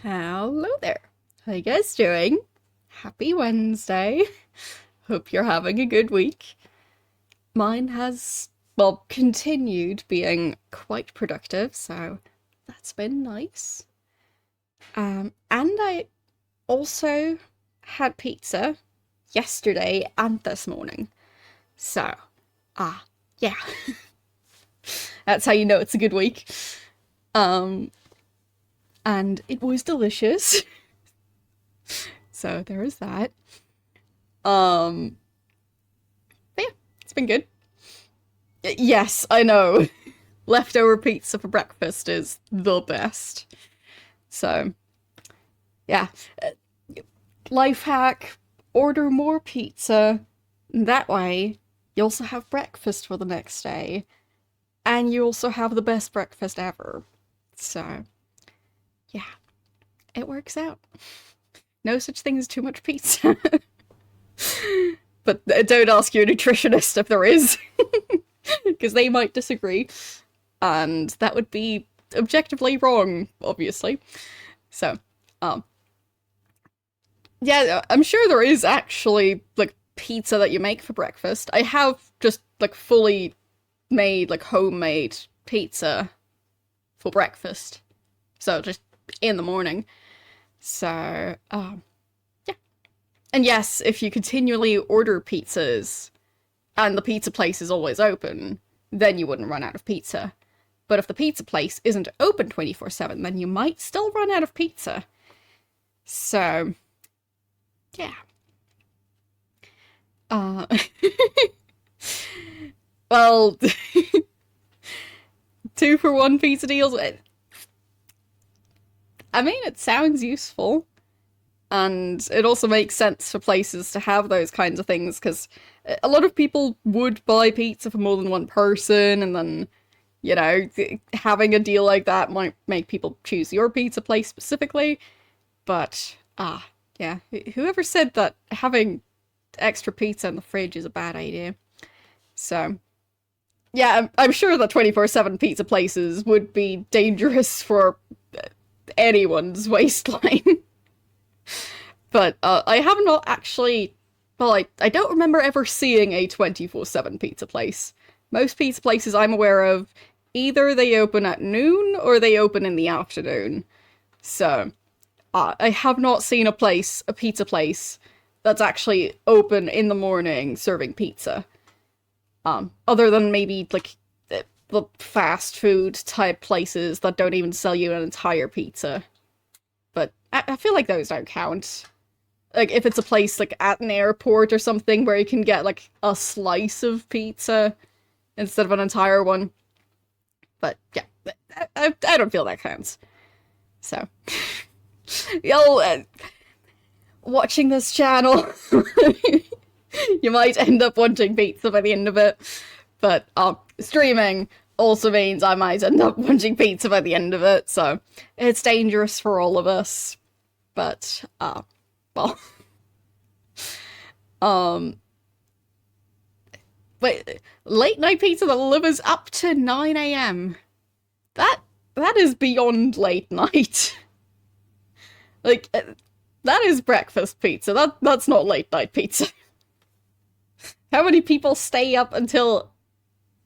Hello there. How you guys doing? Happy Wednesday. Hope you're having a good week. Mine has, well, continued being quite productive, so that's been nice. And I also had pizza yesterday and this morning. So, yeah. That's how you know it's a good week. Um, and it was delicious. So there is that. Um, but yeah, it's been good. Yes, I know. Leftover pizza for breakfast is the best. So, yeah. Uh, Life hack, order more pizza. That way, you also have breakfast for the next day. And you also have the best breakfast ever. So, yeah, it works out. No such thing as too much pizza. But don't ask your nutritionist if there is, because they might disagree, and that would be objectively wrong, obviously. So, um, yeah, I'm sure there is actually like pizza that you make for breakfast. I have just like fully made, like homemade pizza for breakfast, so just in the morning. So, yeah. And yes, if you continually order pizzas and the pizza place is always open, then you wouldn't run out of pizza. But if the pizza place isn't open 24/7, then you might still run out of pizza. So, yeah. Uh, well, 2-for-1 pizza deals. I mean, it sounds useful. And it also makes sense for places to have those kinds of things, because a lot of people would buy pizza for more than one person, and then, having a deal like that might make people choose your pizza place specifically. But, yeah, whoever said that having extra pizza in the fridge is a bad idea? So, yeah, I'm sure that 24/7 pizza places would be dangerous for anyone's waistline. But I have not actually. Well, I don't remember ever seeing a 24/7 pizza place. Most pizza places I'm aware of, either they open at noon or they open in the afternoon. So, I have not seen a pizza place, that's actually open in the morning serving pizza. Other than maybe like the fast food type places that don't even sell you an entire pizza. But I feel like those don't count. Like, if it's a place, like, at an airport or something where you can get, like, a slice of pizza instead of an entire one. But, yeah, I don't feel that counts. So, y'all, watching this channel, you might end up wanting pizza by the end of it. But, streaming also means I might end up wanting pizza by the end of it, so it's dangerous for all of us. But, well, but late night pizza that delivers up to 9 a.m. That is beyond late night. Like, that is breakfast pizza. That's not late night pizza. How many people stay up until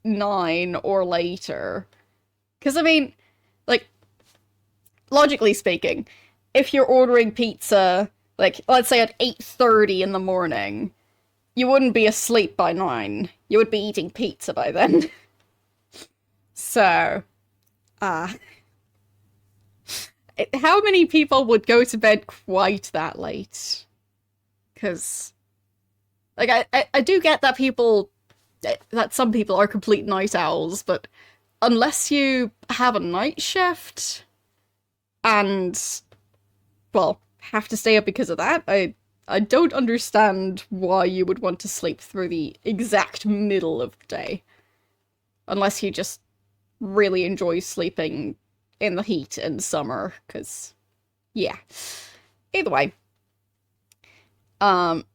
9 or later? Because, I mean, like, logically speaking, if you're ordering pizza, like, let's say at 8:30 in the morning, you wouldn't be asleep by 9. You would be eating pizza by then. So, how many people would go to bed quite that late? Because, like, I do get that that some people are complete night owls, but unless you have a night shift and, well, have to stay up because of that, I don't understand why you would want to sleep through the exact middle of the day. Unless you just really enjoy sleeping in the heat in summer, because, yeah. Either way. But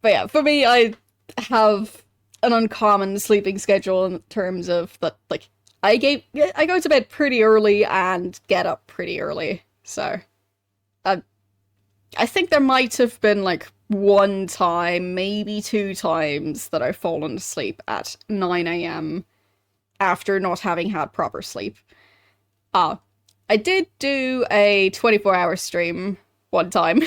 yeah, for me, I have an uncommon sleeping schedule in terms of that, like, I go to bed pretty early and get up pretty early, so I, I think there might have been like one time, maybe two times that I've fallen asleep at 9 a.m. after not having had proper sleep. Uh, I did do a 24-hour stream one time,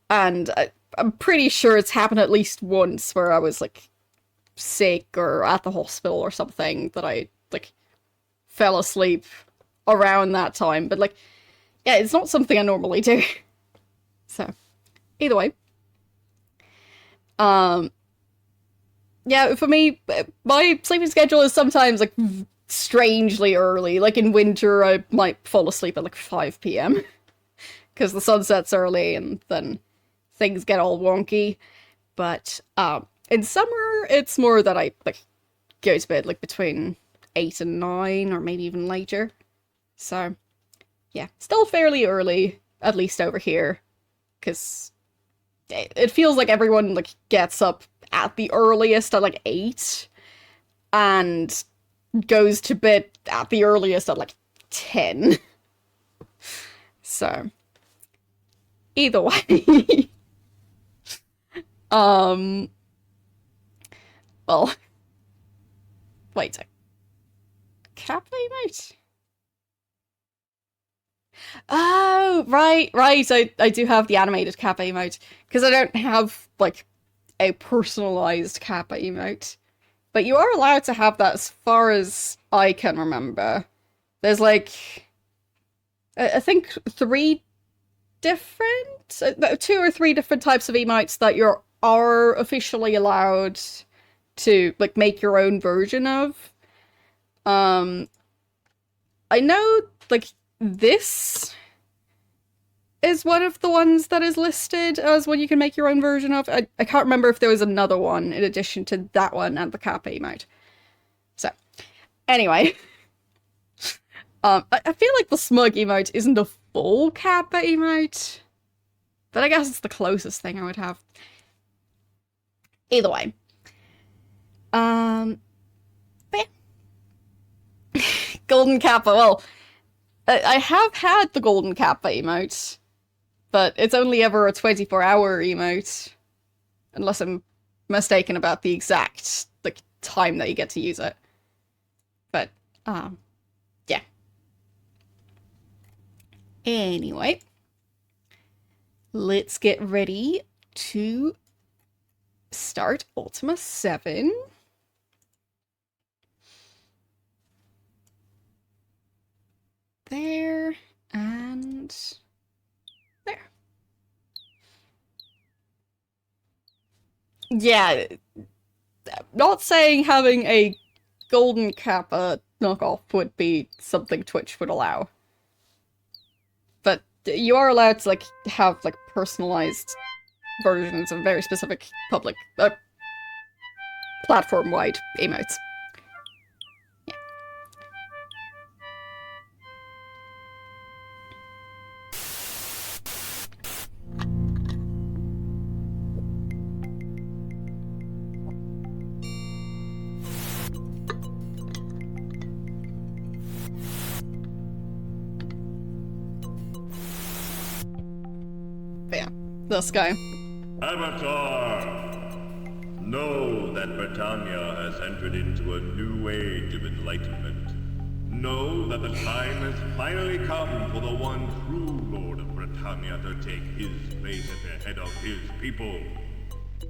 and I'm pretty sure it's happened at least once where I was like sick or at the hospital or something that I like fell asleep around that time. But like, yeah, it's not something I normally do. So, either way. Um, yeah, for me, my sleeping schedule is sometimes like strangely early. Like in winter, I might fall asleep at like 5 p.m. because the sun sets early and then things get all wonky. But in summer, it's more that I like go to bed like between 8 and 9 or maybe even later. So, yeah, still fairly early, at least over here, because it feels like everyone like gets up at the earliest at like 8 and goes to bed at the earliest at like 10. So, either way. Well, wait a Kappa emote? Oh, right. I do have the animated Kappa emote. Because I don't have, like, a personalized Kappa emote. But you are allowed to have that as far as I can remember. There's, like, I think two or three different types of emotes that you are officially allowed to, like, make your own version of. I know, like, this is one of the ones that is listed as one you can make your own version of. I can't remember if there was another one in addition to that one and the Kappa emote. So, anyway. I feel like the smug emote isn't a full Kappa emote, but I guess it's the closest thing I would have. Either way. But yeah. Golden Kappa, well, I have had the Golden Kappa emote, but it's only ever a 24-hour emote, unless I'm mistaken about the exact like time that you get to use it. But, yeah. Anyway, let's get ready to start Ultima 7. There, and there. Yeah, not saying having a Golden Kappa knockoff would be something Twitch would allow. But you are allowed to, like, have, like, personalized versions of very specific public, platform-wide emotes. Yeah. But yeah, this guy. Avatar! Know that Britannia has entered into a new age of enlightenment. Know that the time has finally come for the one true Lord of Britannia to take his place at the head of his people.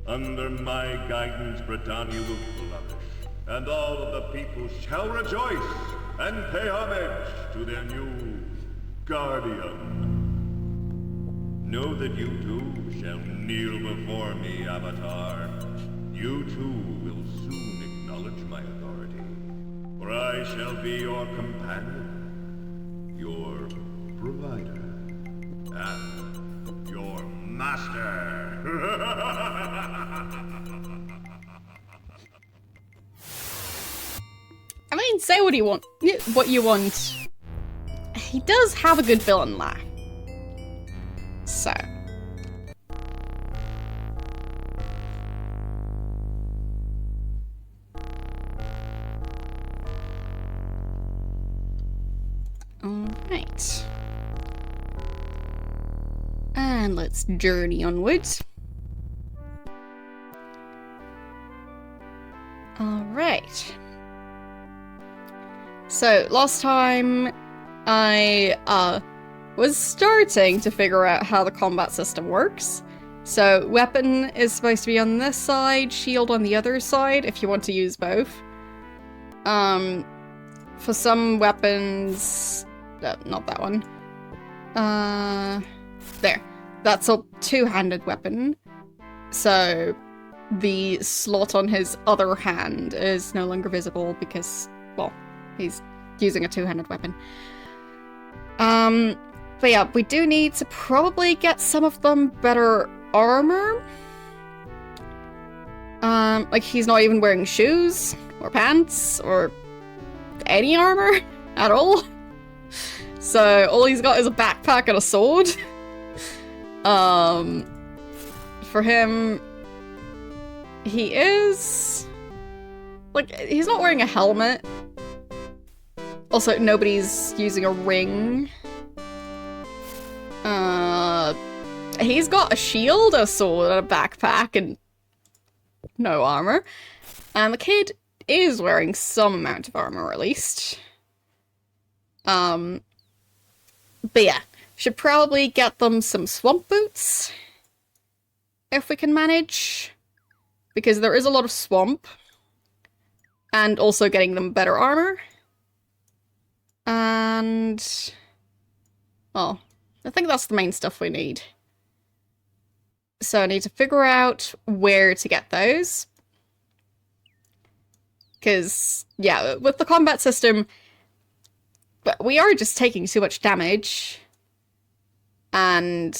Under my guidance, Britannia will flourish, and all of the people shall rejoice and pay homage to their new guardian. Know that you too shall kneel before me, Avatar. You too will soon acknowledge my authority, for I shall be your companion, your provider, and your master. I mean, say what you want. He does have a good villain laugh. So. Alright. And let's journey onwards. Alright. So, last time I was starting to figure out how the combat system works. So, weapon is supposed to be on this side, shield on the other side, if you want to use both. For some weapons... not that one. There. That's a two-handed weapon. So, the slot on his other hand is no longer visible because, well, he's using a two-handed weapon. But yeah, we do need to probably get some of them better armor. Like he's not even wearing shoes or pants or any armor at all. So all he's got is a backpack and a sword. For him, he is like he's not wearing a helmet. Also, nobody's using a ring. He's got a shield, a sword, and a backpack, and no armor. And the kid is wearing some amount of armor, at least. But yeah, should probably get them some swamp boots. If we can manage. Because there is a lot of swamp. And also getting them better armor. And... oh, I think that's the main stuff we need. So I need to figure out where to get those. Because, yeah, with the combat system, but we are just taking too much damage. And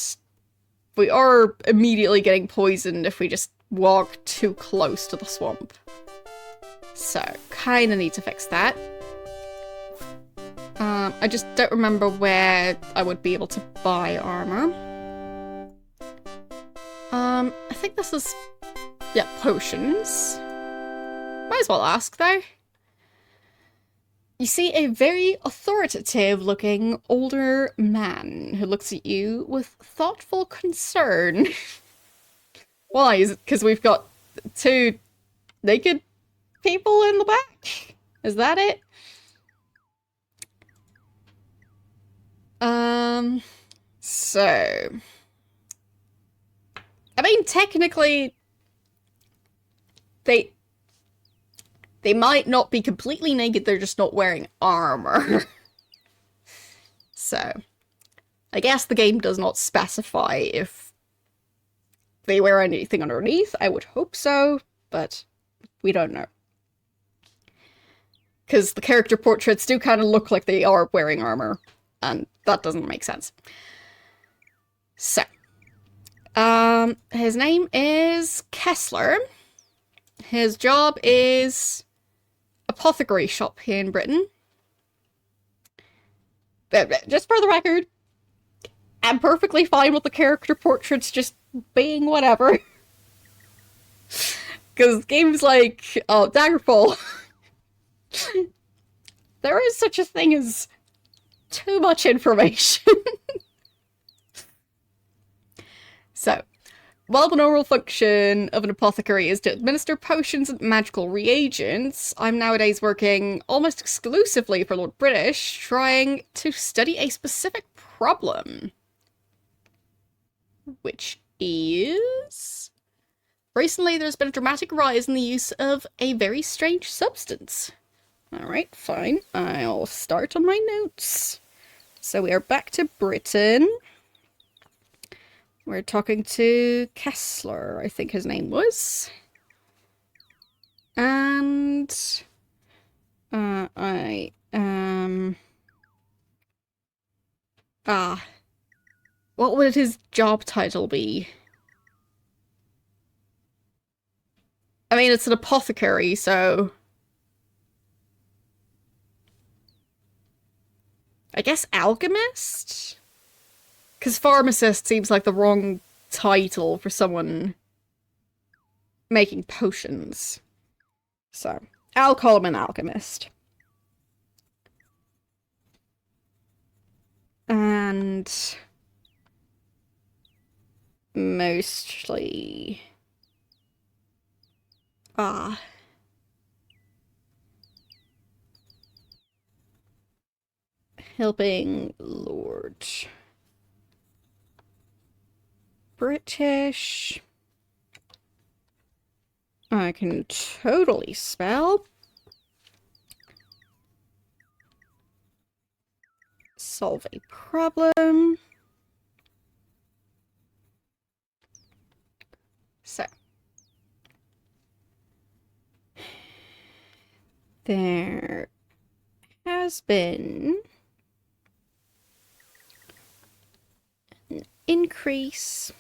we are immediately getting poisoned if we just walk too close to the swamp. So, kinda need to fix that. I just don't remember where I would be able to buy armor. I think this is... yeah, potions. Might as well ask, though. You see a very authoritative-looking older man who looks at you with thoughtful concern. Why? Is it because we've got two naked people in the back? Is that it? So... I mean, technically, they might not be completely naked, they're just not wearing armor. So, I guess the game does not specify if they wear anything underneath. I would hope so, but we don't know. Because the character portraits do kind of look like they are wearing armor, and that doesn't make sense. So, his name is Kessler. His job is apothecary shop here in Britain. But just for the record, I'm perfectly fine with the character portraits just being whatever. Because games like Daggerfall, there is such a thing as too much information. So, while the normal function of an apothecary is to administer potions and magical reagents, I'm nowadays working almost exclusively for Lord British, trying to study a specific problem. Which is... recently there's been a dramatic rise in the use of a very strange substance. Alright, fine. I'll start on my notes. So we are back to Britain. We're talking to Kessler, I think his name was. And... what would his job title be? I mean, it's an apothecary, so... I guess alchemist? Because pharmacist seems like the wrong title for someone making potions. So, I'll call him an alchemist. And... mostly... helping Lord British. I can totally spell. Solve a problem. So. There has been an increase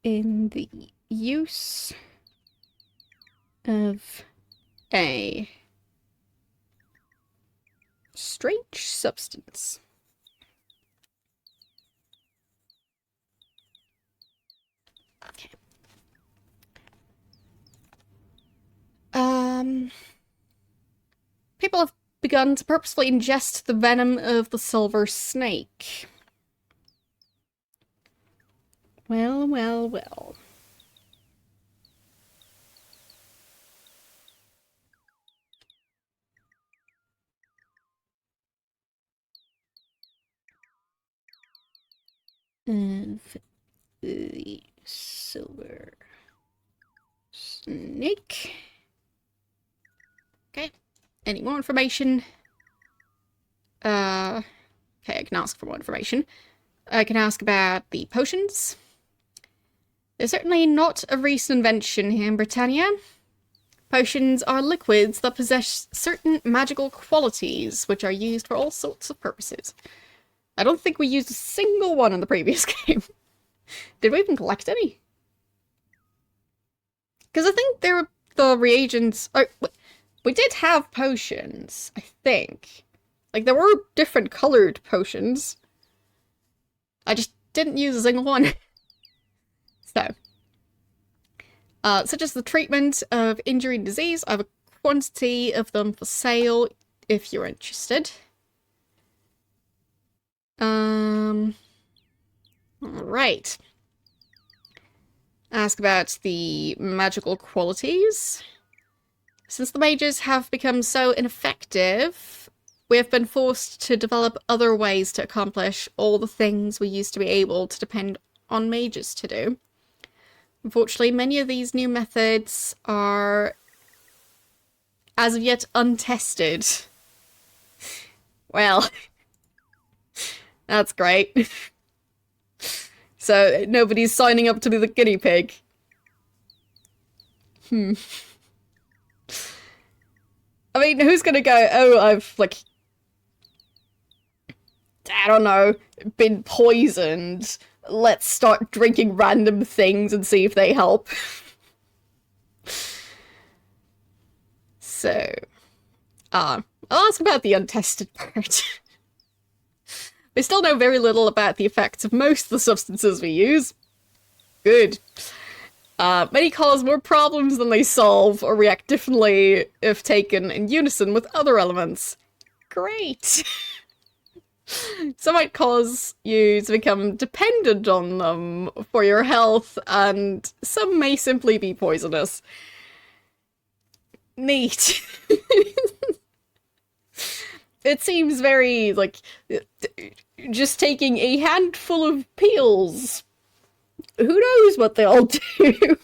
in the use of a strange substance. Okay. People have begun to purposefully ingest the venom of the silver snake. Well, well, well. Of the silver snake. Okay. Any more information? Okay, I can ask for more information. I can ask about the potions. They're certainly not a recent invention here in Britannia. Potions are liquids that possess certain magical qualities, which are used for all sorts of purposes. I don't think we used a single one in the previous game. Did we even collect any? Because I think there were the reagents... Oh, we did have potions, I think. Like, there were different colored potions. I just didn't use a single one. So. Such as the treatment of injury and disease. I have a quantity of them for sale, if you're interested. Alright. Ask about the magical qualities. Since the mages have become so ineffective, we have been forced to develop other ways to accomplish all the things we used to be able to depend on mages to do. Unfortunately, many of these new methods are, as of yet, untested. Well, that's great. So, nobody's signing up to be the guinea pig. I mean, who's gonna go, oh, I've, like, I don't know, been poisoned. Let's start drinking random things and see if they help. So, I'll ask about the untested part. We still know very little about the effects of most of the substances we use. Good. Many cause more problems than they solve, or react differently if taken in unison with other elements. Great! Some might cause you to become dependent on them for your health, and some may simply be poisonous. Neat. It seems very, like, just taking a handful of pills. Who knows what they'll do?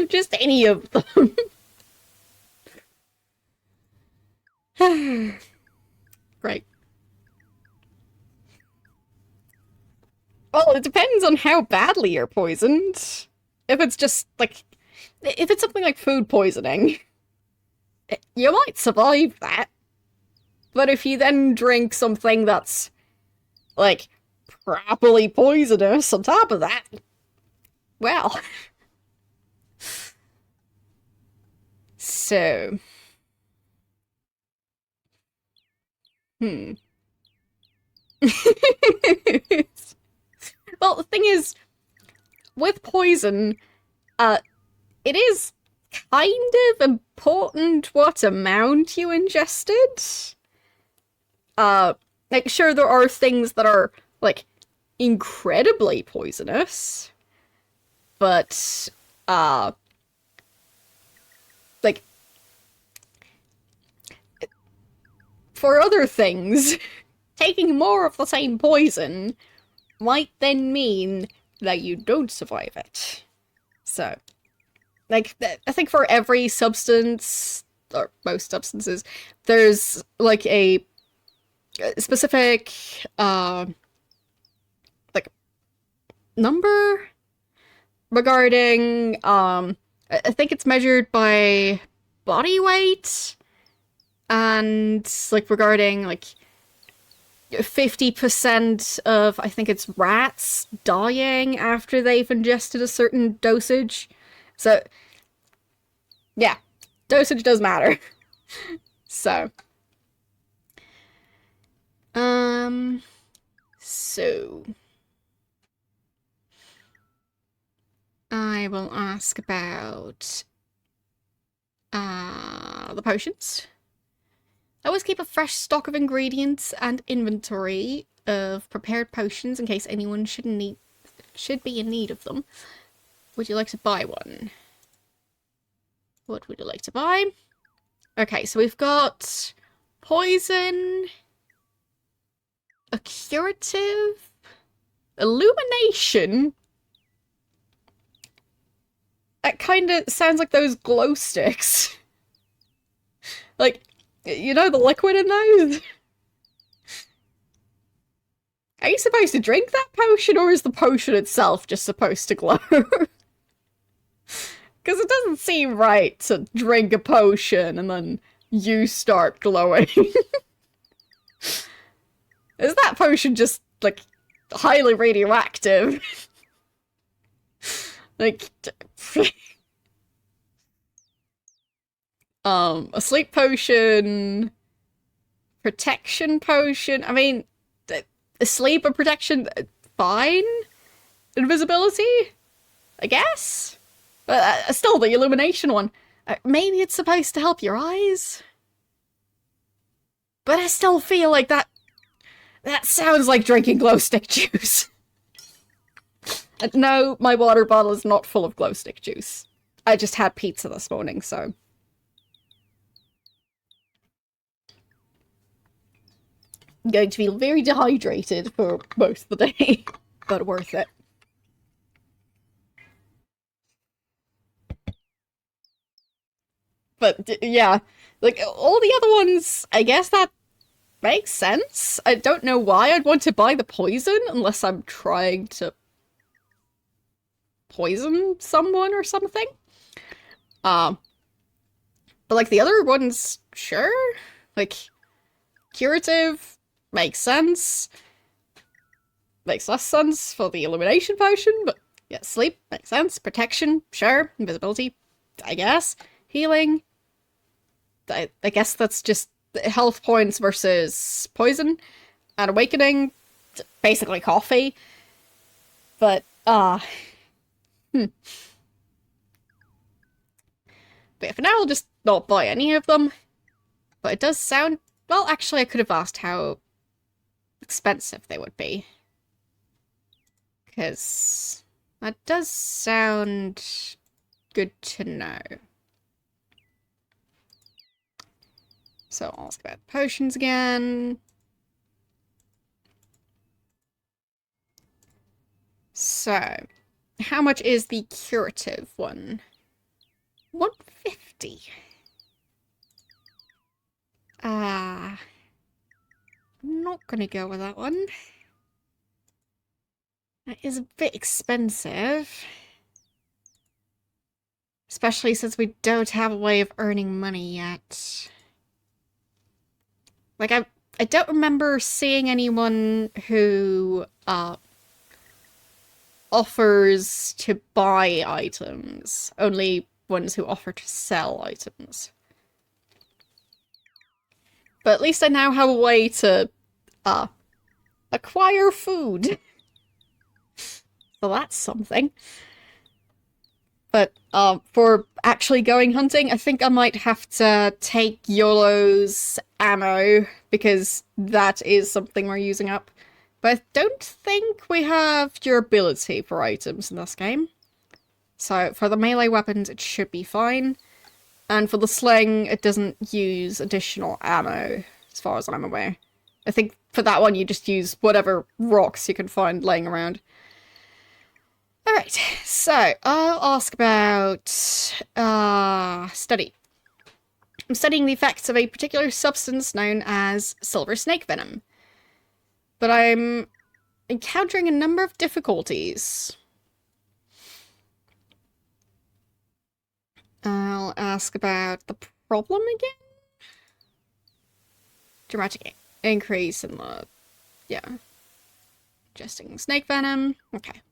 Just any of them. Great. Well, it depends on how badly you're poisoned. If it's just, like, if it's something like food poisoning, you might survive that. But if you then drink something that's, like, properly poisonous on top of that, well. So. Well, the thing is, with poison, it is kind of important what amount you ingested. Like, sure, there are things that are, like, incredibly poisonous, but, like, for other things, taking more of the same poison might then mean that you don't survive it. So, like, I think for every substance, or most substances, there's, like, a specific, like, number regarding, I think it's measured by body weight, and, like, regarding, like, 50% of, I think it's rats, dying after they've ingested a certain dosage. So, yeah, dosage does matter. So, so I will ask about, the potions. I always keep a fresh stock of ingredients and inventory of prepared potions in case anyone should be in need of them. Would you like to buy one? What would you like to buy? Okay, so we've got poison, a curative, illumination. That kind of sounds like those glow sticks. Like, you know the liquid in those? Are you supposed to drink that potion, or is the potion itself just supposed to glow? Because it doesn't seem right to drink a potion and then you start glowing. Is that potion just, like, highly radioactive? Like, a sleep potion, protection potion. I mean, sleep and protection, fine. Invisibility, I guess. But still, the illumination one. Maybe it's supposed to help your eyes. But I still feel like that sounds like drinking glow stick juice. No, my water bottle is not full of glow stick juice. I just had pizza this morning, so. I'm going to feel very dehydrated for most of the day, but worth it. But yeah, like all the other ones, I guess that makes sense. I don't know why I'd want to buy the poison unless I'm trying to poison someone or something. But like the other ones, sure. Like, curative makes sense. Makes less sense for the illumination potion, but yeah, sleep makes sense. Protection, sure. Invisibility, I guess. Healing, I guess that's just health points versus poison. And awakening, basically coffee. But, But yeah, for now I'll just not buy any of them. But it does sound... Well, actually I could have asked how expensive they would be. Because that does sound good to know. So I'll ask about potions again. So, how much is the curative one? 150. I'm not gonna go with that one. That is a bit expensive. Especially since we don't have a way of earning money yet. Like, I don't remember seeing anyone who, offers to buy items. Only ones who offer to sell items. But at least I now have a way to, acquire food. So that's something. But for actually going hunting, I think I might have to take YOLO's ammo, because that is something we're using up. But I don't think we have durability for items in this game. So for the melee weapons, it should be fine. And for the sling, it doesn't use additional ammo, as far as I'm aware. I think for that one, you just use whatever rocks you can find laying around. Alright, so I'll ask about study. I'm studying the effects of a particular substance known as silver snake venom. But I'm encountering a number of difficulties. I'll ask about the problem again. Dramatic increase in the... yeah. Ingesting snake venom. Okay.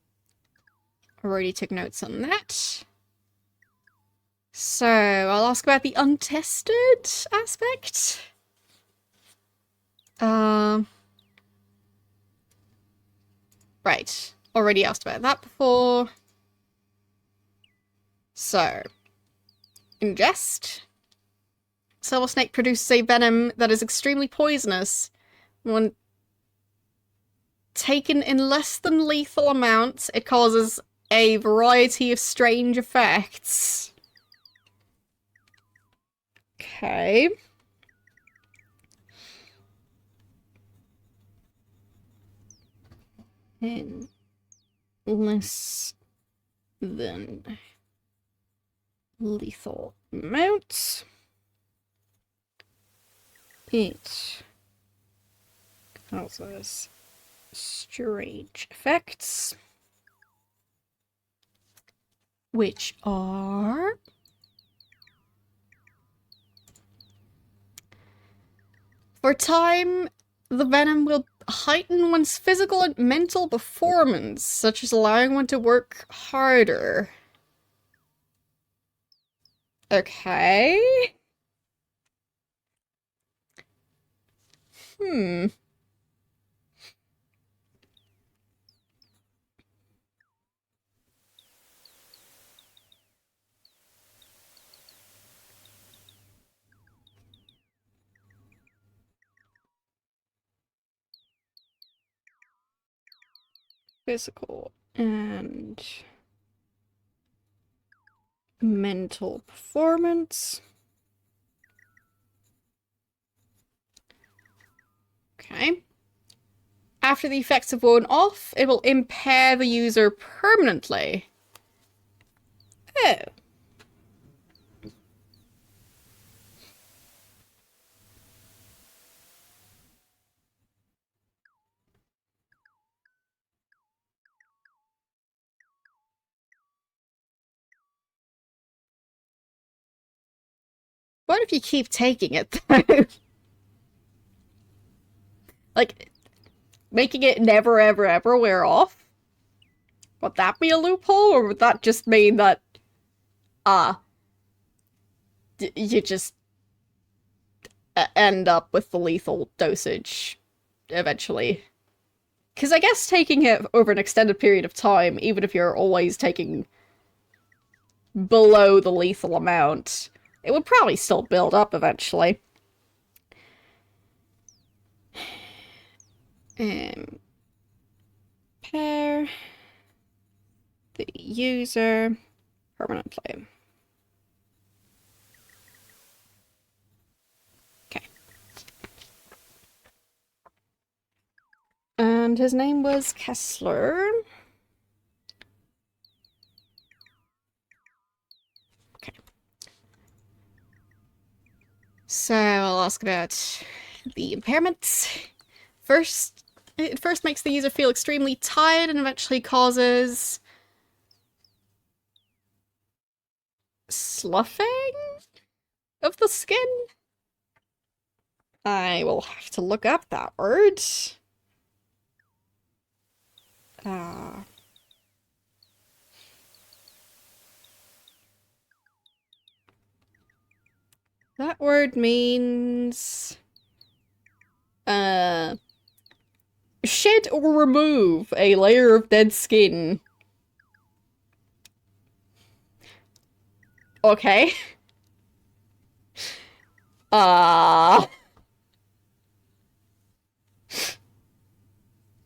Already took notes on that. So, I'll ask about the untested aspect. Right. Already asked about that before. So, ingest. Silver snake produces a venom that is extremely poisonous. When taken in less than lethal amounts, it causes a variety of strange effects. Okay. In less than lethal amounts, it causes strange effects, which are for a time, the venom will heighten one's physical and mental performance, such as allowing one to work harder. Okay. Physical and mental performance. Okay. After the effects have worn off, it will impair the user permanently. Oh. What if you keep taking it, though? Like, making it never, ever, ever wear off? Would that be a loophole, or would that just mean that, you just end up with the lethal dosage eventually? Because I guess taking it over an extended period of time, even if you're always taking below the lethal amount, it would probably still build up eventually. Pair the user permanently. Okay. And his name was Kessler. Okay. So I'll ask about the impairments. It first makes the user feel extremely tired and eventually causes sloughing of the skin? I will have to look up that word. That word means shed or remove a layer of dead skin. Okay. Uh,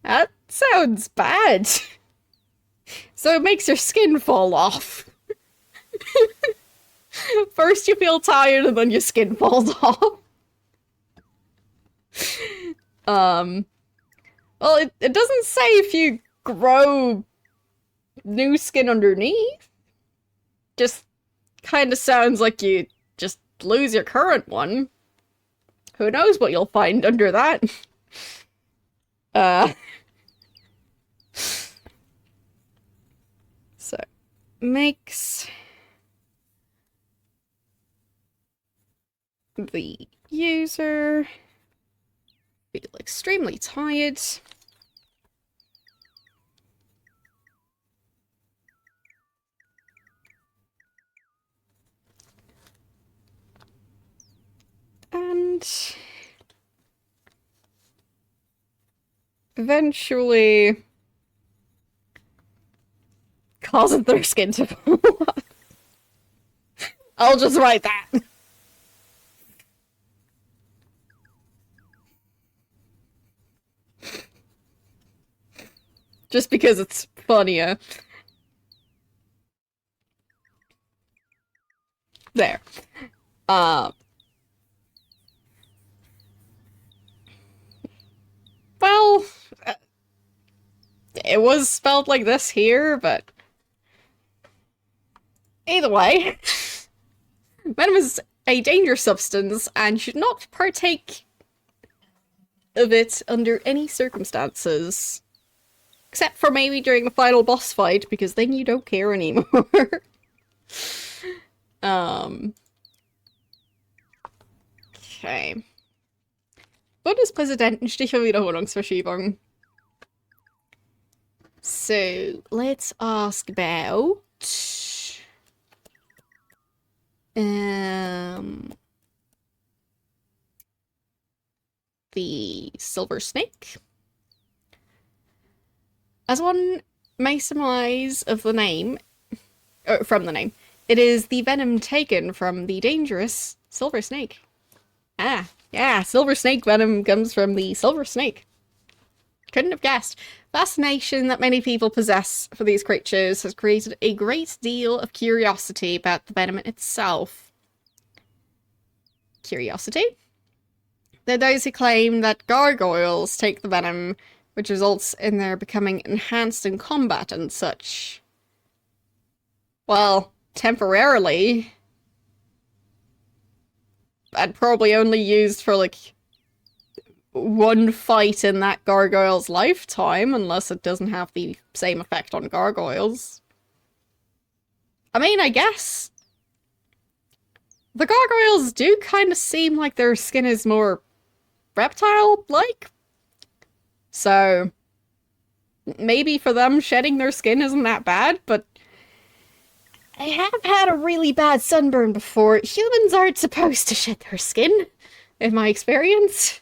that sounds bad. So it makes your skin fall off. First you feel tired and then your skin falls off. Um, well, it doesn't say if you grow new skin underneath. Just kind of sounds like you just lose your current one. Who knows what you'll find under that? Uh, so, makes the user feel extremely tired. And eventually causes their skin to fall off. I'll just write that. Just because it's funnier. There. Uh, well, it was spelled like this here, but either way, venom is a dangerous substance and should not partake of it under any circumstances. Except for maybe during the final boss fight, because then you don't care anymore. Okay. Bundespräsidenten, Stichwahlwiederholungsverschiebung. So, let's ask about... the Silver Snake. As one may surmise of the name, from the name, it is the venom taken from the dangerous Silver Snake. Ah, yeah, Silver Snake venom comes from the Silver Snake. Couldn't have guessed. Fascination that many people possess for these creatures has created a great deal of curiosity about the venom itself. Curiosity? There are those who claim that gargoyles take the venom, which results in their becoming enhanced in combat and such. Well, temporarily. And probably only used for, like, one fight in that gargoyle's lifetime, unless it doesn't have the same effect on gargoyles. I mean, I guess the gargoyles do kind of seem like their skin is more reptile-like. So, maybe for them, shedding their skin isn't that bad, but I have had a really bad sunburn before. Humans aren't supposed to shed their skin, in my experience.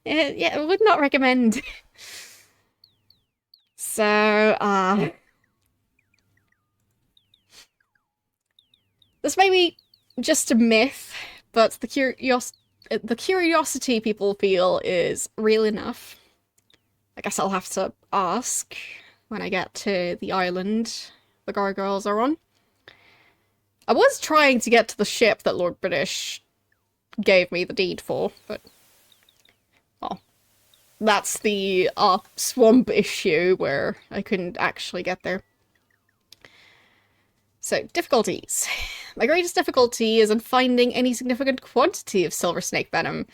Yeah, I would not recommend. So, this may be just a myth, but the curiosity people feel is real enough. I guess I'll have to ask when I get to the island the gargoyles are on. I was trying to get to the ship that Lord British gave me the deed for, but... well, that's the swamp issue where I couldn't actually get there. So, difficulties. My greatest difficulty is in finding any significant quantity of silver snake venom,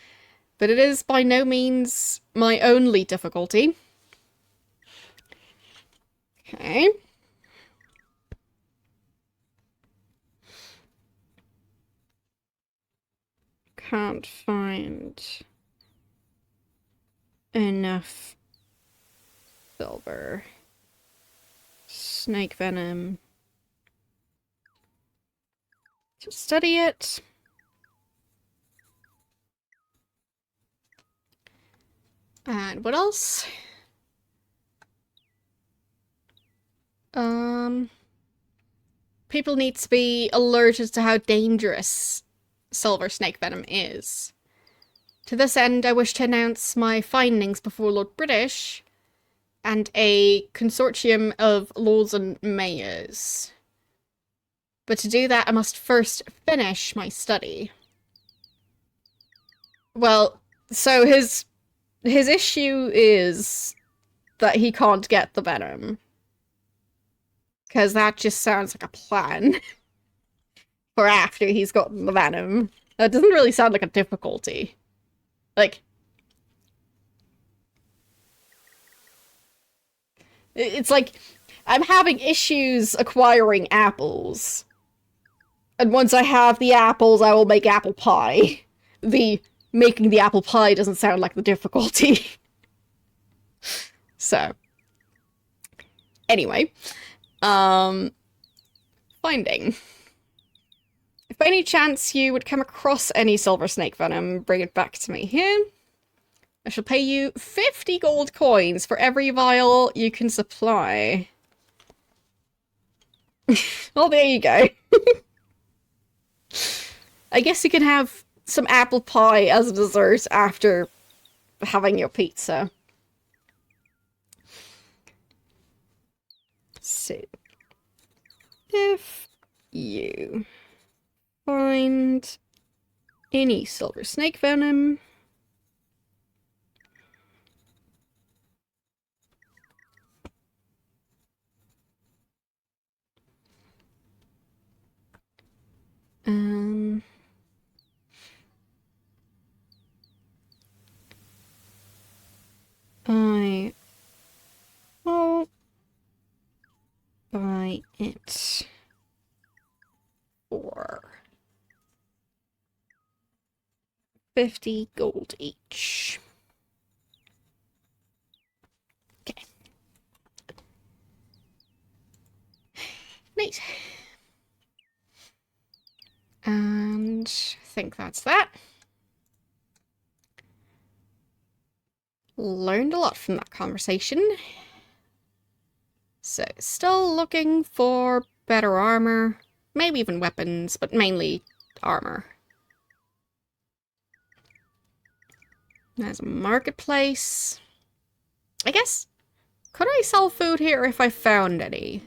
but it is by no means my only difficulty. Okay. Can't find enough silver snake venom to study it. And what else? people need to be alerted to how dangerous silver snake venom is. To this end, I wish to announce my findings before Lord British and a consortium of lords and mayors. But to do that, I must first finish my study. Well, so his issue is that he can't get the venom. Because that just sounds like a plan for after he's gotten the venom. That doesn't really sound like a difficulty. Like, it's like, I'm having issues acquiring apples. And once I have the apples, I will make apple pie. Making the apple pie doesn't sound like the difficulty. So. Anyway. Finding. If by any chance you would come across any silver snake venom, bring it back to me here. I shall pay you 50 gold coins for every vial you can supply. Oh, there you go. I guess you can have some apple pie as a dessert after having your pizza. So, if you find any silver snake venom, I will buy it for 50 gold each. Okay. Nice. And I think that's that. Learned a lot from that conversation. So, still looking for better armor. Maybe even weapons, but mainly armor. There's a marketplace. I guess, could I sell food here if I found any?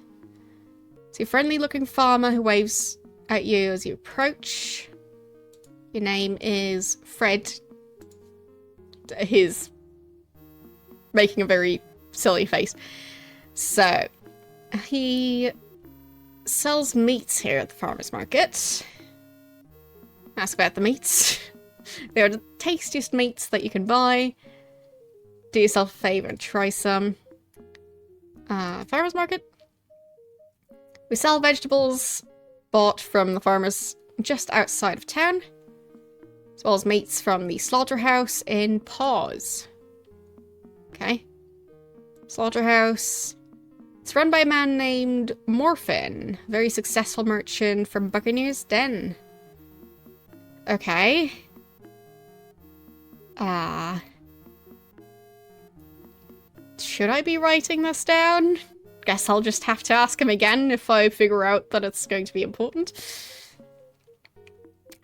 See a friendly looking farmer who waves at you as you approach. Your name is Fred. He's making a very silly face. So, he sells meats here at the farmer's market. Ask about the meats. They are the tastiest meats that you can buy. Do yourself a favor and try some. Farmer's market. We sell vegetables bought from the farmers just outside of town, as well as meats from the slaughterhouse in Paws. Okay. Slaughterhouse. It's run by a man named Morphin, a very successful merchant from Buccaneer's Den. Okay. Should I be writing this down? Guess I'll just have to ask him again if I figure out that it's going to be important.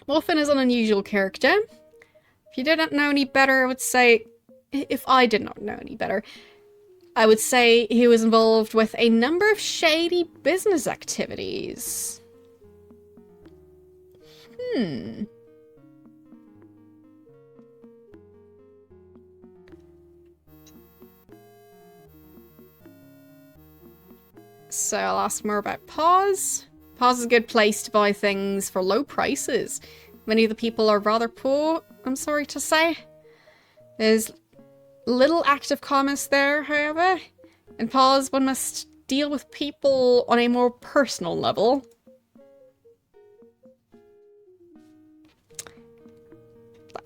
Morphin is an unusual character. If you didn't know any better, I would say... If I did not know any better, I would say he was involved with a number of shady business activities. So I'll ask more about Paws. Paws is a good place to buy things for low prices. Many of the people are rather poor, I'm sorry to say. There's little active commerce there, however. In Paws, one must deal with people on a more personal level.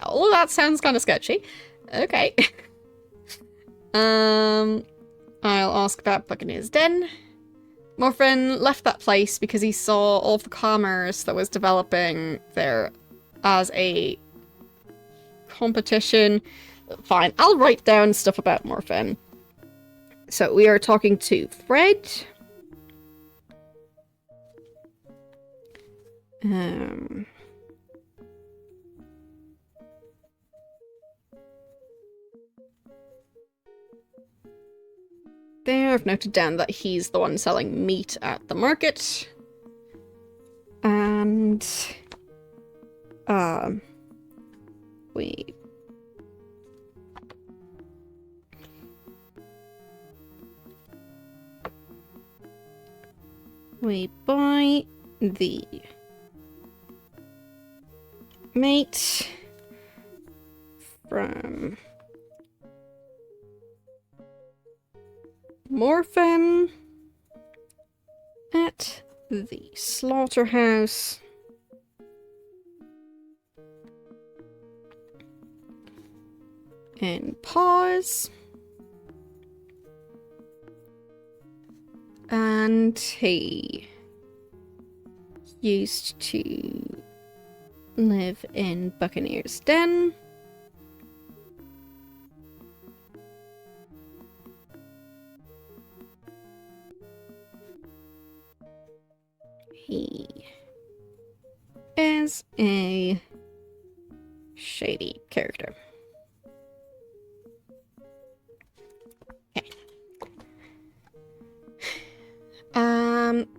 All of that sounds kind of sketchy. Okay. I'll ask about Buccaneer's Den. Morphin left that place because he saw all of the commerce that was developing there as a competition. Fine, I'll write down stuff about Morphin. So we are talking to Fred. There, I've noted down that he's the one selling meat at the market. And we buy the meat from Morphin at the slaughterhouse. And pause. And he used to live in Buccaneer's Den. He is a shady character. Okay.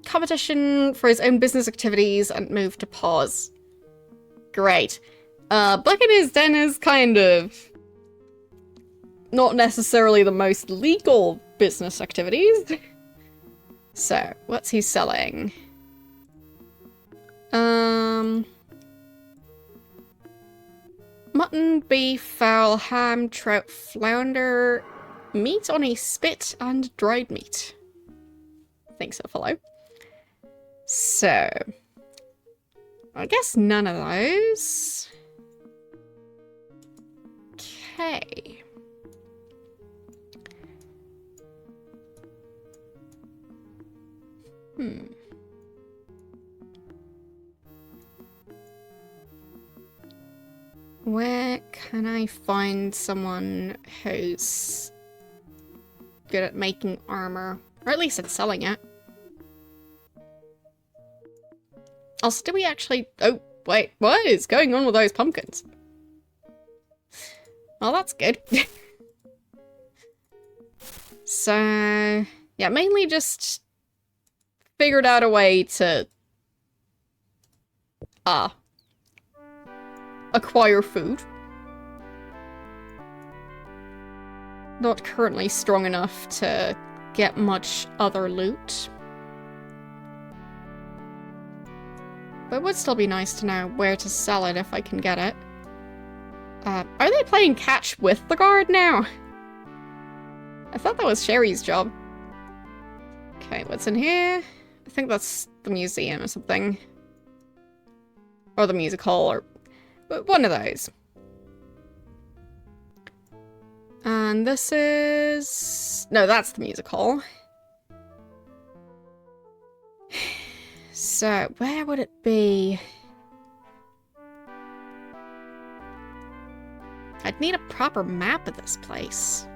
Competition for his own business activities and move to pause. Great. Buccaneer's Den is kind of not necessarily the most legal business activities. So, what's he selling? Mutton, beef, fowl, ham, trout, flounder, meat on a spit, and dried meat. I think so, fellow. So, I guess none of those. Okay. Where can I find someone who's good at making armor? Or at least at selling it. Also, do we actually... Oh, wait, what is going on with those pumpkins? Well, that's good. So, yeah, mainly just figured out a way to acquire food. Not currently strong enough to get much other loot. But it would still be nice to know where to sell it if I can get it. Are they playing catch with the guard now? I thought that was Sherry's job. Okay, what's in here? I think that's the museum or something. Or the music hall, or one of those. And this is... No, that's the music hall. So, where would it be? I'd need a proper map of this place.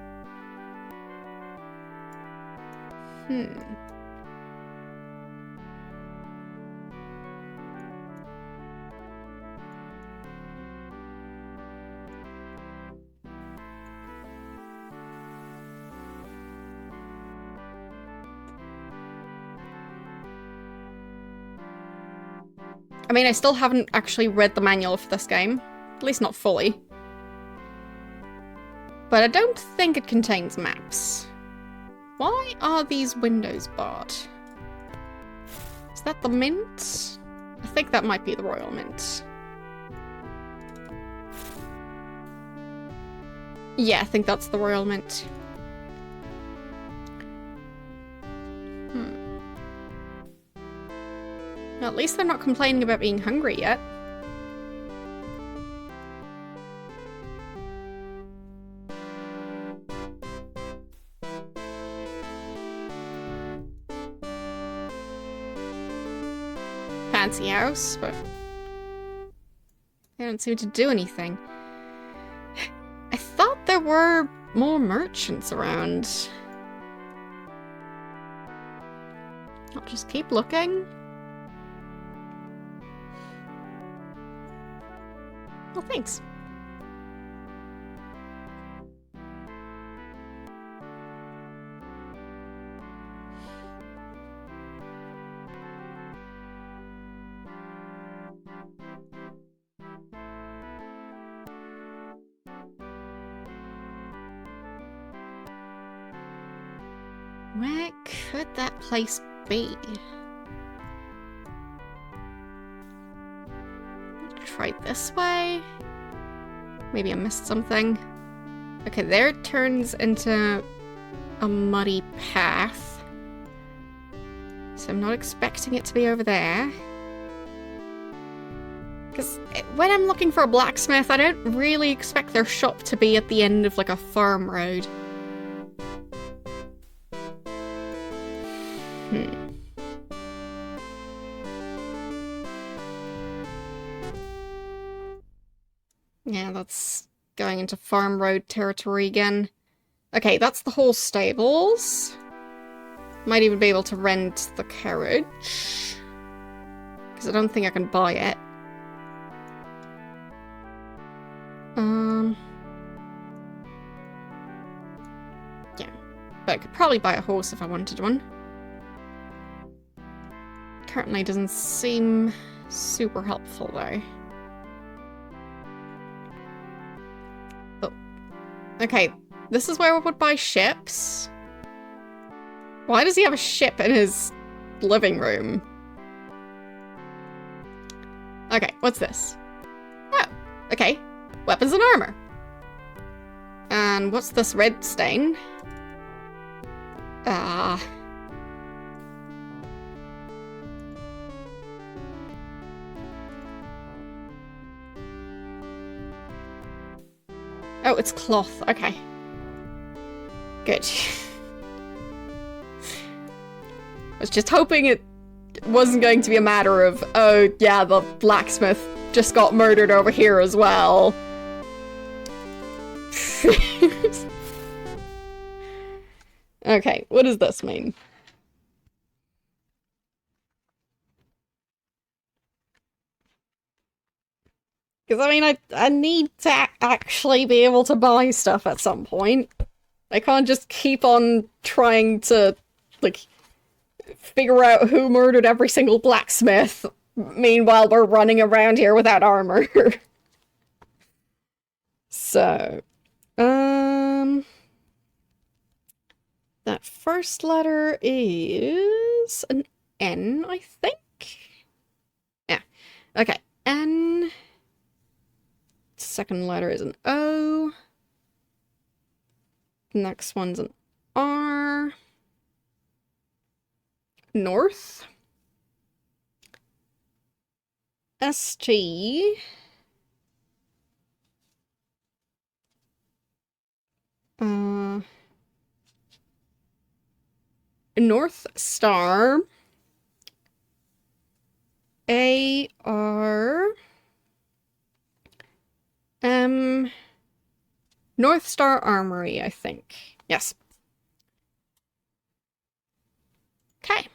I mean, I still haven't actually read the manual for this game. At least not fully. But I don't think it contains maps. Why are these windows barred? Is that the Mint? I think that might be the Royal Mint. Yeah, I think that's the Royal Mint. Well, at least they're not complaining about being hungry yet. Fancy house, but they don't seem to do anything. I thought there were more merchants around. I'll just keep looking. Well, thanks. Where could that place be? Try this way. Maybe I missed something. Okay, there it turns into a muddy path. So I'm not expecting it to be over there. Because when I'm looking for a blacksmith, I don't really expect their shop to be at the end of like a farm road. Yeah, that's going into farm road territory again. Okay, that's the whole stables. Might even be able to rent the carriage. Because I don't think I can buy it. Yeah. But I could probably buy a horse if I wanted one. Currently doesn't seem super helpful though. Oh. Okay, this is where we would buy ships. Why does he have a ship in his living room? Okay, what's this? Oh, okay. Weapons and armor. And what's this red stain? Oh, it's cloth. Okay. Good. I was just hoping it wasn't going to be a matter of, oh yeah, the blacksmith just got murdered over here as well. Okay, what does this mean? Because, I mean, I need to actually be able to buy stuff at some point. I can't just keep on trying to, like, figure out who murdered every single blacksmith. Meanwhile, we're running around here without armor. So, that first letter is an N, I think? Yeah. Okay, N. Second letter is an O. Next one's an R. North. ST. North Star. AR. North Star Armory, I think. Yes. Okay.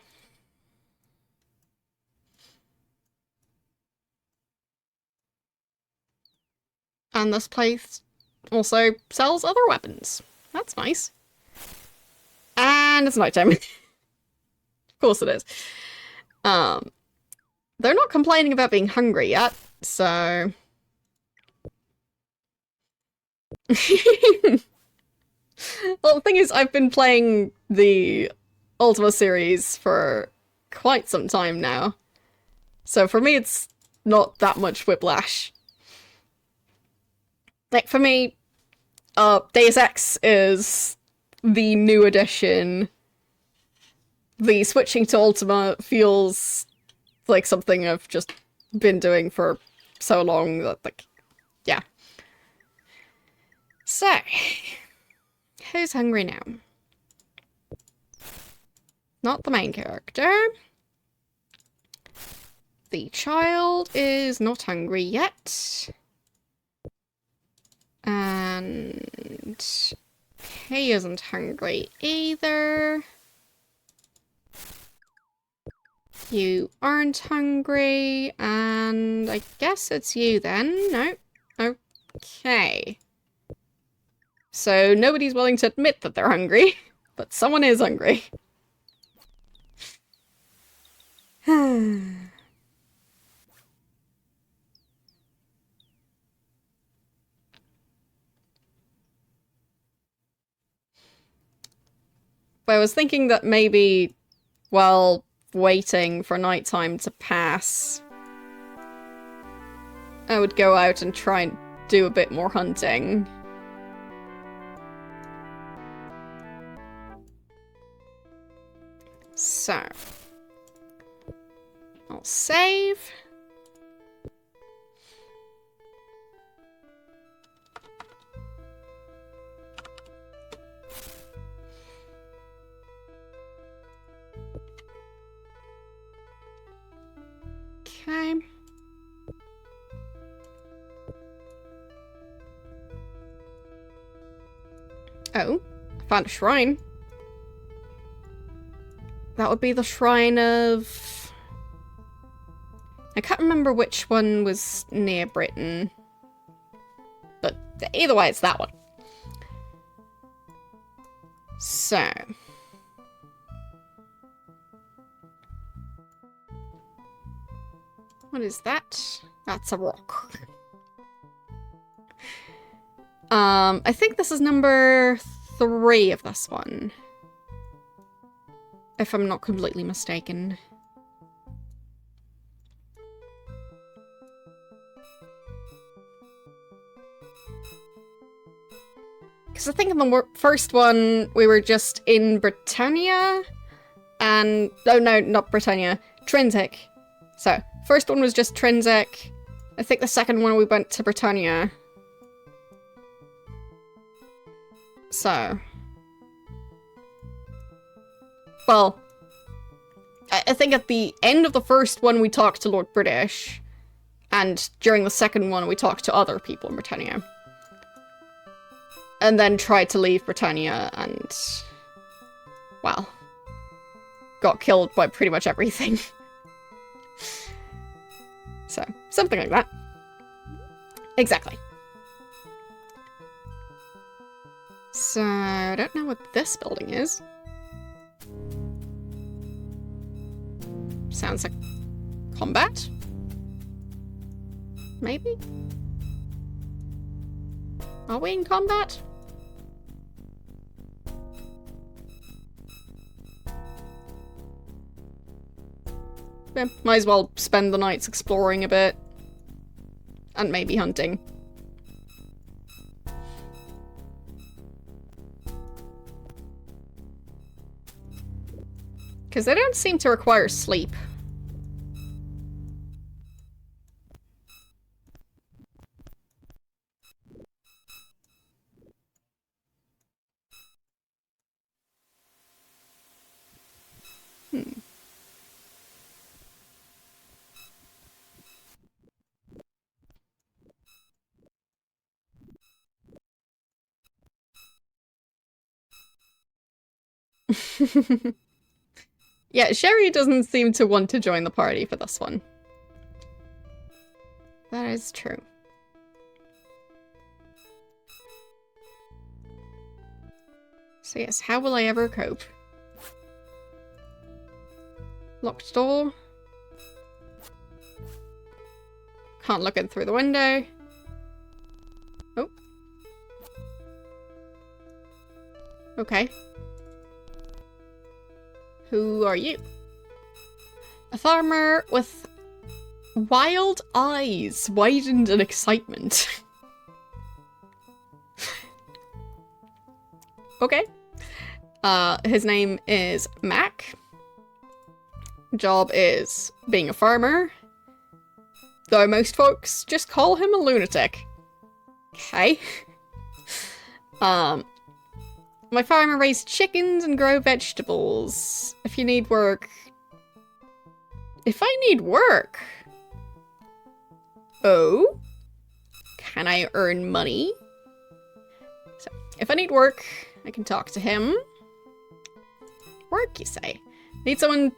And this place also sells other weapons. That's nice. And it's nighttime. Of course it is. They're not complaining about being hungry yet, so... Well, the thing is, I've been playing the Ultima series for quite some time now. So for me, it's not that much whiplash. Like, for me, Deus Ex is the new addition. The switching to Ultima feels like something I've just been doing for so long that, like, yeah. So, who's hungry now? Not the main character. The child is not hungry yet. And he isn't hungry either. You aren't hungry, and I guess it's you then. No, Okay. So nobody's willing to admit that they're hungry, but someone is hungry. But I was thinking that maybe while waiting for nighttime to pass, I would go out and try and do a bit more hunting. So, I'll save. Okay. Oh, I found a shrine. That would be the shrine of... I can't remember which one was near Britain. But either way, it's that one. So... what is that? That's a rock. I think this is number 3 of this one. If I'm not completely mistaken. Because I think in the first one, we were just in Britannia, and... oh no, not Britannia. Trinzic. So, first one was just Trinzic. I think the second one we went to Britannia. So... well... I think at the end of the first one we talked to Lord British, and during the second one we talked to other people in Britannia. And then tried to leave Britannia and... well... got killed by pretty much everything. So, something like that. Exactly. So, I don't know what this building is. Sounds like combat? Maybe? Are we in combat? Yeah, might as well spend the nights exploring a bit. And maybe hunting. Because they don't seem to require sleep. Yeah, Sherry doesn't seem to want to join the party for this one. That is true. So yes, how will I ever cope? Locked door. Can't look in through the window. Oh. Okay. Who are you? A farmer with wild eyes, widened in excitement. Okay. His name is Mac. Job is being a farmer. Though most folks just call him a lunatic. Okay. My farmer raise chickens and grow vegetables. If you need work... if I need work? Oh? Can I earn money? So, if I need work, I can talk to him. Work, you say? Need someone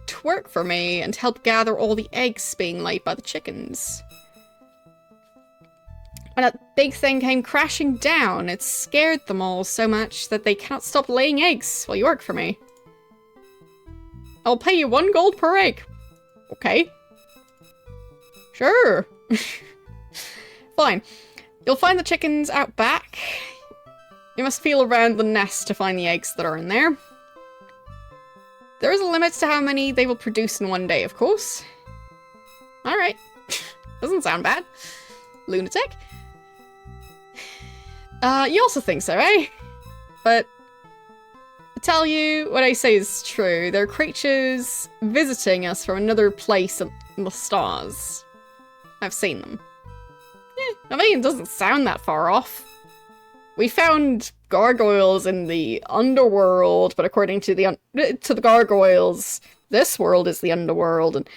to work for me and help gather all the eggs being laid by the chickens. when that big thing came crashing down, it scared them all so much that they cannot stop laying eggs while you work for me. I'll pay you 1 gold per egg. Okay. Sure. Fine. You'll find the chickens out back. You must feel around the nest to find the eggs that are in there. There is a limit to how many they will produce in 1 day, of course. Alright. Doesn't sound bad. Lunatic. You also think so, eh? But I tell you, what I say is true. There are creatures visiting us from another place in the stars. I've seen them. Yeah, I mean, it doesn't sound that far off. We found gargoyles in the underworld, but according to the gargoyles, this world is the underworld, and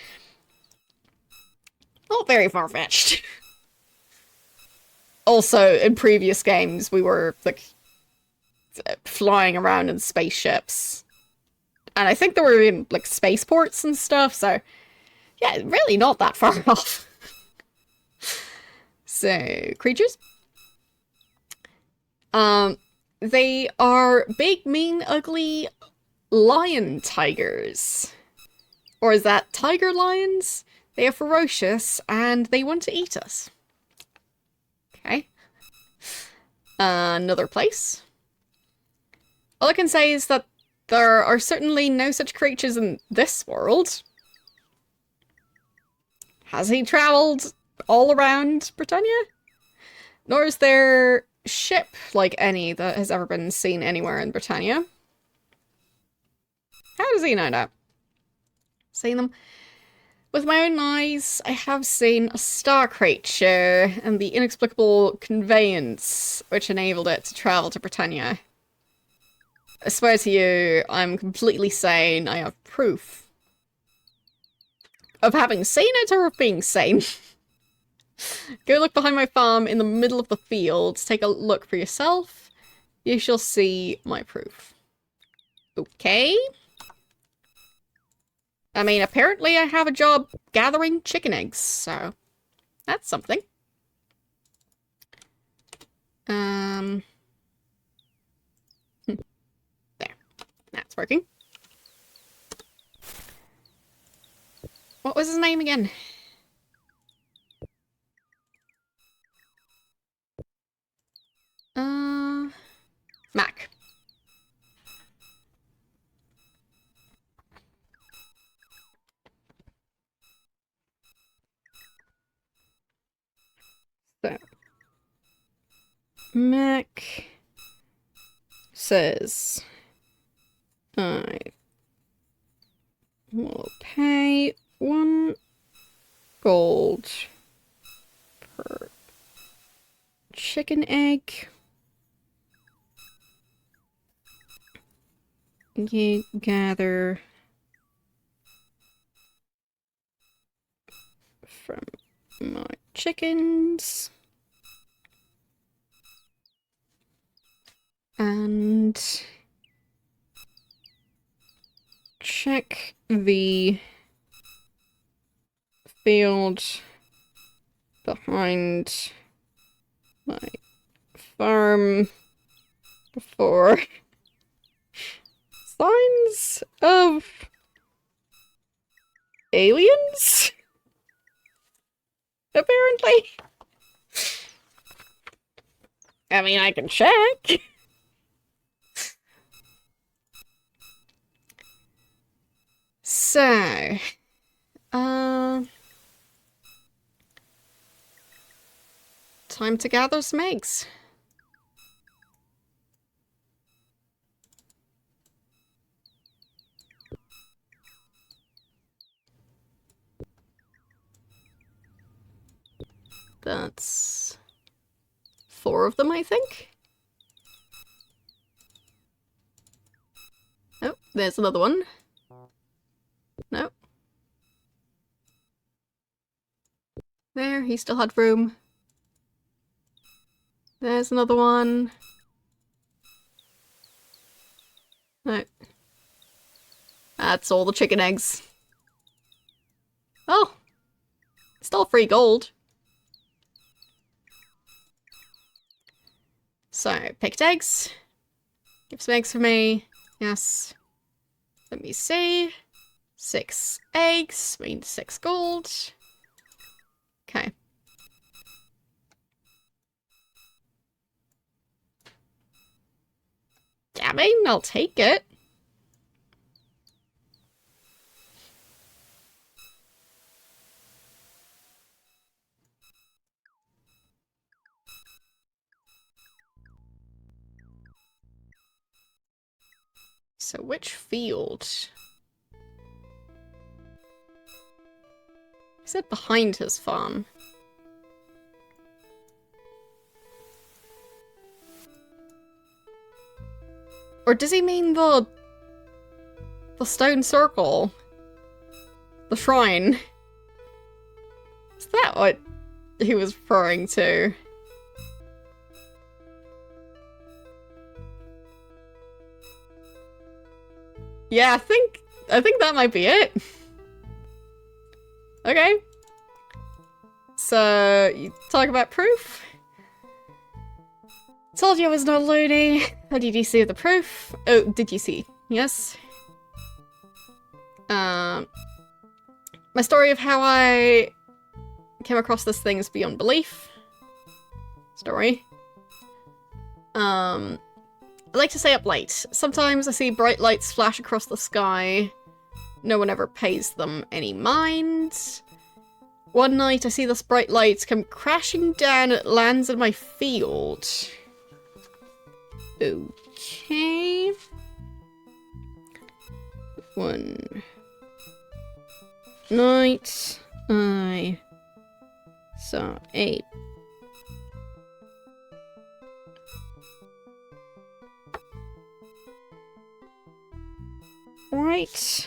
not very far-fetched. Also, in previous games, we were, like, flying around in spaceships. And I think they were in, like, spaceports and stuff, so yeah, really not that far off. So, creatures? They are big, mean, ugly lion tigers. Or is that tiger lions? They are ferocious, and they want to eat us. Okay. Another place. All I can say is that there are certainly no such creatures in this world. Has he travelled all around Britannia? Nor is there ship like any that has ever been seen anywhere in Britannia. How does he know that? Seen them? With my own eyes, I have seen a star creature and the inexplicable conveyance which enabled it to travel to Britannia. I swear to you, I'm completely sane. I have proof of having seen it or of being sane. Go look behind my farm in the middle of the fields. Take a look for yourself. You shall see my proof. Okay. I mean, apparently I have a job gathering chicken eggs, so that's something. There. That's working. What was his name again? Mac. So, Mac says, I will pay 1 gold per chicken egg. You gather from my chickens and check the field behind my farm for signs of aliens? Apparently. I mean, I can check. So, time to gather some eggs. That's 4 of them, I think. Oh, there's another one. No. There, he still had room. There's another one. No. That's all the chicken eggs. Oh! Still free gold. So, picked eggs. Give some eggs for me. Yes. Let me see. 6 eggs means 6 gold. Okay. I mean, I'll take it. So which field? Is it behind his farm? Or does he mean the stone circle? The shrine? Is that what he was referring to? Yeah, I think that might be it. Okay. So, you talk about proof? Told you I was not loony. How did you see the proof? Oh, did you see? Yes. My story of how I came across this thing is beyond belief. Story. I like to stay up late. Sometimes I see bright lights flash across the sky. No one ever pays them any mind. One night I see this bright light come crashing down and it lands in my field. Okay. One night I saw a bright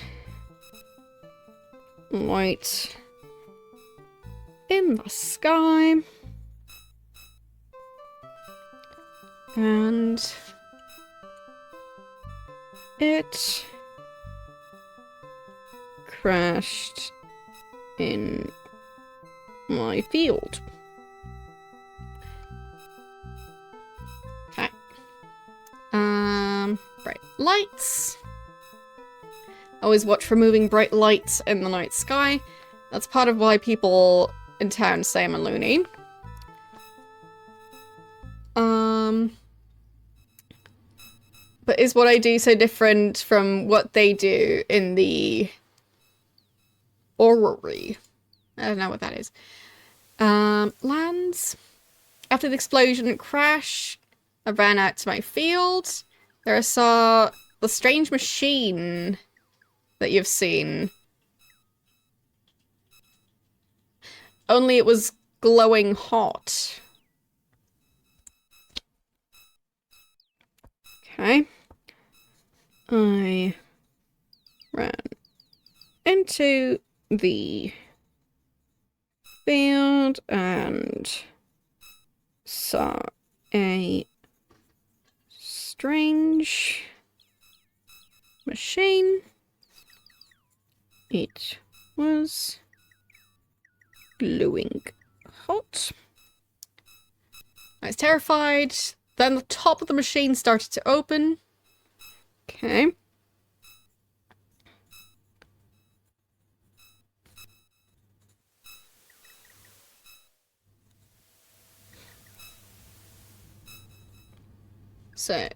light in the sky, and it crashed in my field. Okay. Bright lights. Always watch for moving bright lights in the night sky. That's part of why people in town say I'm a loony. But is what I do so different from what they do in the orrery? I don't know what that is. Lands. After the explosion and crash, I ran out to my field. There I saw the strange machine that you've seen. Only it was glowing hot. Okay. I ran into the field and saw a strange machine. It was glowing hot. I was terrified. Then the top of the machine started to open. Okay. So.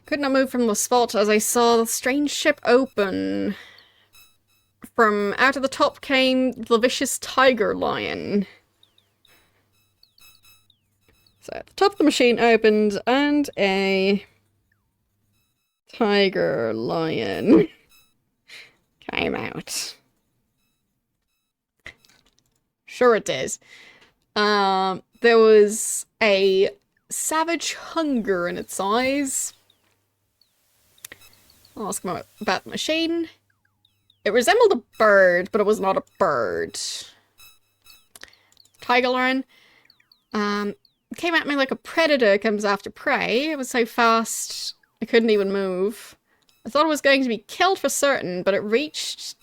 Could not move from the spot as I saw the strange ship open. From out of the top came the vicious tiger lion. So at the top of the machine opened and a tiger lion came out. Sure it is. There was a savage hunger in its eyes. I'll ask him about the machine. It resembled a bird, but it was not a bird. Tiger lion. Came at me like a predator comes after prey. It was so fast, I couldn't even move. I thought it was going to be killed for certain, but it reached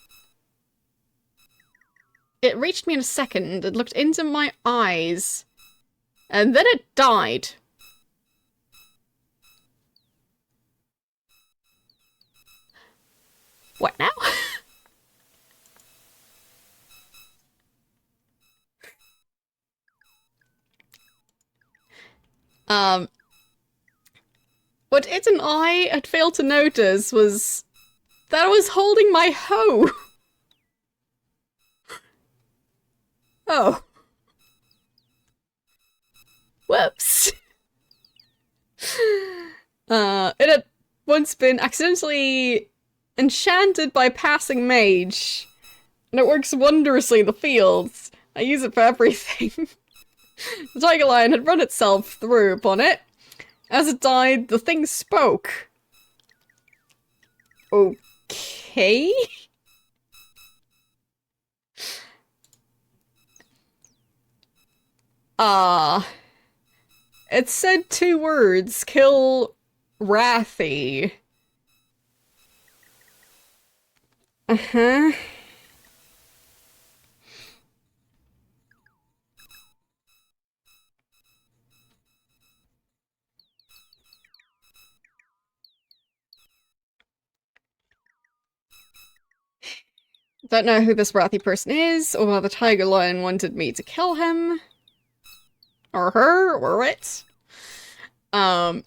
me in a second. It looked into my eyes And then it died. What now? What It and I had failed to notice was that I was holding my hoe. Oh. Whoops. It had once been accidentally enchanted by a passing mage, and it works wondrously in the fields. I use it for everything. The tiger lion had run itself through upon it. As it died, the thing spoke. Okay? It said 2 words, kill Wrathy. Uh-huh. Don't know who this Wrathy person is, or why the tiger lion wanted me to kill him. Or her, or it. But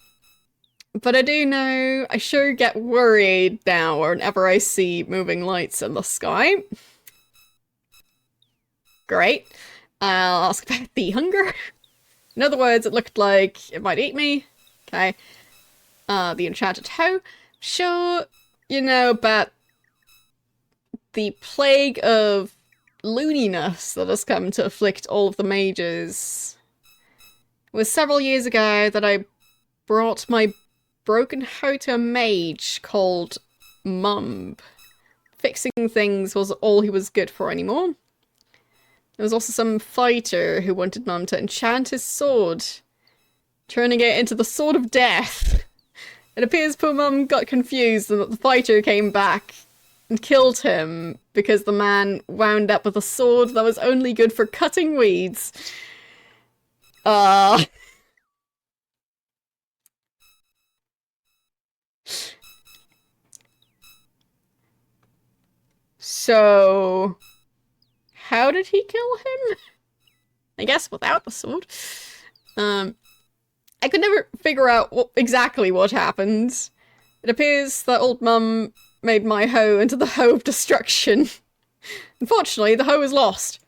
I do know I sure get worried now whenever I see moving lights in the sky. Great. I'll ask about the hunger. In other words, it looked like it might eat me. Okay. The enchanted hoe. Sure, you know about the plague of looniness that has come to afflict all of the mages. It was several years ago that I brought my broken hoe to a mage called Mumb. Fixing things was all he was good for anymore. There was also some fighter who wanted Mum to enchant his sword, turning it into the Sword of Death. It appears poor Mum got confused and that the fighter came back and killed him because the man wound up with a sword that was only good for cutting weeds. So, how did he kill him? I guess without the sword. I could never figure out exactly what happened. It appears that old Mum made my hoe into the hoe of destruction. Unfortunately, the hoe is lost.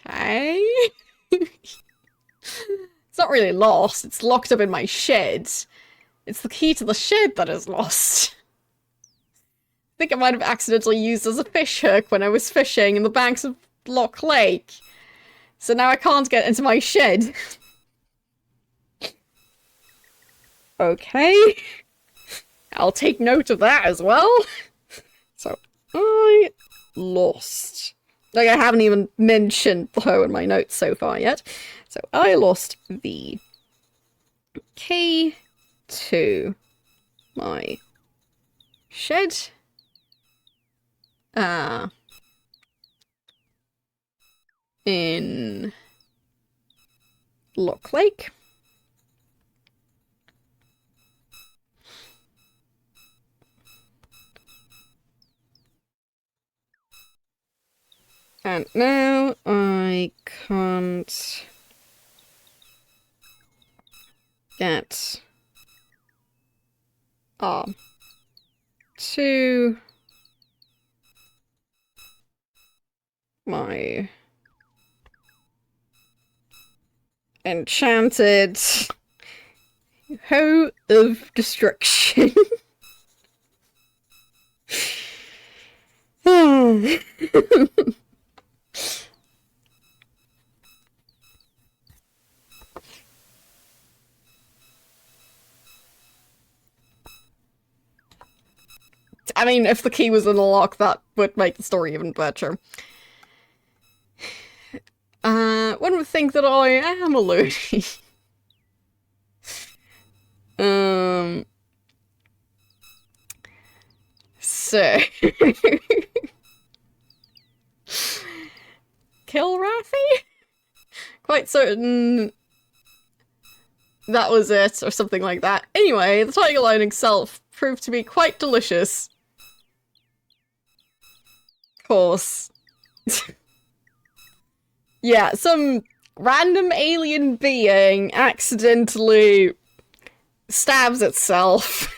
Okay. It's not really lost, it's locked up in my shed. It's the key to the shed that is lost. I think I might have accidentally used as a fish hook when I was fishing in the banks of Loch Lake. So now I can't get into my shed. Okay. I'll take note of that as well. So, I lost. Like, I haven't even mentioned the hoe in my notes so far yet. So, I lost the key to my shed. In Loch Lake. And now I can't get to my enchanted hoe of destruction. I mean, if the key was in the lock, that would make the story even better. One would think that I am a loony. So... Kill Wrathy? quite certain that was it, or something like that. Anyway, the tiger lining itself proved to be quite delicious. Of course. Yeah, some random alien being accidentally stabs itself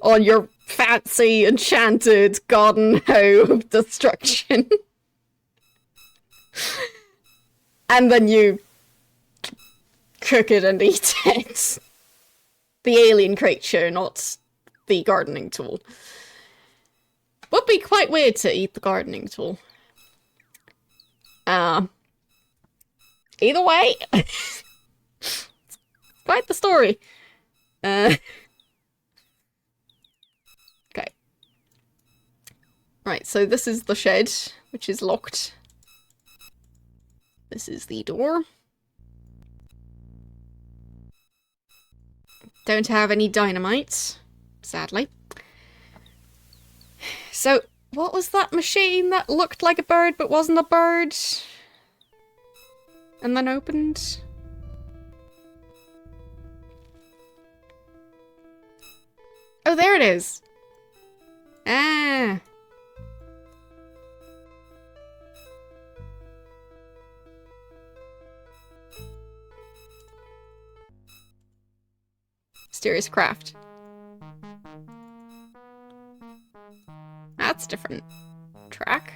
on your fancy, enchanted garden hoe of destruction. And then you cook it and eat it. The alien creature, not the gardening tool. Would be quite weird to eat the gardening tool. Either way, quite the story. Okay. Right, so this is the shed, which is locked. This is the door. Don't have any dynamite, sadly. So, what was that machine that looked like a bird but wasn't a bird? And then opened? Oh, there it is! Ah! Mysterious craft. That's a different track.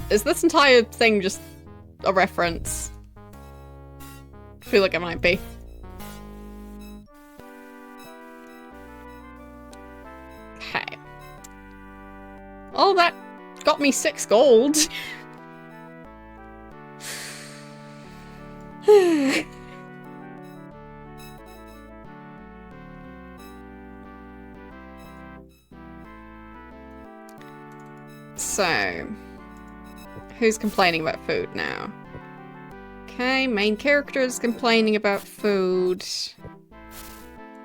Is this entire thing just a reference? I feel like it might be. Okay. Oh, that got me 6 gold. So, who's complaining about food now? Okay, main character is complaining about food.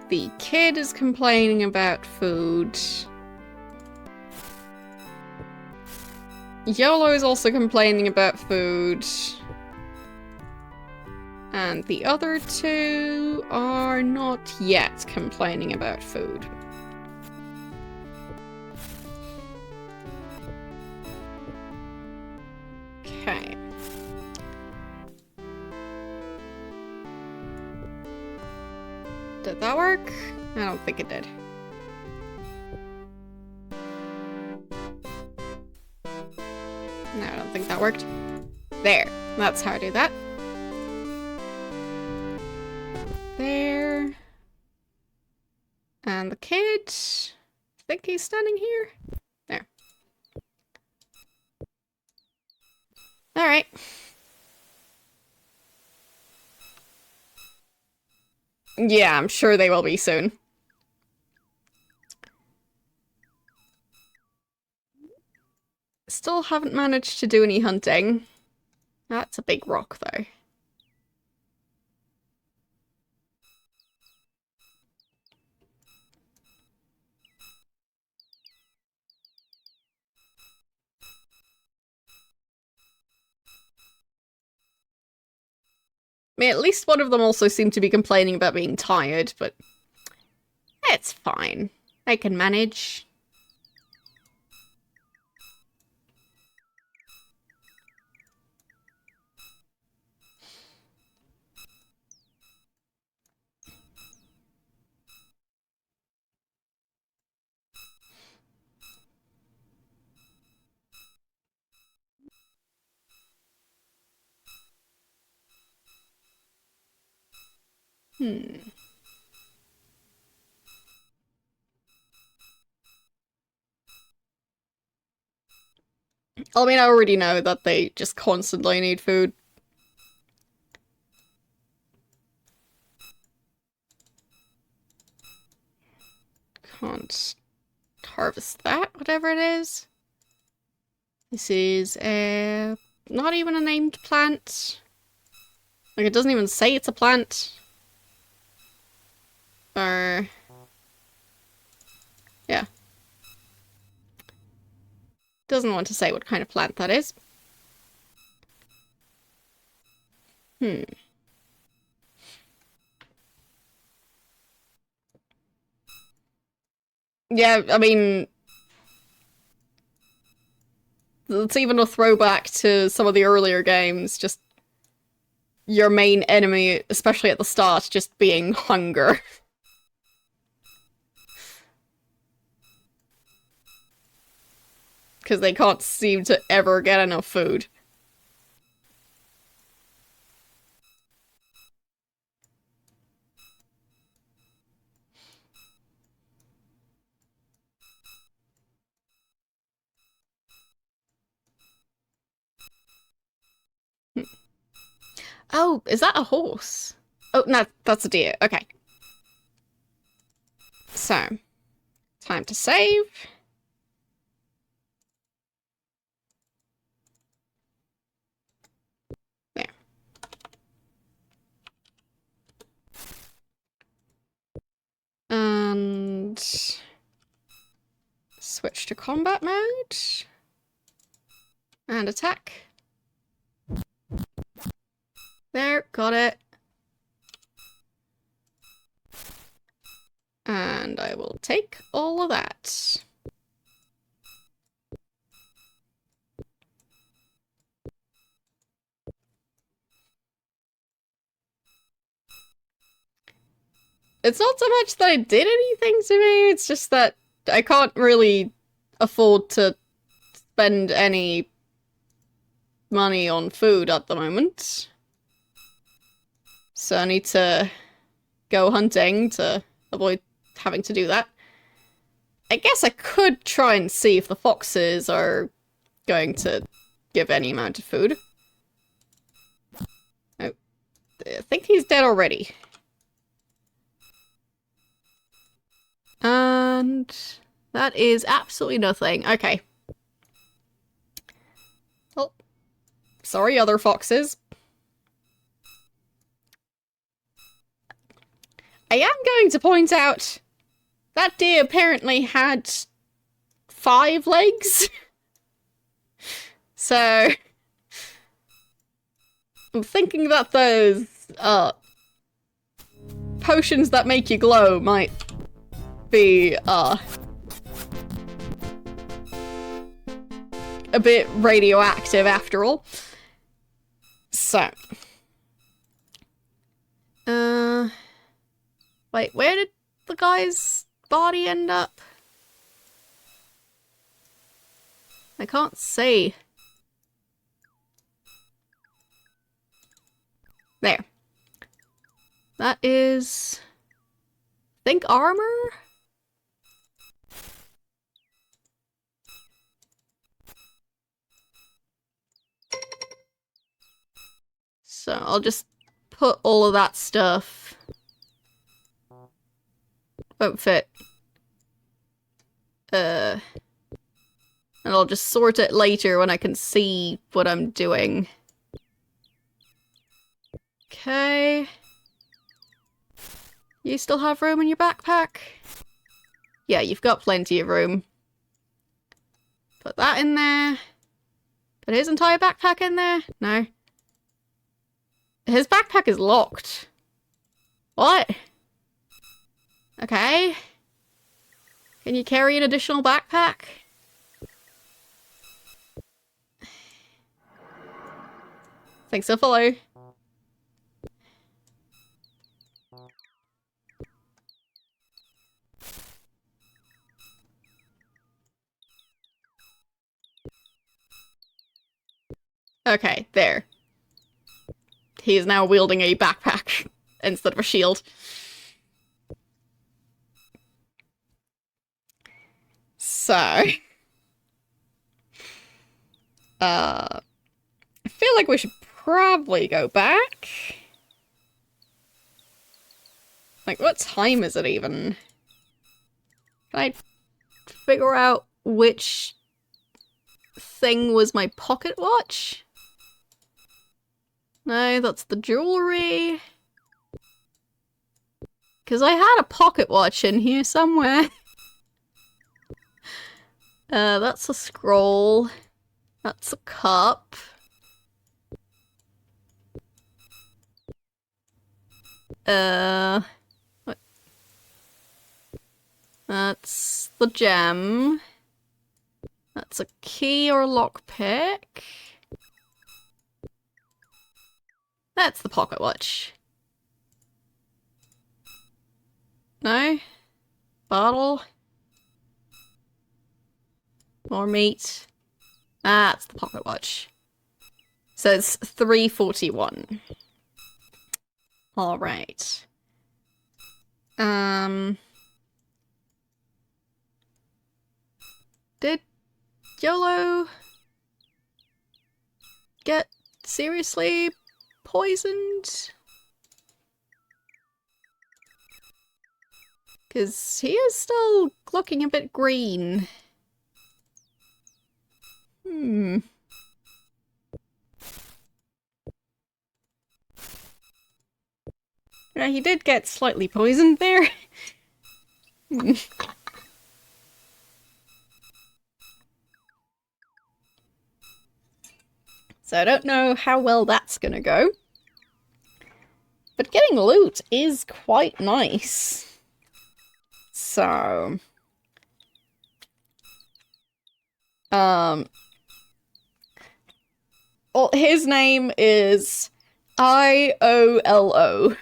The kid is complaining about food. YOLO is also complaining about food. And the other two are not yet complaining about food. Okay. Did that work? I don't think it did. No, I don't think that worked. There. That's how I do that. There. And the kid. I think he's standing here. There. Alright. Yeah, I'm sure they will be soon. Still haven't managed to do any hunting. That's a big rock, though. I mean, at least one of them also seemed to be complaining about being tired, but it's fine. I can manage. I mean, I already know that they just constantly need food. Can't harvest that, whatever it is. This is not even a named plant. Like, it doesn't even say it's a plant. Or... Yeah. Doesn't want to say what kind of plant that is. Yeah, I mean, it's even a throwback to some of the earlier games, just your main enemy, especially at the start, just being hunger. Because they can't seem to ever get enough food. Oh, is that a horse? Oh, no, that's a deer. Okay. So, time to save. There. And switch to combat mode. And attack. There, got it. And I will take all of that. It's not so much that I did anything to me, it's just that I can't really afford to spend any money on food at the moment. So I need to go hunting to avoid having to do that. I guess I could try and see if the foxes are going to give any amount of food. Oh, I think he's dead already. And that is absolutely nothing. Okay. Well, sorry, other foxes. I am going to point out that deer apparently had 5 legs. So I'm thinking that those potions that make you glow might be a bit radioactive after all. So wait, where did the guy's body end up? I can't see. There. That is, I think, armor? So I'll just put all of that stuff. Won't fit. And I'll just sort it later when I can see what I'm doing. Okay. You still have room in your backpack? Yeah, you've got plenty of room. Put that in there. Put his entire backpack in there? No. His backpack is locked. What? Okay. Can you carry an additional backpack? Thanks for follow. Okay, there. He is now wielding a backpack instead of a shield. So, I feel like we should probably go back. Like, what time is it even? Can I figure out which thing was my pocket watch? No, that's the jewelry. Because I had a pocket watch in here somewhere. That's a scroll. That's a cup. What? That's the gem. That's a key or lockpick. That's the pocket watch. No? Bottle? More meat. That's the pocket watch. So it's 341. All right. Did YOLO get seriously poisoned? Because he is still looking a bit green. Yeah, he did get slightly poisoned there. So I don't know how well that's gonna go. But getting loot is quite nice. So... well, his name is IOLO.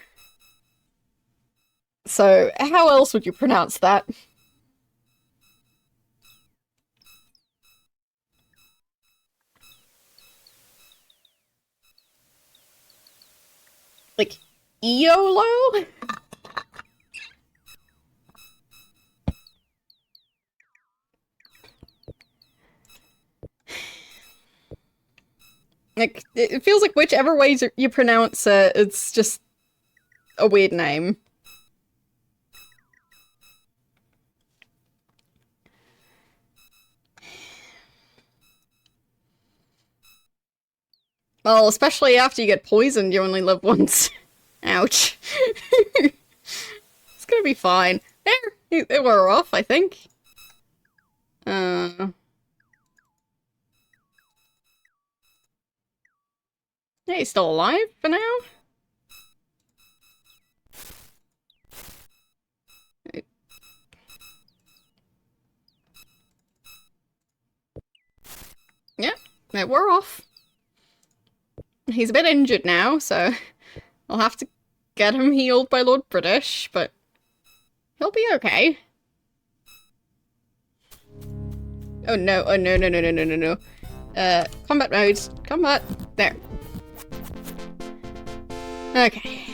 So, how else would you pronounce that? Like, EOLO? Like, it feels like whichever way you pronounce it, it's just a weird name. Well, especially after you get poisoned, you only live once. Ouch. It's gonna be fine. There, they were off, I think. Yeah, he's still alive for now. Yeah, they were off. He's a bit injured now, so I'll have to get him healed by Lord British, but he'll be okay. Oh no, oh no, no, no, no, no, no, no. Combat mode. Combat. There. Okay.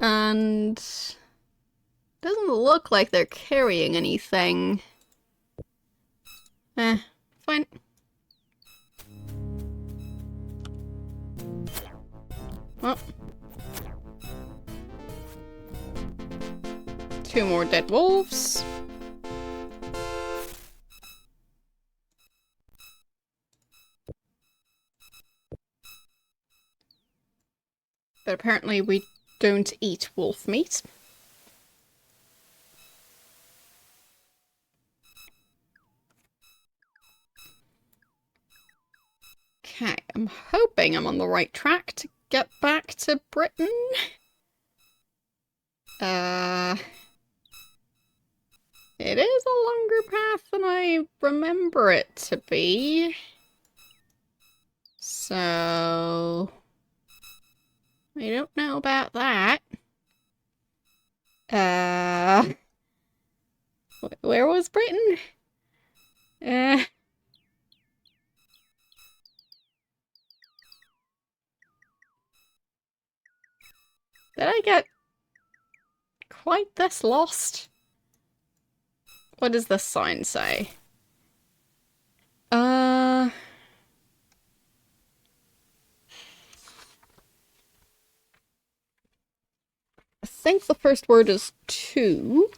And... doesn't look like they're carrying anything. Fine. Well. 2 more dead wolves. But apparently we don't eat wolf meat. Okay, I'm hoping I'm on the right track to get back to Britain. It is a longer path than I remember it to be. So... I don't know about that. Where was Britain? Did I get quite this lost? What does this sign say? I think the first word is to.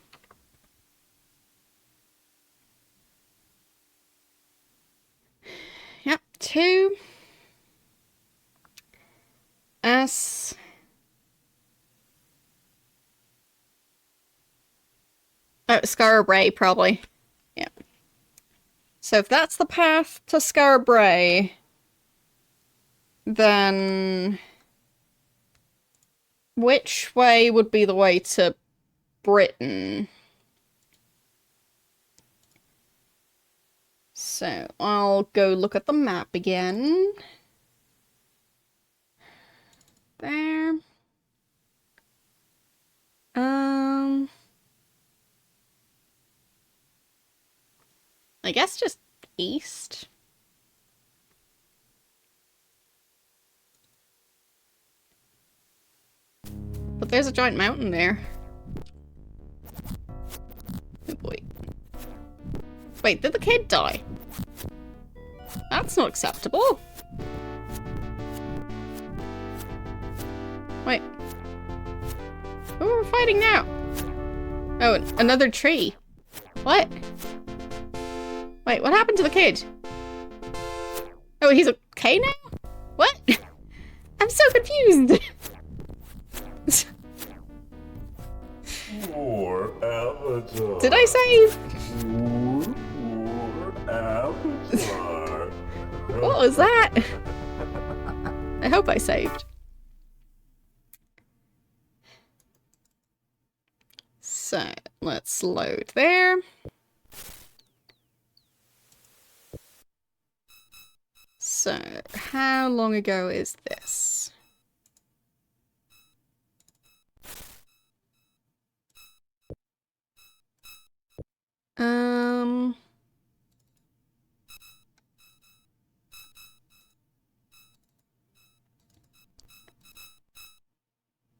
Yep, to. S. Oh, Scarabray, probably. Yeah. So if that's the path to Scarbray, then which way would be the way to Britain? So I'll go look at the map again. There. I guess just east. But there's a giant mountain there. Oh boy. Wait, did the kid die? That's not acceptable. Wait. Who are we fighting now? Oh, another tree. What? Wait, what happened to the kid? Oh, he's okay now? What? I'm so confused. More avatar. Did I save? More avatar. What was that? I hope I saved. So, let's load there. So, how long ago is this?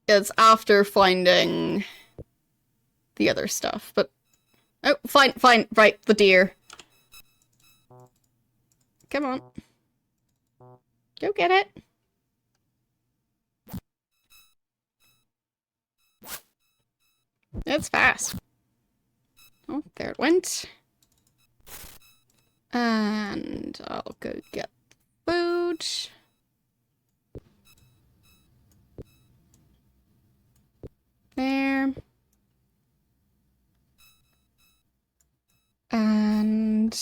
It's after finding the other stuff, but... Oh, fine, right, the deer. Come on. Go get it. It's fast. Oh, there it went. And I'll go get food. There. And...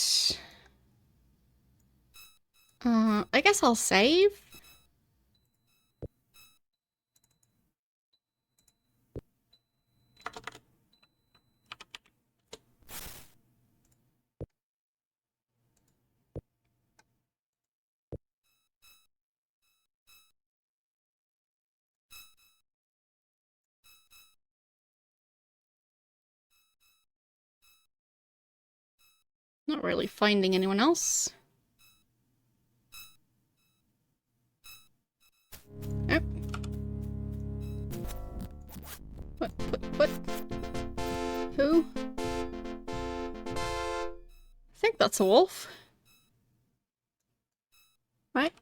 I guess I'll save. Not really finding anyone else. Oh. What? Who? I think that's a wolf. Right?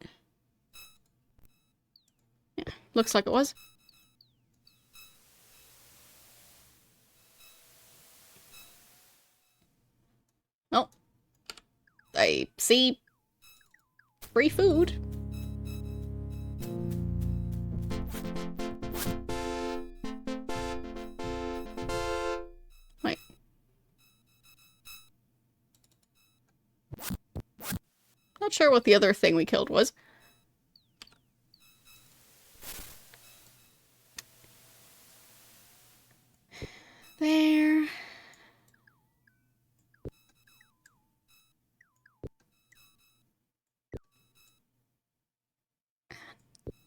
Yeah, looks like it was. Well, I see free food. Wait. Not sure what the other thing we killed was. There.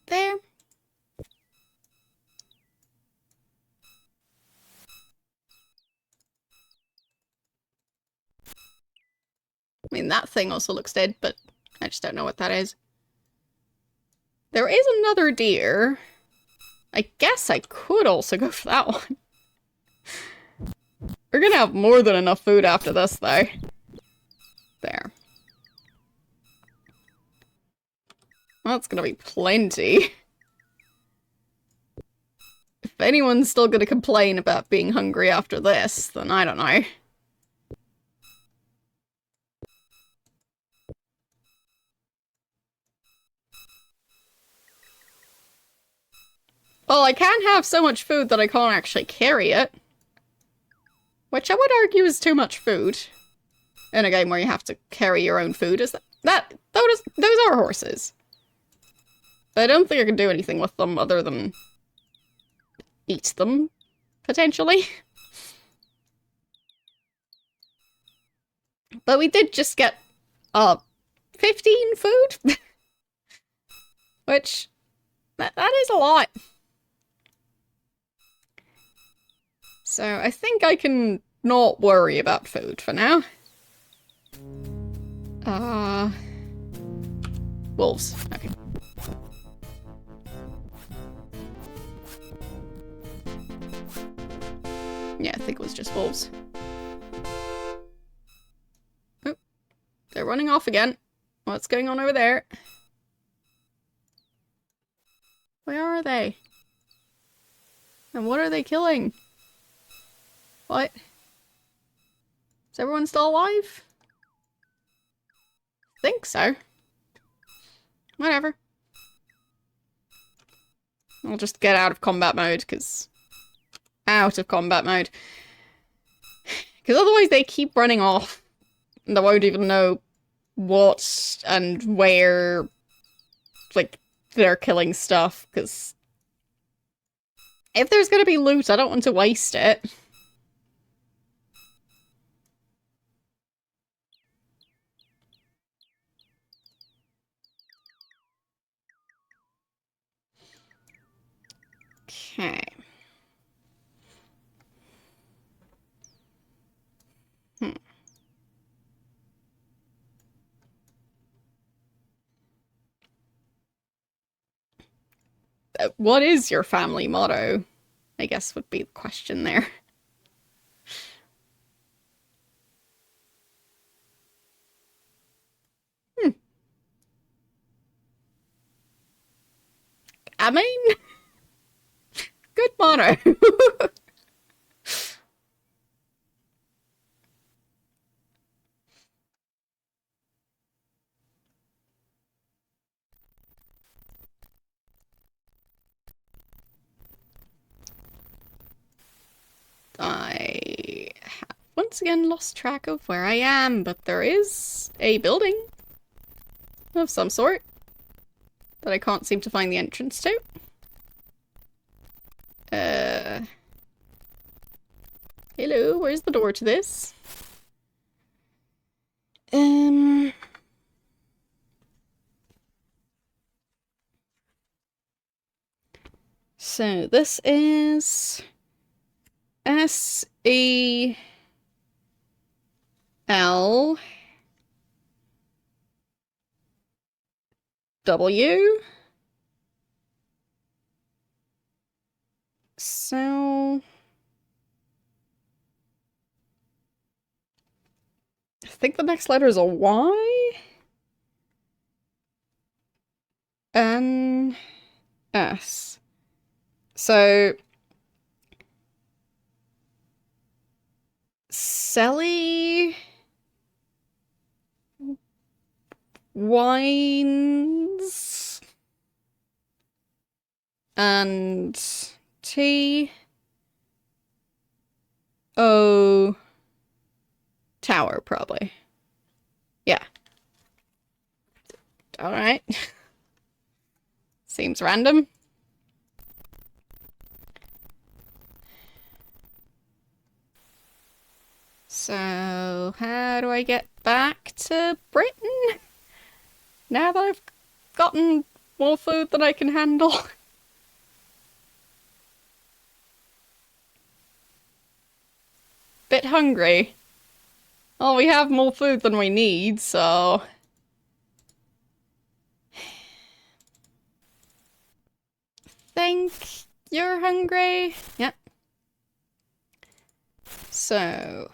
There. I mean, that thing also looks dead, but I just don't know what that is. There is another deer. I guess I could also go for that one. We're gonna have more than enough food after this, though. There. Well, that's gonna be plenty. If anyone's still gonna complain about being hungry after this, then I don't know. Well, I can have so much food that I can't actually carry it. Which I would argue is too much food. in a game where you have to carry your own food. Is those are horses. But I don't think I can do anything with them other than eat them, potentially. But we did just get 15 food, which that is a lot. So I think I can not worry about food for now. Wolves. Okay. Yeah, I think it was just wolves. Oh, they're running off again. What's going on over there? Where are they? And what are they killing? What? Is everyone still alive? I think so. Whatever. I'll just get out of combat mode, because... Out of combat mode. Because otherwise they keep running off. And I won't even know what and where, like, they're killing stuff, because... If there's gonna be loot, I don't want to waste it. Okay. What is your family motto? I guess would be the question there. I mean, good motto. I have once again lost track of where I am, but there is a building of some sort that I can't seem to find the entrance to. Hello, where's the door to this? So this is SEL W. So I think the next letter is a Y. N S. So Sally Wines and T O Tower, probably. Yeah. Alright. Seems random. So, how do I get back to Britain? Now that I've gotten more food than I can handle. Bit hungry. Well, we have more food than we need, so... Think you're hungry? Yep. So...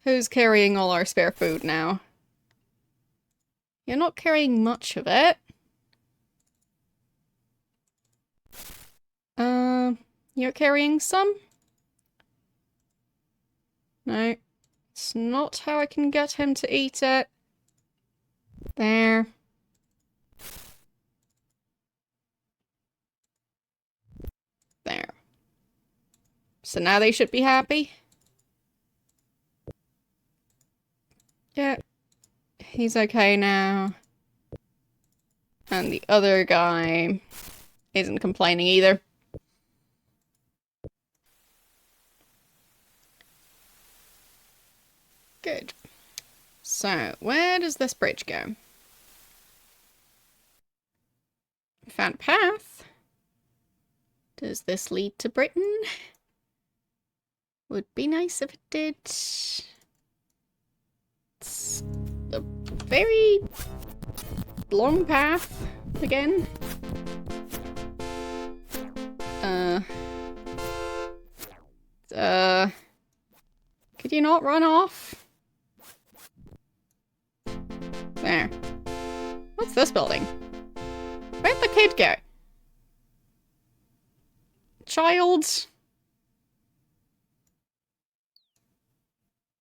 Who's carrying all our spare food now? You're not carrying much of it. You're carrying some? No. It's not how I can get him to eat it. There. There. So now they should be happy. Yeah, he's okay now. And the other guy isn't complaining either. Good. So, where does this bridge go? Found a path. Does this lead to Britain? Would be nice if it did. It's a very long path again. Could you not run off? There. What's this building? Where'd the kid go? Child?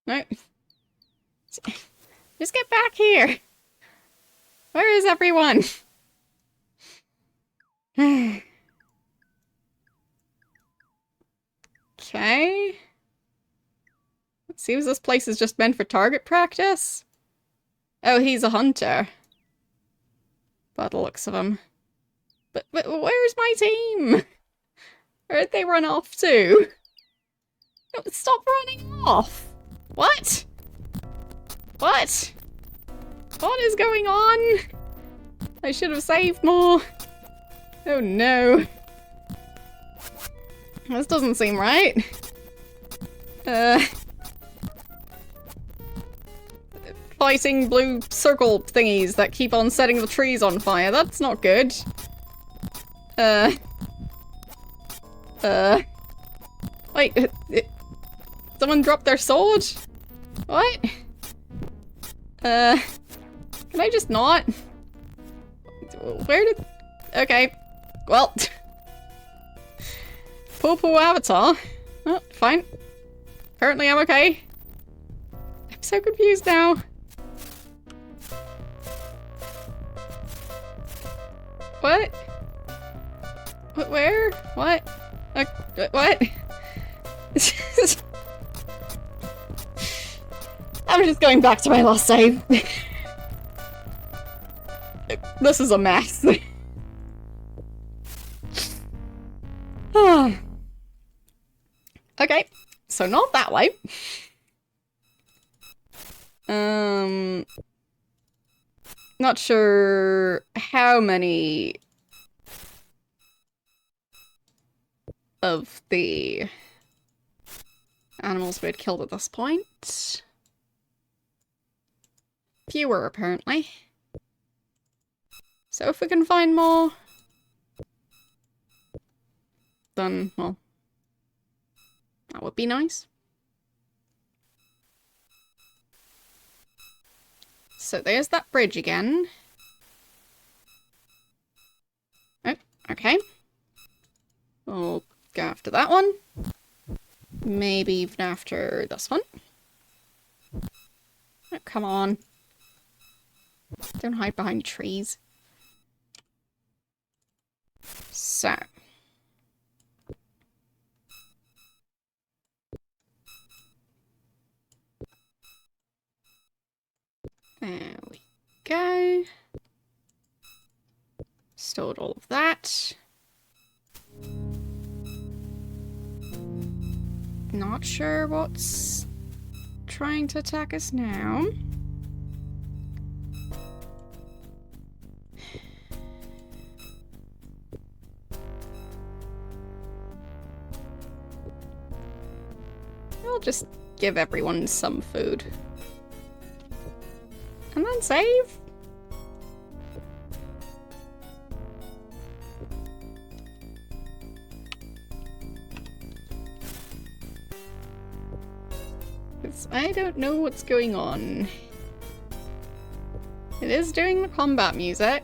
No. Just get back here. Where is everyone? Okay. It seems this place is just meant for target practice. Oh, he's a hunter. By the looks of him. But where's my team? Where'd they run off to? No, stop running off! What? What? What is going on? I should have saved more. Oh no. This doesn't seem right. Fighting blue circle thingies that keep on setting the trees on fire. That's not good. Wait, someone dropped their sword? What? Can I just not? Where did... Okay. Well. Poor avatar. Oh, fine. Apparently I'm okay. I'm so confused now. What? Where? What? What? I'm just going back to my last save. This is a mess. Okay, so not that way. Not sure how many of the animals we had killed at this point. Fewer, apparently. So if we can find more, then, well, that would be nice. So there's that bridge again. Oh, okay. We'll go after that one. Maybe even after this one. Oh, come on. Don't hide behind trees. So. There we go. Stored all of that. Not sure what's trying to attack us now. I'll just give everyone some food. And then save? Because I don't know what's going on. It is doing the combat music.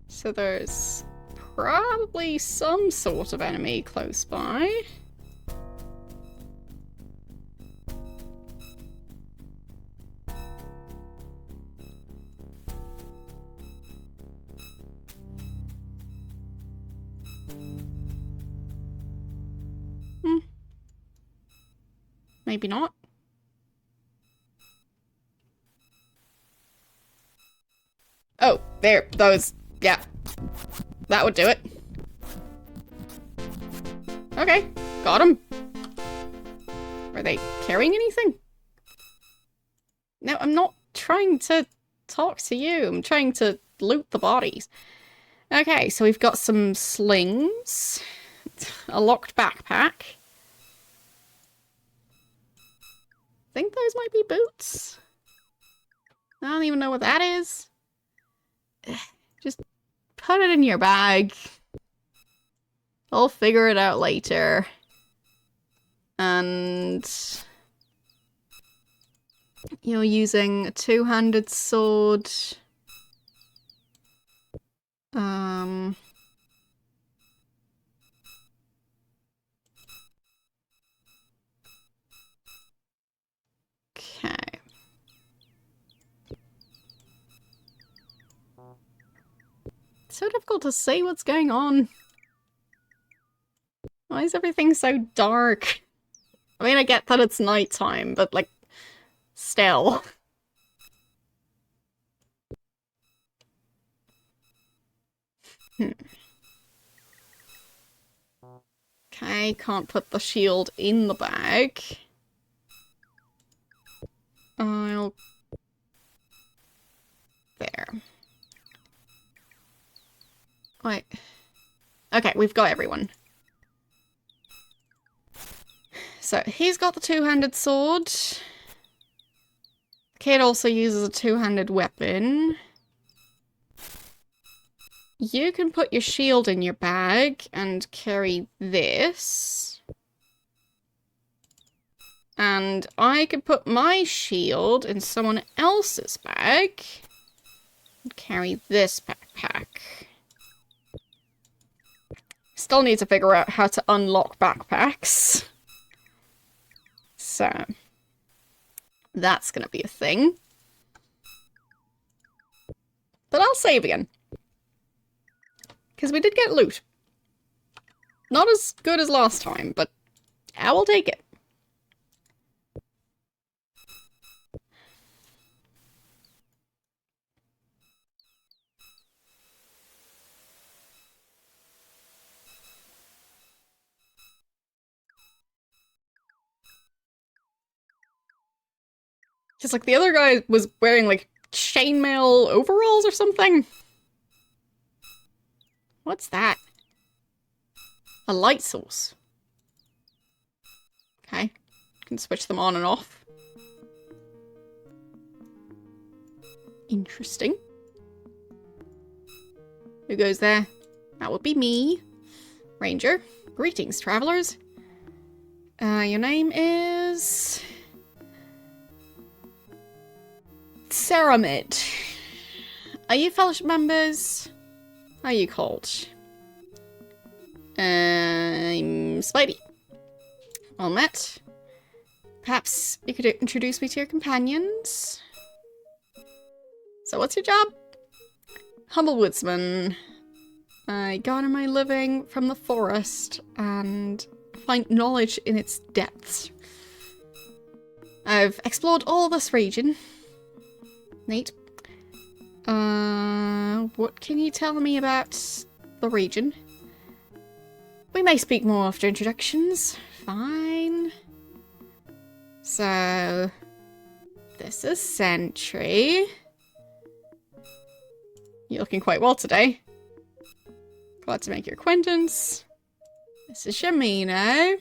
So there's probably some sort of enemy close by. Maybe not. Oh, there. Those. Yeah. That would do it. Okay. Got him. Are they carrying anything? No, I'm not trying to talk to you. I'm trying to loot the bodies. Okay, so we've got some slings. A locked backpack. I think those might be boots. I don't even know what that is. Just put it in your bag. I'll figure it out later. And you're using a two-handed sword. Okay. It's so difficult to see what's going on. Why is everything so dark? I mean, I get that it's nighttime, but, like, still. Okay, can't put the shield in the bag. I'll... There. Wait. Okay, we've got everyone. So, he's got the two-handed sword. The kid also uses a two-handed weapon. You can put your shield in your bag and carry this. And I could put my shield in someone else's bag and carry this backpack. Still need to figure out how to unlock backpacks. So, that's gonna be a thing. But I'll save again. Because we did get loot. Not as good as last time, but I will take it. Because, like, the other guy was wearing, like, chainmail overalls or something. What's that? A light source. Okay. Can switch them on and off. Interesting. Who goes there? That would be me. Ranger. Greetings, travelers. Your name is... Ceramid. Are you fellowship members? How are you called? I'm Spidey. Well met. Perhaps you could introduce me to your companions? So what's your job? Humble woodsman. I garner my living from the forest and find knowledge in its depths. I've explored all this region. Neat. What can you tell me about the region? We may speak more after introductions. Fine. So, this is Sentry. You're looking quite well today. Glad to make your acquaintance. This is Shamino.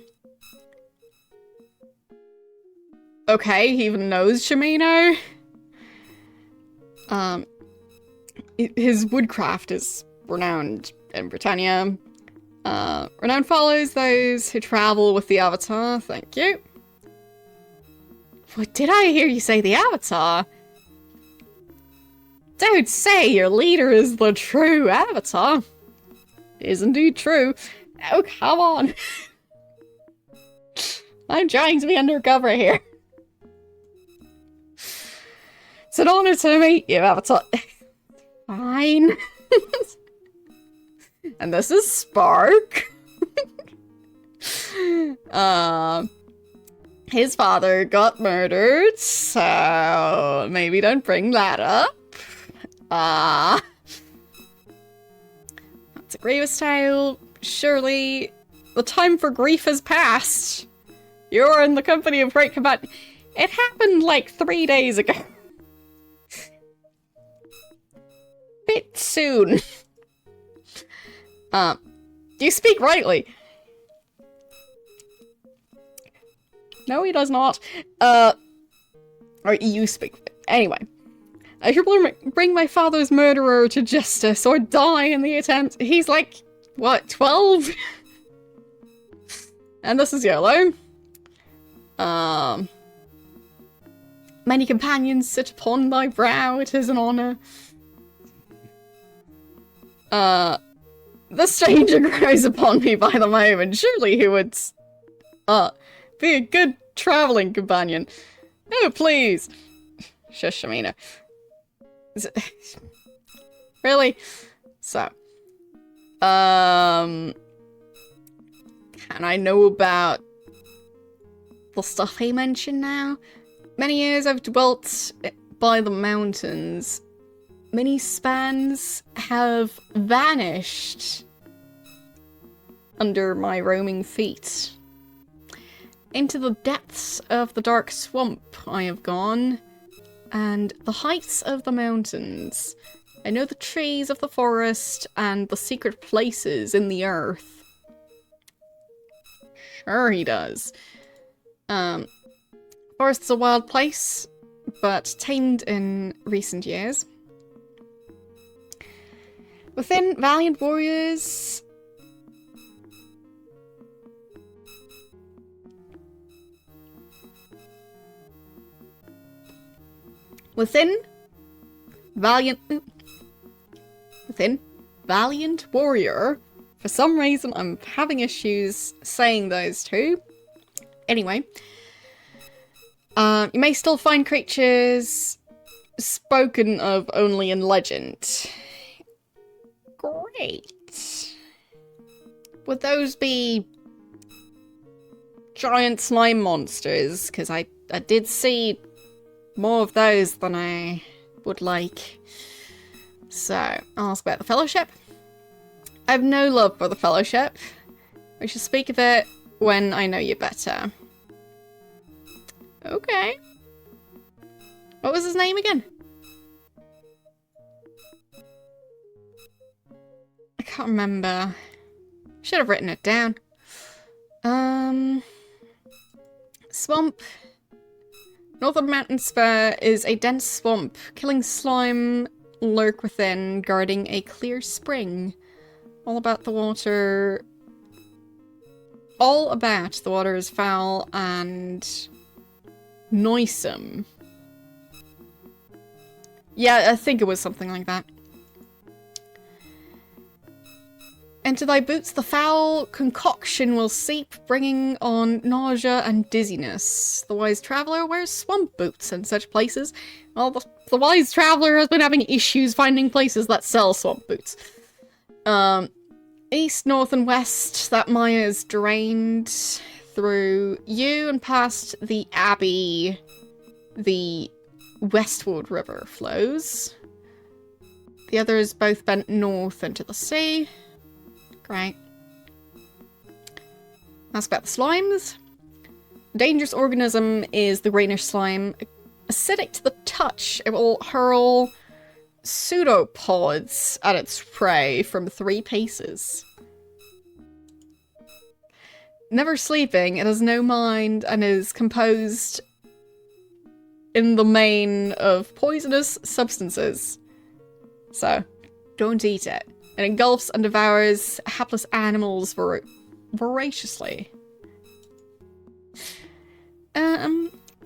Okay, he even knows Shamino. His woodcraft is renowned in Britannia. Renown follows those who travel with the Avatar. Thank you. What did I hear you say, the Avatar? Don't say your leader is the true Avatar. It is indeed true. Oh, come on. I'm trying to be undercover here. It's an honor to meet you, Avatar. Fine. And this is Spark. his father got murdered, so maybe don't bring that up. That's a grievous tale. Surely the time for grief has passed. You're in the company of great combat. It happened like 3 days ago. Bit soon. You speak rightly. No, he does not. Or you speak. Anyway. I should bring my father's murderer to justice or die in the attempt. He's like, what, 12? And this is yellow. Many companions sit upon thy brow, it is an honor. The stranger grows upon me by the moment. Surely he would, be a good traveling companion. Oh, please. Shush, Shamina. Really? So. Can I know about the stuff he mentioned now? Many years I've dwelt by the mountains. Many spans have vanished under my roaming feet. Into the depths of the dark swamp I have gone, and the heights of the mountains. I know the trees of the forest and the secret places in the earth. Sure he does. Forest is a wild place, but tamed in recent years. Within valiant warriors... Within valiant warrior. For some reason, I'm having issues saying those two. Anyway. You may still find creatures spoken of only in legend. Great. Would those be giant slime monsters? Because I did see more of those than I would like. So, I'll ask about the Fellowship. I have no love for the Fellowship. We should speak of it when I know you better. Okay. What was his name again? I can't remember. Should have written it down. Swamp. Northern Mountain Spur is a dense swamp. Killing slime lurk within, guarding a clear spring. All about the water... All about the water is foul and... noisome. Yeah, I think it was something like that. Into thy boots the foul concoction will seep, bringing on nausea and dizziness. The wise traveller wears swamp boots in such places. Well, the wise traveller has been having issues finding places that sell swamp boots. East, north, and west, that mire is drained through you and past the abbey. The Westwood River flows. The others both bent north into the sea. Great. Ask about the slimes. A dangerous organism is the greenish slime. Acidic to the touch, it will hurl pseudopods at its prey from 3 paces. Never sleeping, it has no mind and is composed in the main of poisonous substances. So, don't eat it. It engulfs and devours hapless animals voraciously.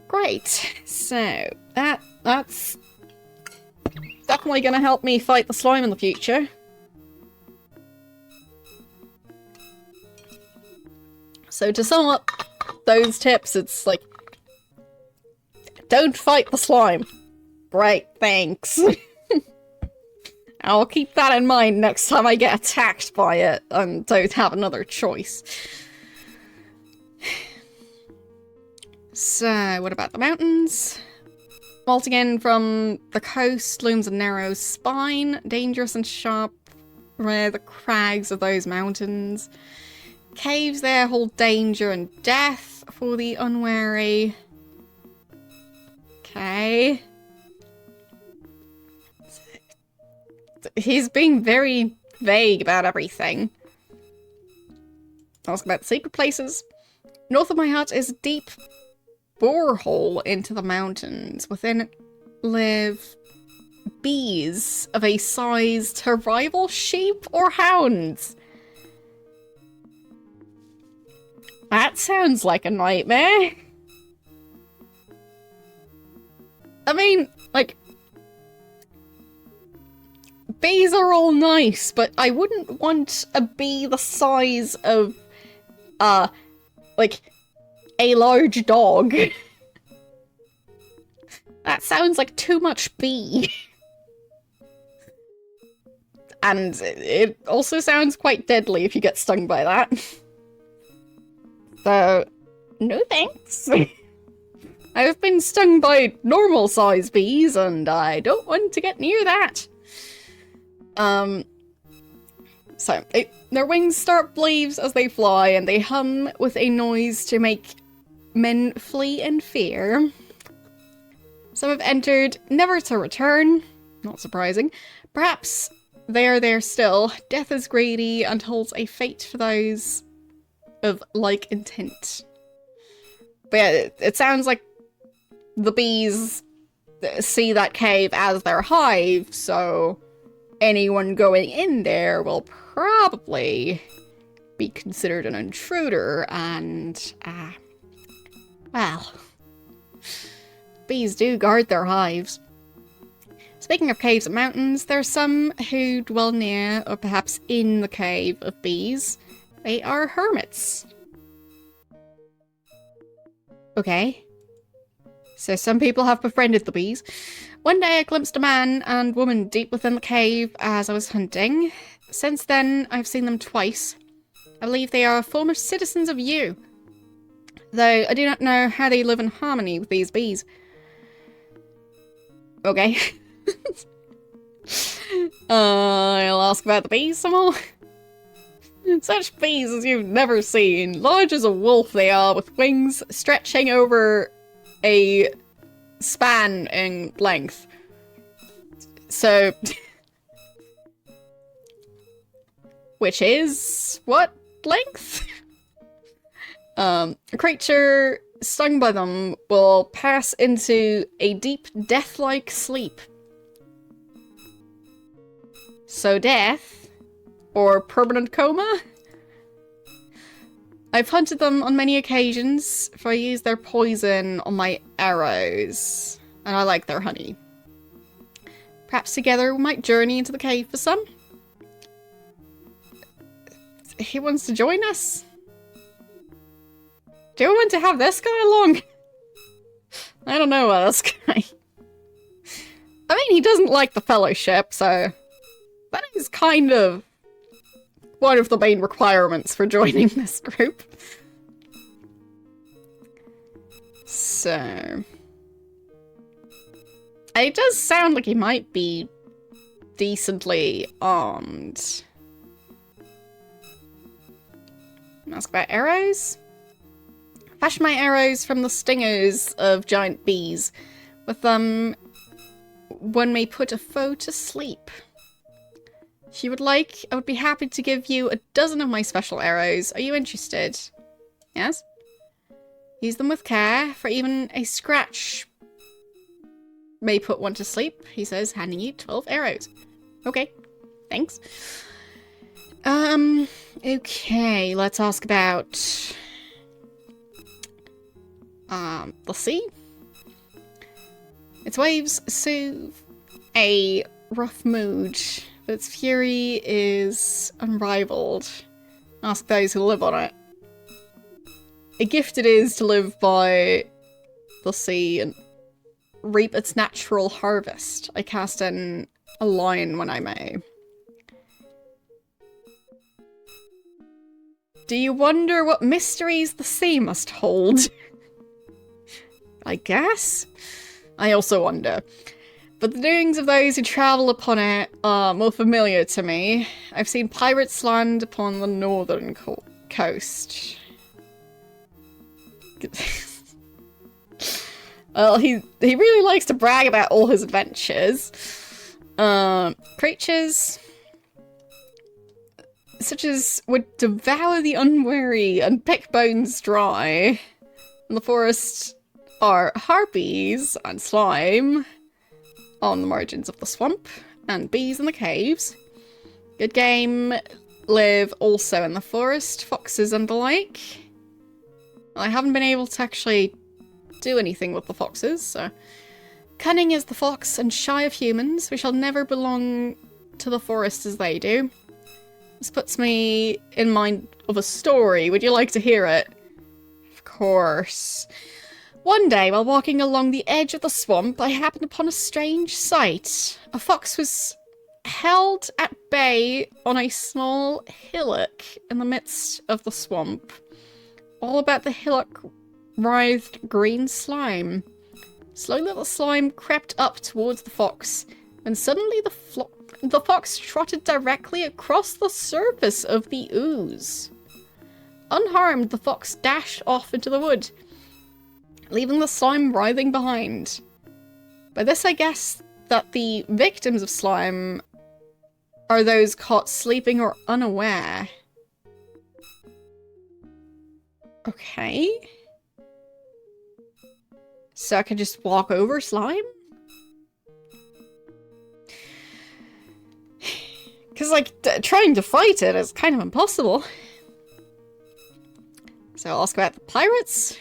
Great. So, that's definitely gonna help me fight the slime in the future. So to sum up those tips, it's like, don't fight the slime. Great, thanks. I'll keep that in mind next time I get attacked by it and don't have another choice. So, what about the mountains? Vaulting in from the coast looms a narrow spine, dangerous and sharp where the crags of those mountains. Caves there hold danger and death for the unwary. Okay. He's being very vague about everything. Ask about the secret places. North of my hut is a deep borehole into the mountains. Within it live bees of a size to rival sheep or hounds. That sounds like a nightmare. I mean, like, bees are all nice, but I wouldn't want a bee the size of, like, a large dog. That sounds like too much bee. And it also sounds quite deadly if you get stung by that. So, no thanks. I've been stung by normal size bees and I don't want to get near that. Their wings start leaves as they fly and they hum with a noise to make men flee in fear. Some have entered, never to return. Not surprising. Perhaps they are there still. Death is greedy and holds a fate for those of like intent. But yeah, it sounds like the bees see that cave as their hive, so anyone going in there will probably be considered an intruder and, well, bees do guard their hives. Speaking of caves and mountains, there are some who dwell near or perhaps in the cave of bees. They are hermits. Okay. So some people have befriended the bees. One day I glimpsed a man and woman deep within the cave as I was hunting. Since then, I've seen them twice. I believe they are former citizens of U. Though I do not know how they live in harmony with these bees. Okay. I'll ask about the bees some more. Such bees as you've never seen. Large as a wolf they are, with wings stretching over a span in length. So... which is... what length? A creature stung by them will pass into a deep, death-like sleep. So death? Or permanent coma? I've hunted them on many occasions, for I use their poison on my arrows, and I like their honey. Perhaps together we might journey into the cave for some? He wants to join us? Do we want to have this guy along? I don't know about this guy. I mean, he doesn't like the fellowship, so that is kind of one of the main requirements for joining this group. So... it does sound like he might be decently armed. Ask about arrows? Fashion my arrows from the stingers of giant bees. With them, one may put a foe to sleep. If you would like, I would be happy to give you a dozen of my special arrows. Are you interested? Yes? Use them with care, for even a scratch may put one to sleep, he says, handing you 12 arrows. Okay, thanks. Okay, let's ask about the sea. Its waves soothe a rough mood, but its fury is unrivaled. Ask those who live on it. A gift it is to live by the sea and reap its natural harvest. I cast in a line when I may. Do you wonder what mysteries the sea must hold? I guess? I also wonder. But the doings of those who travel upon it are more familiar to me. I've seen pirates land upon the northern coast. Well, he really likes to brag about all his adventures. Creatures such as would devour the unwary and pick bones dry. In the forest are harpies and slime on the margins of the swamp, and bees in the caves. Good game live also in the forest, foxes and the like. I haven't been able to actually do anything with the foxes, so... Cunning is the fox and shy of humans. We shall never belong to the forest as they do. This puts me in mind of a story. Would you like to hear it? Of course. One day, while walking along the edge of the swamp, I happened upon a strange sight. A fox was held at bay on a small hillock in the midst of the swamp. All about the hillock writhed green slime. Slowly the slime crept up towards the fox, and suddenly the fox trotted directly across the surface of the ooze. Unharmed, the fox dashed off into the wood, leaving the slime writhing behind. By this I guess that the victims of slime are those caught sleeping or unaware. Okay. So I can just walk over slime? Because, like, trying to fight it is kind of impossible. So I'll ask about the pirates.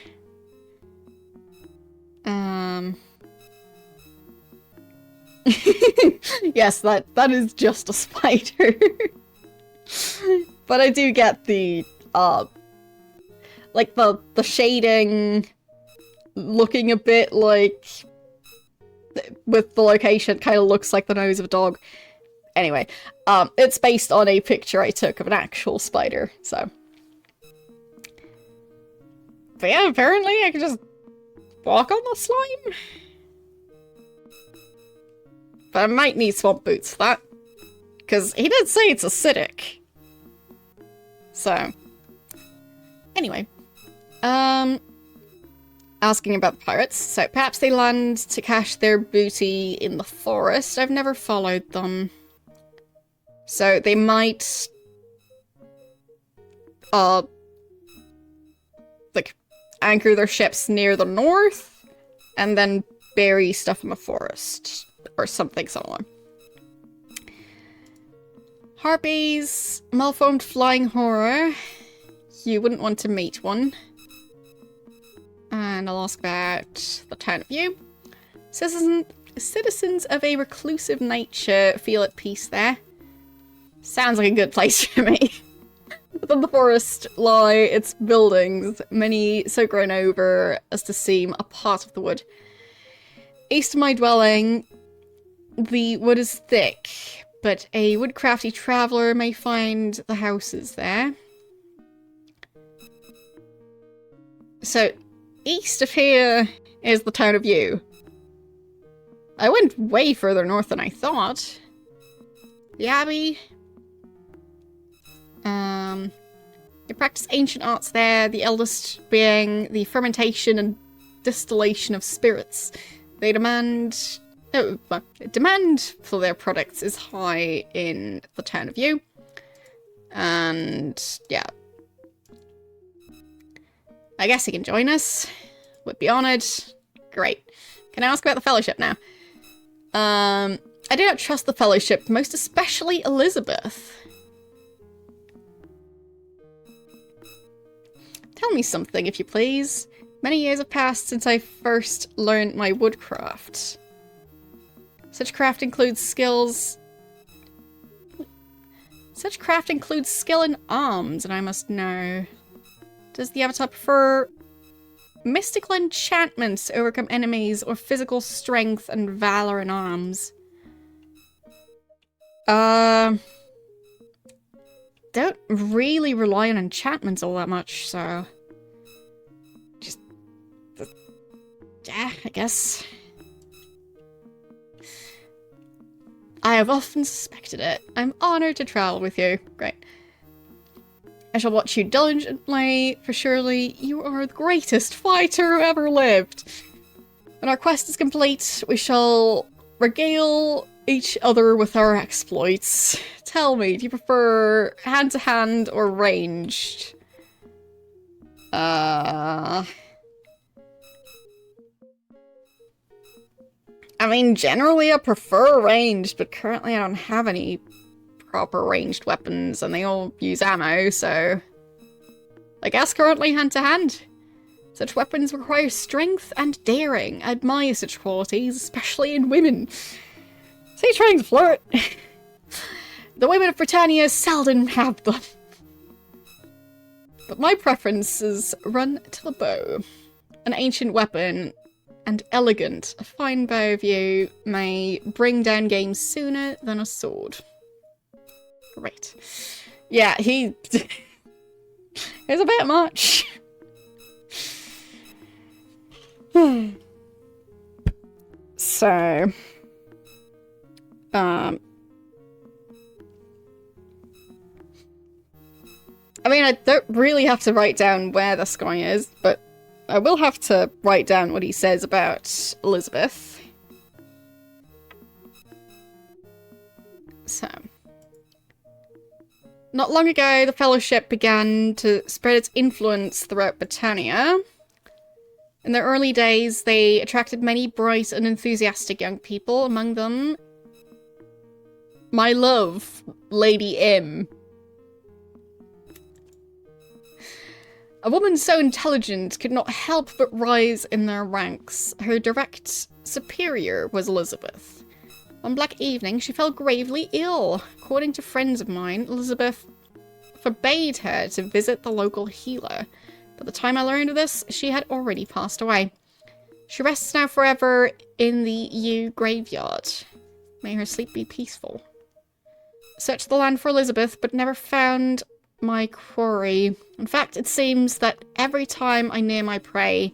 Yes, that is just a spider. But I do get the, like, the shading looking a bit like, with the location, kind of looks like the nose of a dog. Anyway, it's based on a picture I took of an actual spider, so. But yeah, apparently I can just walk on the slime. But I might need swamp boots for that. Because he did say it's acidic. So. Anyway. Asking about the pirates. So perhaps they land to cache their booty in the forest. I've never followed them. So they might... like, anchor their ships near the north, and then bury stuff in the forest. Or something similar. Harpies, malformed flying horror. You wouldn't want to meet one. And I'll ask about the town view. Citizens of a reclusive nature feel at peace there. Sounds like a good place for me. Within the forest lie its buildings, many so grown over as to seem a part of the wood. East of my dwelling, the wood is thick, but a woodcrafty traveller may find the houses there. So, east of here is the town of Yew. I went way further north than I thought. The Abbey. They practice ancient arts there, the eldest being the fermentation and distillation of spirits. They demand... demand for their products is high in the town of Yew. And, yeah. I guess he can join us. Would be honoured. Great. Can I ask about the Fellowship now? I do not trust the Fellowship, most especially Elizabeth. Tell me something, if you please. Many years have passed since I first learned my woodcraft. Such craft includes skill in arms, and I must know. Does the Avatar prefer mystical enchantments to overcome enemies, or physical strength and valor in arms? Don't really rely on enchantments all that much, so... Yeah, I guess. I have often suspected it. I'm honored to travel with you. Great. I shall watch you diligently, for surely you are the greatest fighter who ever lived. When our quest is complete, we shall regale each other with our exploits. Tell me, do you prefer hand-to-hand or ranged? I mean, generally I prefer ranged, but currently I don't have any proper ranged weapons, and they all use ammo, so... I guess currently hand-to-hand. Such weapons require strength and daring. I admire such qualities, especially in women. So you're trying to flirt? The women of Britannia seldom have them. But my preferences run to the bow. An ancient weapon and elegant. A fine bow of you may bring down game sooner than a sword. Great. Yeah, he... it's a bit much. So... I mean, I don't really have to write down where this guy is, but I will have to write down what he says about Elizabeth. So... Not long ago, the Fellowship began to spread its influence throughout Britannia. In their early days, they attracted many bright and enthusiastic young people, among them my love, Lady M. A woman so intelligent could not help but rise in their ranks. Her direct superior was Elizabeth. One black evening, she fell gravely ill. According to friends of mine, Elizabeth forbade her to visit the local healer. By the time I learned of this, she had already passed away. She rests now forever in the Yew graveyard. May her sleep be peaceful. Searched the land for Elizabeth, but never found my quarry. In fact, it seems that every time I near my prey,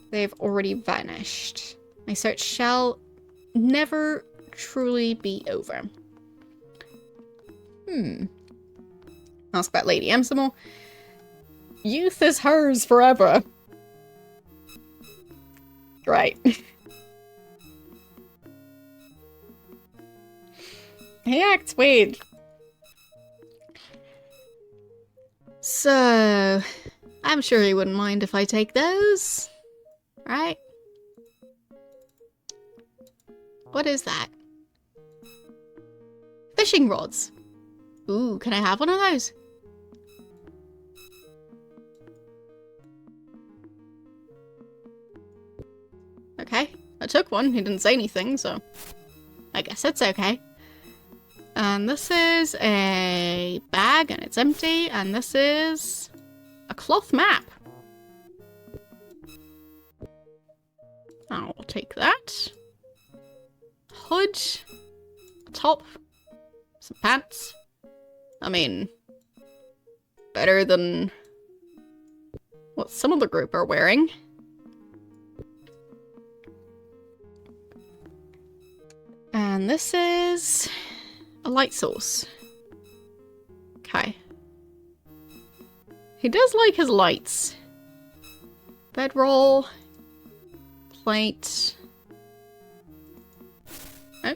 they've already vanished. My search shall never truly be over. Ask about Lady M some more. Youth is hers forever. Right. He acts weird. So, I'm sure he wouldn't mind if I take those. Right? What is that? Fishing rods. Ooh, can I have one of those? Okay, I took one. He didn't say anything, so I guess it's okay. And this is a bag, and it's empty, and this is a cloth map. I'll take that. Hood, top, some pants. I mean, better than what some of the group are wearing. And this is a light source. Okay. He does like his lights. Bedroll. Plate. Oh.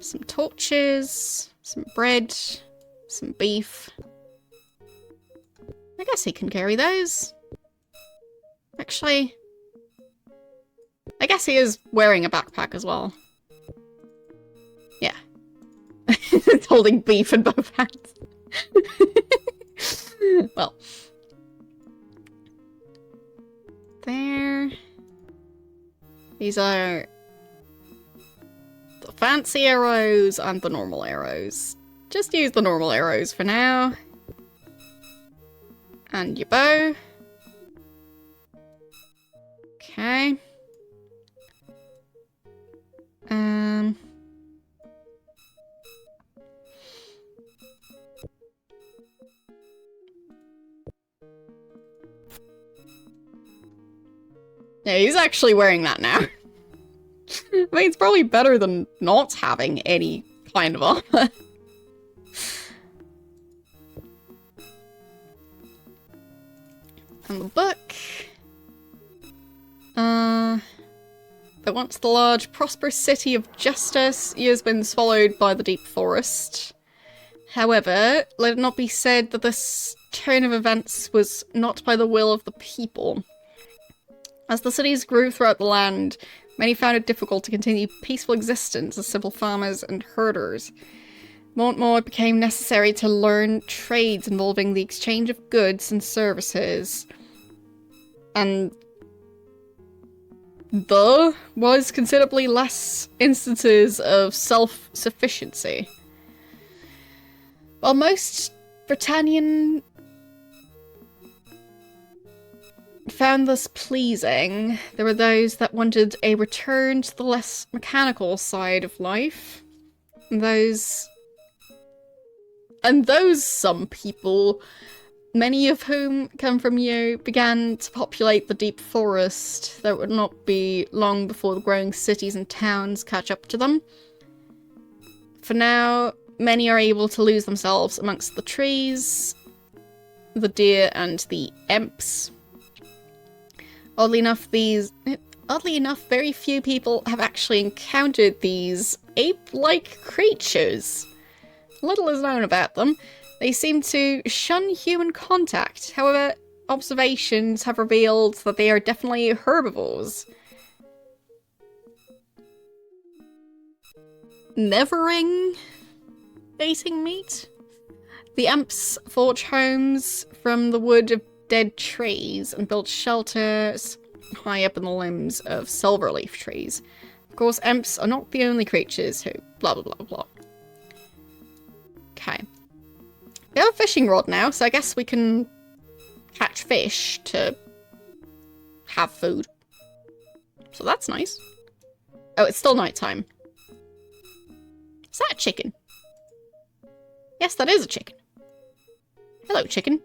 Some torches. Some bread. Some beef. I guess he can carry those. Actually, I guess he is wearing a backpack as well. Yeah. It's holding beef in both hands. Well. There. These are the fancy arrows and the normal arrows. Just use the normal arrows for now. And your bow. Okay. Yeah, he's actually wearing that now. I mean, it's probably better than not having any kind of armor. And the book. But once the large, prosperous city of Justice has been swallowed by the deep forest. However, let it not be said that this turn of events was not by the will of the people. As the cities grew throughout the land, many found it difficult to continue peaceful existence as simple farmers and herders. More and more it became necessary to learn trades involving the exchange of goods and services. And there was considerably less instances of self-sufficiency. While most Britannian found this pleasing, there were those that wanted a return to the less mechanical side of life. And those some people, many of whom come from you, began to populate the deep forest. That would not be long before the growing cities and towns catch up to them. For now, many are able to lose themselves amongst the trees, the deer, and the imps. Oddly enough, very few people have actually encountered these ape-like creatures. Little is known about them. They seem to shun human contact. However, observations have revealed that they are definitely herbivores. Nevering eating meat? The imps forge homes from the wood of dead trees and build shelters high up in the limbs of silverleaf trees. Of course, imps are not the only creatures who blah blah blah blah. Okay. We have a fishing rod now, so I guess we can catch fish to have food. So that's nice. Oh, it's still nighttime. Is that a chicken? Yes, that is a chicken. Hello, chicken.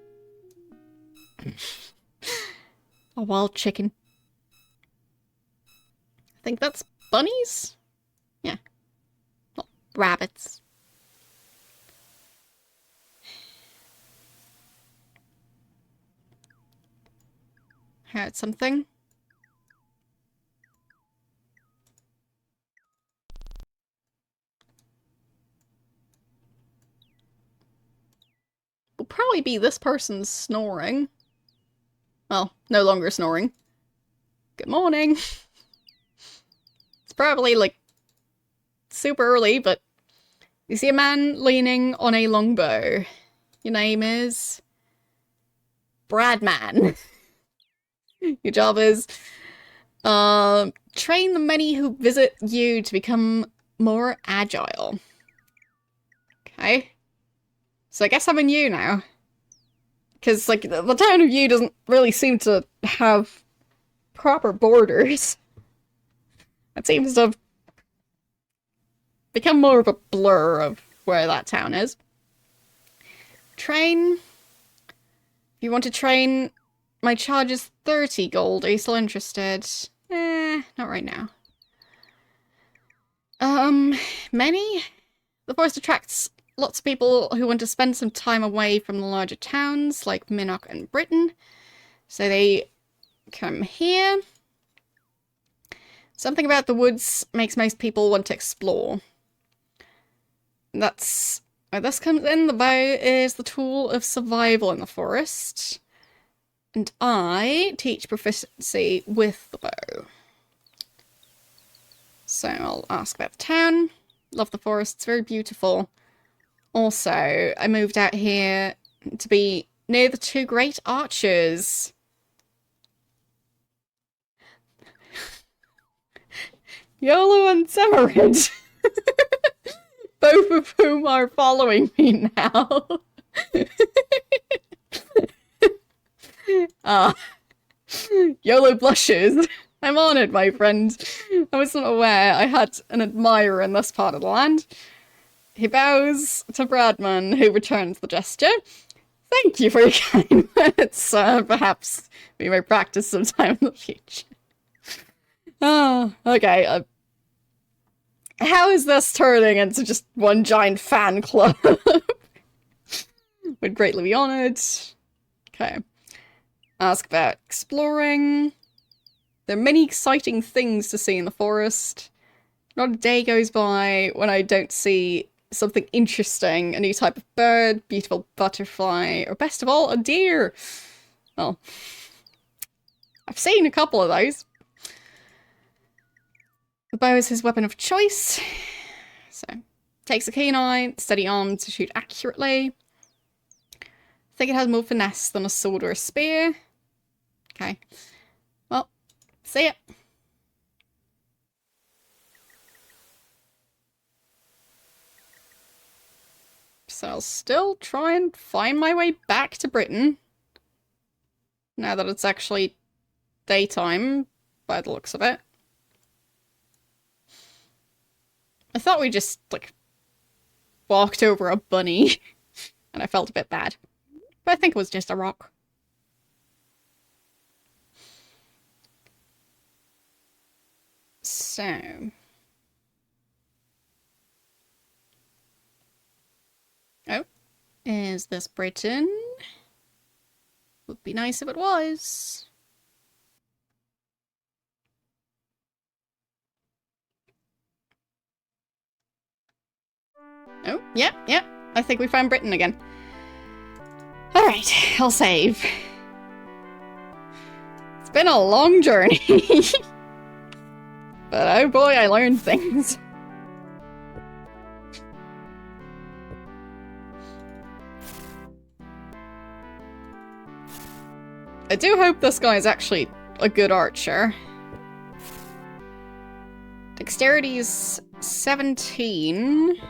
A wild chicken. I think that's bunnies? Yeah. Well, rabbits. Heard something. Will probably be this person's snoring. Well, no longer snoring. Good morning. It's probably like super early, but you see a man leaning on a longbow. Your name is Bradman. Your job is train the many who visit you to become more agile. Okay. So I guess I'm in you now. Because, like, the town of you doesn't really seem to have proper borders. It seems to have become more of a blur of where that town is. Train. If you want to train, my charge is 30 gold. Are you still interested? Not right now. Many? The forest attracts lots of people who want to spend some time away from the larger towns, like Minnock and Britain. So they come here. Something about the woods makes most people want to explore. That's where this comes in. The bow is the tool of survival in the forest. And I teach proficiency with the bow. So I'll ask about the town. Love the forest, it's very beautiful. Also, I moved out here to be near the two great archers. Yolo and Samarid. Both of whom are following me now. Yolo blushes. I'm honoured, my friend. I wasn't aware I had an admirer in this part of the land. He bows to Bradman, who returns the gesture. Thank you for your kind words. Perhaps we may practice sometime in the future. Oh, okay. How is this turning into just one giant fan club? Would greatly be honored. Okay. Ask about exploring. There are many exciting things to see in the forest. Not a day goes by when I don't see something interesting. A new type of bird, beautiful butterfly, or best of all, a deer. Well, I've seen a couple of those. The bow is his weapon of choice. So, takes a keen eye, steady arm to shoot accurately. I think it has more finesse than a sword or a spear. Okay. Well, see ya. So I'll still try and find my way back to Britain. Now that it's actually daytime, by the looks of it. I thought we just, like, walked over a bunny, and I felt a bit bad. But I think it was just a rock. So... Oh. Is this Britain? Would be nice if it was. Oh, yeah. I think we found Britain again. Alright, I'll save. It's been a long journey. But oh boy, I learned things. I do hope this guy is actually a good archer. Dexterity is 17.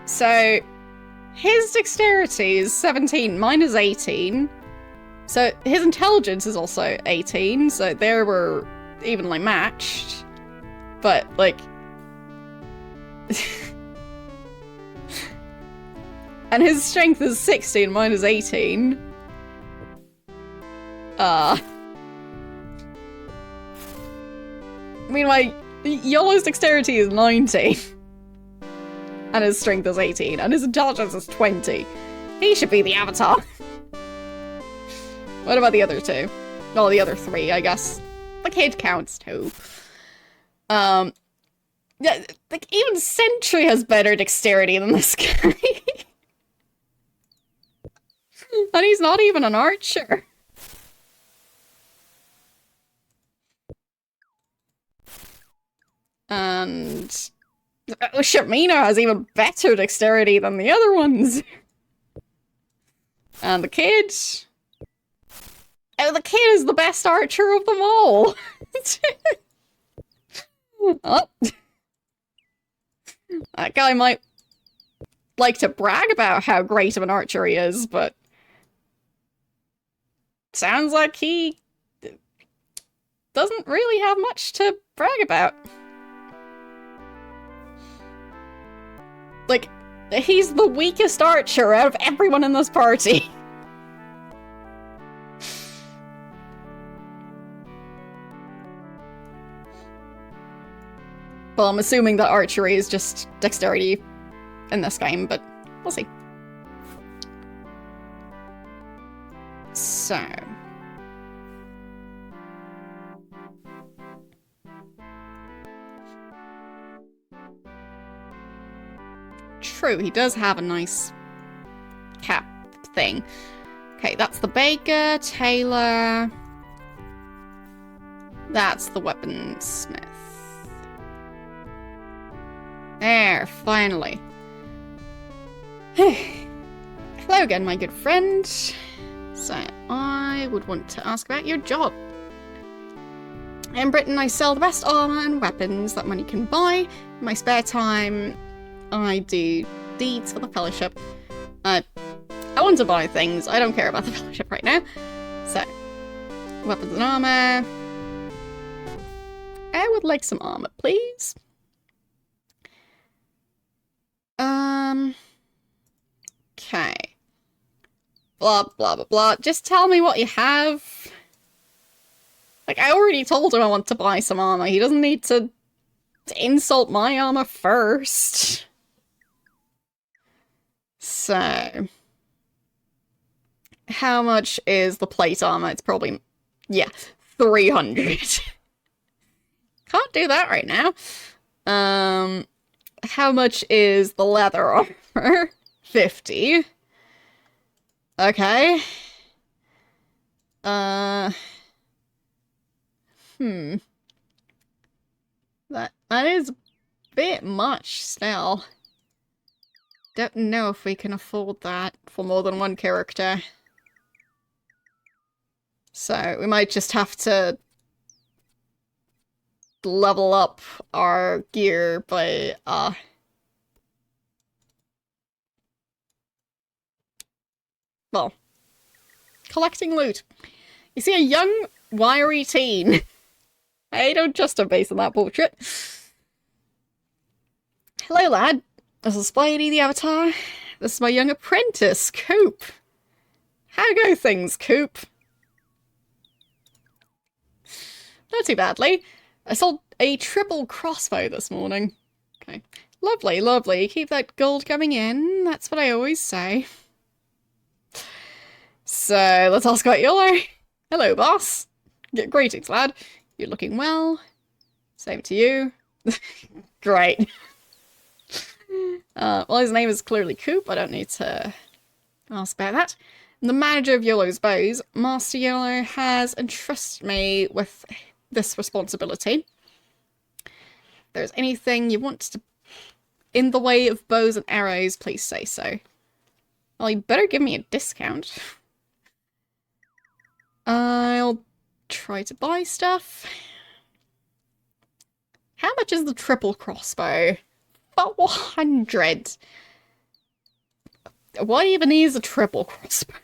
So, his dexterity is 17, mine is 18. So, his intelligence is also 18, so there we're evenly matched. But, like... and his strength is 16, mine is 18. Meanwhile, YOLO's dexterity is 19. And his strength is 18, and his intelligence is 20. He should be the avatar. What about the other two? Well, the other three, I guess. The kid counts too. Yeah, like, even Sentry has better dexterity than this guy. And he's not even an archer. And... Shamina has even better dexterity than the other ones. And the kid... Oh, the kid is the best archer of them all! Oh. That guy might like to brag about how great of an archer he is, but... sounds like he... doesn't really have much to brag about. Like, he's the weakest archer out of everyone in this party. Well, I'm assuming that archery is just dexterity in this game, but we'll see. So... True, he does have a nice cap thing. Okay, that's the baker, tailor. That's the weaponsmith. There, finally. Hello again, my good friend. So, I would want to ask about your job. In Britain, I sell the best armor and weapons that money can buy. In my spare time, I do deeds for the Fellowship. I want to buy things. I don't care about the Fellowship right now. So, weapons and armor. I would like some armor, please. Okay. blah, blah, blah, blah. Just tell me what you have. Like, I already told him I want to buy some armor. He doesn't need to insult my armor first. So, how much is the plate armor? It's probably, yeah, 300. Can't do that right now. How much is the leather armor? 50. Okay. That is a bit much still. Don't know if we can afford that for more than one character. So we might just have to level up our gear by, well, collecting loot. You see a young, wiry teen. I don't trust him based on that portrait. Hello, lad. This is Spidey the Avatar. This is my young apprentice, Coop. How go things, Coop? Not too badly. I sold a triple crossbow this morning. Okay. Lovely, lovely. Keep that gold coming in. That's what I always say. So, let's ask about YOLO. Hello, boss. Greetings, lad. You're looking well. Same to you. Great. Well, his name is clearly Coop. I don't need to ask about that. The manager of YOLO's bows, Master YOLO, has entrusted me with this responsibility. If there's anything you want to in the way of bows and arrows, please say so. Well, you better give me a discount. I'll try to buy stuff. How much is the triple crossbow? About 100. What even is a triple crossbow?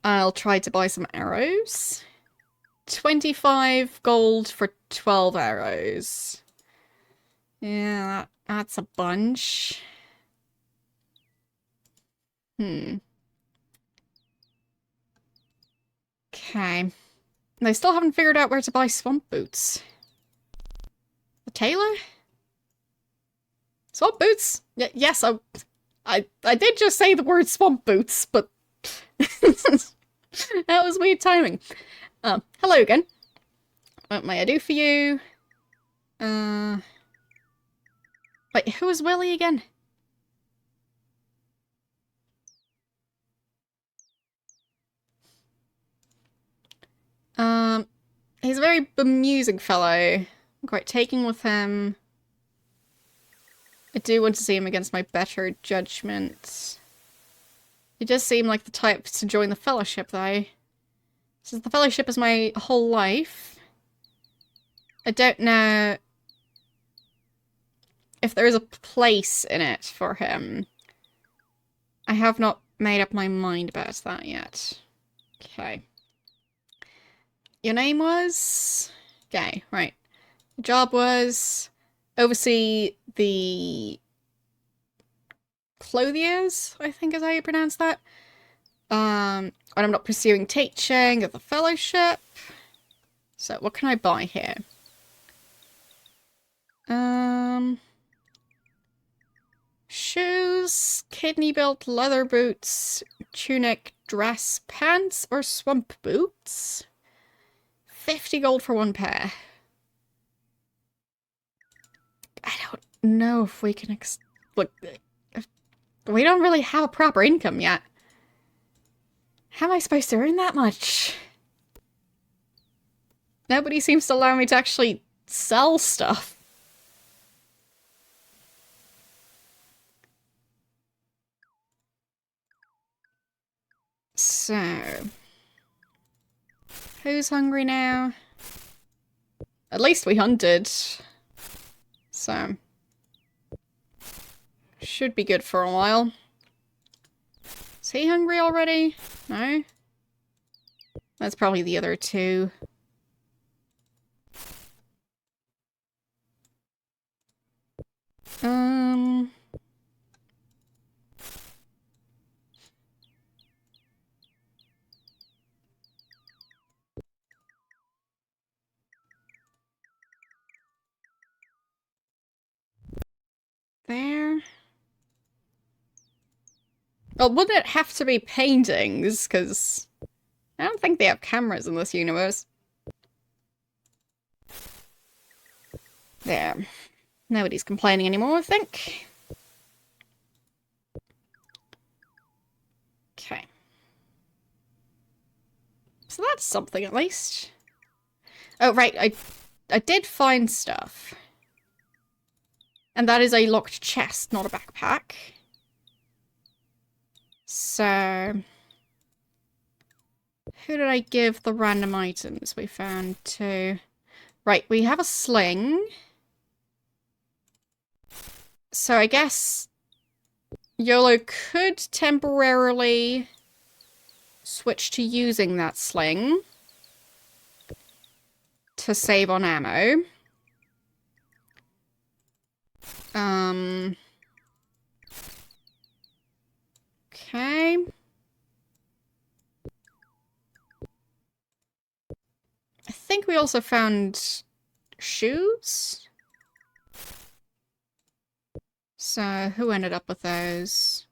I'll try to buy some arrows. 25 gold for 12 arrows. Yeah, that's a bunch. Okay. They still haven't figured out where to buy swamp boots. The tailor? Swamp boots? Yes, I did just say the word swamp boots, but that was weird timing. Hello again. What may I do for you? Wait, who is Willy again? He's a very bemusing fellow. I'm quite taken with him. I do want to see him against my better judgment. He does seem like the type to join the Fellowship, though. Since the Fellowship is my whole life, I don't know if there is a place in it for him. I have not made up my mind about that yet. Okay. Your name was? Okay, right. Your job was oversee the clothiers, I think is how you pronounce that. When I'm not pursuing teaching of the Fellowship. So what can I buy here? Shoes, kidney belt, leather boots, tunic, dress, pants, or swamp boots? 50 gold for one pair. I don't know if we can look, we don't really have a proper income yet. How am I supposed to earn that much? Nobody seems to allow me to actually sell stuff. So, who's hungry now? At least we hunted. So, should be good for a while. Is he hungry already? No? That's probably the other two. Well, wouldn't it have to be paintings? Because I don't think they have cameras in this universe. There. Nobody's complaining anymore, I think. Okay. So that's something, at least. Oh, right, I did find stuff. And that is a locked chest, not a backpack. So... who did I give the random items we found to? Right, we have a sling. So I guess YOLO could temporarily switch to using that sling to save on ammo. Okay. I think we also found shoes. So who ended up with those?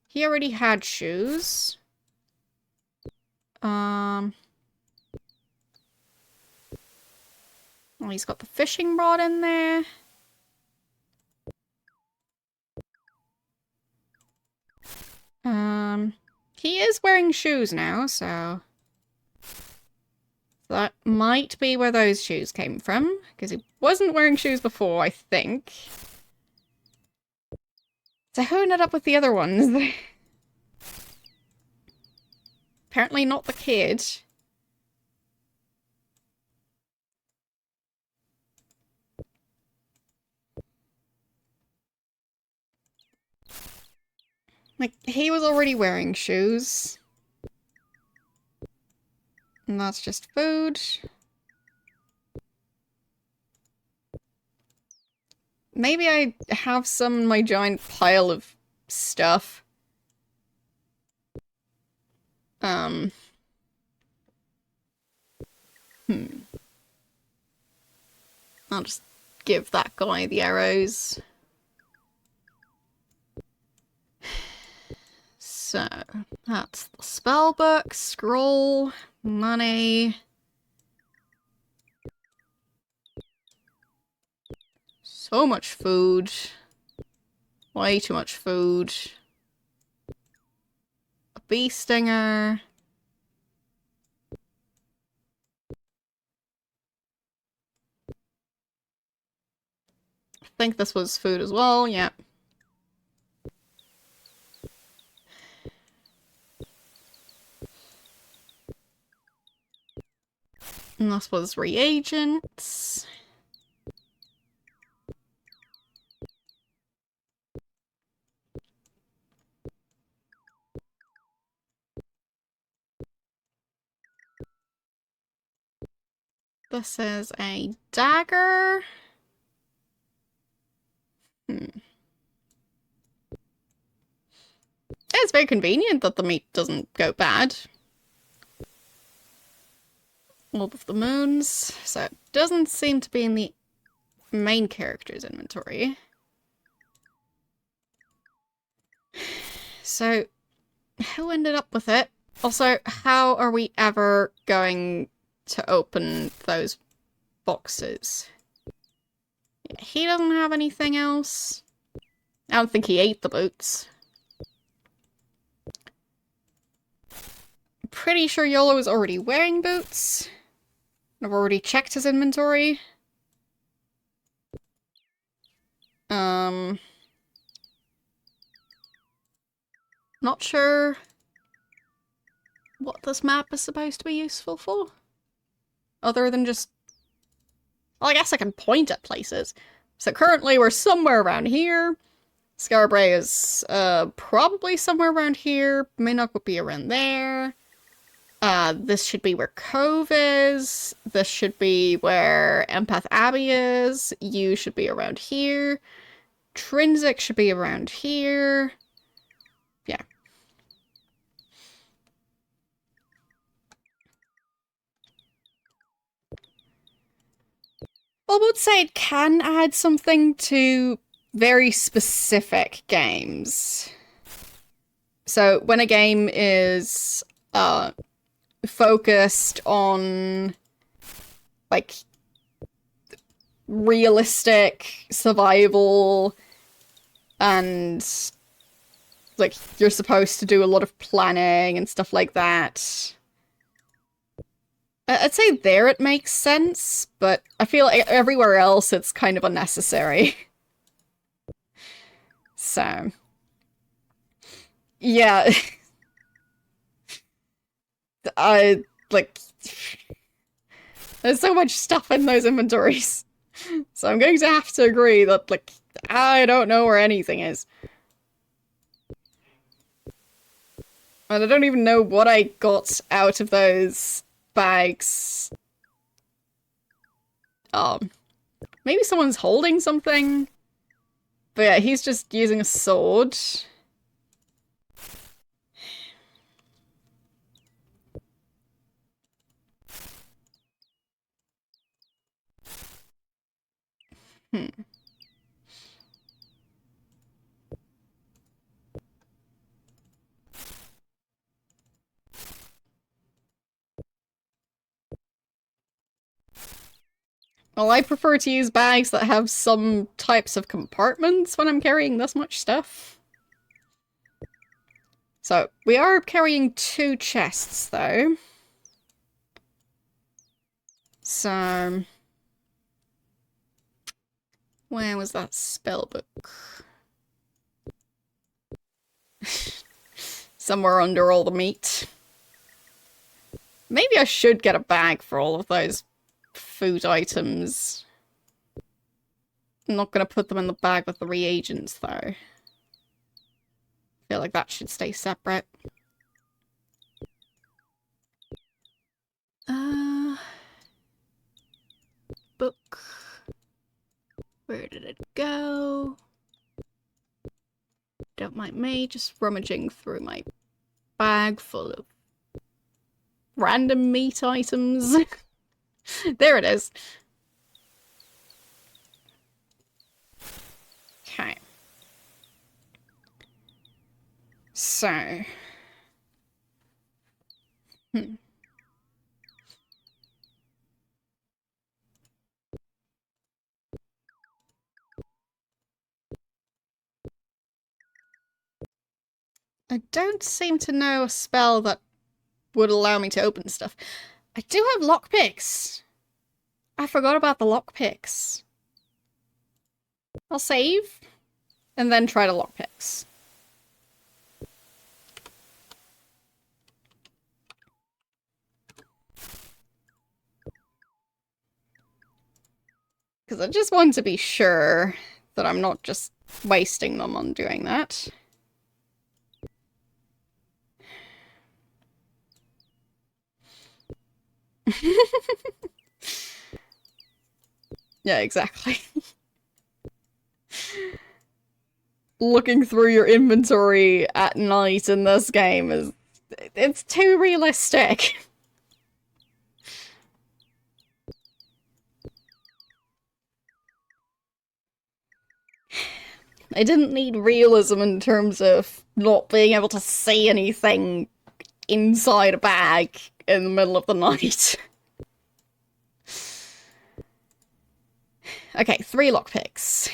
He already had shoes. Well, he's got the fishing rod in there. He is wearing shoes now, so that might be where those shoes came from, because he wasn't wearing shoes before, I think. So who ended up with the other ones? Apparently not the kid. Like, he was already wearing shoes. And that's just food. Maybe I have some in my giant pile of stuff. I'll just give that guy the arrows. So, that's the spell book, scroll, money. So much food. Way too much food. A bee stinger. I think this was food as well, yeah. And this was reagents. This is a dagger. It's very convenient that the meat doesn't go bad. Orb of the Moons. So it doesn't seem to be in the main character's inventory. So, who ended up with it? Also, how are we ever going to open those boxes? He doesn't have anything else. I don't think he ate the boots. I'm pretty sure YOLO is already wearing boots. I've already checked his inventory. Not sure what this map is supposed to be useful for. Other than just... well, I guess I can point at places. So currently we're somewhere around here. Scarbray is probably somewhere around here. Minnock would be around there. This should be where Cove is. This should be where Empath Abbey is. You should be around here. Trinsic should be around here. Yeah. I would say it can add something to very specific games. So when a game is focused on like realistic survival and like you're supposed to do a lot of planning and stuff like that, I'd say there it makes sense, but I feel like everywhere else it's kind of unnecessary. So, yeah, I like there's so much stuff in those inventories. So I'm going to have to agree that like I don't know where anything is. And I don't even know what I got out of those bags. Maybe someone's holding something? But yeah, he's just using a sword. Hmm. Well, I prefer to use bags that have some types of compartments when I'm carrying this much stuff. So, we are carrying 2 chests, though. So... where was that spell book? Somewhere under all the meat. Maybe I should get a bag for all of those food items. I'm not gonna put them in the bag with the reagents, though. I feel like that should stay separate. Book. Where did it go? Don't mind me, just rummaging through my bag full of random meat items. There it is. Okay. So. I don't seem to know a spell that would allow me to open stuff. I do have lockpicks. I forgot about the lockpicks. I'll save and then try the lockpicks. Because I just want to be sure that I'm not just wasting them on doing that. Yeah, exactly. Looking through your inventory at night in this game is... it's too realistic. I didn't need realism in terms of not being able to see anything inside a bag in the middle of the night. Okay, 3 lockpicks.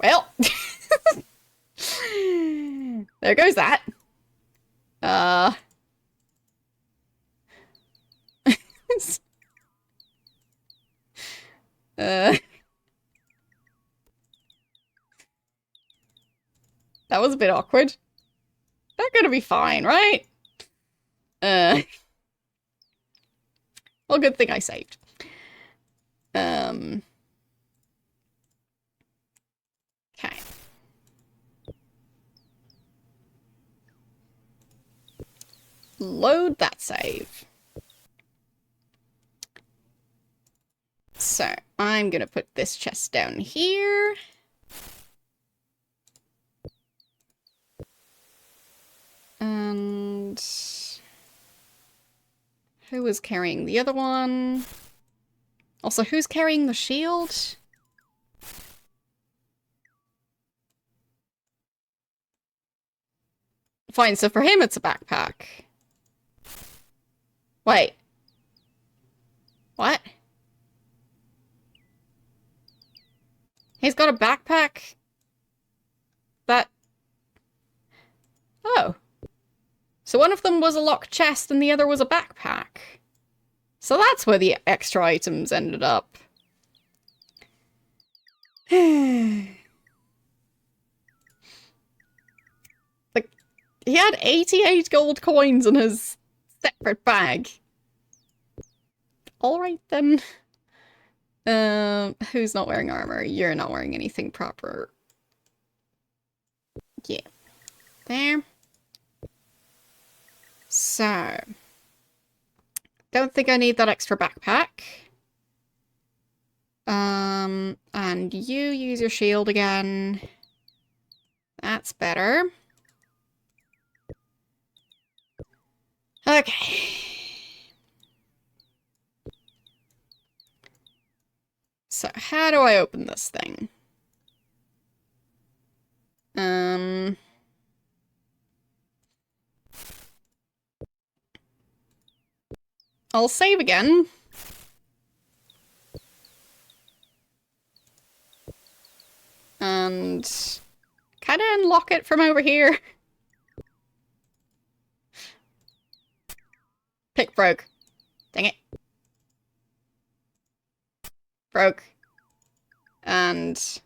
Well, there goes that. That was a bit awkward. They're gonna be fine, right? Well, good thing I saved. Okay. Load that save. So, I'm gonna put this chest down here. And... who was carrying the other one? Also, who's carrying the shield? Fine, so for him it's a backpack. Wait. What? He's got a backpack? That... Oh. So one of them was a locked chest and the other was a backpack. So that's where the extra items ended up. Like, he had 88 gold coins in his separate bag. Alright then. Who's not wearing armor? You're not wearing anything proper. Yeah. There. So. Don't think I need that extra backpack. And you use your shield again. That's better. Okay. So, how do I open this thing? I'll save again. And kind of unlock it from over here. Pick broke. Dang it. Broke. And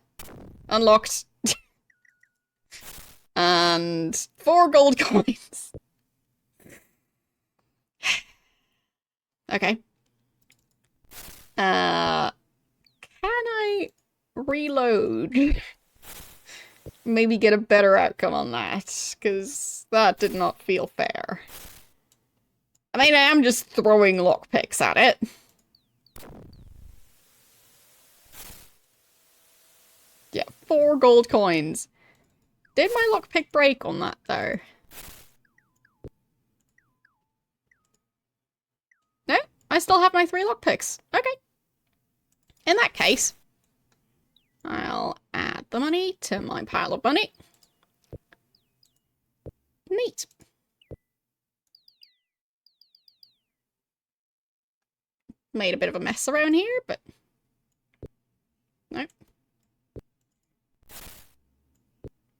unlocked. And 4 gold coins. Okay. Can I reload? Maybe get a better outcome on that, because that did not feel fair. I mean, I am just throwing lockpicks at it. Yeah, 4 gold coins. Did my lockpick break on that, though? No? I still have my 3 lockpicks. Okay. In that case, I'll add the money to my pile of money. Neat. Made a bit of a mess around here, but... no.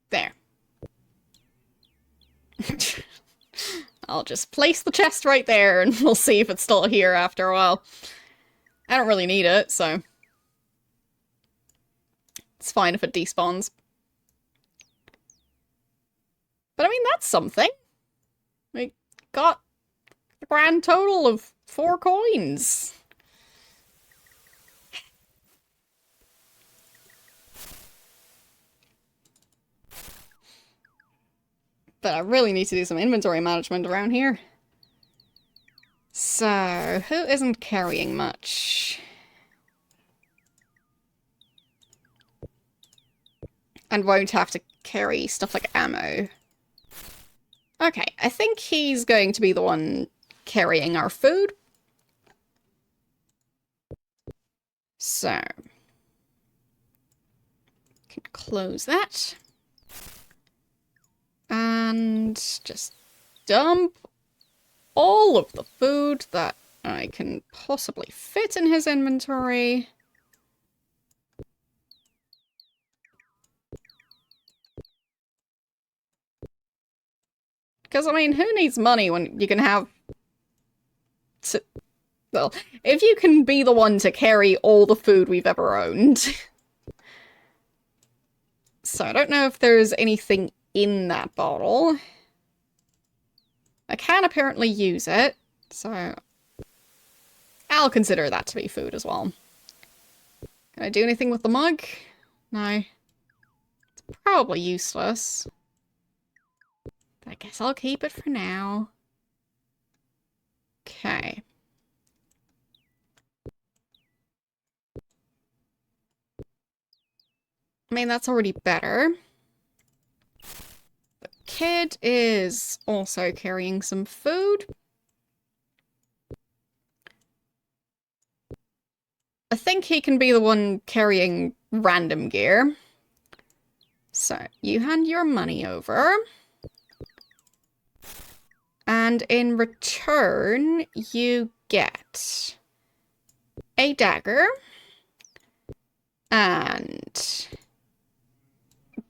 There. I'll just place the chest right there and we'll see if it's still here after a while. I don't really need it, so... it's fine if it despawns. But I mean, that's something. We got a grand total of 4 coins. But I really need to do some inventory management around here. So, who isn't carrying much? And won't have to carry stuff like ammo. Okay, I think he's going to be the one carrying our food. So, can close that. And just dump all of the food that I can possibly fit in his inventory. Because, I mean, who needs money when you can have... well, if you can be the one to carry all the food we've ever owned. So, I don't know if there's anything in that bottle. I can apparently use it, so I'll consider that to be food as well. Can I do anything with the mug? No. It's probably useless. But I guess I'll keep it for now. Okay. I mean, that's already better. The kid is also carrying some food. I think he can be the one carrying random gear. So, you hand your money over. And in return, you get a dagger and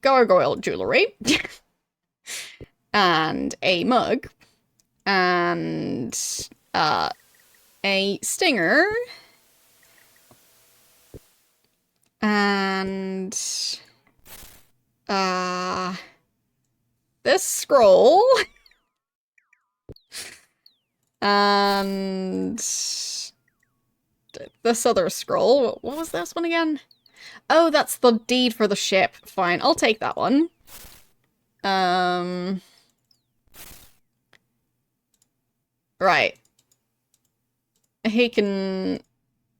gargoyle jewelry and a mug and a stinger and this scroll and this other scroll. What was this one again? Oh, that's the deed for the ship. Fine, I'll take that one. Right. He can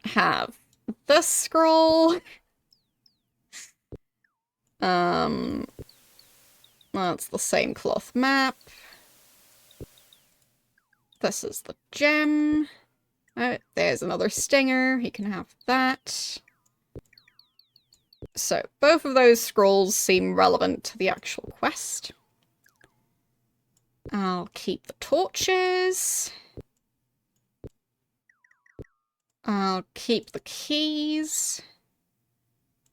have this scroll. That's the same cloth map. This is the gem. Oh, there's another stinger. He can have that. So, both of those scrolls seem relevant to the actual quest. I'll keep the torches. I'll keep the keys.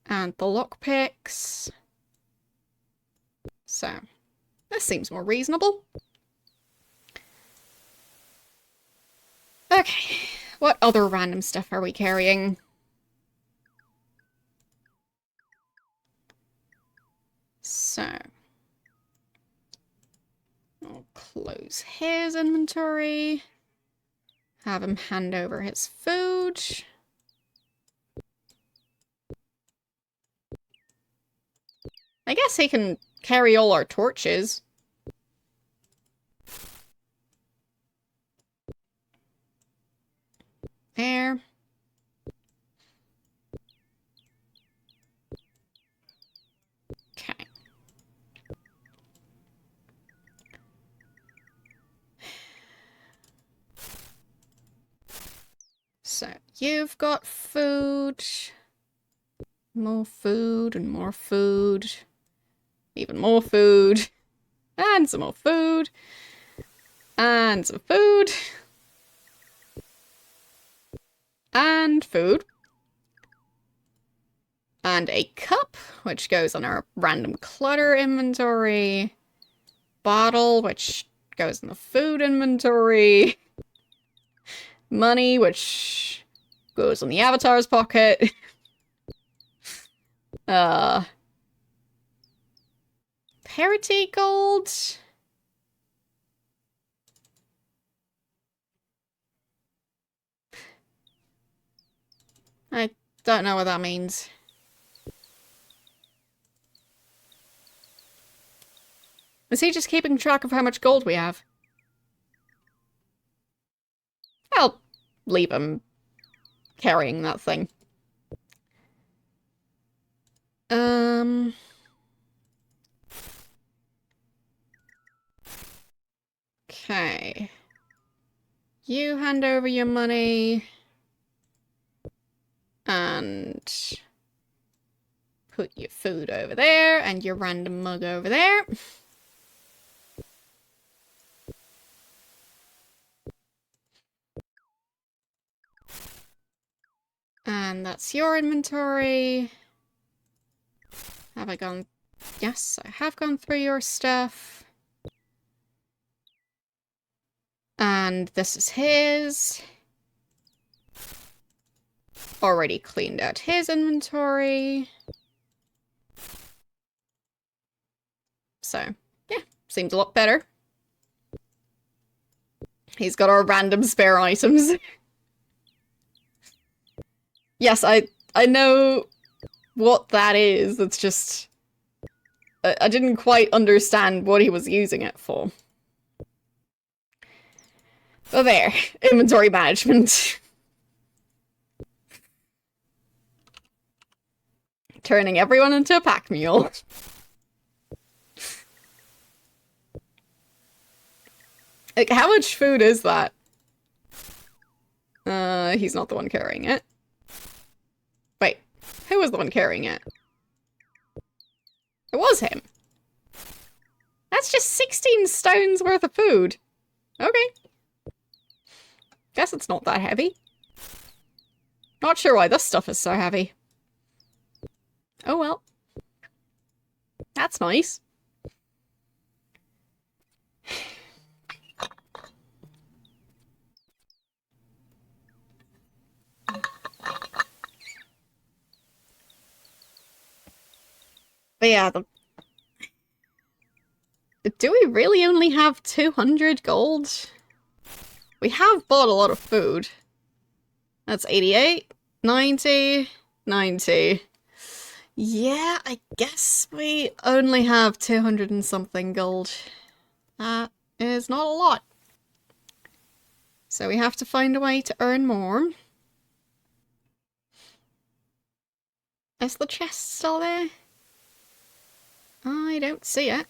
And the lockpicks. So, this seems more reasonable. Okay, what other random stuff are we carrying? So, I'll close his inventory. Have him hand over his food. I guess he can carry all our torches. There. Okay. So, you've got food. More food and more food. Even more food. And some more food. And some food. And food. And a cup, which goes on our random clutter inventory. Bottle, which goes in the food inventory. Money, which goes in the avatar's pocket. Parity gold. I don't know what that means. Is he just keeping track of how much gold we have? I'll leave him carrying that thing. Okay. You hand over your money. And put your food over there and your random mug over there. And that's your inventory. Have I gone? Yes, I have gone through your stuff. And this is his. Already cleaned out his inventory. So, yeah, seems a lot better. He's got our random spare items. Yes, I know what that is. It's just... I didn't quite understand what he was using it for. So there, inventory management. Turning everyone into a pack mule. Like, how much food is that? He's not the one carrying it. Wait, who was the one carrying it? It was him. That's just 16 stones worth of food. Okay. Guess it's not that heavy. Not sure why this stuff is so heavy. Oh well. That's nice. But yeah, do we really only have 200 gold? We have bought a lot of food. That's 88, 90, 90. Yeah, I guess we only have 200 and something gold. That is not a lot. So we have to find a way to earn more. Is the chest still there? I don't see it.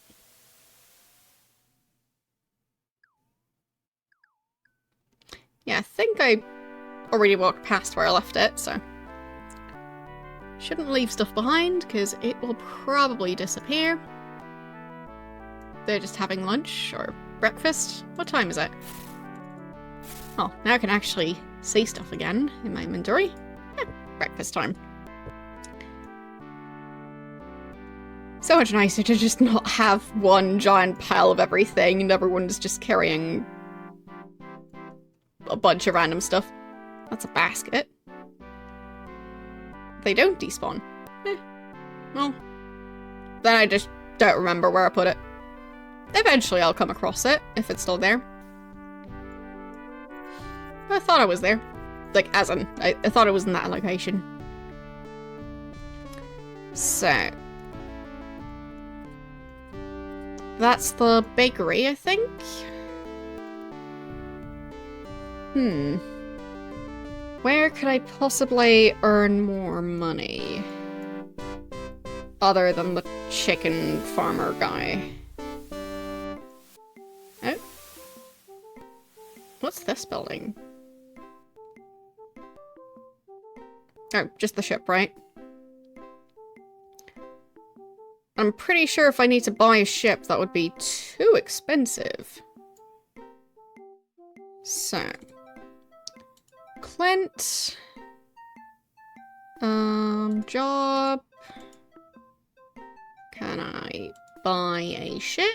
Yeah, I think I already walked past where I left it, so... Shouldn't leave stuff behind, because it will probably disappear. They're just having lunch, or breakfast. What time is it? Oh, now I can actually see stuff again in my inventory. Yeah, breakfast time. So much nicer to just not have one giant pile of everything and everyone's just carrying a bunch of random stuff. That's a basket. They don't despawn. Well, then I just don't remember where I put it. Eventually I'll come across it, if it's still there. I thought it was there. Like, as in, I thought it was in that location. So... that's the bakery, I think? Where could I possibly earn more money? Other than the chicken farmer guy. Oh. What's this building? Oh, just the ship, right? I'm pretty sure if I need to buy a ship, that would be too expensive. So... Clint... job... Can I buy a ship?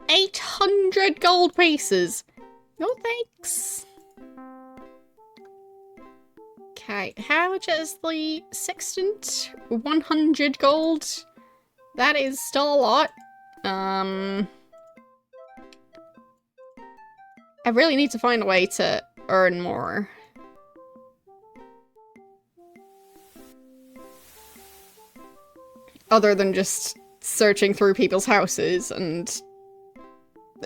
800 gold pieces! No thanks. Okay, how much is the sextant? 100 gold? That is still a lot. I really need to find a way to earn more. Other than just searching through people's houses and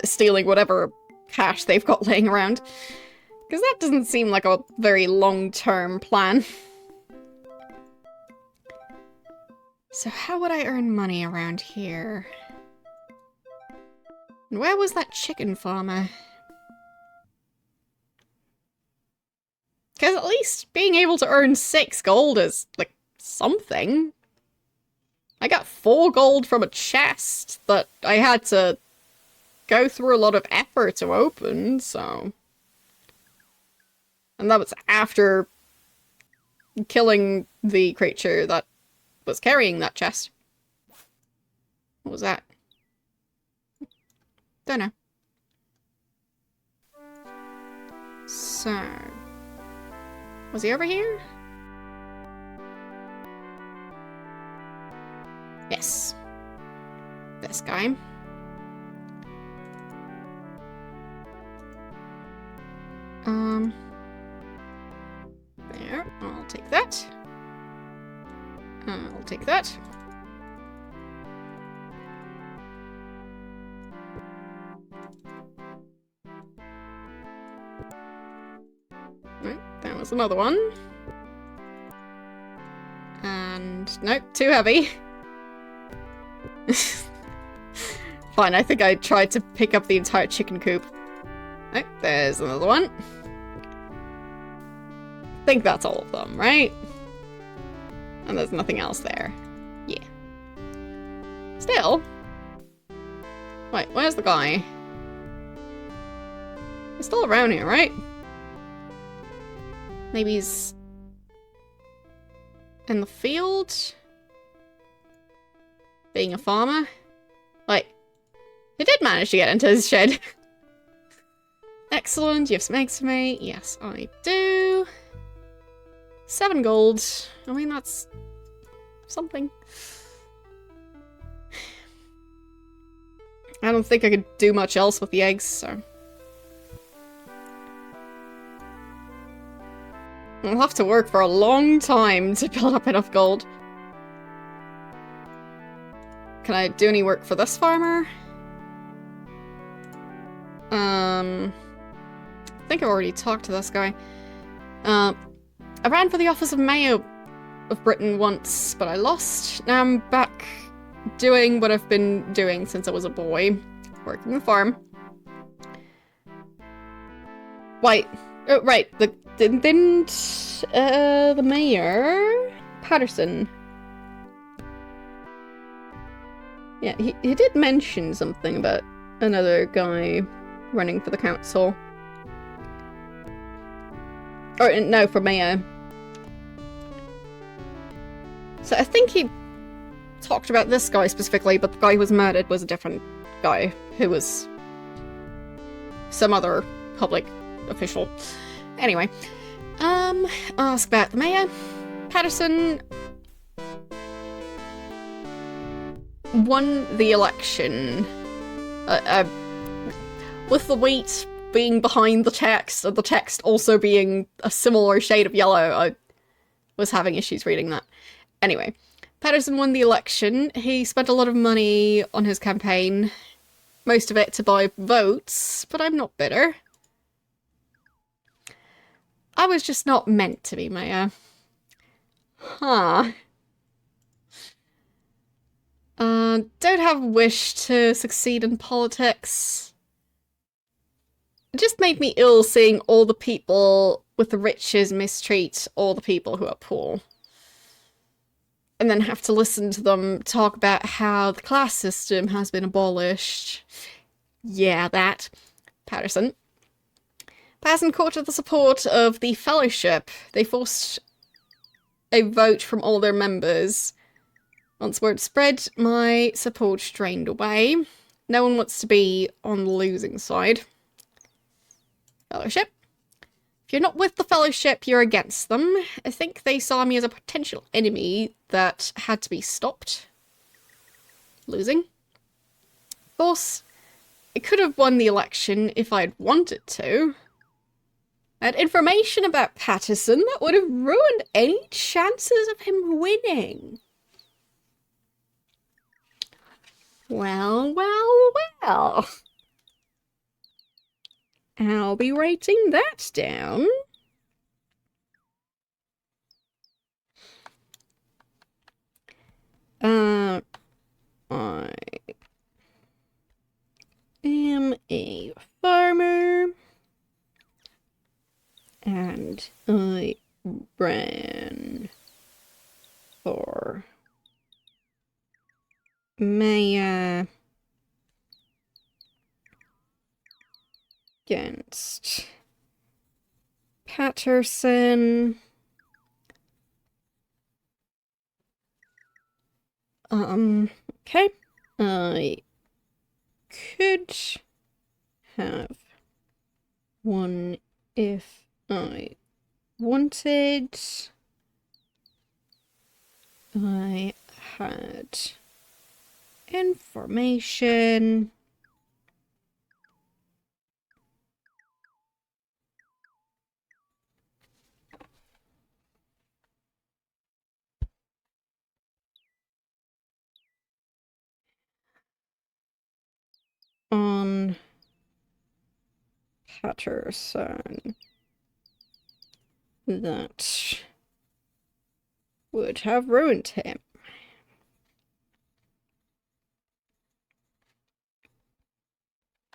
stealing whatever cash they've got laying around. Because that doesn't seem like a very long-term plan. So how would I earn money around here? Where was that chicken farmer? Because at least being able to earn 6 gold is, like, something. I got 4 gold from a chest that I had to go through a lot of effort to open, so... And that was after killing the creature that was carrying that chest. What was that? Don't know. So... was he over here? Yes. This guy. There. I'll take that. I'll take that. Right, that was another one. And nope, too heavy. Fine, I think I tried to pick up the entire chicken coop. Oh, there's another one. I think that's all of them, right? And there's nothing else there. Yeah. Still. Wait, where's the guy? He's still around here, right? Maybe he's in the field? Being a farmer? Wait. He did manage to get into his shed. Excellent. You have some eggs for me? Yes, I do. 7 gold. I mean, that's something. I don't think I could do much else with the eggs, so. I'll have to work for a long time to build up enough gold. Can I do any work for this farmer? I think I've already talked to this guy. I ran for the office of Mayor of Britain once, but I lost. Now I'm back doing what I've been doing since I was a boy. Working the farm. Wait. Oh, right. Didn't the mayor? Patterson. Yeah, he did mention something about another guy running for the council. Or, no, for mayor. So I think he talked about this guy specifically, but the guy who was murdered was a different guy, who was some other public official. Anyway, ask about the mayor. Patterson won the election. With the wheat being behind the text, and the text also being a similar shade of yellow, I was having issues reading that. Anyway, Patterson won the election. He spent a lot of money on his campaign, most of it to buy votes, but I'm not bitter. I was just not meant to be mayor. Huh. Don't have a wish to succeed in politics. It just made me ill seeing all the people with the riches mistreat all the people who are poor. And then have to listen to them talk about how the class system has been abolished. Yeah, that. Patterson. Patterson courted the support of the Fellowship. They forced a vote from all their members. Once word spread, my support drained away. No one wants to be on the losing side. Fellowship. If you're not with the Fellowship, you're against them. I think they saw me as a potential enemy that had to be stopped. Losing. Of course, I could have won the election if I'd wanted to. I had information about Patterson that would have ruined any chances of him winning. Well, well, well. I'll be writing that down. I am a farmer, and I ran for mayor against Patterson. Okay. I could have won if I wanted. I had information. On Patterson that would have ruined him.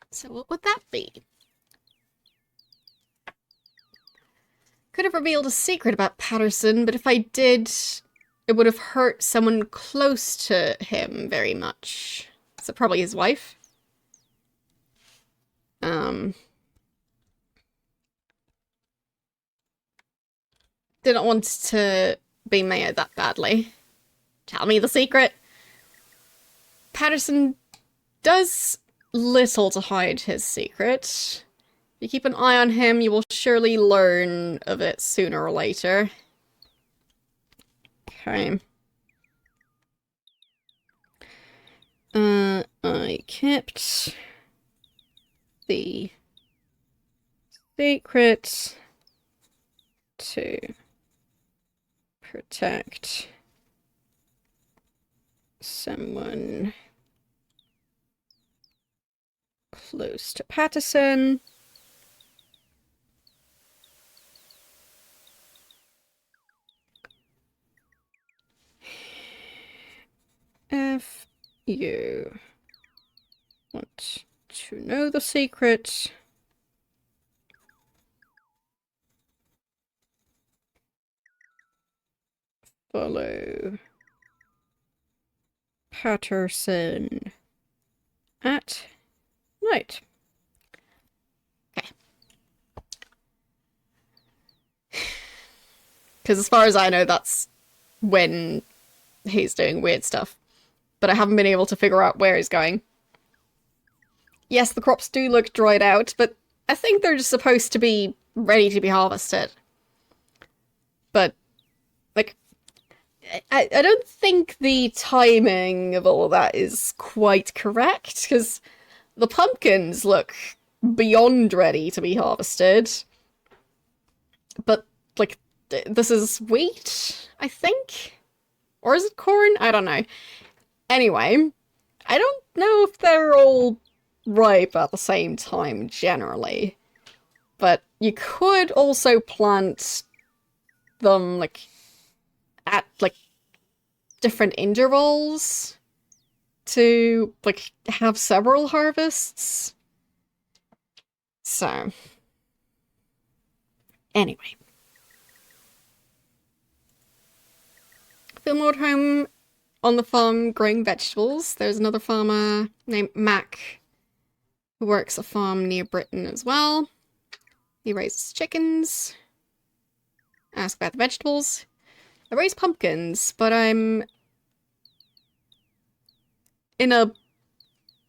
So what would that be? Could have revealed a secret about Patterson, but if I did, it would have hurt someone close to him very much. So probably his wife. Didn't want to be mayor that badly. Tell me the secret. Patterson does little to hide his secret. If you keep an eye on him, you will surely learn of it sooner or later. Okay. I kept the secret to protect someone close to Patterson. If you want to know the secret, follow Patterson at night. Okay. Because as far as I know, that's when he's doing weird stuff. But I haven't been able to figure out where he's going. Yes, the crops do look dried out, but I think they're just supposed to be ready to be harvested. But, like, I don't think the timing of all of that is quite correct, because the pumpkins look beyond ready to be harvested. But, like, this is wheat, I think? Or is it corn? I don't know. Anyway, I don't know if they're all ripe at the same time, generally. But you could also plant them, like, at, like, different intervals to, like, have several harvests. So, anyway. Feel more at home on the farm growing vegetables. There's another farmer named Mac who works a farm near Britain as well. He raises chickens. Ask about the vegetables. I raise pumpkins, but I'm in a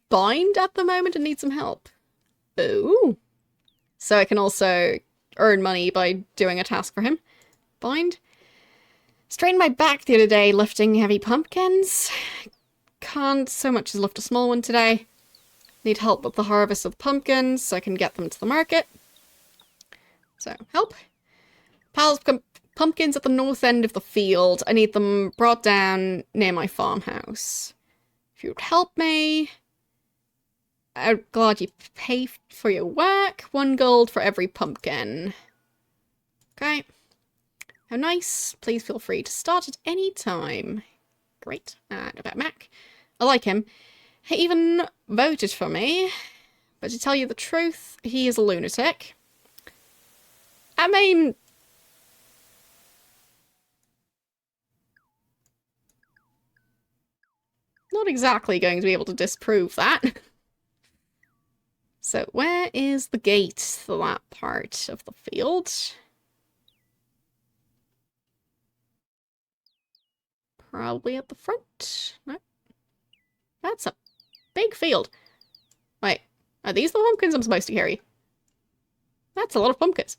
bind at the moment and need some help. Ooh. So I can also earn money by doing a task for him. Bind. Strained my back the other day lifting heavy pumpkins. Can't so much as lift a small one today. Need help with the harvest of the pumpkins so I can get them to the market. So, help. Piles of pumpkins at the north end of the field. I need them brought down near my farmhouse. If you would help me, I'm glad you pay for your work. 1 gold for every pumpkin. Okay. How nice. Please feel free to start at any time. Great. And about Mac. I like him. He even voted for me. But to tell you the truth, he is a lunatic. I mean, not exactly going to be able to disprove that. So where is the gate to that part of the field? Probably at the front. No. That's a big field. Wait, are these the pumpkins I'm supposed to carry? That's a lot of pumpkins.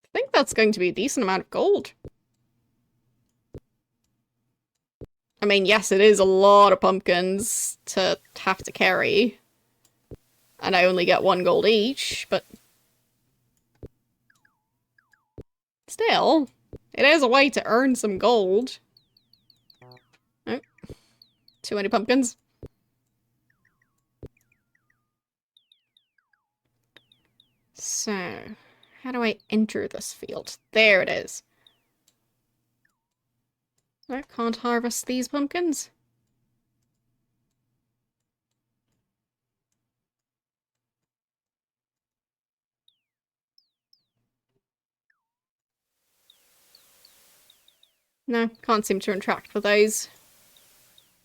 I think that's going to be a decent amount of gold. I mean, yes, it is a lot of pumpkins to have to carry. And I only get 1 gold each, but still, it is a way to earn some gold. Oh, too many pumpkins. So, How do I enter this field? There it is. I can't harvest these pumpkins. No, can't seem to interact with those.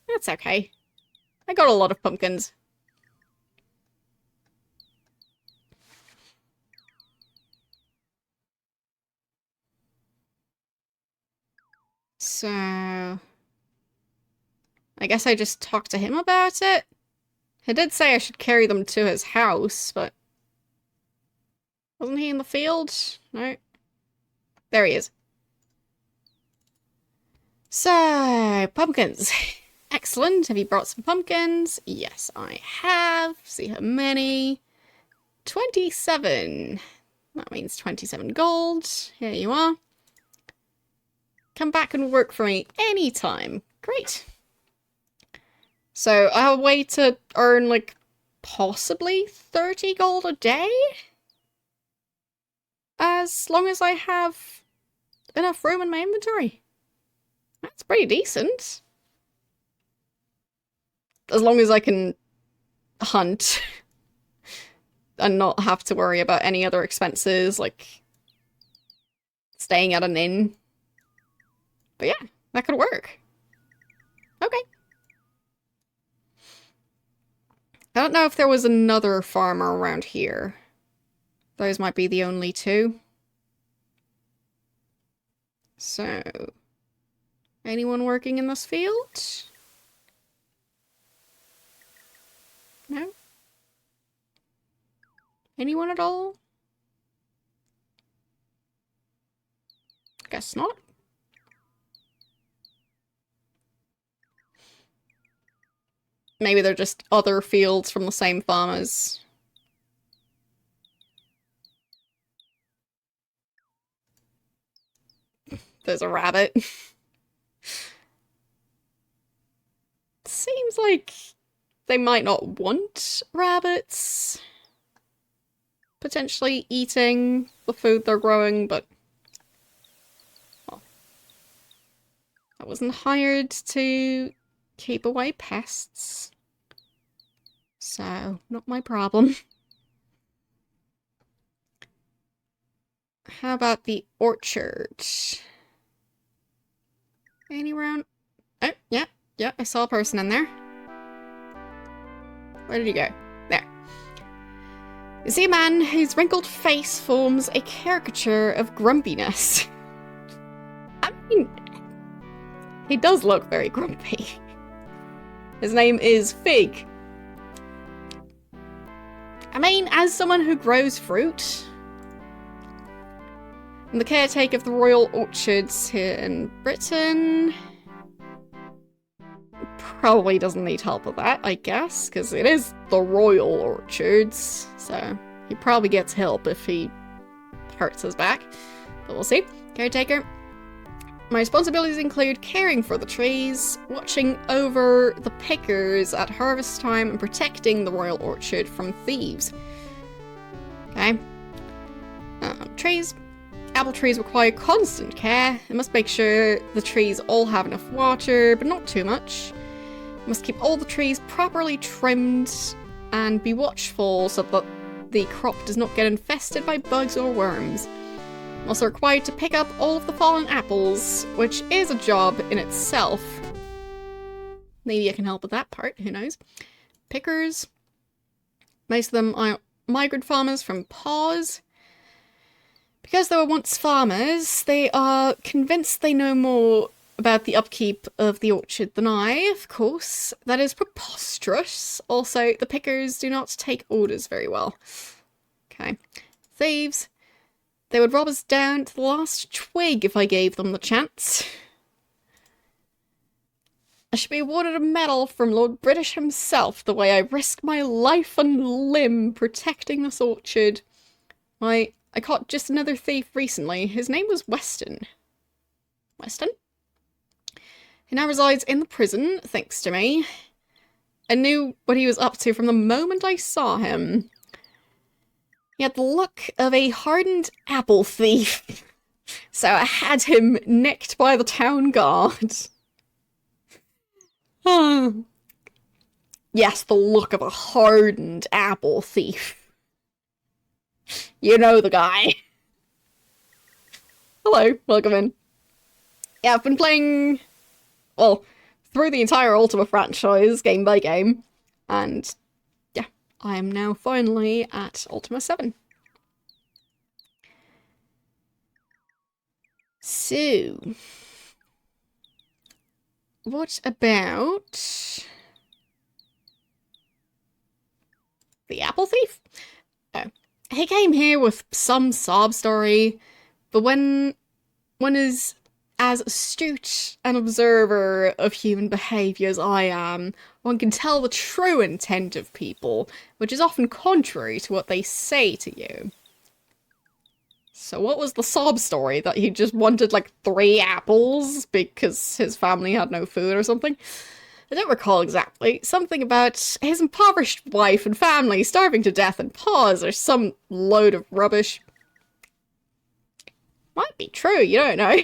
That's okay. I got a lot of pumpkins. So... I guess I just talked to him about it. He did say I should carry them to his house, but... wasn't he in the field? No. There he is. So, pumpkins. Excellent. Have you brought some pumpkins? Yes, I have. See how many. 27. That means 27 gold. Here you are. Come back and work for me anytime. Great. So, I have a way to earn, like, possibly 30 gold a day? As long as I have enough room in my inventory. That's pretty decent. As long as I can hunt and not have to worry about any other expenses, like staying at an inn. But yeah, that could work. Okay. I don't know if there was another farmer around here. Those might be the only two. So... anyone working in this field? No? Anyone at all? Guess not. Maybe they're just other fields from the same farmers. There's a rabbit. Seems like they might not want rabbits potentially eating the food they're growing, but well, I wasn't hired to keep away pests, so not my problem. How about the orchard? Any round? Oh, yeah. Yeah, I saw a person in there. Where did he go? There. You see a man whose wrinkled face forms a caricature of grumpiness. I mean, he does look very grumpy. His name is Fig. I mean, as someone who grows fruit, and the caretaker of the royal orchards here in Britain... probably doesn't need help with that, I guess, because it is the royal orchards, so he probably gets help if he hurts his back, but we'll see. Caretaker. My responsibilities include caring for the trees, watching over the pickers at harvest time, and protecting the royal orchard from thieves. Okay. Trees. Apple trees require constant care. I must make sure the trees all have enough water, but not too much. I must keep all the trees properly trimmed and be watchful so that the crop does not get infested by bugs or worms. I'm also required to pick up all of the fallen apples, which is a job in itself. Maybe I can help with that part, who knows. Pickers. Most of them are migrant farmers from Paws. Because they were once farmers, they are convinced they know more about the upkeep of the orchard than I, of course. That is preposterous. Also, the pickers do not take orders very well. Okay. Thieves. They would rob us down to the last twig if I gave them the chance. I should be awarded a medal from Lord British himself the way I risked my life and limb protecting this orchard. I caught just another thief recently. His name was Weston. Weston? He now resides in the prison, thanks to me. I knew what he was up to from the moment I saw him. He had the look of a hardened apple thief. So I had him nicked by the town guard. Yes, the look of a hardened apple thief. You know the guy. Hello, welcome in. Yeah, I've been playing, well, through the entire Ultima franchise, game by game, and yeah, I am now finally at Ultima 7. So, what about the apple thief? Oh, he came here with some sob story, but when one is as astute an observer of human behaviour as I am, one can tell the true intent of people, which is often contrary to what they say to you. So what was the sob story? That he just wanted like 3 apples because his family had no food or something? I don't recall exactly. Something about his impoverished wife and family starving to death in paws or some load of rubbish. Might be true, you don't know.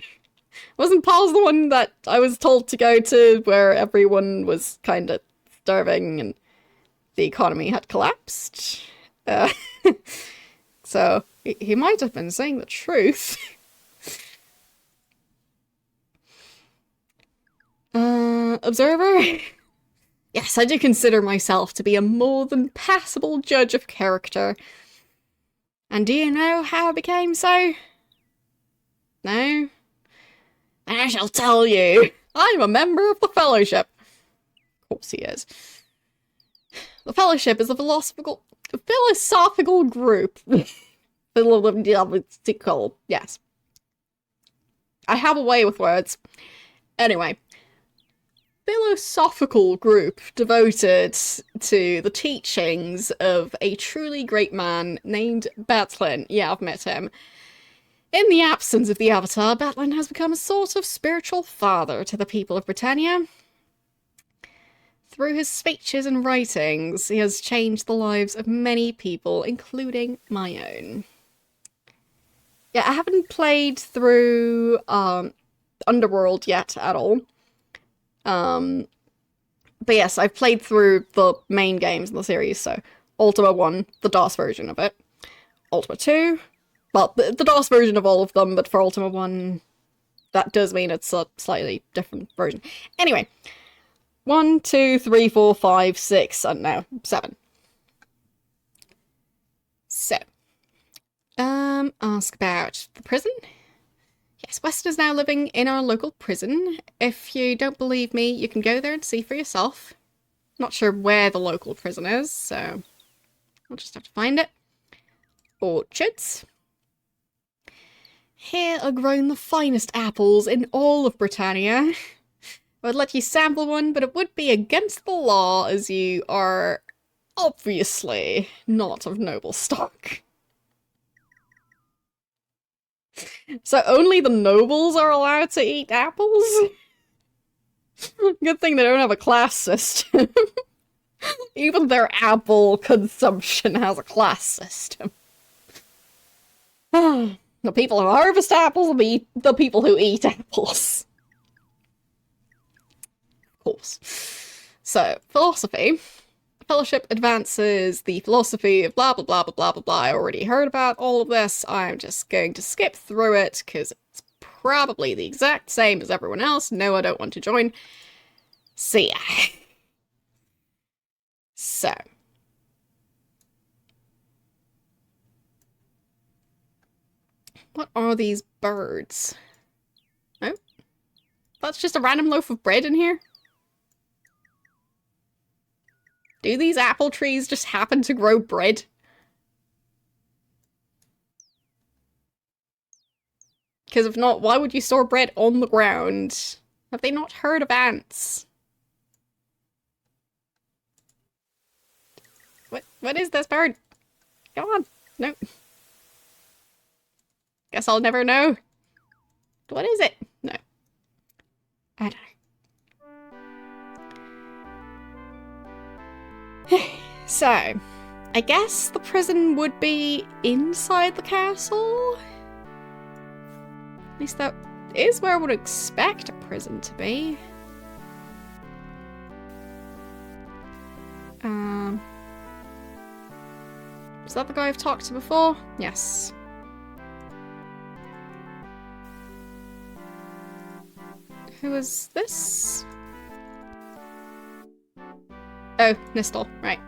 Wasn't Paul's the one that I was told to go to where everyone was kind of starving and the economy had collapsed? So he might have been saying the truth. Observer? Yes, I do consider myself to be a more than passable judge of character. And do you know how it became so? No? I shall tell you. I'm a member of the Fellowship. Of course he is. The Fellowship is a philosophical group. Philosophical, yes. I have a way with words. Anyway. Philosophical group devoted to the teachings of a truly great man named Batlin. Yeah, I've met him. In the absence of the Avatar, Batlin has become a sort of spiritual father to the people of Britannia. Through his speeches and writings, he has changed the lives of many people, including my own. Yeah, I haven't played through Underworld yet at all. But yes, I've played through the main games in the series, so Ultima 1, the DOS version of it. Ultima 2, well, the DOS version of all of them, but for Ultima 1, that does mean it's a slightly different version. Anyway, 1, 2, 3, 4, 5, 6, and now 7. So, ask about the prison. Yes, Weston is now living in our local prison. If you don't believe me, you can go there and see for yourself. Not sure where the local prison is, so I'll just have to find it. Orchards. Here are grown the finest apples in all of Britannia. I would let you sample one, but it would be against the law as you are obviously not of noble stock. So only the nobles are allowed to eat apples? Good thing they don't have a class system. Even their apple consumption has a class system. The people who harvest apples will be the people who eat apples. Of course. So, philosophy. Fellowship advances the philosophy of blah blah blah blah blah blah blah. I already heard about all of this. I'm just going to skip through it because it's probably the exact same as everyone else. No, I don't want to join. See ya. So. What are these birds? Oh? That's just a random loaf of bread in here? Do these apple trees just happen to grow bread? Because if not, why would you store bread on the ground? Have they not heard of ants? What is this bird? Come on. No. Guess I'll never know. What is it? No. I don't know. So, I guess the prison would be inside the castle? At least that is where I would expect a prison to be. Is that the guy I've talked to before? Yes. Who is this? Oh, Nistel, right.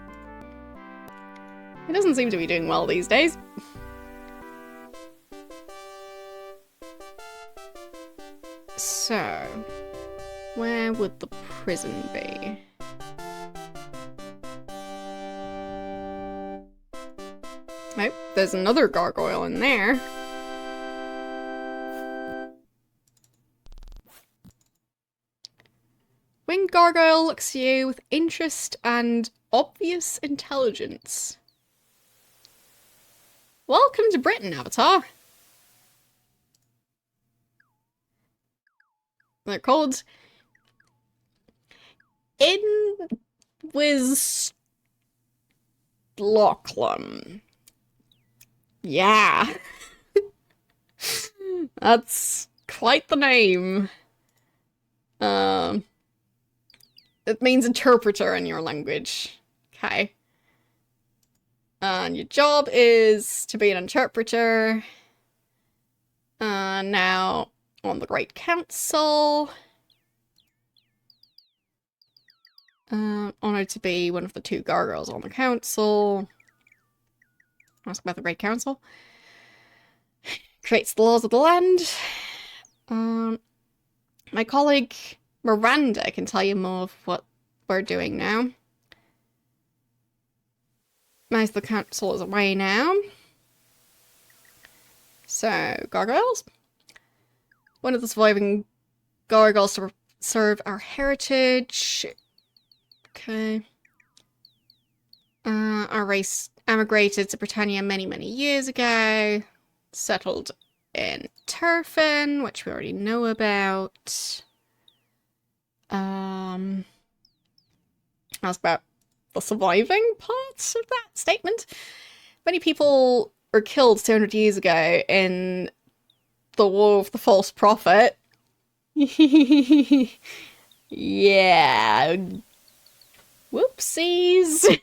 He doesn't seem to be doing well these days. So, where would the prison be? Oh, there's another gargoyle in there. Winged gargoyle looks at you with interest and obvious intelligence. Welcome to Britain, Avatar. They're called Inwiz Lachlan. Yeah. That's quite the name. It means interpreter in your language. Okay. And your job is to be an interpreter. Now on the Great Council. Honored to be one of the 2 gargoyles on the council. Ask about the Great Council. Creates the laws of the land. My colleague Miranda can tell you more of what we're doing now. Most of the council is away now. So, gargoyles. One of the surviving gargoyles to serve our heritage. Okay. Our race emigrated to Britannia many, many years ago. Settled in Turfin, which we already know about. Ask about the surviving parts of that statement. Many people were killed 200 years ago in the War of the False Prophet. Yeah. Whoopsies.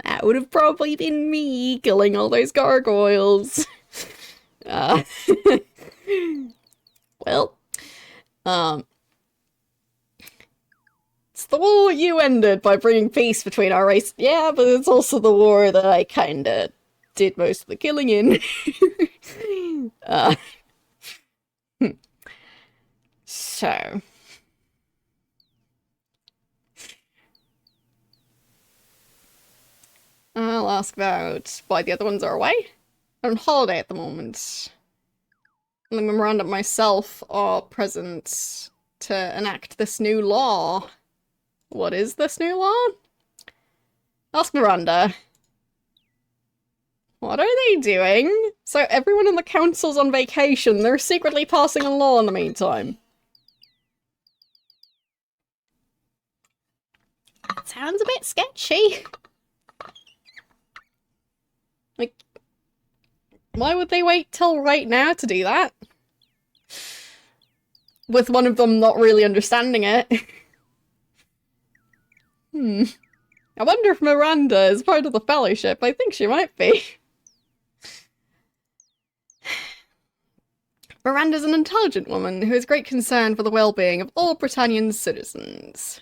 That would have probably been me killing all those gargoyles. Well, it's the war you ended by bringing peace between our race. Yeah, but it's also the war that I kinda did most of the killing in. So. I'll ask about why the other ones are away. I'm on holiday at the moment. And the Miranda and myself are present to enact this new law. What is this new law? Ask Miranda. What are they doing? So everyone in the council's on vacation. They're secretly passing a law in the meantime. Sounds a bit sketchy. Like, why would they wait till right now to do that? With one of them not really understanding it. I wonder if Miranda is part of the Fellowship. I think she might be. Miranda's an intelligent woman who has great concern for the well-being of all Britannian citizens.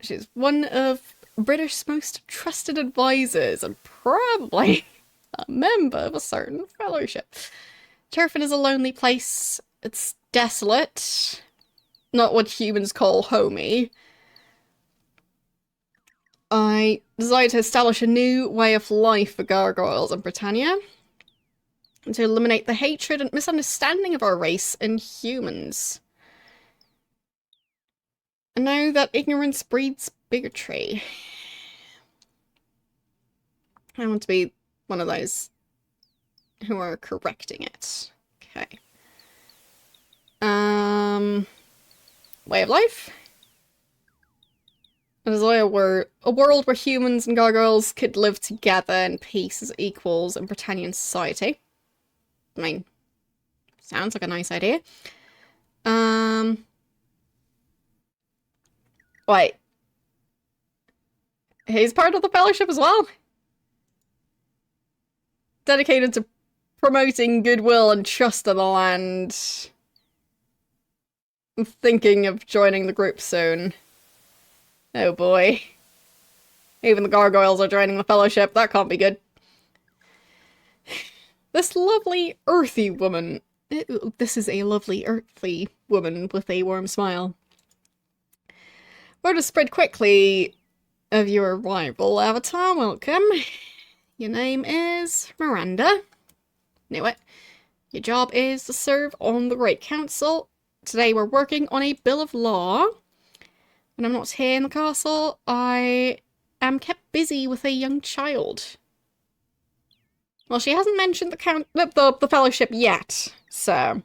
She's one of British most trusted advisors and probably a member of a certain fellowship. Turfin is a lonely place. It's desolate. Not what humans call homey. I decided to establish a new way of life for gargoyles in Britannia. And to eliminate the hatred and misunderstanding of our race and humans. I know that ignorance breeds bigotry. I want to be one of those who are correcting it. Okay. Way of life. A desire were a world where humans and gargoyles could live together in peace as equals in Britannian society. I mean, sounds like a nice idea. Wait. He's part of the Fellowship as well? Dedicated to promoting goodwill and trust in the land. I'm thinking of joining the group soon. Oh boy. Even the gargoyles are joining the Fellowship. That can't be good. This lovely earthy woman. This is a lovely earthy woman with a warm smile. Word has spread quickly of your arrival, Avatar. Welcome. Your name is Miranda. Knew it. Your job is to serve on the Great Council. Today we're working on a bill of law. When I'm not here in the castle, I am kept busy with a young child. Well, she hasn't mentioned the Fellowship yet, so...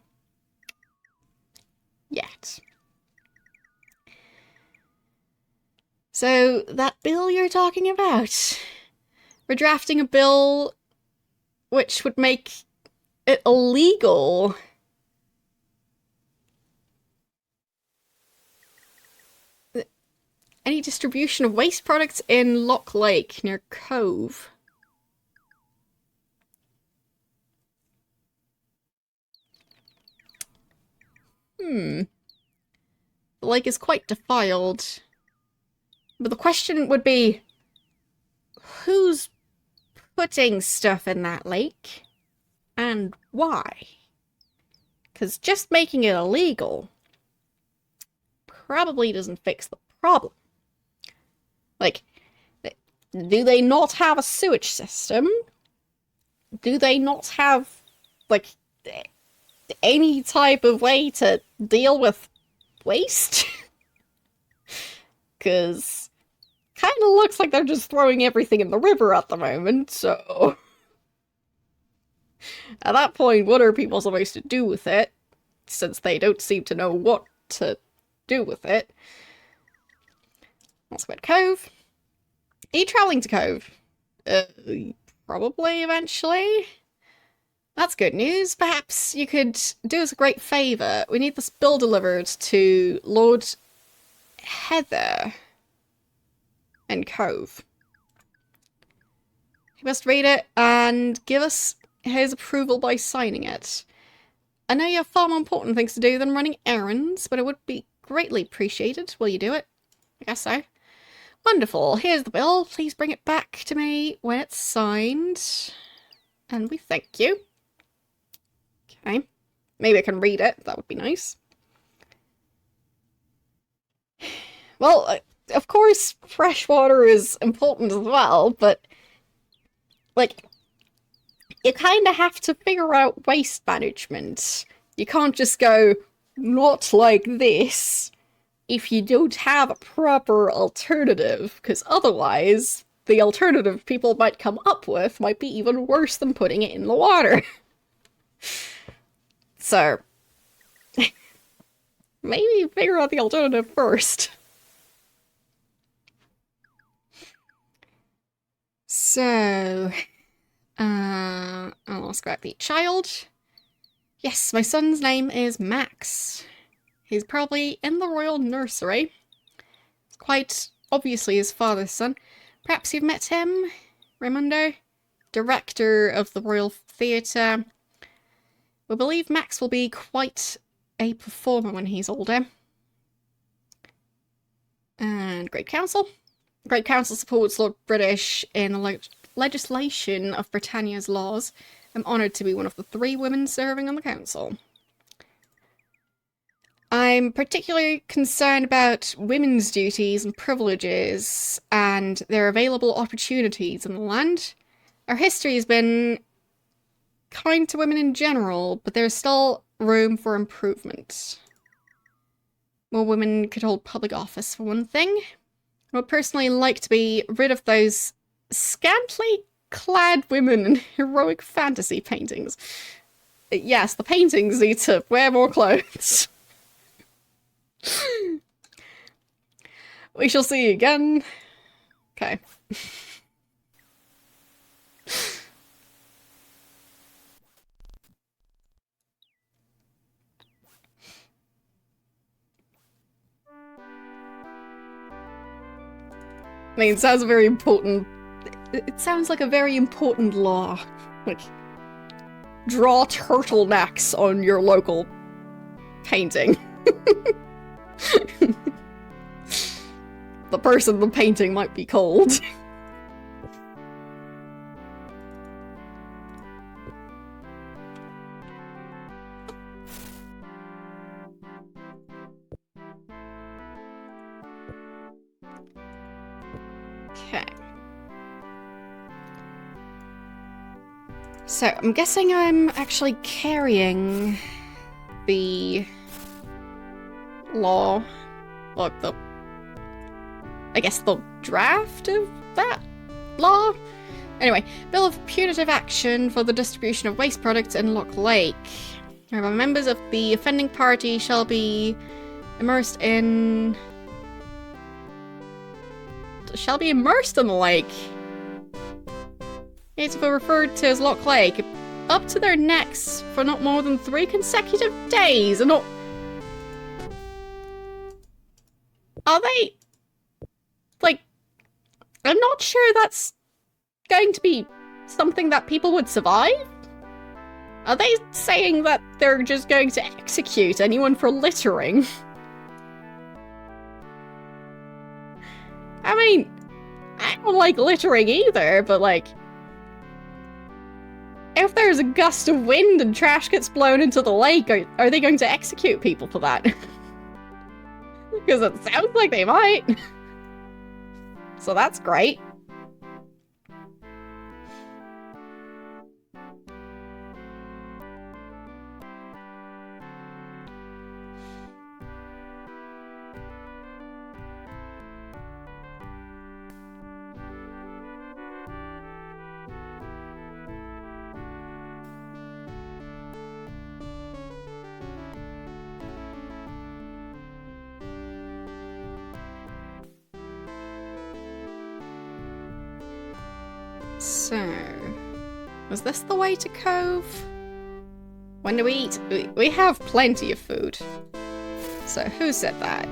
Yet. So, that bill you're talking about. We're drafting a bill which would make it illegal. Any distribution of waste products in Loch Lake near Cove. The lake is quite defiled. But the question would be, who's putting stuff in that lake? And why? Because just making it illegal probably doesn't fix the problem. Like, do they not have a sewage system? Do they not have, like, any type of way to deal with waste? Because kind of looks like they're just throwing everything in the river at the moment, so... At that point, what are people supposed to do with it? Since they don't seem to know what to do with it. Let's go to Cove. Are you travelling to Cove? Probably, eventually. That's good news. Perhaps you could do us a great favour. We need this bill delivered to Lord Heather in Cove. He must read it and give us his approval by signing it. I know you have far more important things to do than running errands, but it would be greatly appreciated. Will you do it? I guess so. Wonderful. Here's the bill. Please bring it back to me when it's signed. And we thank you. Okay. Maybe I can read it. That would be nice. Well, of course, fresh water is important as well, but, like, you kind of have to figure out waste management. You can't just go, not like this, if you don't have a proper alternative, because otherwise, the alternative people might come up with might be even worse than putting it in the water. So, maybe figure out the alternative first. So, I'll scrap the child. Yes, my son's name is Max. He's probably in the royal nursery. It's quite obviously his father's son. Perhaps you've met him, Raimundo, director of the Royal Theatre. We believe Max will be quite a performer when he's older. And Great Council. Great Council supports Lord British in the legislation of Britannia's laws. I'm honoured to be one of the 3 women serving on the council. I'm particularly concerned about women's duties and privileges and their available opportunities in the land. Our history has been kind to women in general, but there's still room for improvement. More women could hold public office, for one thing. I would personally like to be rid of those scantily clad women in heroic fantasy paintings. Yes, the paintings need to wear more clothes. We shall see again. Okay. I mean, it sounds very important. It sounds like a very important law. Like, draw turtlenecks on your local painting. The person in the painting might be cold. Okay. So, I'm guessing I'm actually carrying the law, or I guess the draft of that law? Anyway, Bill of Punitive Action for the distribution of waste products in Loch Lake. Whereby members of the offending party shall be immersed in the lake. It's referred to as Loch Lake, up to their necks for not more than 3 consecutive days, and not... Are they... Like, I'm not sure that's going to be something that people would survive? Are they saying that they're just going to execute anyone for littering? I mean, I don't like littering either, but like... If there's a gust of wind and trash gets blown into the lake, are they going to execute people for that? Because it sounds like they might. So that's great. So, was this the way to Cove? When do we eat? We have plenty of food. So, who said that?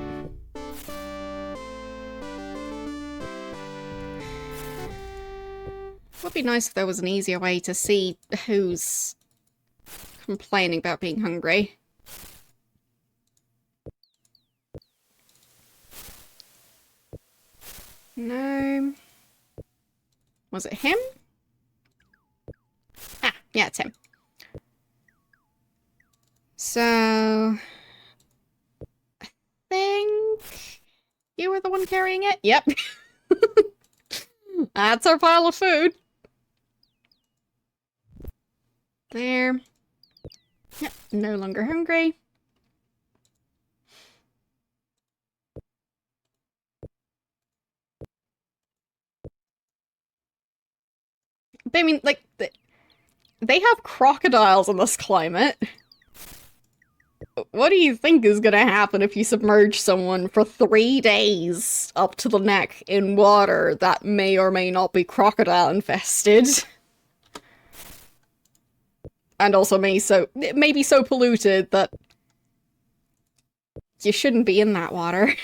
Would be nice if there was an easier way to see who's complaining about being hungry. No. Was it him? Ah, yeah, it's him. So... I think... You were the one carrying it? Yep. That's our pile of food. There. Yep, no longer hungry. I mean, like, they have crocodiles in this climate. What do you think is gonna happen if you submerge someone for 3 days up to the neck in water that may or may not be crocodile infested? And also it may be so polluted that you shouldn't be in that water.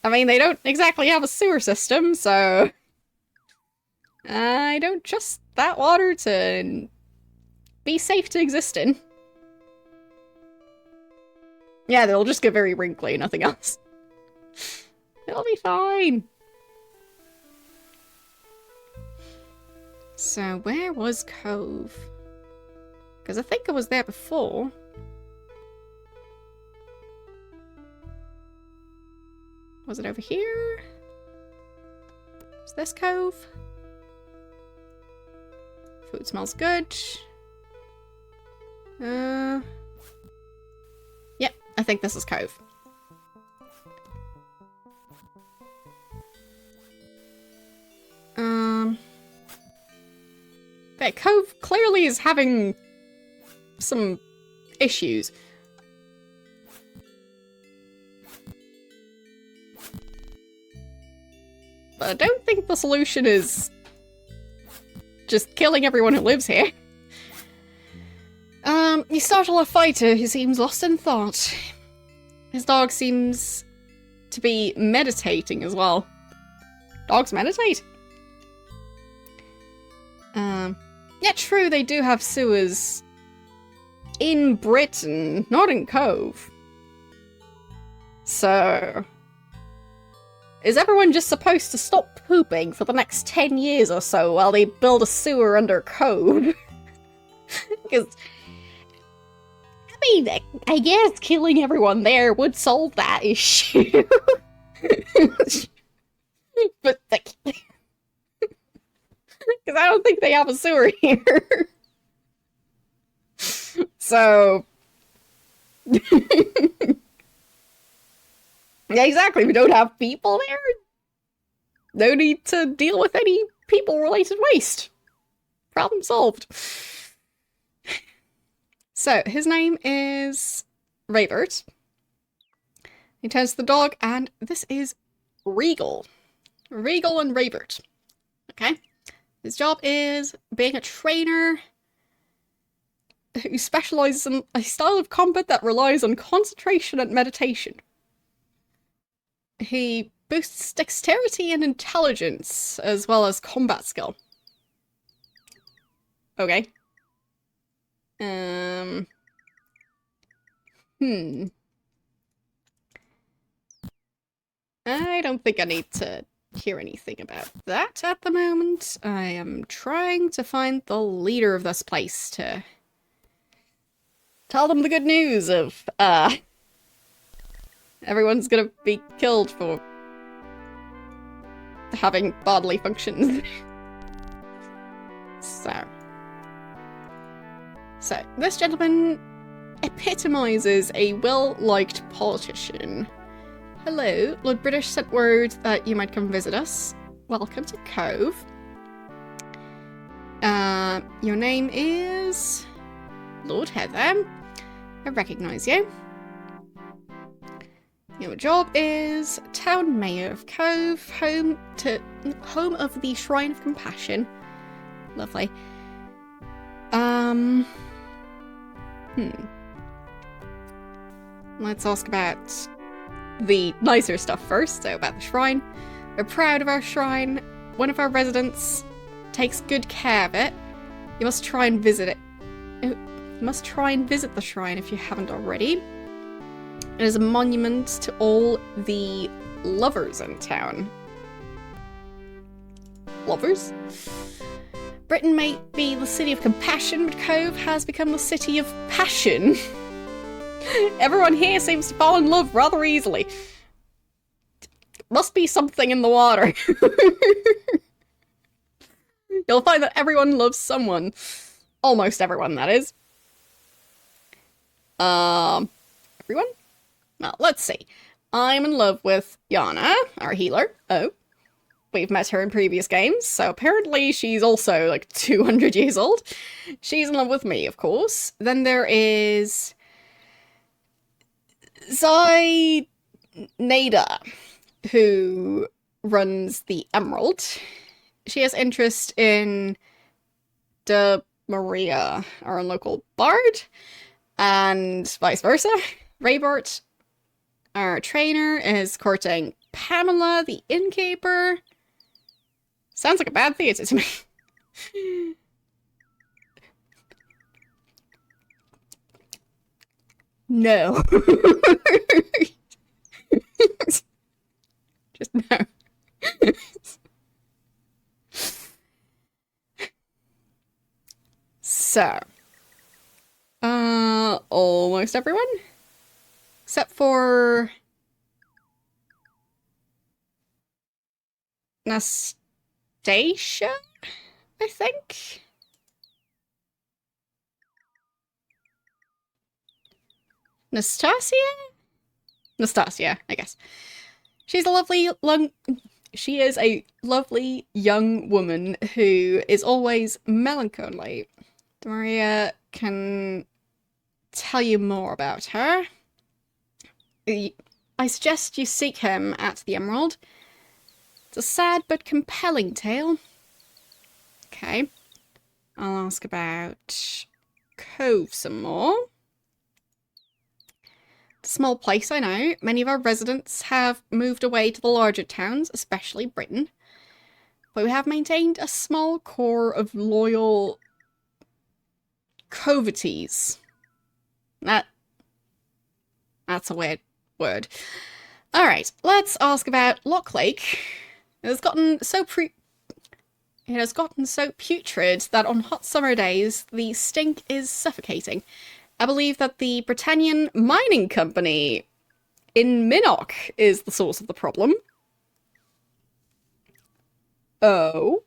I mean, they don't exactly have a sewer system, so... I don't trust that water to be safe to exist in. Yeah, they'll just get very wrinkly, nothing else. It'll be fine. So, where was Cove? Because I think I was there before. Was it over here? Is this Cove? Food smells good. Yep, I think this is Cove. But Cove clearly is having some issues. But I don't think the solution is just killing everyone who lives here. You startle a fighter who seems lost in thought. His dog seems to be meditating as well. Dogs meditate? Yeah, true, they do have sewers in Britain, not in Cove. So, is everyone just supposed to stop pooping for the next 10 years or so while they build a sewer under Cove? Because, I mean, I guess killing everyone there would solve that issue. But, like, because I don't think they have a sewer here. So... yeah, exactly. We don't have people there. No need to deal with any people-related waste. Problem solved. So, his name is Raybert. He tends the dog, and this is Regal. Regal and Raybert. Okay? His job is being a trainer who specializes in a style of combat that relies on concentration and meditation. He boosts dexterity and intelligence, as well as combat skill. Okay. I don't think I need to hear anything about that at the moment. I am trying to find the leader of this place to tell them the good news of, everyone's gonna be killed for having bodily functions. So, this gentleman epitomizes a well-liked politician. Hello, Lord British sent word that you might come visit us. Welcome to Cove. Your name is... Lord Heather. I recognise you. Your job is Town Mayor of Cove, home of the Shrine of Compassion. Lovely. Let's ask about the nicer stuff first, so about the shrine. We're proud of our shrine. One of our residents takes good care of it. You must try and visit it. You must try and visit the shrine if you haven't already. It is a monument to all the lovers in town. Lovers? Britain may be the city of compassion, but Cove has become the city of passion. Everyone here seems to fall in love rather easily. Must be something in the water. You'll find that everyone loves someone. Almost everyone, that is. Everyone? Well, let's see. I'm in love with Yana, our healer. Oh. We've met her in previous games, so apparently she's also, like, 200 years old. She's in love with me, of course. Then there is... Zainada, who runs the Emerald. She has interest in De Maria, our local bard, and vice versa. Raybert, our trainer, is courting Pamela, the innkeeper. Sounds like a bad theatre to me. No. Just no. So. Almost everyone? Except for... Nastasia, I think? Nastasia? Nastasia, I guess. She is a lovely young woman who is always melancholy. Maria can tell you more about her. I suggest you seek him at the Emerald. It's a sad but compelling tale. Okay. I'll ask about Cove some more. It's a small place, I know. Many of our residents have moved away to the larger towns, especially Britain. But we have maintained a small core of loyal coveties. That's a weird word. Alright, let's ask about Lock Lake. It has gotten so putrid that on hot summer days, the stink is suffocating. I believe that the Britannian Mining Company in Minnoch is the source of the problem. Oh.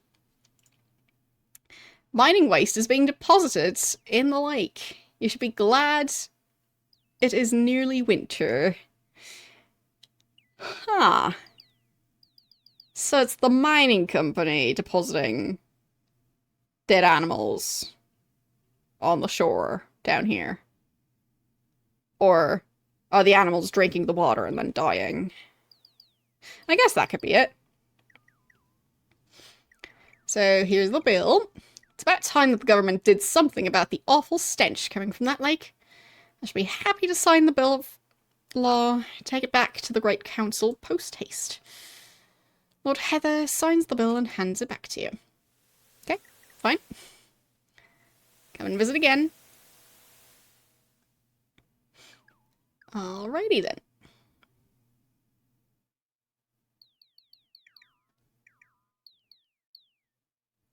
Mining waste is being deposited in the lake. You should be glad it is nearly winter. Huh. So it's the mining company depositing dead animals on the shore down here. Or are the animals drinking the water and then dying? I guess that could be it. So here's the bill. It's about time that the government did something about the awful stench coming from that lake. I should be happy to sign the bill of law, take it back to the Great Council post-haste. Lord Heather signs the bill and hands it back to you. Okay, fine. Come and visit again. Alrighty then.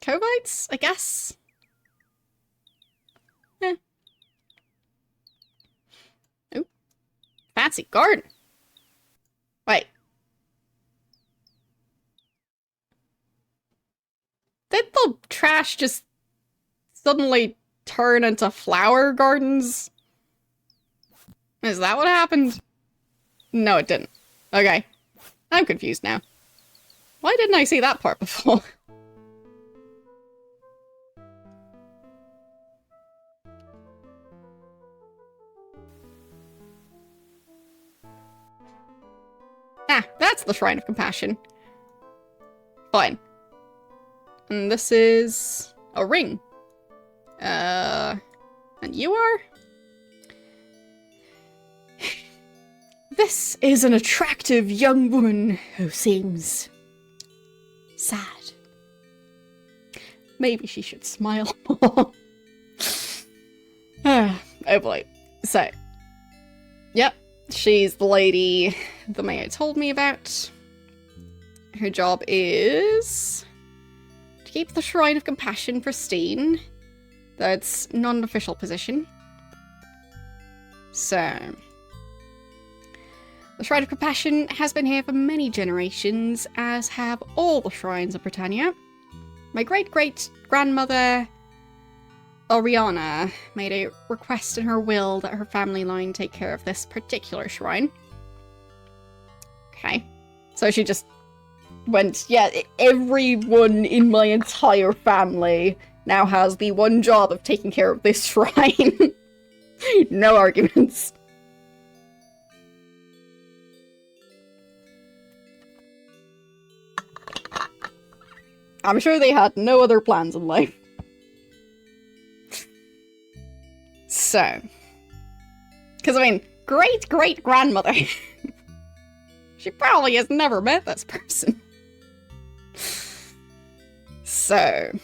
Covites, I guess? Eh. Oh. Fancy garden. Wait. Did the trash just suddenly turn into flower gardens? Is that what happened? No, it didn't. Okay. I'm confused now. Why didn't I see that part before? Ah, that's the Shrine of Compassion. Fine. And this is a ring. And you are? This is an attractive young woman who seems sad. Maybe she should smile more. Oh boy. So, yep, she's the lady the mayor told me about. Her job is to keep the Shrine of Compassion pristine. That's non-official position. So, the Shrine of Compassion has been here for many generations, as have all the shrines of Britannia. My great-great-grandmother, Oriana, made a request in her will that her family line take care of this particular shrine. Okay. So she just went, yeah, everyone in my entire family now has the one job of taking care of this shrine. No arguments. I'm sure they had no other plans in life. So. Because, I mean, great-great-grandmother. She probably has never met this person. So.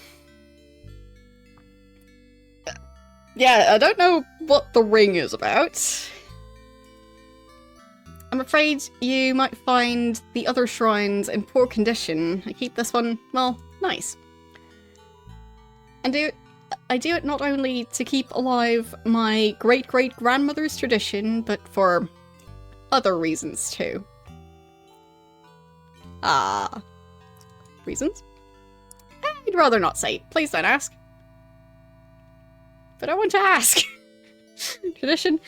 Yeah, I don't know what the ring is about. I'm afraid you might find the other shrines in poor condition. I keep this one, well, nice. And I do it not only to keep alive my great-great-grandmother's tradition, but for other reasons too. Reasons? I'd rather not say. Please don't ask. But I want to ask. Tradition.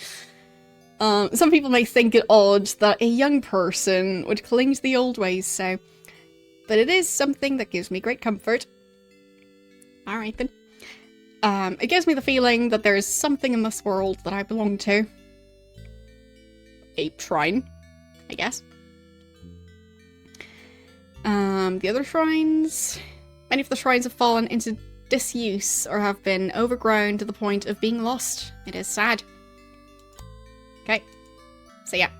Some people may think it odd that a young person would cling to the old ways, so... But it is something that gives me great comfort. Alright then. It gives me the feeling that there is something in this world that I belong to. A shrine, I guess. The other shrines. Many of the shrines have fallen into disuse or have been overgrown to the point of being lost. It is sad. Okay. So yeah.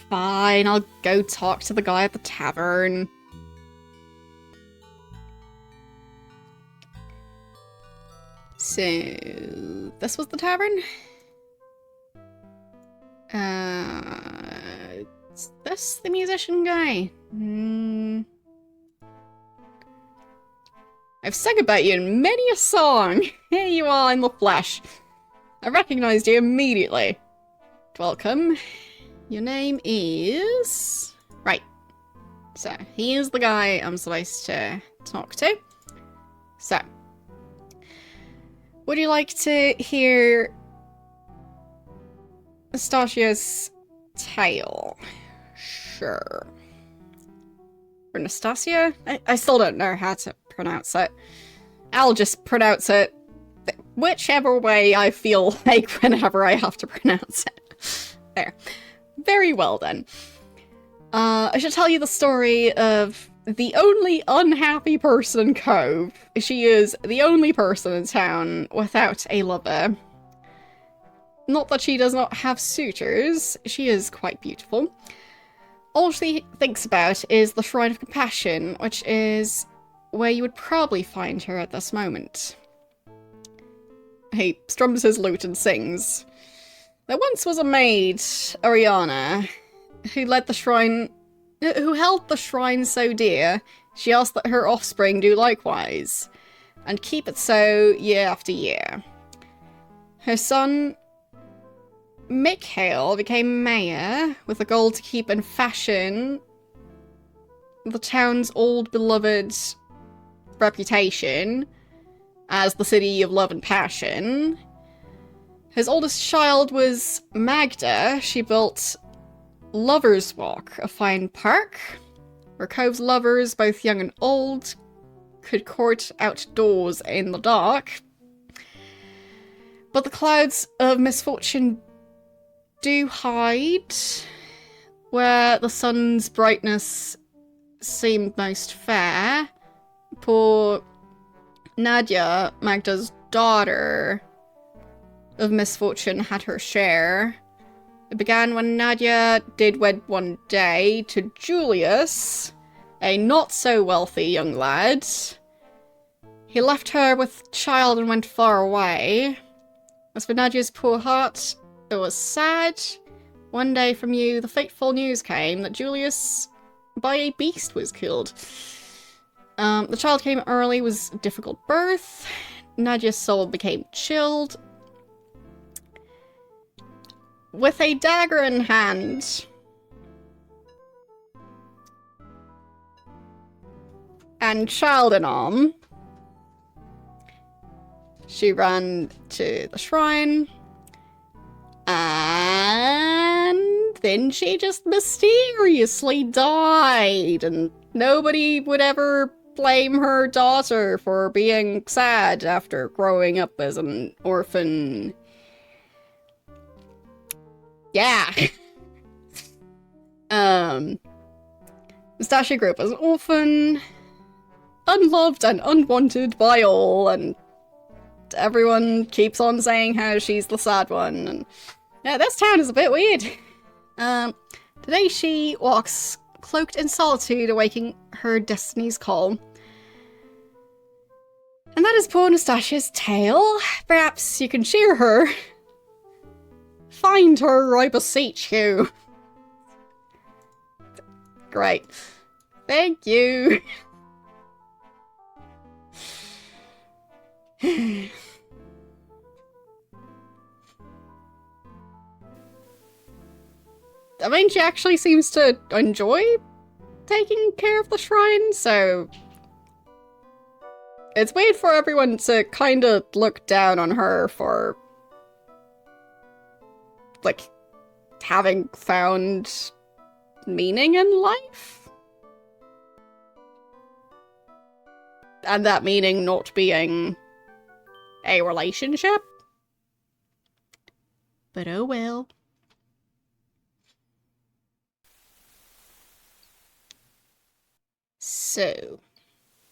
Fine, I'll go talk to the guy at the tavern. So, this was the tavern? Is this the musician guy? I've sung about you in many a song. Here you are in the flesh. I recognized you immediately. Welcome. Your name is... Right. So, he is the guy I'm supposed to talk to. So, would you like to hear Nastasia's tale? Sure. Or Nastasia? I still don't know how to pronounce it. I'll just pronounce it whichever way I feel like whenever I have to pronounce it. There. Very well then. I should tell you the story of the only unhappy person in Cove. She is the only person in town without a lover. Not that she does not have suitors, she is quite beautiful. All she thinks about is the Shrine of Compassion, which is where you would probably find her at this moment. He strums his lute and sings. There once was a maid, Ariana, who held the shrine so dear, she asked that her offspring do likewise, and keep it so year after year. Her son, Mikhail, became mayor with the goal to keep in fashion the town's old beloved reputation as the city of love and passion. His oldest child was Magda. She built Lover's Walk, a fine park where Cove's lovers, both young and old, could court outdoors in the dark. But the clouds of misfortune do hide where the sun's brightness seemed most fair. Poor Nadia, Magda's daughter, of misfortune had her share. It began when Nadia did wed one day to Julius, a not-so-wealthy young lad. He left her with child and went far away. As for Nadia's poor heart, it was sad. One day from you, the fateful news came that Julius, by a beast, was killed. The child came early, was a difficult birth. Nadia's soul became chilled. With a dagger in hand, and child in arm, she ran to the shrine, and then she just mysteriously died, and nobody would ever blame her daughter for being sad after growing up as an orphan. Yeah. Nastasia grew up as an orphan, unloved and unwanted by all, and everyone keeps on saying how she's the sad one, and yeah, this town is a bit weird. Today she walks cloaked in solitude, awaiting her destiny's call. And that is poor Nastasia's tale. Perhaps you can cheer her. Find her, I beseech you. Great. Thank you. I mean, she actually seems to enjoy taking care of the shrine, so it's weird for everyone to kind of look down on her for, like, having found meaning in life. And that meaning not being a relationship. But oh well. So,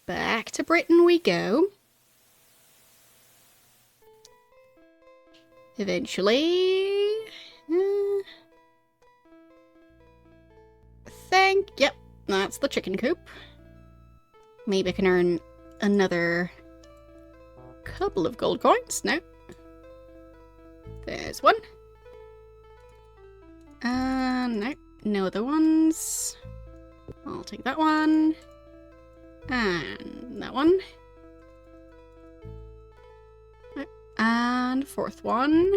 back to Britain we go. Eventually... I think... Yep, that's the chicken coop. Maybe I can earn another couple of gold coins. No. There's one. No. No other ones. I'll take that one. And that one. And fourth one.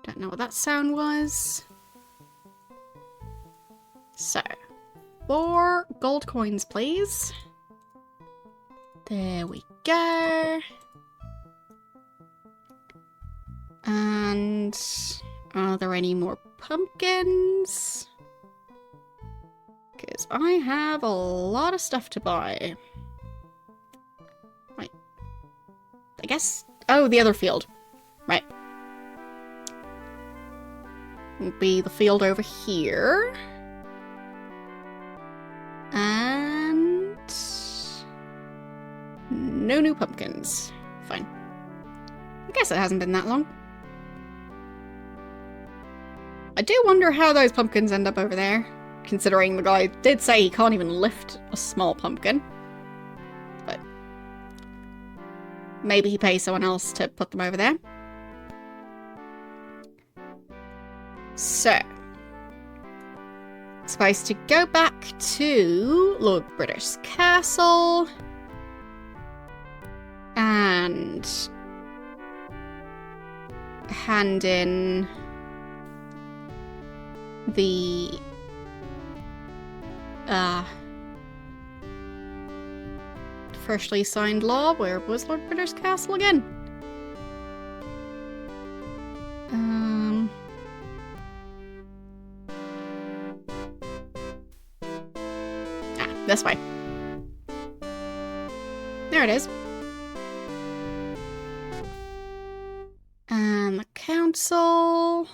Don't know what that sound was. So, 4 gold coins, please. There we go. And are there any more pumpkins? Because I have a lot of stuff to buy. Right. I guess... Oh, the other field. Right. Would be the field over here. And... no new pumpkins. Fine. I guess it hasn't been that long. I do wonder how those pumpkins end up over there, considering the guy did say he can't even lift a small pumpkin. But maybe he pays someone else to put them over there. So, supposed to go back to Lord British Castle and hand in the freshly signed law. Where was Lord British Castle again? This way. There it is. And the council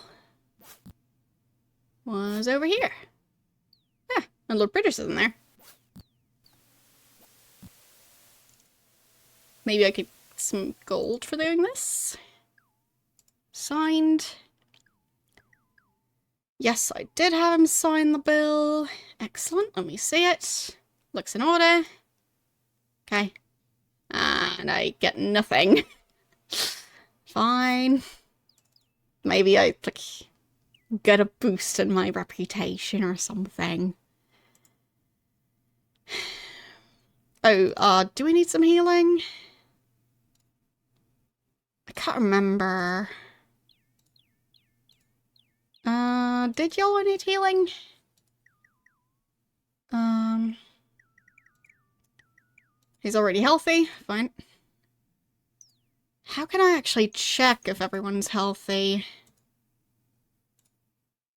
was over here. Ah, and Lord British is in there. Maybe I could get some gold for doing this. Signed. Yes, I did have him sign the bill. Excellent. Let me see it. Looks in order. Okay. And I get nothing. Fine. Maybe I like get a boost in my reputation or something. Oh, do we need some healing? I can't remember. Did y'all need healing? He's already healthy. Fine. How can I actually check if everyone's healthy?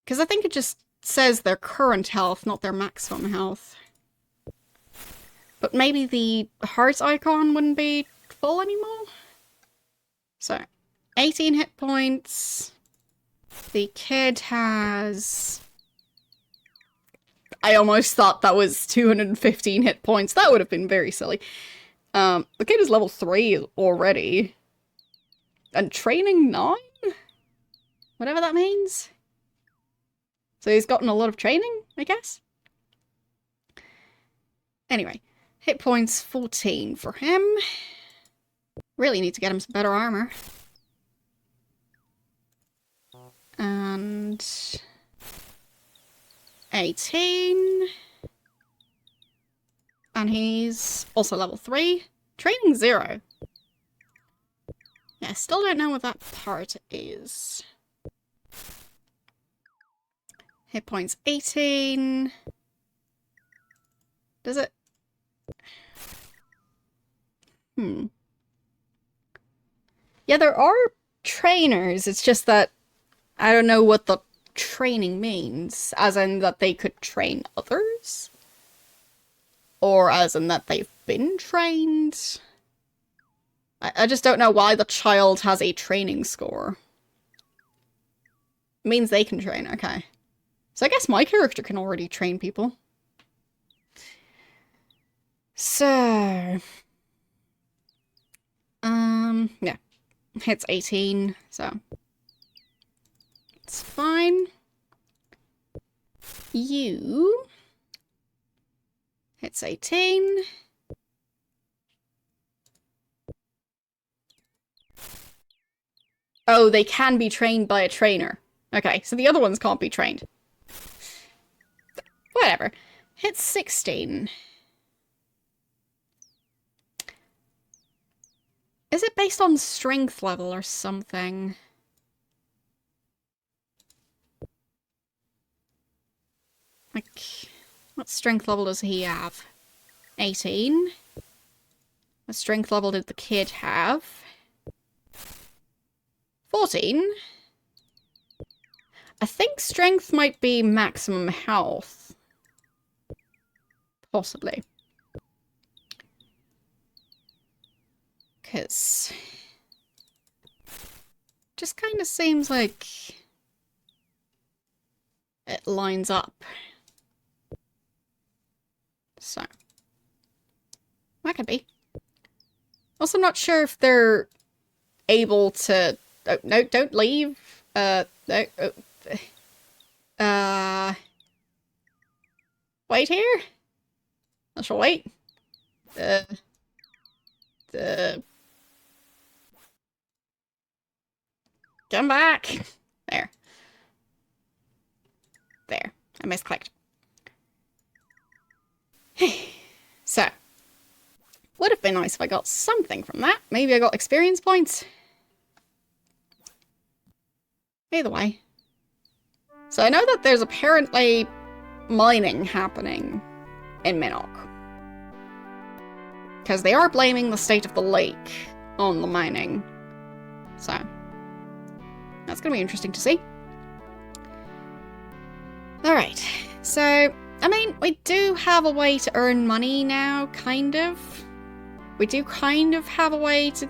Because I think it just says their current health, not their maximum health. But maybe the heart icon wouldn't be full anymore? So, 18 hit points. The kid has... I almost thought that was 215 hit points. That would have been very silly. The kid is level 3 already. And training 9? Whatever that means. So he's gotten a lot of training, I guess? Anyway, hit points 14 for him. Really need to get him some better armor. And 18. And he's also level 3. Training 0. Yeah, I still don't know what that part is. Hit points 18. Does it? Yeah, there are trainers. It's just that I don't know what the training means. As in that they could train others? Or as in that they've been trained? I just don't know why the child has a training score. It means they can train, okay. So I guess my character can already train people. So... yeah. Hits 18, so... it's fine. You... hits 18. Oh, they can be trained by a trainer. Okay, so the other ones can't be trained. Whatever. Hits 16. Is it based on strength level or something? Like, what strength level does he have? 18. What strength level did the kid have? 14. I think strength might be maximum health. Possibly. Because... just kind of seems like... it lines up. So. That could be. Also, I'm not sure if they're able to... oh, no, don't leave. No, wait here? I shall wait. Come back. There. There. I misclicked. So. Would have been nice if I got something from that. Maybe I got experience points. Either way. So I know that there's apparently mining happening in Minnock. Because they are blaming the state of the lake on the mining. So, that's going to be interesting to see. Alright, so, I mean, we do have a way to earn money now, kind of. We do kind of have a way to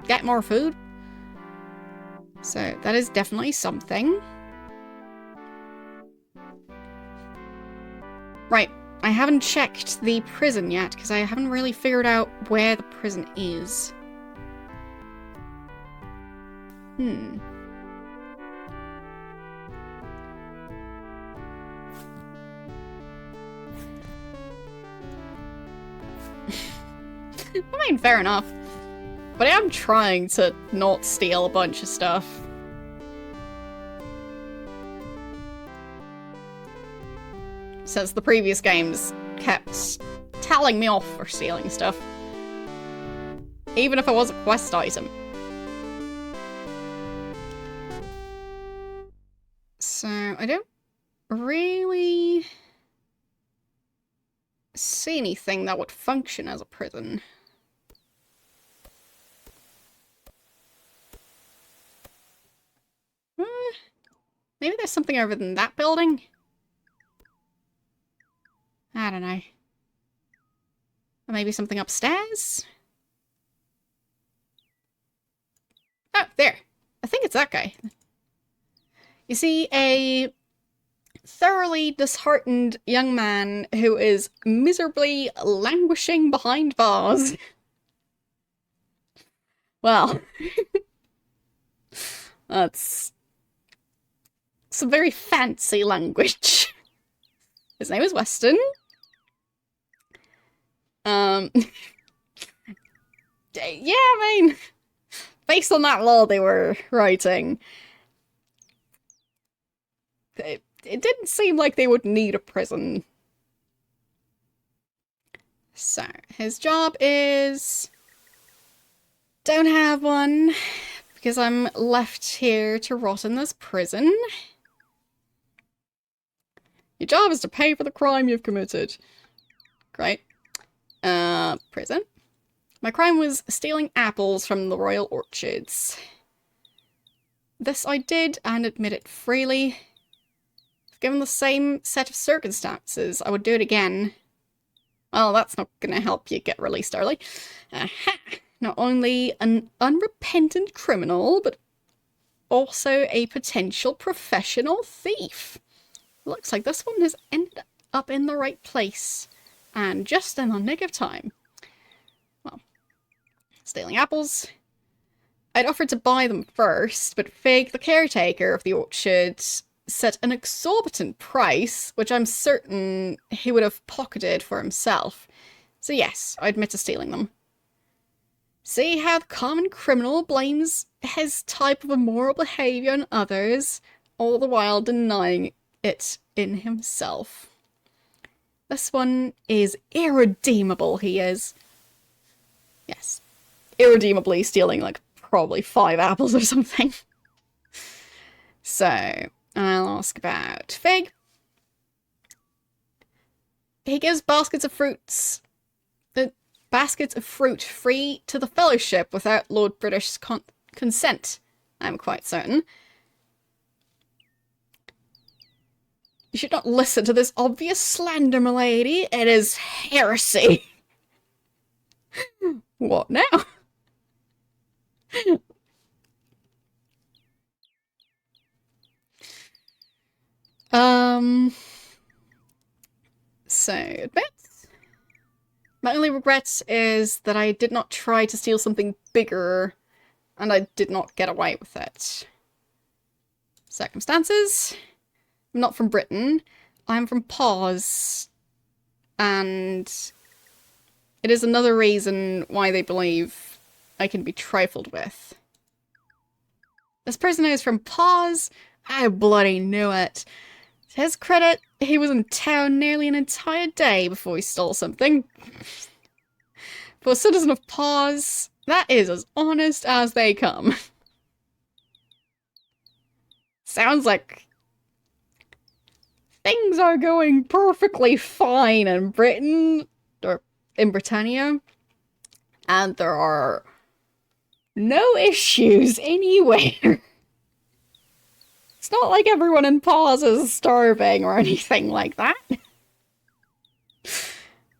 get more food. So, that is definitely something. Right, I haven't checked the prison yet, because I haven't really figured out where the prison is. I mean, fair enough. But I am trying to not steal a bunch of stuff. Since the previous games kept telling me off for stealing stuff. Even if it was a quest item. So, I don't really see anything that would function as a prison. Maybe there's something over in that building? I don't know. Or maybe something upstairs? Oh, there. I think it's that guy. You see a thoroughly disheartened young man who is miserably languishing behind bars. Well, that's some very fancy language. His name is Weston. Yeah, I mean, based on that law they were writing, it didn't seem like they would need a prison. So, his job is... don't have one, because I'm left here to rot in this prison. Your job is to pay for the crime you've committed. Great. Prison. My crime was stealing apples from the royal orchards. This I did, and admit it freely. If given the same set of circumstances, I would do it again. Well, that's not gonna help you get released early. Aha! Not only an unrepentant criminal, but also a potential professional thief. Looks like this one has ended up in the right place. and just in the nick of time. Well, stealing apples. I'd offered to buy them first, but Fig, the caretaker of the orchard, set an exorbitant price, which I'm certain he would have pocketed for himself. So yes, I admit to stealing them. See how the common criminal blames his type of immoral behaviour on others, all the while denying it in himself. This one is irredeemable, he is. Yes. Irredeemably stealing, like, probably 5 apples or something. So, I'll ask about Fig. He gives baskets of fruit free to the Fellowship without Lord British's consent, I'm quite certain. You should not listen to this obvious slander, milady. It is heresy. What now? So, admits. My only regret is that I did not try to steal something bigger, and I did not get away with it. Circumstances. I'm not from Britain. I'm from Paws. And it is another reason why they believe I can be trifled with. This prisoner is from Paws. I bloody knew it. To his credit, he was in town nearly an entire day before he stole something. For a citizen of Paws, that is as honest as they come. Sounds like things are going perfectly fine in Britain, or in Britannia, and there are no issues anywhere. It's not like everyone in Paws is starving or anything like that.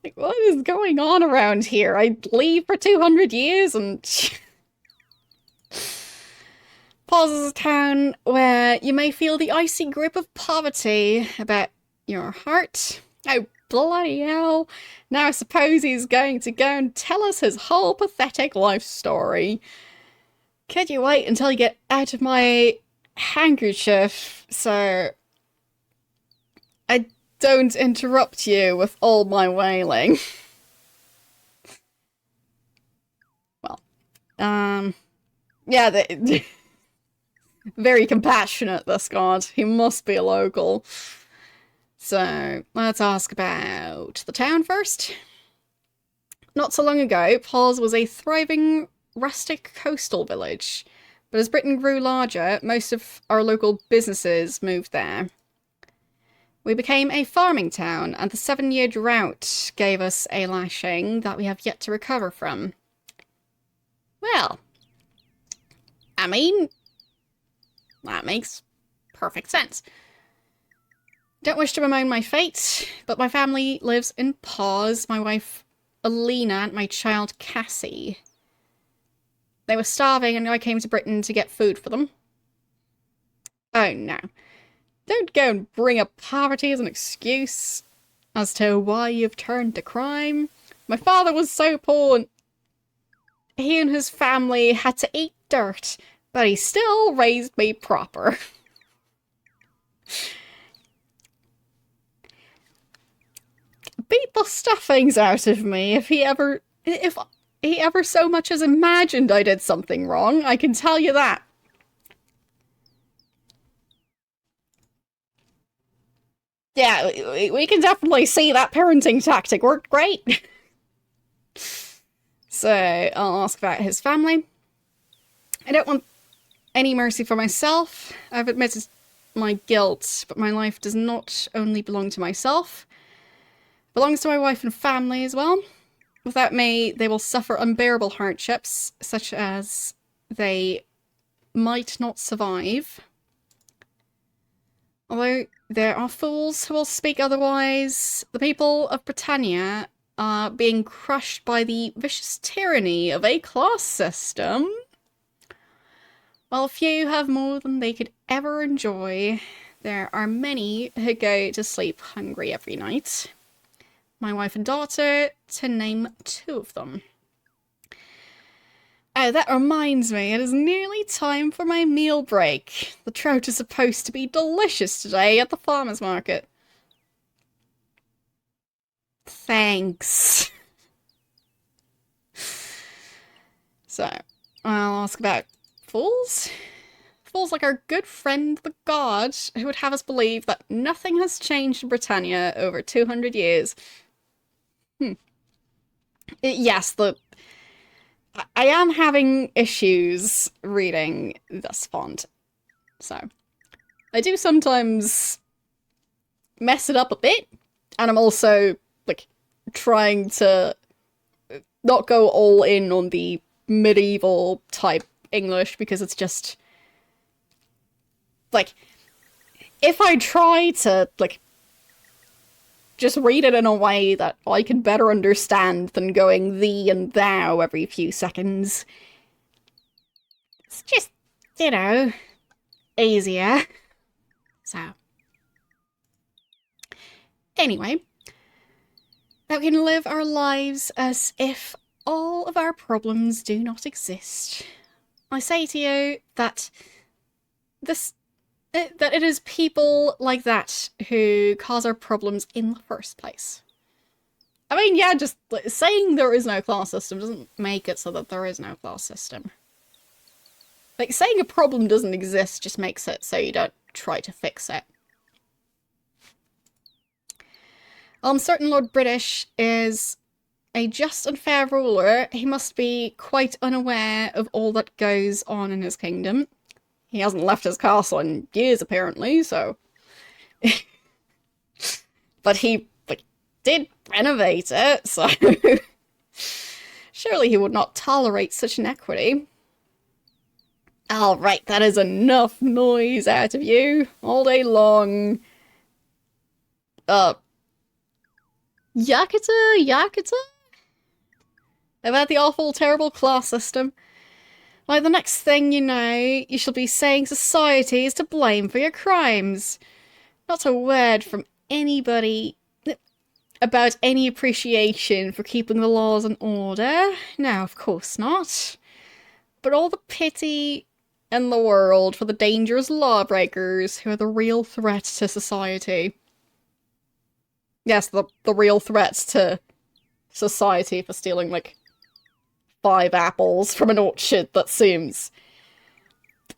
Like, what is going on around here? I'd leave for 200 years and... Paws is a town where you may feel the icy grip of poverty about your heart. Oh, bloody hell. Now I suppose he's going to go and tell us his whole pathetic life story. Could you wait until you get out of my handkerchief so I don't interrupt you with all my wailing? Well, yeah, very compassionate, this god. He must be a local. So, let's ask about the town first. Not so long ago, Paws was a thriving rustic coastal village. But as Britain grew larger, most of our local businesses moved there. We became a farming town, and the 7-year drought gave us a lashing that we have yet to recover from. Well, I mean, that makes perfect sense. Don't wish to bemoan my fate, but my family lives in Paws, my wife Alina and my child Cassie. They were starving and I came to Britain to get food for them. Oh no. Don't go and bring up poverty as an excuse as to why you've turned to crime. My father was so poor and he and his family had to eat dirt, but he still raised me proper. Beat the stuffings out of me if he ever so much as imagined I did something wrong, I can tell you that. Yeah, we can definitely see that parenting tactic worked great. So, I'll ask about his family. I don't want any mercy for myself. I've admitted my guilt, but my life does not only belong to myself. It belongs to my wife and family as well. Without me, they will suffer unbearable hardships, such as they might not survive. Although there are fools who will speak otherwise, the people of Britannia are being crushed by the vicious tyranny of a class system. While few have more than they could ever enjoy, there are many who go to sleep hungry every night. my wife and daughter, to name 2 of them. Oh, that reminds me, it is nearly time for my meal break. The trout is supposed to be delicious today at the farmer's market. Thanks. So, I'll ask about fools. Fools like our good friend the god, who would have us believe that nothing has changed in Britannia over 200 years. Yes, I am having issues reading this font. So, I do sometimes mess it up a bit, and I'm also, like, trying to not go all in on the medieval type English, because it's just, like, if I try to, like, just read it in a way that I can better understand than going thee and thou every few seconds, it's just, you know, easier. So, anyway, that we can live our lives as if all of our problems do not exist. I say to you that that it is people like that who cause our problems in the first place. I mean, yeah, just saying there is no class system doesn't make it so that there is no class system. Like, saying a problem doesn't exist just makes it so you don't try to fix it. I'm certain Lord British is a just and fair ruler. He must be quite unaware of all that goes on in his kingdom. He hasn't left his castle in years, apparently, so... But he did renovate it, so... Surely he would not tolerate such inequity. Alright, that is enough noise out of you all day long. Yakata? About the awful, terrible class system. Like, the next thing you know, you shall be saying society is to blame for your crimes. Not a word from anybody about any appreciation for keeping the laws in order. No, of course not. But all the pity in the world for the dangerous lawbreakers who are the real threat to society. Yes, the real threats to society for stealing, like, 5 apples from an orchard that seems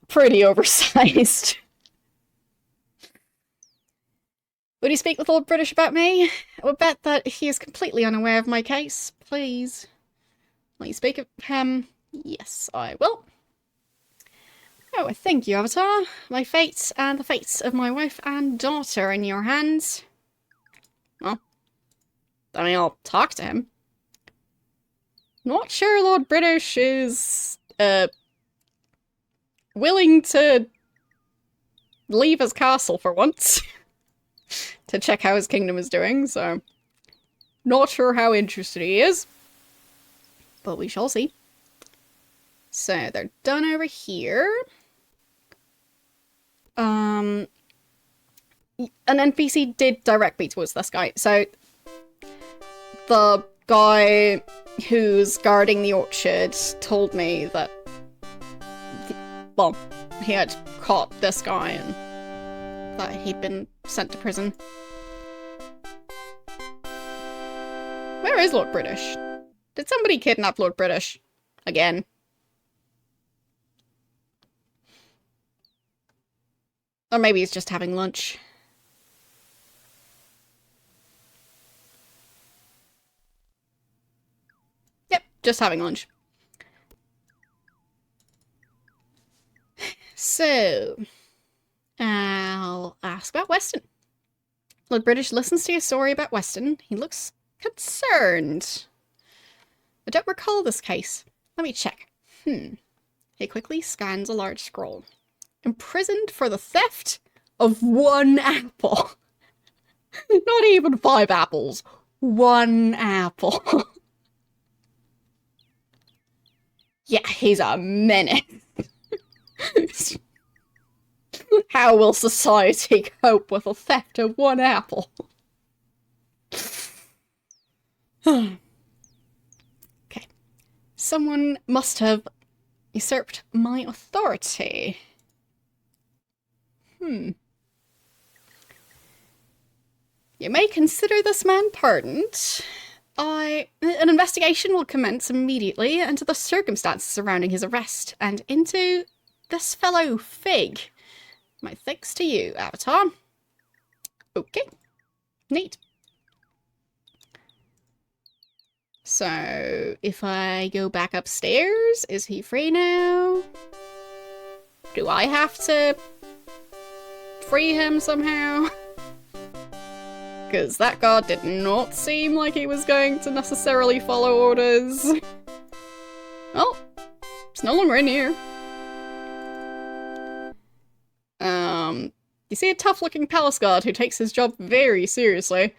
pretty oversized. Would you speak with Lord British about me? I would bet that he is completely unaware of my case. Please. Will you speak of him? Yes, I will. Oh, thank you, Avatar. My fate and the fates of my wife and daughter are in your hands. Well, I mean, I'll talk to him. Not sure Lord British is, willing to leave his castle for once to check how his kingdom is doing, so not sure how interested he is, but we shall see. So they're done over here. An NPC did direct me towards this guy, so the guy who's guarding the orchard told me that, well, he had caught this guy and that he'd been sent to prison. Where is Lord British? Did somebody kidnap Lord British? Again. Or maybe he's just having lunch. Yep, just having lunch. So, I'll ask about Weston. Lord British listens to your story about Weston. He looks concerned. I don't recall this case. Let me check. He quickly scans a large scroll. Imprisoned for the theft of 1 apple. Not even 5 apples. 1 apple. Yeah, he's a menace. How will society cope with the theft of 1 apple? Okay. Someone must have usurped my authority. You may consider this man pardoned. An investigation will commence immediately into the circumstances surrounding his arrest and into this fellow Fig. My thanks to you, Avatar. Okay. Neat. So, if I go back upstairs, is he free now? Do I have to free him somehow? Because that guard did not seem like he was going to necessarily follow orders. Well, it's no longer in here. You see a tough-looking palace guard who takes his job very seriously.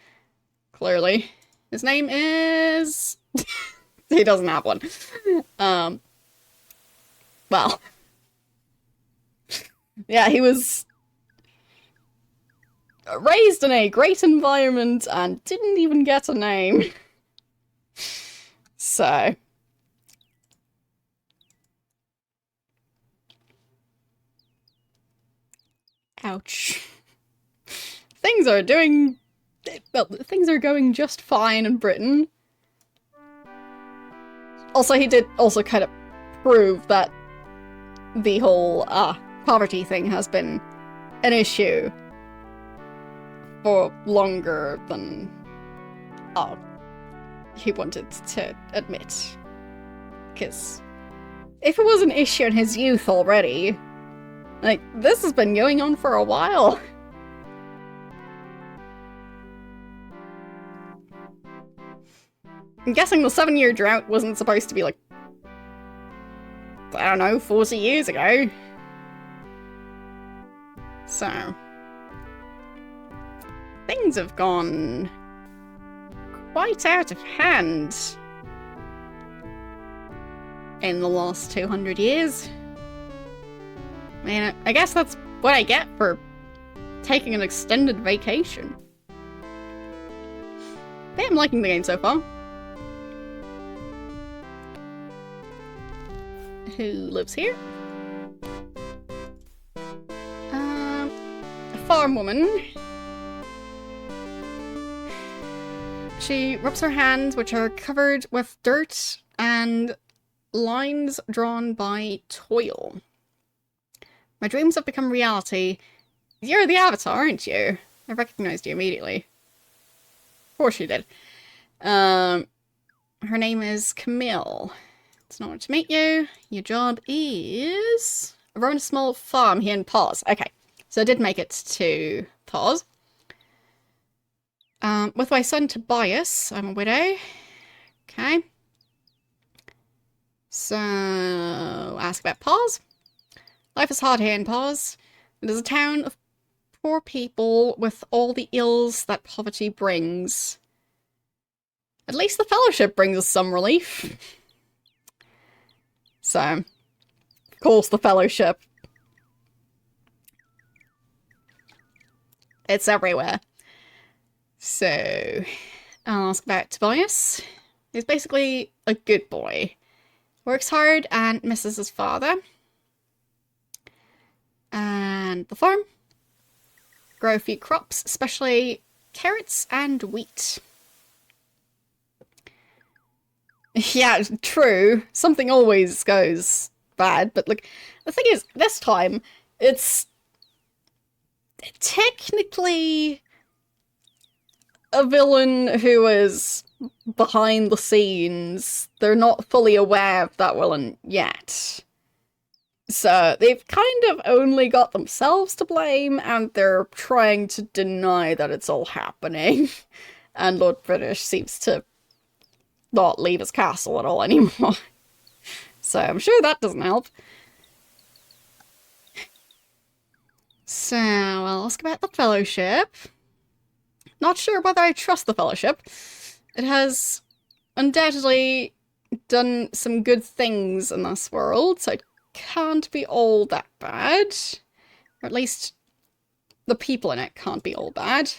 Clearly. His name is... he doesn't have one. Well. Yeah, he was raised in a great environment and didn't even get a name. So. Ouch. Things are going just fine in Britain. Also, he did also kind of prove that the whole, poverty thing has been an issue for longer than, he wanted to admit. Because if it was an issue in his youth already, like, this has been going on for a while. I'm guessing the 7-year drought wasn't supposed to be like, I don't know, 40 years ago. So, things have gone quite out of hand in the last 200 years. I mean, I guess that's what I get for taking an extended vacation. But I'm liking the game so far. Who lives here? A farm woman. She rubs her hands, which are covered with dirt and lines drawn by toil. My dreams have become reality. You're the Avatar, aren't you? I recognized you immediately. Of course you did. Her name is Camille. It's an honor to meet you. Your job is... run a small farm here in Pause. Okay, so I did make it to Pause. With my son Tobias, I'm a widow. Okay. So, ask about Pause. Life is hard here in Pause. It is a town of poor people with all the ills that poverty brings. At least the Fellowship brings us some relief. So, of course, the Fellowship. It's everywhere. So, I'll ask about Tobias. He's basically a good boy. Works hard and misses his father. And the farm. Grow a few crops, especially carrots and wheat. Yeah, true. Something always goes bad, but like, the thing is, this time, it's technically a villain who is behind the scenes. They're not fully aware of that villain yet. So they've kind of only got themselves to blame, and they're trying to deny that it's all happening. And Lord British seems to not leave his castle at all anymore. So I'm sure that doesn't help. So I'll ask about the Fellowship. Not sure whether I trust the Fellowship. It has undoubtedly done some good things in this world, so it can't be all that bad. Or at least the people in it can't be all bad.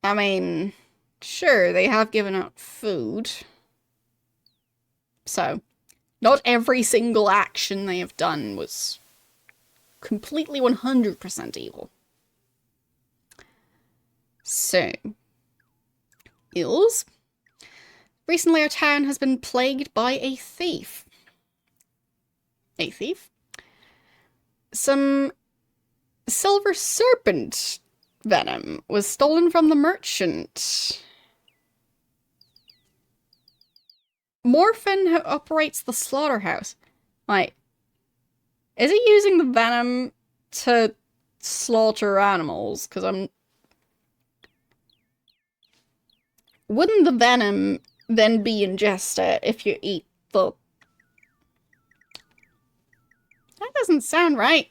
I mean, sure, they have given out food. So, not every single action they have done was completely 100% evil. So, ills. Recently, our town has been plagued by a thief. A thief? Some silver serpent venom was stolen from the merchant. Morphin, who operates the slaughterhouse. Like, is he using the venom to slaughter animals? Because I'm... Wouldn't the venom then be ingested if you eat the... That doesn't sound right.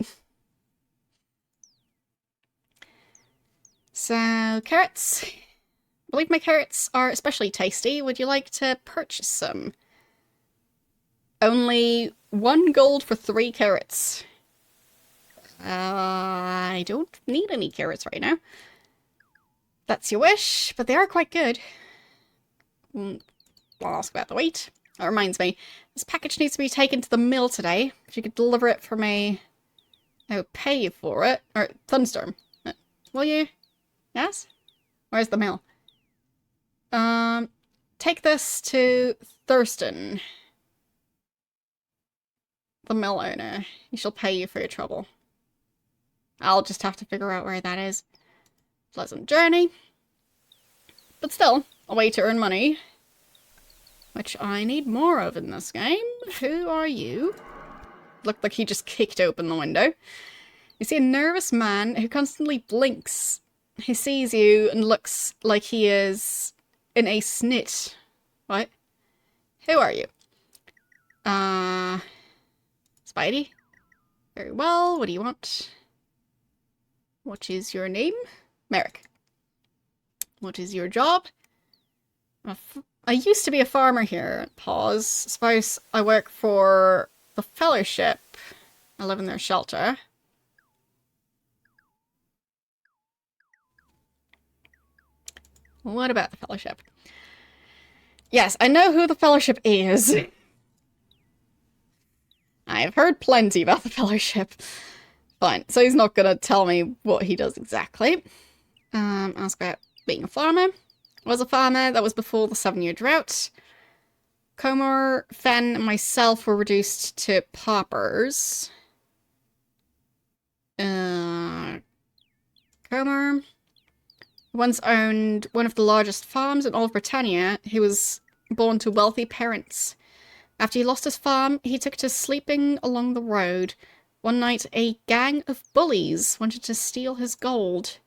So, carrots. I believe my carrots are especially tasty. Would you like to purchase some? Only 1 gold for 3 carrots. I don't need any carrots right now. That's your wish, but they are quite good. I'll ask about the weight. That reminds me, this package needs to be taken to the mill today. If you could deliver it for me, I would pay you for it. Or, Thunderstorm. Will you? Yes? Where's the mill? Take this to Thurston, the mill owner. He shall pay you for your trouble. I'll just have to figure out where that is. Pleasant journey. But still, a way to earn money. Which I need more of in this game. Who are you? Looked like he just kicked open the window. You see a nervous man who constantly blinks. He sees you and looks like he is in a snit. What? Who are you? Spidey? Very well, what do you want? What is your name? Merrick. What is your job? I used to be a farmer here. Pause. Suppose I work for the Fellowship. I live in their shelter. What about the Fellowship? Yes, I know who the Fellowship is. I've heard plenty about the Fellowship. Fine, so he's not gonna tell me what he does exactly. Ask about being a farmer. I was a farmer, that was before the 7-year drought. Comer, Fen, and myself were reduced to paupers. Comer once owned one of the largest farms in all of Britannia. He was born to wealthy parents. After he lost his farm, he took to sleeping along the road. One night, a gang of bullies wanted to steal his gold.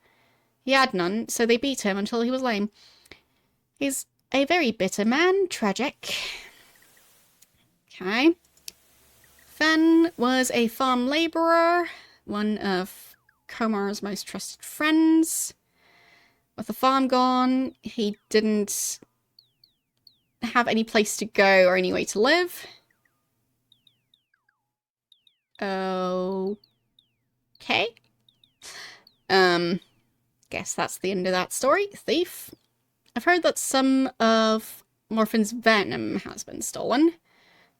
He had none, so they beat him until he was lame. He's a very bitter man. Tragic. Okay. Fen was a farm labourer, one of Comer's most trusted friends. With the farm gone, he didn't have any place to go or any way to live. Okay. Guess that's the end of that story. Thief. I've heard that some of Morphin's venom has been stolen.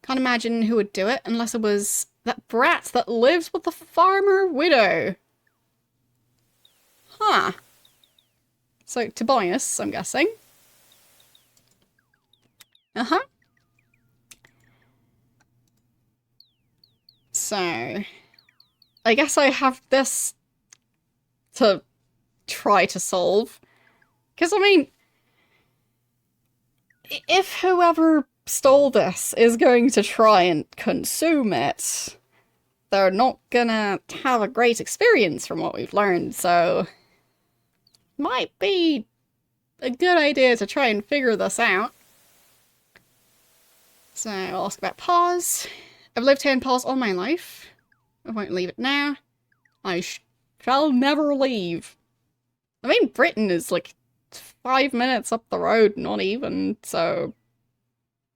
Can't imagine who would do it unless it was that brat that lives with the farmer widow. Huh. So, Tobias, I'm guessing. Uh-huh. So, I guess I have this to try to solve. Because, I mean, if whoever stole this is going to try and consume it, they're not gonna have a great experience from what we've learned, so might be a good idea to try and figure this out. So I'll ask about Paws. I've lived here in Paws all my life. I won't leave it now. I shall never leave. I mean, Britain is like 5 minutes up the road, not even, so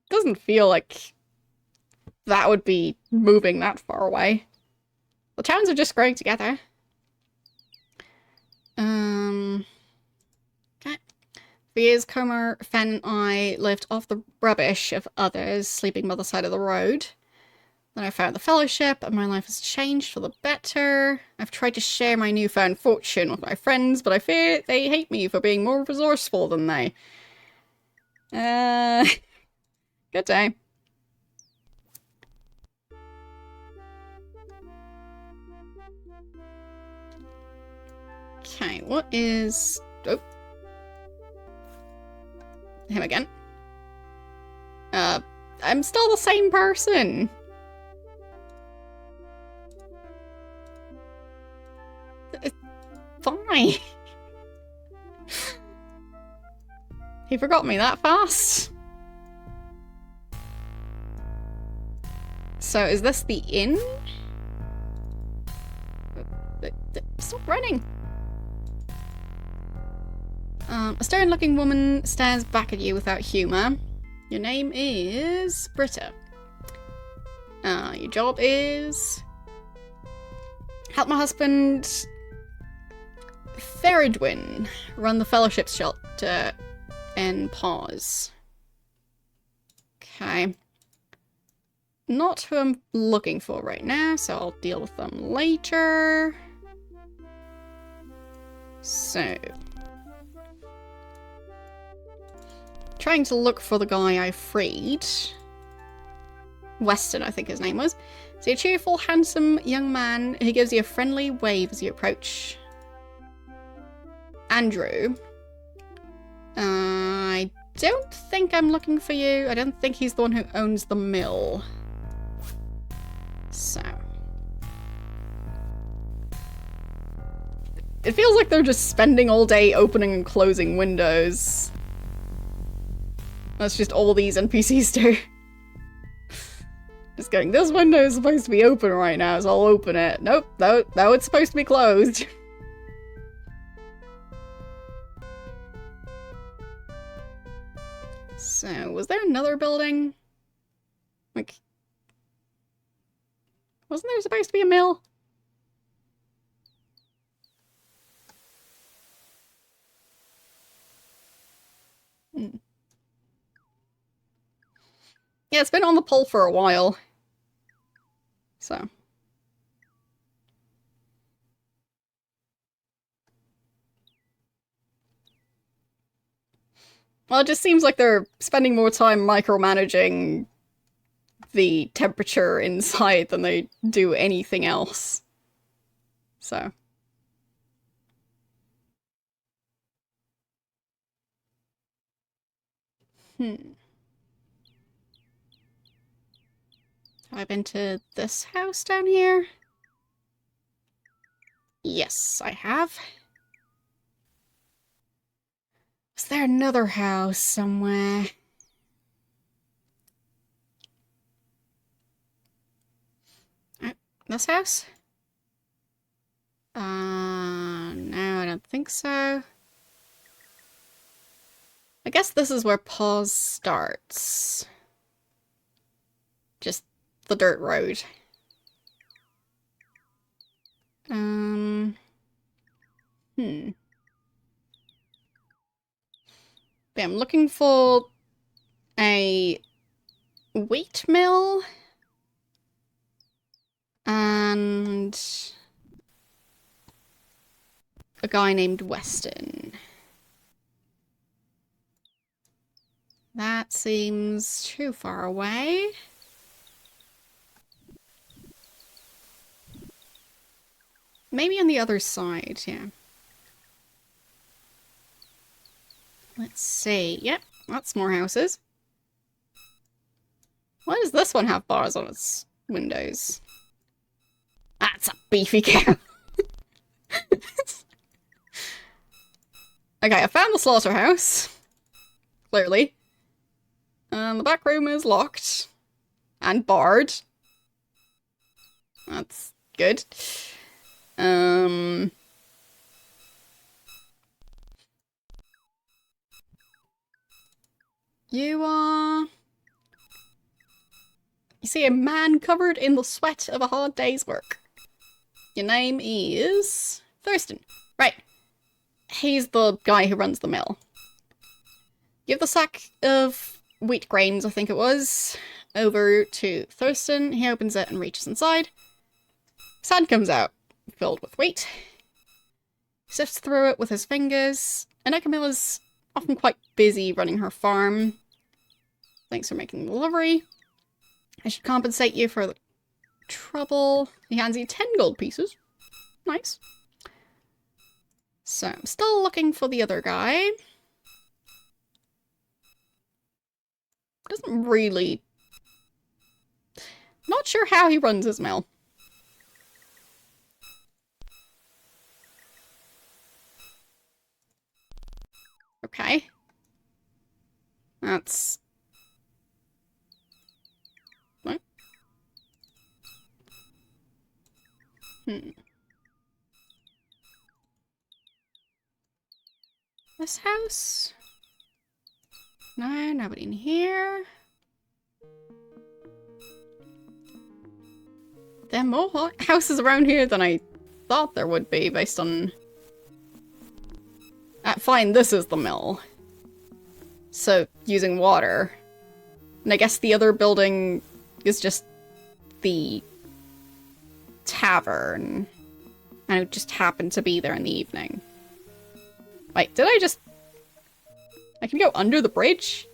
it doesn't feel like that would be moving that far away. The towns are just growing together. Okay. For years, Comer, Fen, and I lived off the rubbish of others, sleeping by the side of the road. Then I found the fellowship, and my life has changed for the better. I've tried to share my newfound fortune with my friends, but I fear they hate me for being more resourceful than they. Good day. Okay, what is... Oh. Him again. I'm still the same person. Fine. He forgot me that fast. So is this the inn? Stop running. A stern-looking woman stares back at you without humour. Your name is Britta. Your job is... help my husband... Theridwin run the fellowship shelter and pause. Okay. Not who I'm looking for right now, so I'll deal with them later. So... trying to look for the guy I freed. Weston, I think his name was. So a cheerful, handsome young man who gives you a friendly wave as you approach. Andrew. I don't think I'm looking for you. I don't think he's the one who owns the mill. So. It feels like they're just spending all day opening and closing windows. That's just all these NPCs do. Just going, this window is supposed to be open right now, so I'll open it. Nope, no, it's supposed to be closed. So, was there another building? Like... wasn't there supposed to be a mill? Yeah, it's been on the poll for a while. So. Well, it just seems like they're spending more time micromanaging the temperature inside than they do anything else. So. Have I been to this house down here? Yes, I have. Is there another house somewhere? This house? No, I don't think so. I guess this is where pause starts. Just the dirt road. Yeah, I'm looking for a wheat mill and a guy named Weston. That seems too far away. Maybe on the other side, yeah. Let's see. Yep, that's more houses. Why does this one have bars on its windows? That's a beefy cow. Okay, I found the slaughterhouse. Clearly. And the back room is locked. And barred. That's good. You are... You see a man covered in the sweat of a hard day's work. Your name is... Thurston. Right. He's the guy who runs the mill. Give the sack of wheat grains, I think it was, over to Thurston. He opens it and reaches inside. Sand comes out, filled with wheat. He sifts through it with his fingers. And Camilla's often quite busy running her farm. Thanks for making the delivery. I should compensate you for the trouble. He hands you 10 gold pieces. Nice. So, I'm still looking for the other guy. Doesn't really... Not sure how he runs his mill. Okay. That's... What? This house? No, nobody in here. There are more houses around here than I thought there would be, based on... fine, this is the mill. So, using water. And I guess the other building is just the tavern. And it just happened to be there in the evening. Wait, did I just... I can go under the bridge?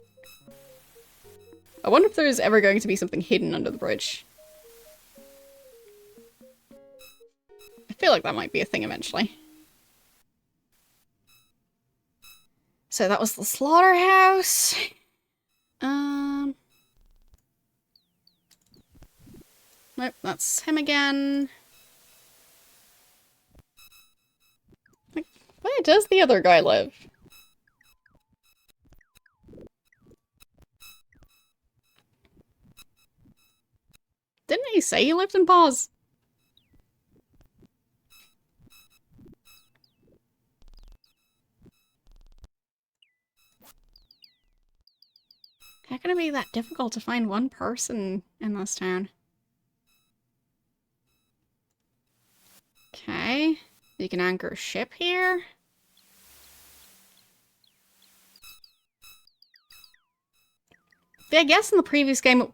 I wonder if there's ever going to be something hidden under the bridge. I feel like that might be a thing eventually. So that was the slaughterhouse. Nope, that's him again. Like, where does the other guy live? Didn't he say he lived in Paws? How can it be that difficult to find one person in this town? Okay. You can anchor a ship here. But I guess in the previous game,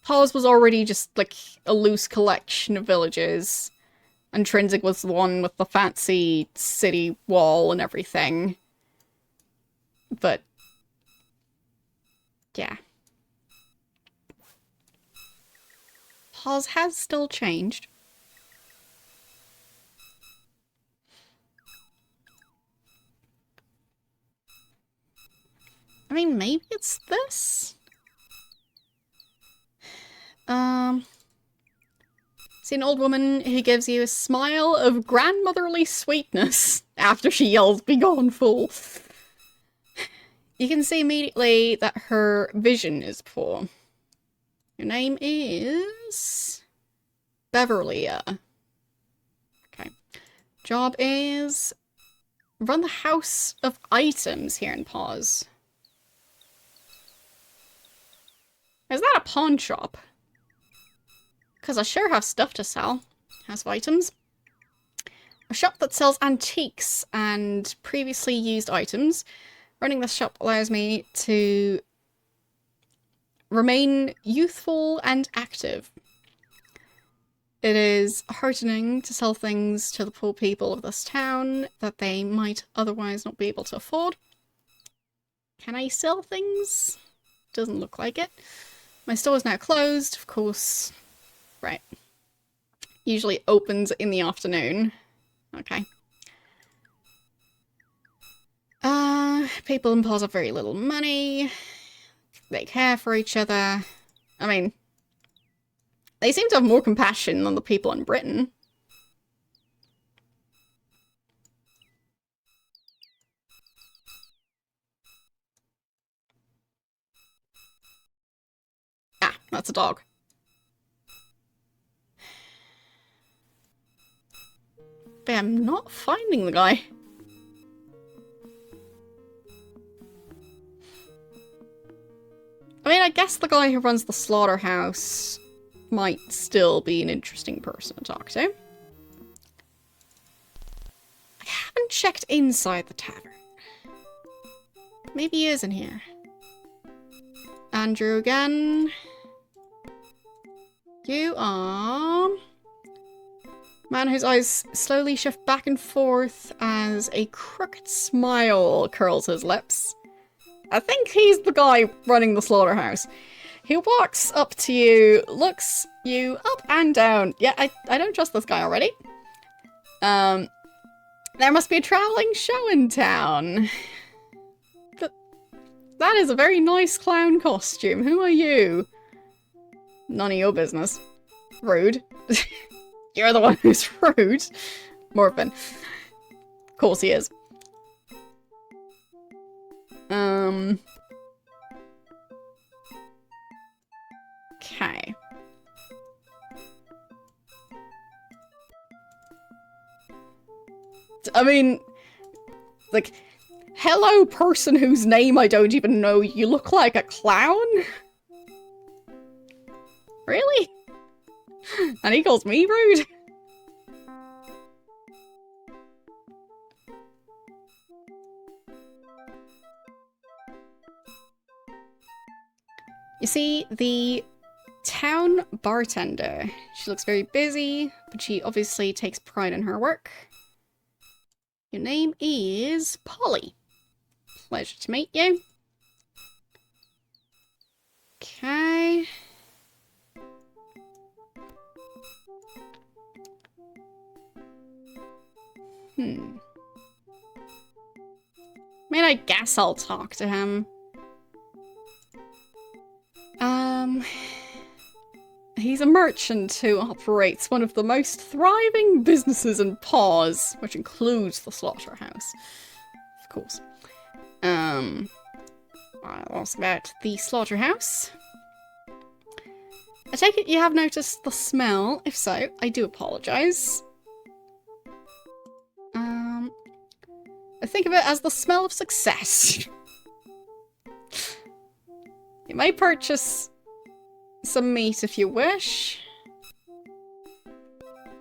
Paws was already just, like, a loose collection of villages. Intrinsic was the one with the fancy city wall and everything. But... yeah. Paws has still changed. I mean, maybe it's this? See an old woman who gives you a smile of grandmotherly sweetness after she yells, "Begone, fool!" You can see immediately that her vision is poor. Your name is... Beverly. Okay. Job is... run the house of items here in Paws. Is that a pawn shop? Because I sure have stuff to sell. House of items. A shop that sells antiques and previously used items. Running this shop allows me to remain youthful and active. It is heartening to sell things to the poor people of this town that they might otherwise not be able to afford. Can I sell things? Doesn't look like it. My store is now closed, of course. Right. Usually opens in the afternoon. Okay. People in Paws have very little money. They care for each other. I mean, they seem to have more compassion than the people in Britain. Ah, that's a dog. But I'm not finding the guy. I mean, I guess the guy who runs the slaughterhouse might still be an interesting person to talk to. I haven't checked inside the tavern. Maybe he is in here. Andrew again. You are... Man whose eyes slowly shift back and forth as a crooked smile curls his lips. I think he's the guy running the slaughterhouse. He walks up to you, looks you up and down. Yeah, I don't trust this guy already. There must be a traveling show in town. That is a very nice clown costume. Who are you? None of your business. Rude. You're the one who's rude. Morphin. Of course he is. Okay. I mean, like, hello person whose name I don't even know, you look like a clown? Really? And he calls me rude? You see, the town bartender. She looks very busy, but she obviously takes pride in her work. Your name is Polly. Pleasure to meet you. Okay. I mean, I guess I'll talk to him. He's a merchant who operates one of the most thriving businesses in Paws, which includes the slaughterhouse. Of course. What's about the slaughterhouse? I take it you have noticed the smell. If so, I do apologize. I think of it as the smell of success. You may purchase some meat if you wish.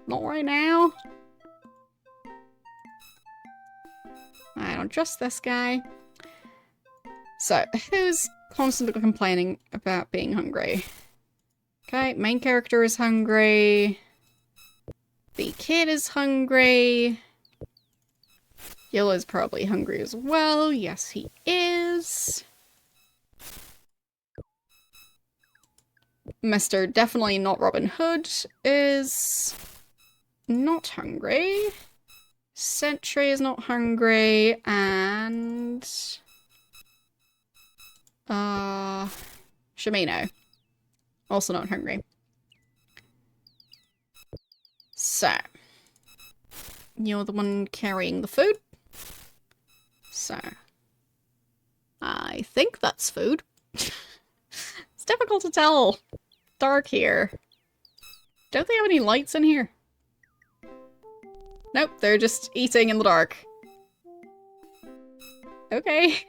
Not right now. I don't trust this guy. So, who's constantly complaining about being hungry? Okay, main character is hungry. The kid is hungry. Yellow's probably hungry as well. Yes, he is. Mr. Definitely Not Robin Hood is not hungry. Sentry is not hungry, and Shamino also not hungry. So you're the one carrying the food. So I think that's food. It's difficult to tell. Dark here. Don't they have any lights in here? Nope, they're just eating in the dark. Okay.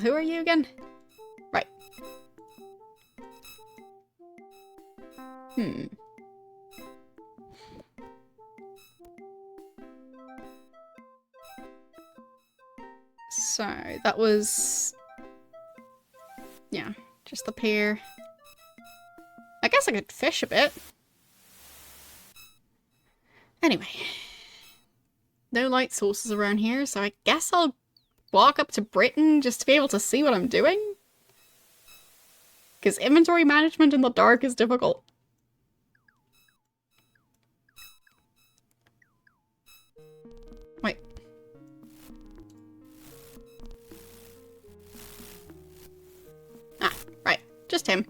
Who are you again? Right. So, that was... yeah, just the pair. I guess I could fish a bit. Anyway. No light sources around here, so I guess I'll walk up to Britain just to be able to see what I'm doing. Because inventory management in the dark is difficult. Wait. Ah, right. Just him.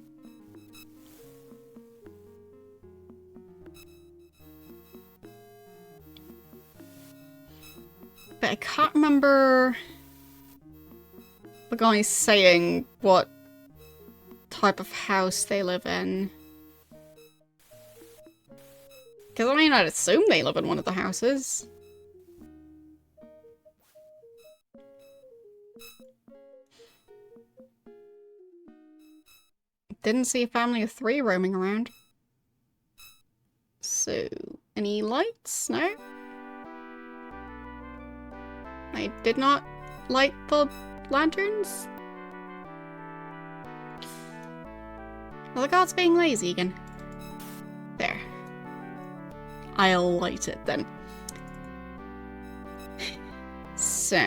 But I can't remember the guy saying what type of house they live in. Because I mean, I'd assume they live in one of the houses. Didn't see a family of 3 roaming around. So, any lights? No? I did not light the lanterns? Are the gods being lazy again? There. I'll light it then. So...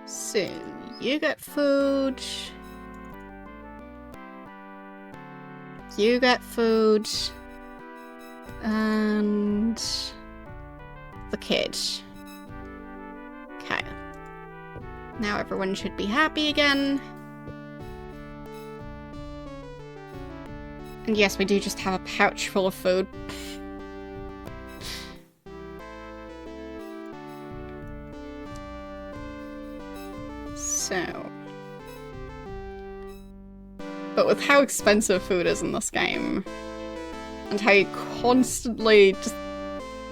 So, you get food. You get food. And... the kid. Okay. Now everyone should be happy again. And yes, we do just have a pouch full of food. So... But with how expensive food is in this game, and how you constantly just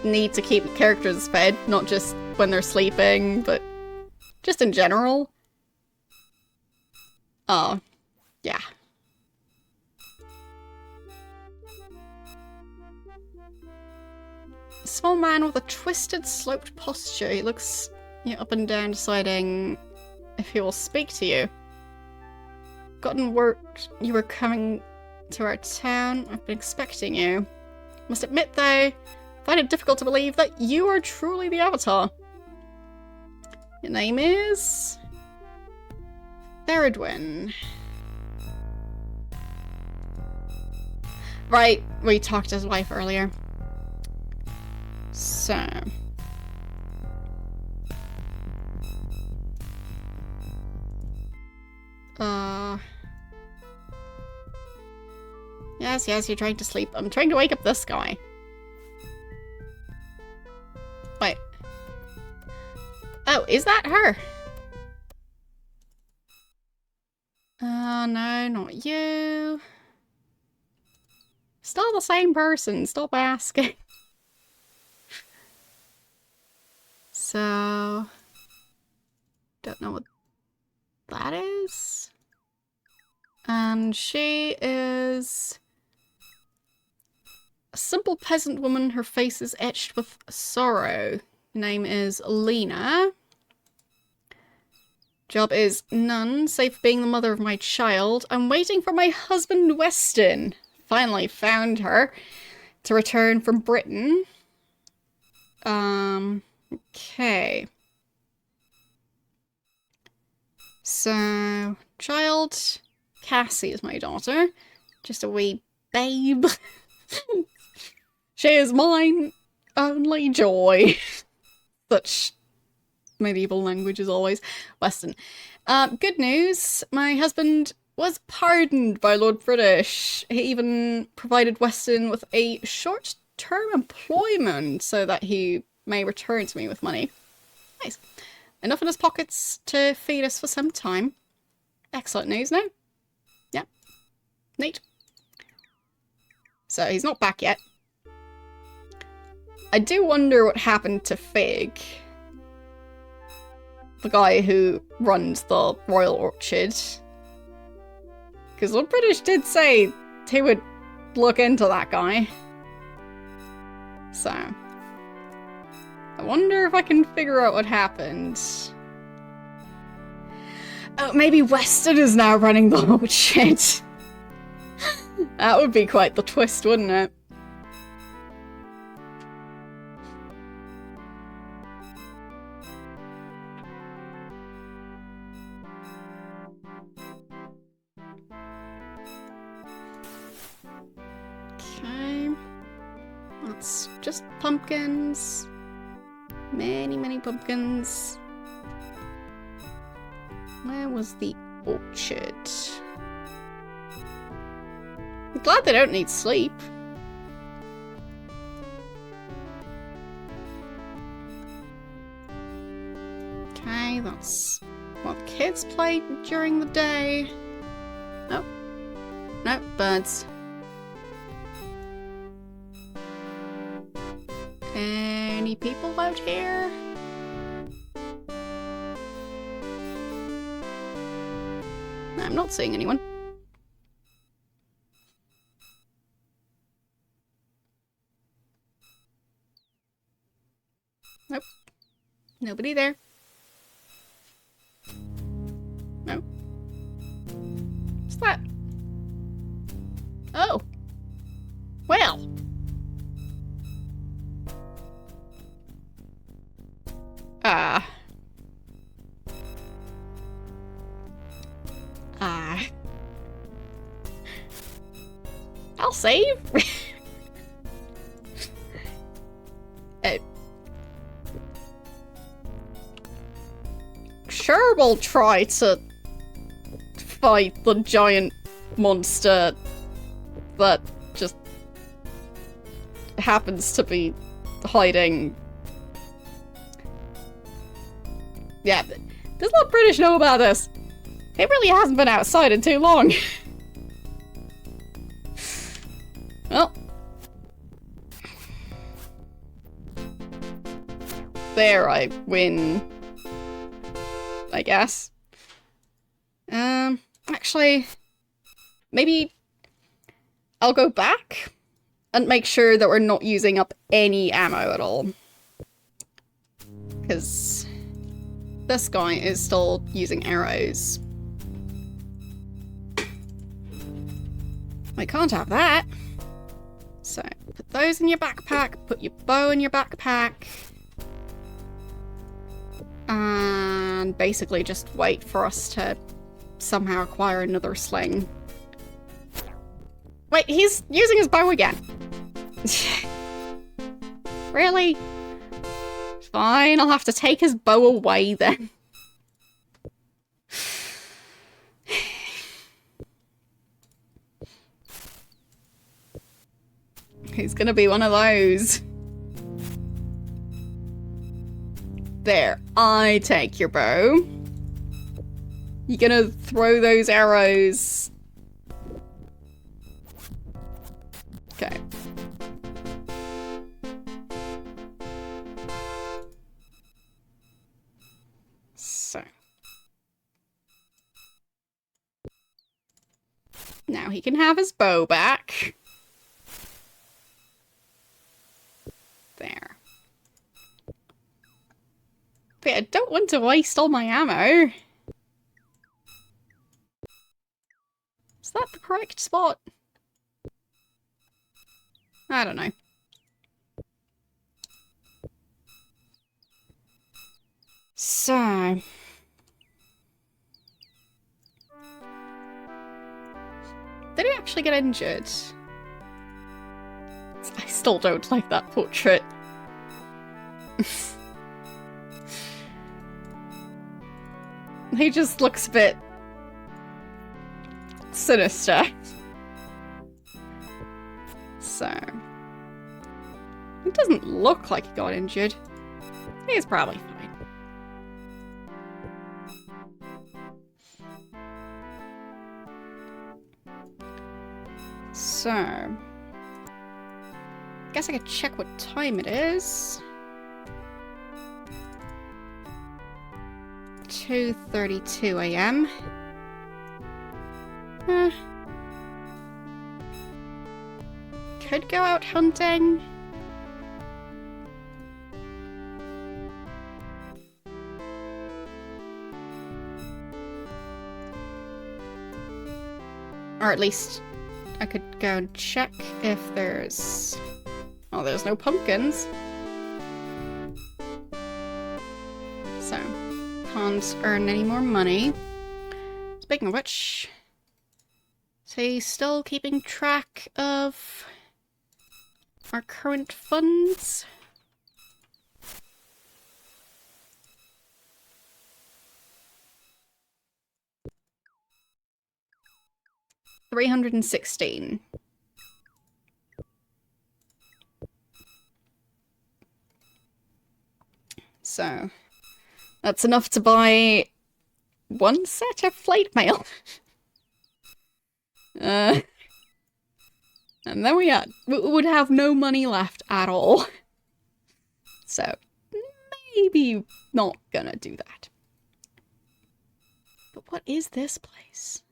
need to keep characters fed, not just when they're sleeping, but just in general. Oh, yeah. A small man with a twisted, sloped posture. He looks up and down, deciding if he will speak to you. Gotten word you were coming to our town. I've been expecting you. Must admit, though, I find it difficult to believe that you are truly the Avatar. Your name is... Theridwin. Right, we talked to his wife earlier. So... Yes, you're trying to sleep. I'm trying to wake up this guy. Wait. Oh, is that her? Oh, no, not you. Still the same person. Stop asking. So... Don't know what that is. And she is... a simple peasant woman. Her face is etched with sorrow. Her name is Lena. Job is none, save being the mother of my child. I'm waiting for my husband, Weston. Finally found her to return from Britain. Okay. So, child, Cassie is my daughter. Just a wee babe. She is mine only joy. Such medieval language as always. Weston. Good news. My husband was pardoned by Lord British. He even provided Weston with a short-term employment so that he may return to me with money. Nice. Enough in his pockets to feed us for some time. Excellent news, no? Yeah. Neat. So he's not back yet. I do wonder what happened to Fig. The guy who runs the Royal Orchard. Because Lord British did say he would look into that guy. So... I wonder if I can figure out what happened. Oh, maybe Weston is now running the orchard. That would be quite the twist, wouldn't it? Okay. That's just pumpkins. Many, many pumpkins. Where was the orchard? I'm glad they don't need sleep. Okay, that's what the kids play during the day. Oh. No, birds. Any people out here? No. I'm not seeing anyone. Nope. Nobody there. No. What's that? Oh. Well. I'll save. Sure, we'll try to fight the giant monster that just happens to be hiding. Yeah, does not British know about this? It really hasn't been outside in too long. Well. There, I win. I guess. Actually, maybe I'll go back and make sure that we're not using up any ammo at all. Because this guy is still using arrows. I can't have that. So, put those in your backpack, put your bow in your backpack. And basically just wait for us to somehow acquire another sling. Wait, he's using his bow again. Really? Fine, I'll have to take his bow away then. He's gonna be one of those. There, I take your bow. You gonna throw those arrows? Okay. So. Now he can have his bow back. There. But I don't want to waste all my ammo. Is that the correct spot? I don't know. So... did he actually get injured? I still don't like that portrait. He just looks a bit sinister. So, it doesn't look like he got injured. He's probably fine. So, guess I could check what time it is. 2:32 a.m. Could go out hunting. Or at least I could go and check if there's... oh, there's no pumpkins. So, can't earn any more money. Speaking of which, is he still keeping track of our current funds? $316. So, that's enough to buy one set of plate mail. And then we would have no money left at all. So, maybe not gonna do that. But what is this place?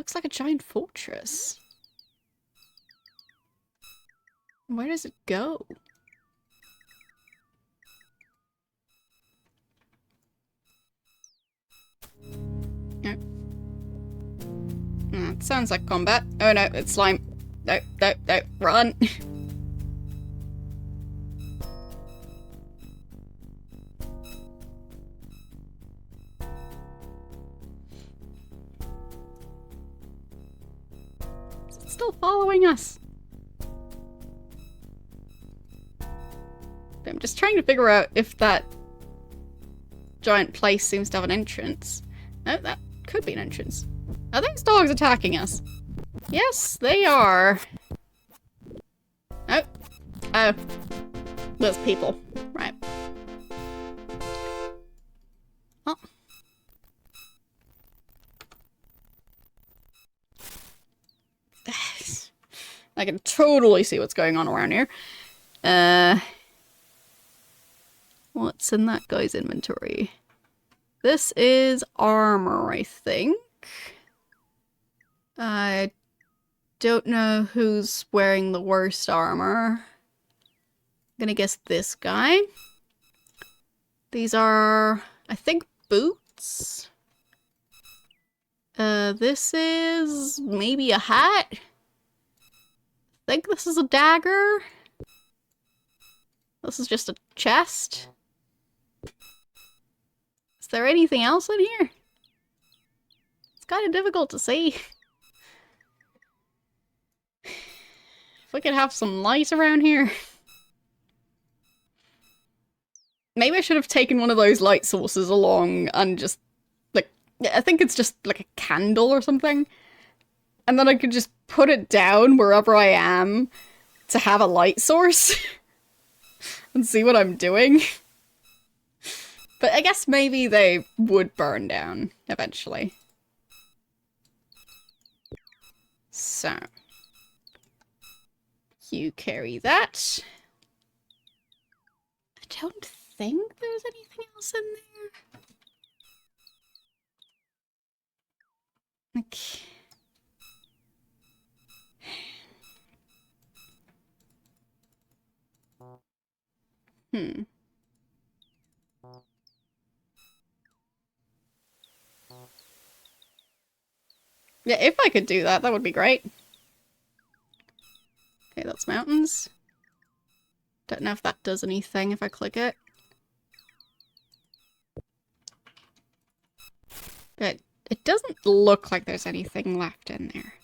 Looks like a giant fortress. Where does it go? No. It sounds like combat. Oh no, it's slime. No, no, no, run! Is it still following us? I'm just trying to figure out if that giant place seems to have an entrance. Oh, that could be an entrance. Are these dogs attacking us? Yes, they are. Oh. Oh. Those people. Right. Oh. I can totally see what's going on around here. What's in that guy's inventory? This is armor, I think. I don't know who's wearing the worst armor. I'm gonna guess this guy. These are, I think, boots. This is maybe a hat. I think this is a dagger. This is just a chest. Is there anything else in here? It's kind of difficult to see. If we could have some light around here. Maybe I should have taken one of those light sources along and just, like, I think it's just like a candle or something. And then I could just put it down wherever I am to have a light source and see what I'm doing. But I guess maybe they would burn down eventually. So. You carry that. I don't think there's anything else in there. Okay. Yeah, if I could do that, that would be great. Okay, that's mountains. Don't know if that does anything if I click it. But it doesn't look like there's anything left in there.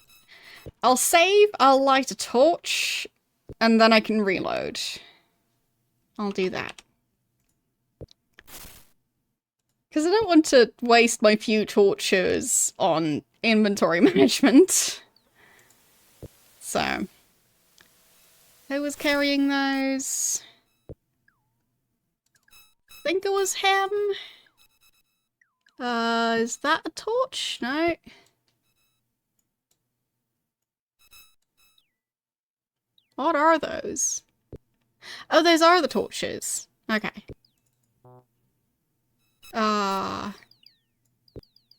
I'll save, I'll light a torch, and then I can reload. I'll do that. Because I don't want to waste my few torches on inventory management. So. Who was carrying those? I think it was him. Is that a torch? No. What are those? Oh, those are the torches. Okay.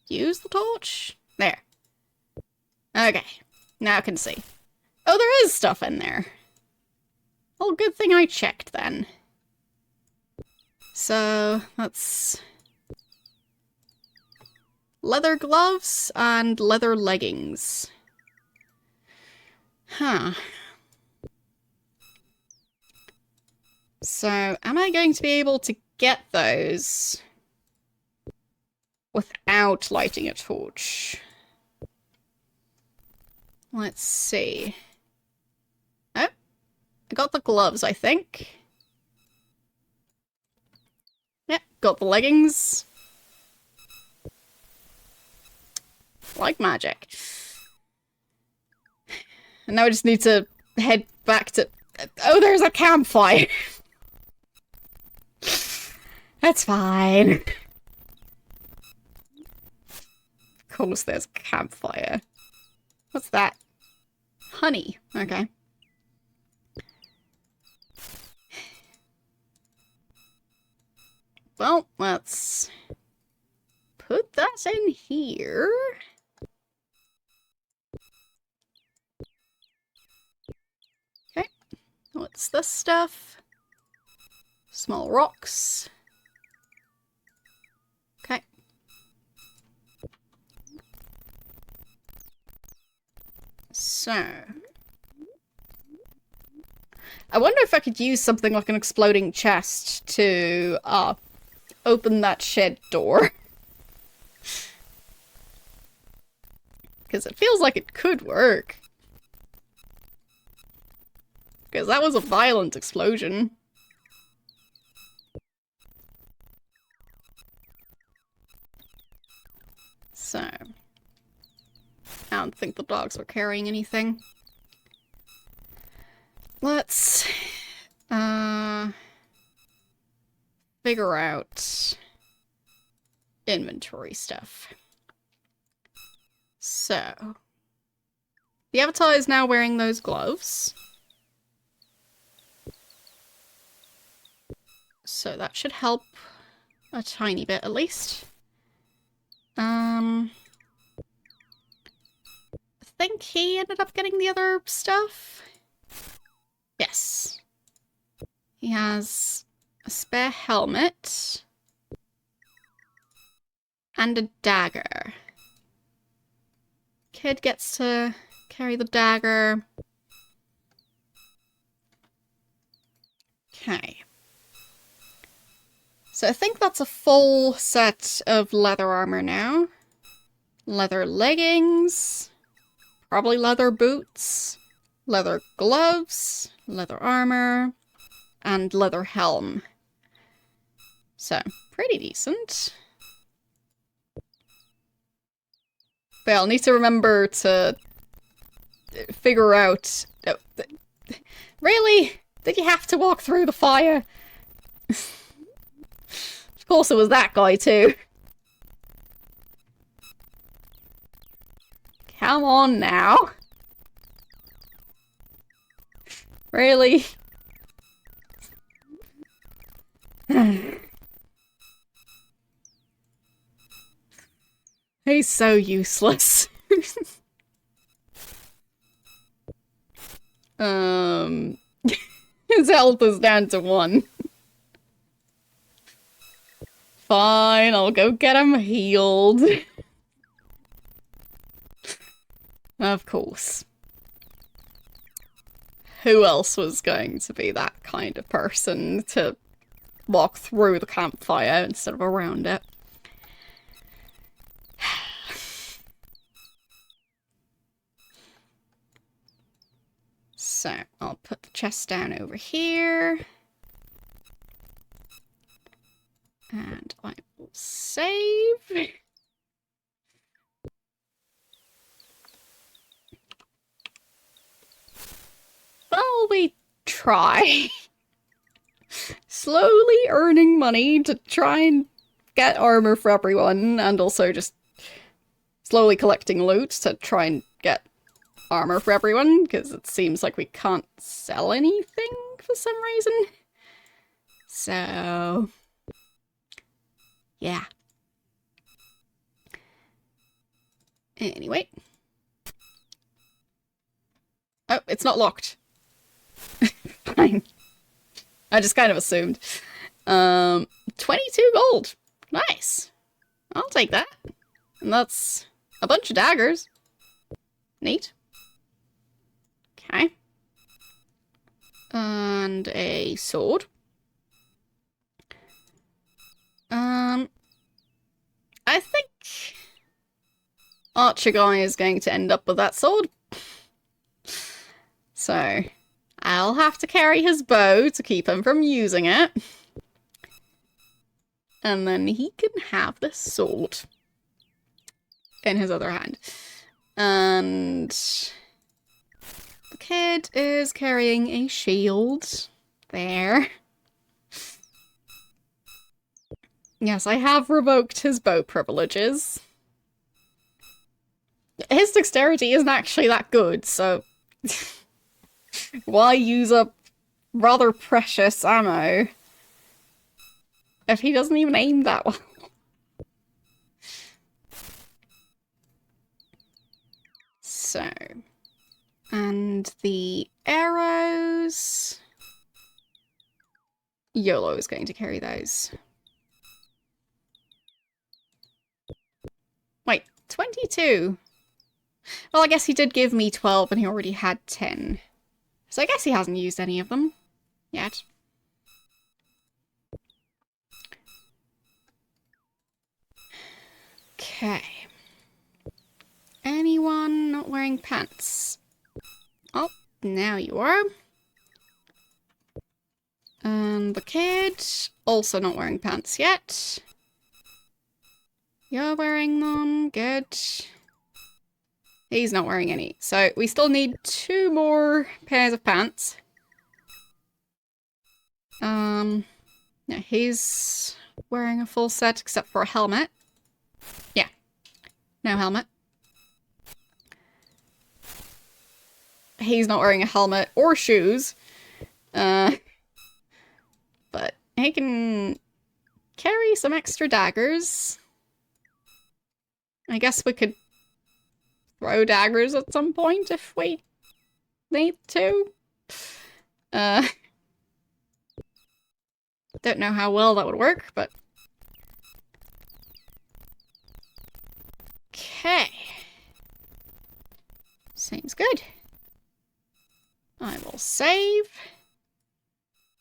Use the torch? There. Okay. Now I can see. Oh, there is stuff in there. Well, good thing I checked then. So, that's leather gloves and leather leggings. Huh. So, am I going to be able to get those without lighting a torch? Let's see. Oh, I got the gloves, I think. Yep, got the leggings. Like magic. And now I just need to head back to... Oh, there's a campfire! That's fine. Of course there's a campfire. What's that? Honey. Okay. Well, let's put that in here. What's this stuff? Small rocks. Okay. So... I wonder if I could use something like an exploding chest to, open that shed door. Because it feels like it could work. Because that was a violent explosion. So... I don't think the dogs were carrying anything. Let's... figure out... inventory stuff. So... the avatar is now wearing those gloves. So that should help a tiny bit, at least. I think he ended up getting the other stuff. Yes. He has a spare helmet. And a dagger. Kid gets to carry the dagger. Okay. So I think that's a full set of leather armor now. Leather leggings. Probably leather boots. Leather gloves. Leather armor. And leather helm. So, pretty decent. But I'll need to remember to figure out... Oh, really? Did you have to walk through the fire? Of course it was that guy too. Come on now. Really? He's so useless. His health is down to 1. Fine, I'll go get him healed. Of course. Who else was going to be that kind of person to walk through the campfire instead of around it? So, I'll put the chest down over here. And I will save. Well, we try. Slowly earning money to try and get armor for everyone, and also just slowly collecting loot to try and get armor for everyone, because it seems like we can't sell anything for some reason. So... yeah. Anyway. Oh, it's not locked. Fine. I just kind of assumed. 22 gold. Nice. I'll take that. And that's a bunch of daggers. Neat. Okay. And a sword. I think Archer Guy is going to end up with that sword. So, I'll have to carry his bow to keep him from using it. And then he can have this sword in his other hand. And the kid is carrying a shield there. Yes, I have revoked his bow privileges. His dexterity isn't actually that good, so... why use up rather precious ammo if he doesn't even aim that well? So... and the arrows... YOLO is going to carry those. Wait, 22? Well, I guess he did give me 12 and he already had 10. So I guess he hasn't used any of them yet. Okay. Anyone not wearing pants? Oh, now you are. And the kid, also not wearing pants yet. You're wearing them, good. He's not wearing any. So we still need 2 more pairs of pants. Yeah, he's wearing a full set except for a helmet. Yeah, no helmet. He's not wearing a helmet or shoes. But he can carry some extra daggers. I guess we could throw daggers at some point if we need to. Don't know how well that would work, but... Okay. Seems good. I will save.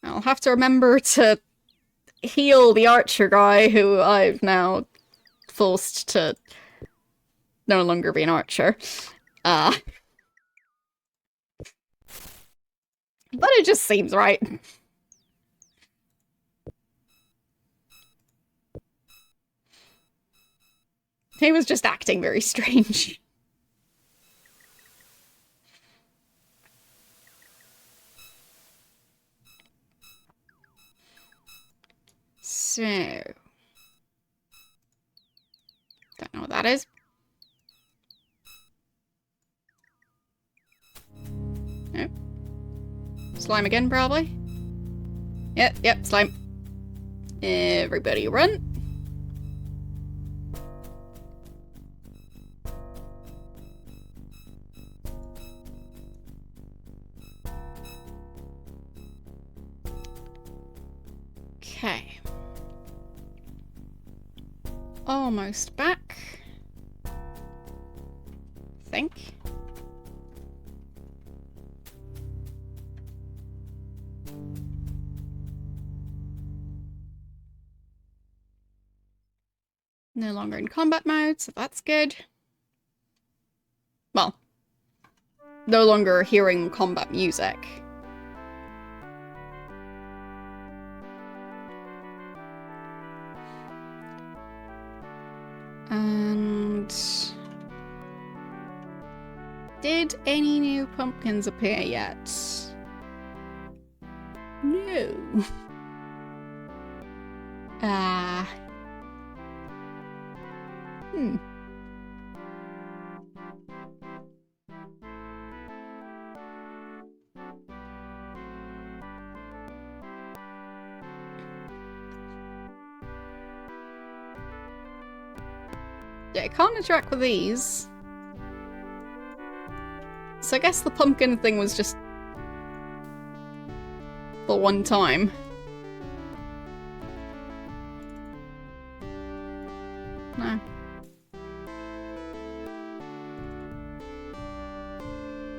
I'll have to remember to heal the archer guy who I've now forced to no longer be an archer. But it just seems right. He was just acting very strange. So... don't know what that is. Nope. Slime again, probably. Yep, slime. Everybody run. Okay. Almost back. I think. No longer in combat mode, so that's good. Well, no longer hearing combat music. And... did any new pumpkins appear yet? No. Yeah, I can't interact with these. So I guess the pumpkin thing was just for one time. No.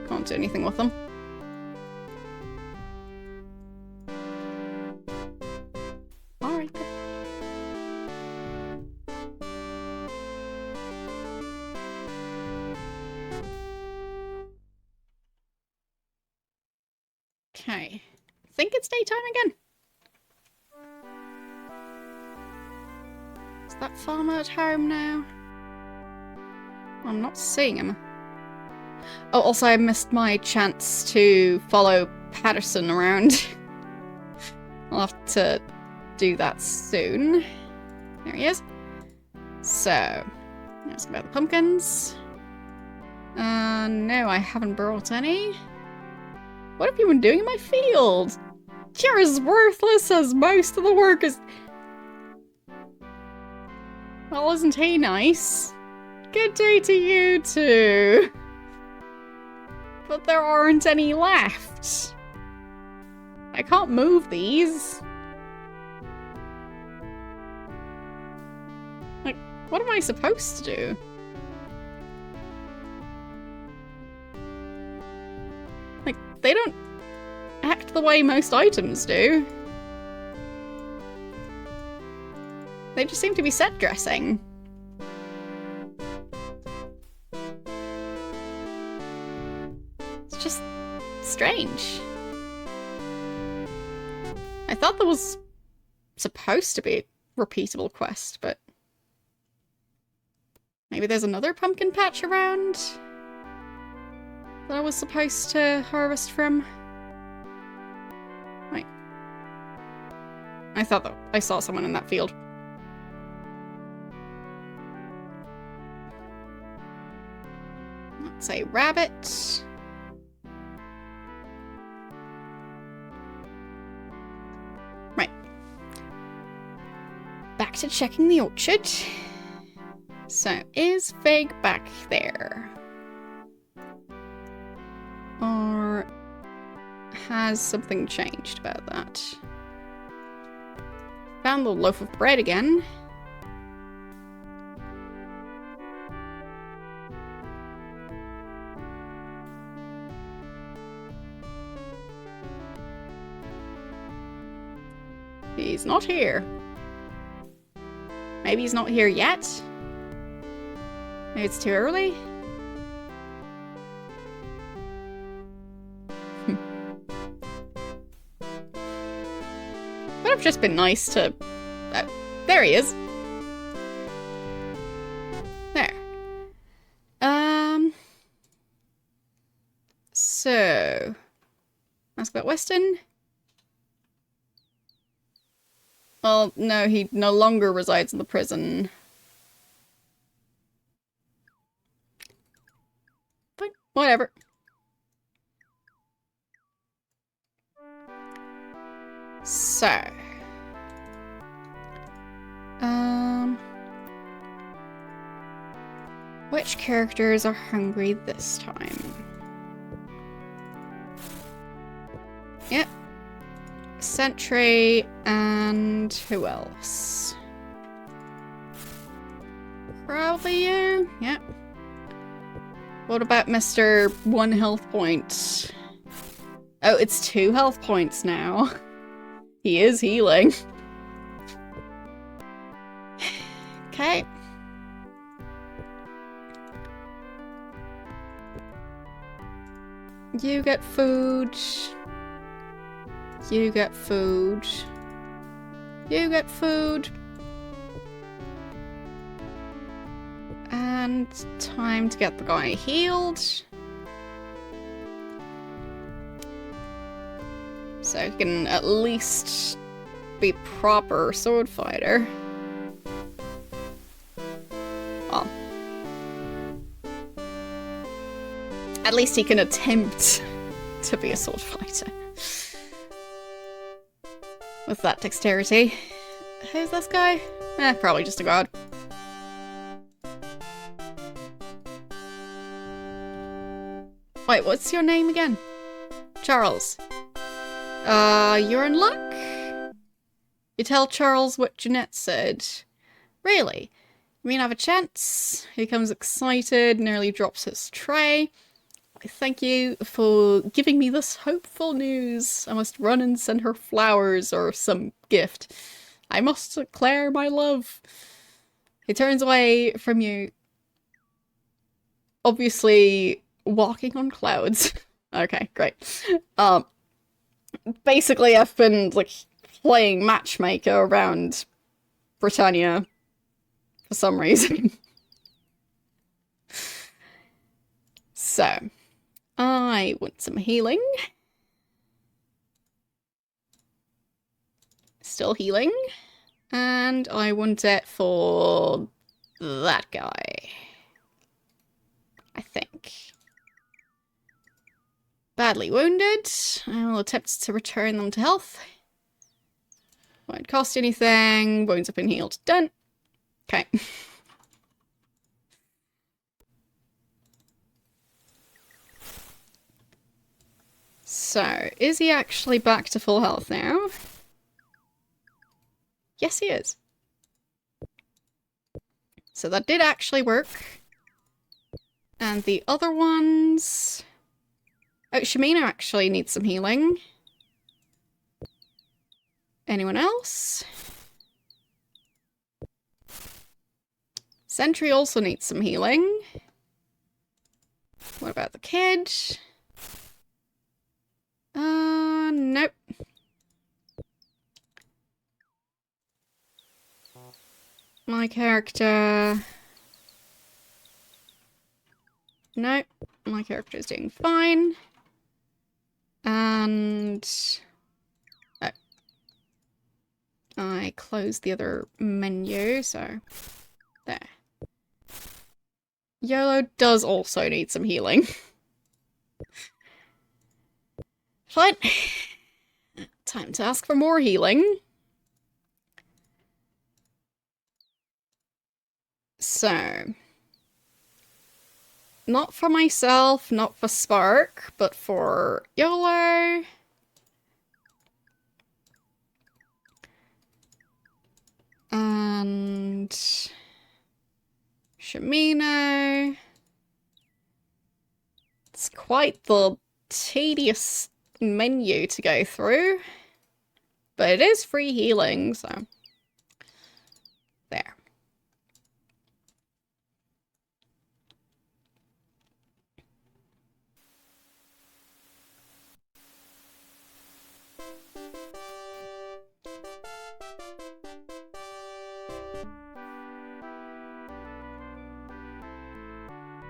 Can't do anything with them. Alright. Okay. I think it's daytime again. Is that farmer at home now? I'm not seeing him. Oh, also I missed my chance to follow Patterson around. I'll have to do that soon. There he is. So, let's go about the pumpkins. No, I haven't brought any. What have you been doing in my field? You're as worthless as most of the workers. Well, isn't he nice? Good day to you too. But there aren't any left. I can't move these. What am I supposed to do? Like, they don't act the way most items do. They just seem to be set dressing. It's just strange. I thought there was supposed to be a repeatable quest, but maybe there's another pumpkin patch around that I was supposed to harvest from. Wait. I thought that I saw someone in that field. Let's say rabbit. Right. Back to checking the orchard. So, is Fig back there? Or has something changed about that? Found the loaf of bread again. He's not here. Maybe he's not here yet? Maybe it's too early? Would have just been nice to... Oh, there he is. There. So... Ask about Weston. Well, no, he no longer resides in the prison. But whatever. So. Which characters are hungry this time? Yep. Sentry and who else? Probably you? Yep. What about Mr. 1 health point? Oh, it's 2 health points now. He is healing. Okay. You get food. You get food. You get food. And time to get the guy healed. So he can at least be proper sword fighter. Well. At least he can attempt to be a sword fighter. With that dexterity. Who's this guy? Probably just a god. Wait, what's your name again? Charles. You're in luck? You tell Charles what Jeanette said. Really? You mean I have a chance? He becomes excited, nearly drops his tray. Thank you for giving me this hopeful news. I must run and send her flowers or some gift. I must declare my love. He turns away from you. Obviously walking on clouds. Okay, great. Basically I've been like playing matchmaker around Britannia for some reason. So I want some healing. Still healing. And I want it for that guy. I think. Badly wounded. I will attempt to return them to health. Won't cost anything. Wounds have been healed. Done. Okay. So, is he actually back to full health now? Yes, he is. So that did actually work. And the other ones... Oh, Shamina actually needs some healing. Anyone else? Sentry also needs some healing. What about the kid? Nope. My character... Nope. My character is doing fine. And... Oh. I closed the other menu, so... There. YOLO does also need some healing. Fine. Time to ask for more healing. So... Not for myself, not for Spark, but for YOLO. And... Shamino. It's quite the tedious menu to go through. But it is free healing, so... There.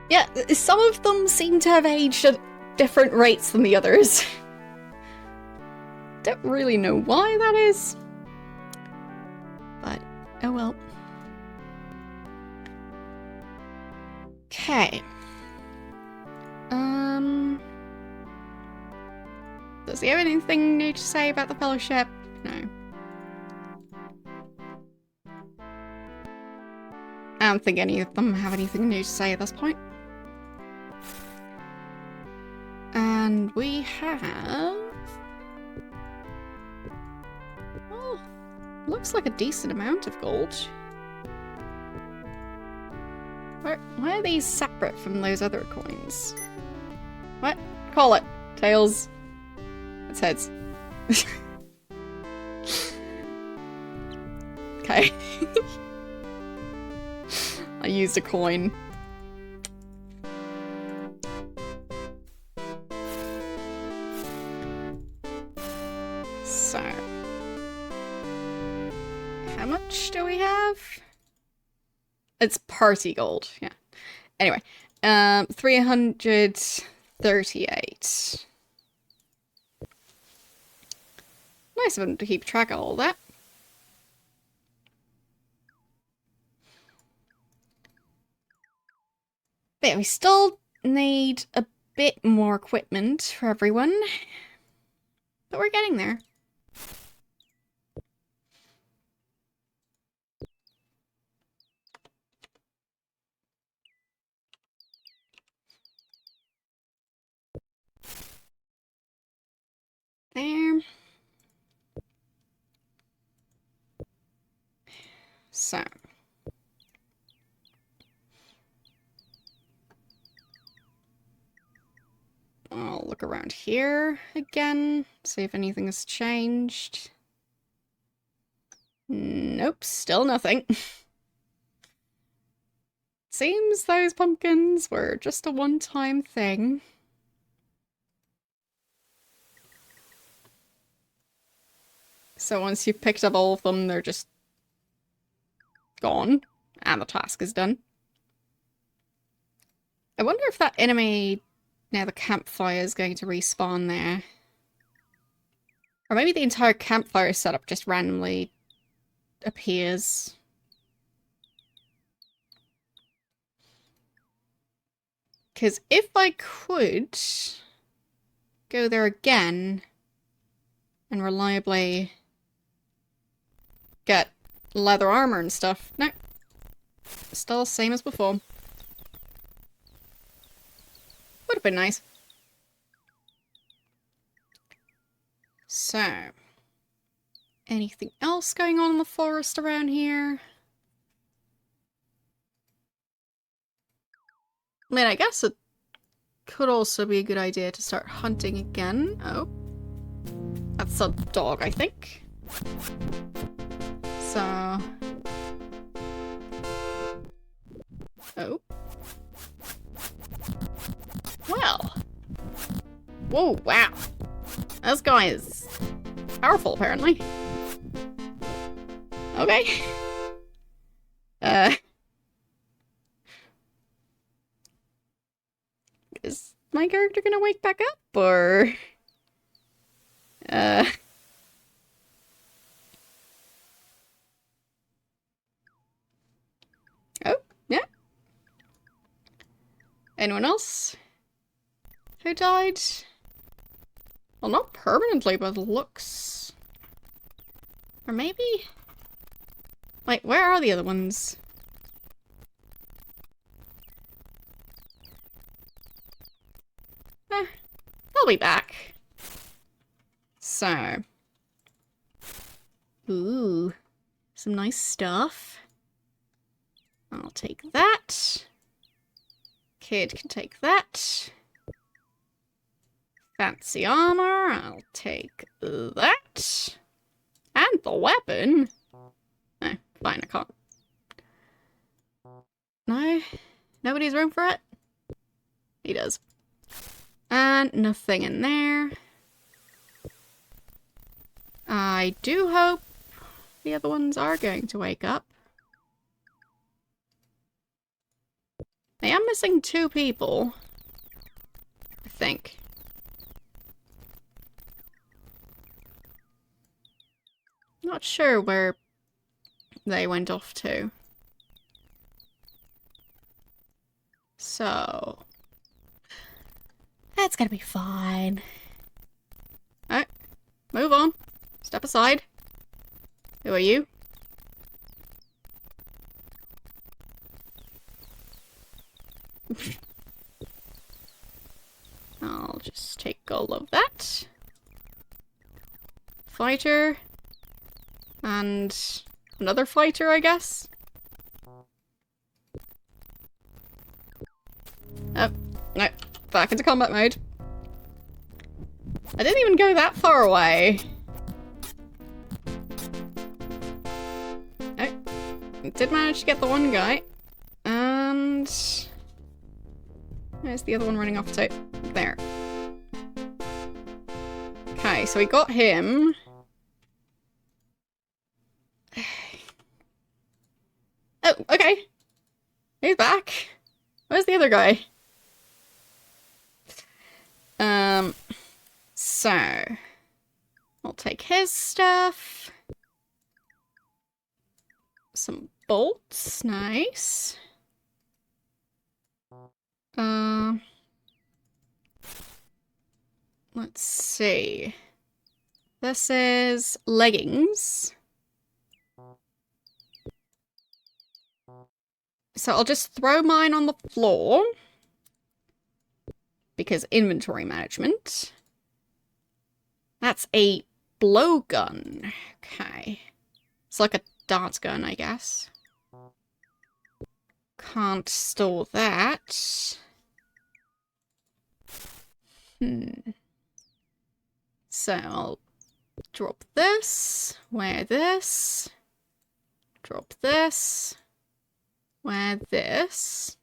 Yeah, some of them seem to have aged at different rates than the others. Don't really know why that is. But, oh well. Okay. Does he have anything new to say about the Fellowship? No. I don't think any of them have anything new to say at this point. And we have... Oh, looks like a decent amount of gold. Why are these separate from those other coins? What? Call it. Tails. It's heads. Okay. I used a coin. So. How much do we have? It's party gold, yeah. Anyway, 338. Nice of him to keep track of all that. But yeah, we still need a bit more equipment for everyone. But we're getting there. There. So. I'll look around here again, see if anything has changed. Nope, still nothing. Seems those pumpkins were just a one-time thing. So once you've picked up all of them, they're just gone, and the task is done. I wonder if that enemy near the campfire is going to respawn there. Or maybe the entire campfire setup just randomly appears. Because if I could go there again and reliably get leather armor and stuff. No. Still same as before. Would have been nice. So. Anything else going on in the forest around here? I mean, I guess it could also be a good idea to start hunting again. Oh. That's a dog, I think. So... Oh. Well. Whoa, wow. This guy is powerful, apparently. Okay. Is my character gonna wake back up, or... Oh, yeah. Anyone else who died? Well, not permanently, but looks... Or maybe? Wait, where are the other ones? They'll be back. So. Ooh. Some nice stuff. I'll take that. Kid can take that. Fancy armor, I'll take that. And the weapon. No, fine, I can't. No? Nobody's room for it? He does. And nothing in there. I do hope the other ones are going to wake up. I am missing 2 people. I think. Not sure where they went off to. So... It's gonna be fine. Alright. Move on. Step aside. Who are you? I'll just take all of that. Fighter. And another fighter, I guess? Oh, no. Back into combat mode. I didn't even go that far away. Oh, did manage to get the one guy. And... where's the other one running off to? There. Okay, so we got him. Oh, okay. He's back. Where's the other guy? So... I'll take his stuff. Some bolts. Nice. Let's see. This is leggings. So I'll just throw mine on the floor. Because inventory management. That's a blowgun. Okay. It's like a dart gun, I guess. Can't store that. So I'll drop this, wear this, drop this, wear this.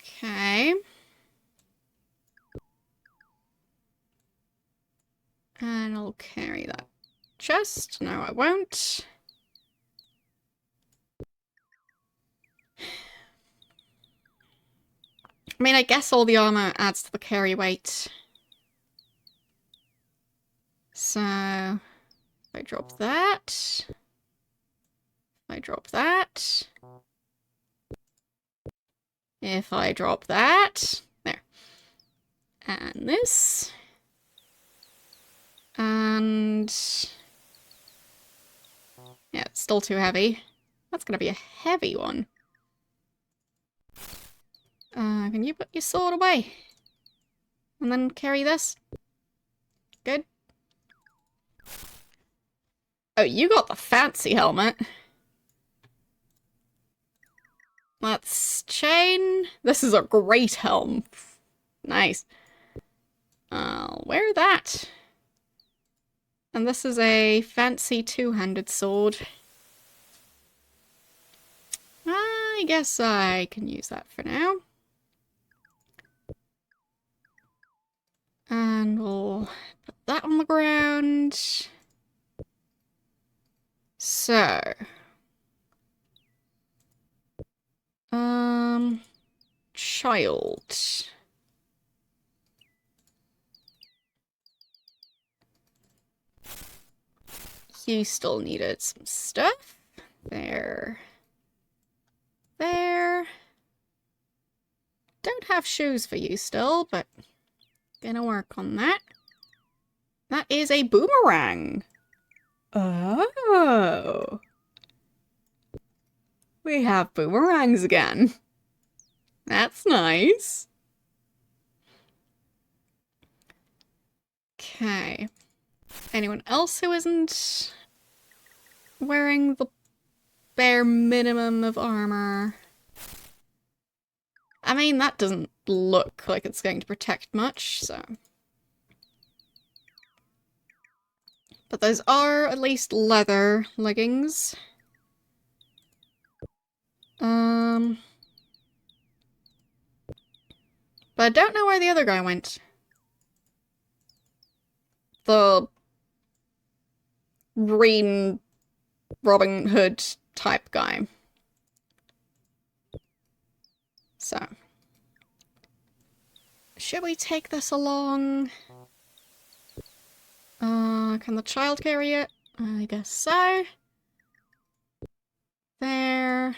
Okay. And I'll carry that chest. No, I won't. I mean, I guess all the armor adds to the carry weight. So, if I drop that, if I drop that, if I drop that, there. And this. And... yeah, it's still too heavy. That's gonna be a heavy one. Can you put your sword away? And then carry this? Good. Oh, you got the fancy helmet. Let's chain. This is a great helm. Nice. I'll wear that. And this is a fancy two-handed sword. I guess I can use that for now. And we'll put that on the ground. So. Child. You still needed some stuff. There. There. Don't have shoes for you still, but gonna work on that. That is a boomerang. Oh. We have boomerangs again. That's nice. Okay. Anyone else who isn't wearing the bare minimum of armor? I mean, that doesn't look like it's going to protect much, so... But those are at least leather leggings. But I don't know where the other guy went. The green Robin Hood type guy. So. Should we take this along? Can the child carry it? I guess so. There.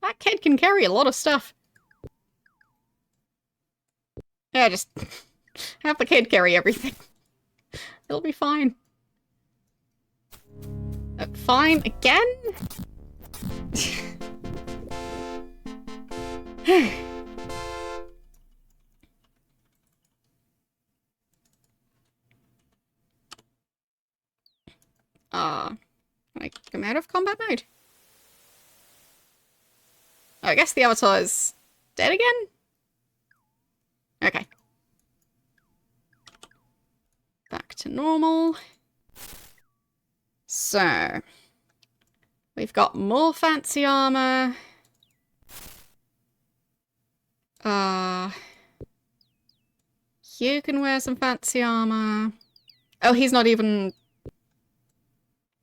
That kid can carry a lot of stuff. Yeah, just have the kid carry everything. It'll be fine. Fine again? Like, I'm out of combat mode. Oh, I guess the avatar is dead again? Okay. Back to normal. So, we've got more fancy armor. You can wear some fancy armor. Oh, he's not even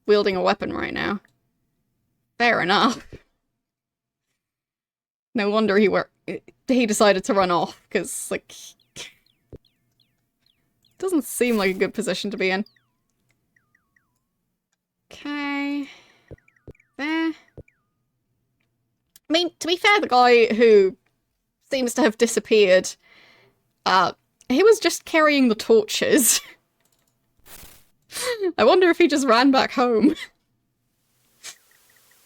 wielding a weapon right now. Fair enough. No wonder he decided to run off, because, like, doesn't seem like a good position to be in. Okay. There. I mean, to be fair, the guy who seems to have disappeared, he was just carrying the torches. I wonder if he just ran back home.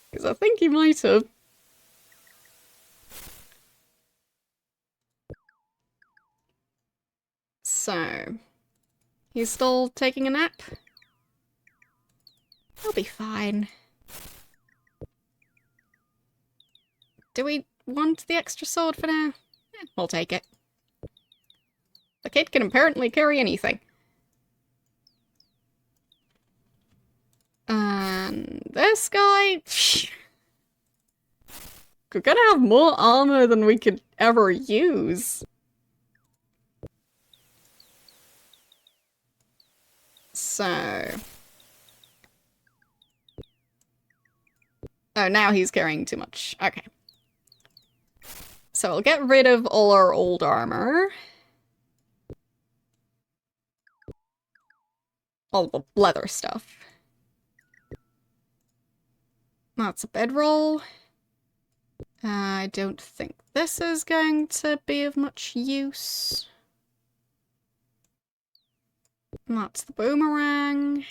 Because I think he might have. So, he's still taking a nap? He'll be fine. Do we want the extra sword for now? Yeah, we'll take it. The kid can apparently carry anything. And this guy... We're gonna have more armor than we could ever use. So... Oh, now he's carrying too much. Okay. So we'll get rid of all our old armor. All the leather stuff. That's a bedroll. I don't think this is going to be of much use. That's the boomerang.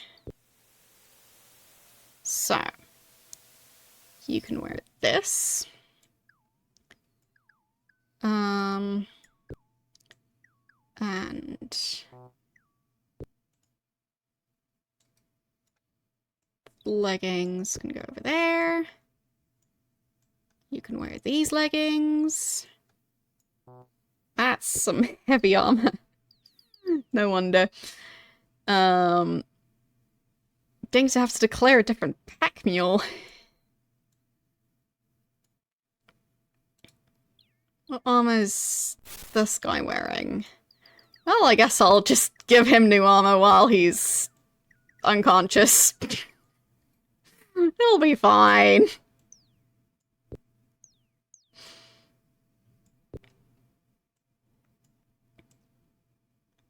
So, you can wear this. And leggings can go over there. You can wear these leggings. That's some heavy armor. No wonder. Going to have to declare a different pack mule. What armor is this guy wearing? Well, I guess I'll just give him new armor while he's unconscious. He'll be fine.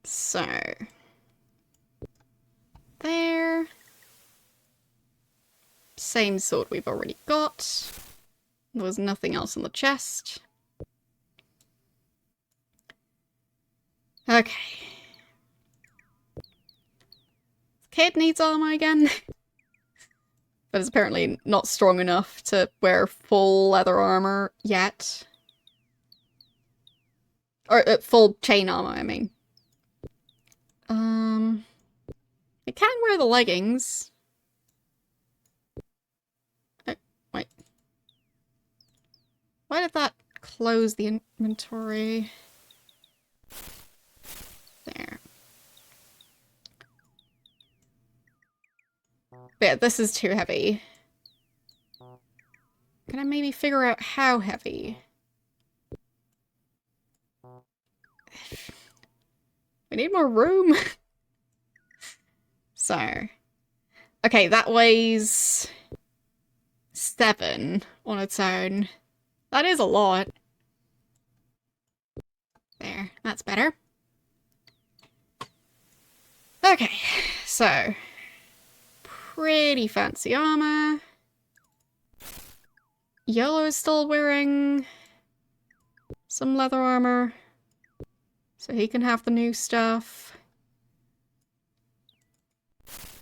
So, there. Same sword we've already got. There was nothing else in the chest. Okay. Kid needs armor again. But is apparently not strong enough to wear full leather armor yet. Or full chain armor, I mean. It can wear the leggings. Oh, wait. Why did that close the inventory? There. But yeah, this is too heavy. Can I maybe figure out how heavy? We need more room. So. Okay, that weighs 7 on its own. That is a lot. There, that's better. Okay, so. Pretty fancy armor. Yellow is still wearing some leather armor. So he can have the new stuff.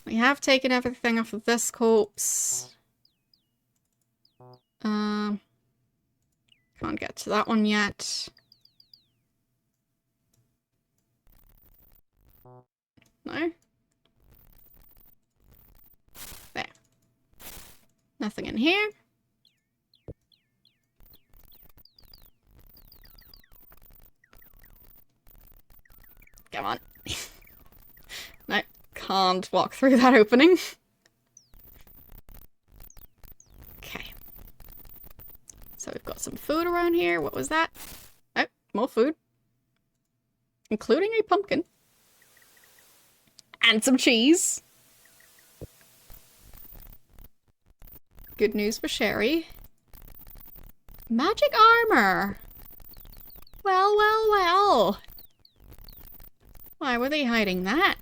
We have taken everything off of this corpse. Can't get to that one yet. No? There. Nothing in here. Come on. No, can't walk through that opening. Okay. So we've got some food around here. What was that? Oh, more food. Including a pumpkin. And some cheese. Good news for Sherry. Magic armor. Well, well, well. Why were they hiding that?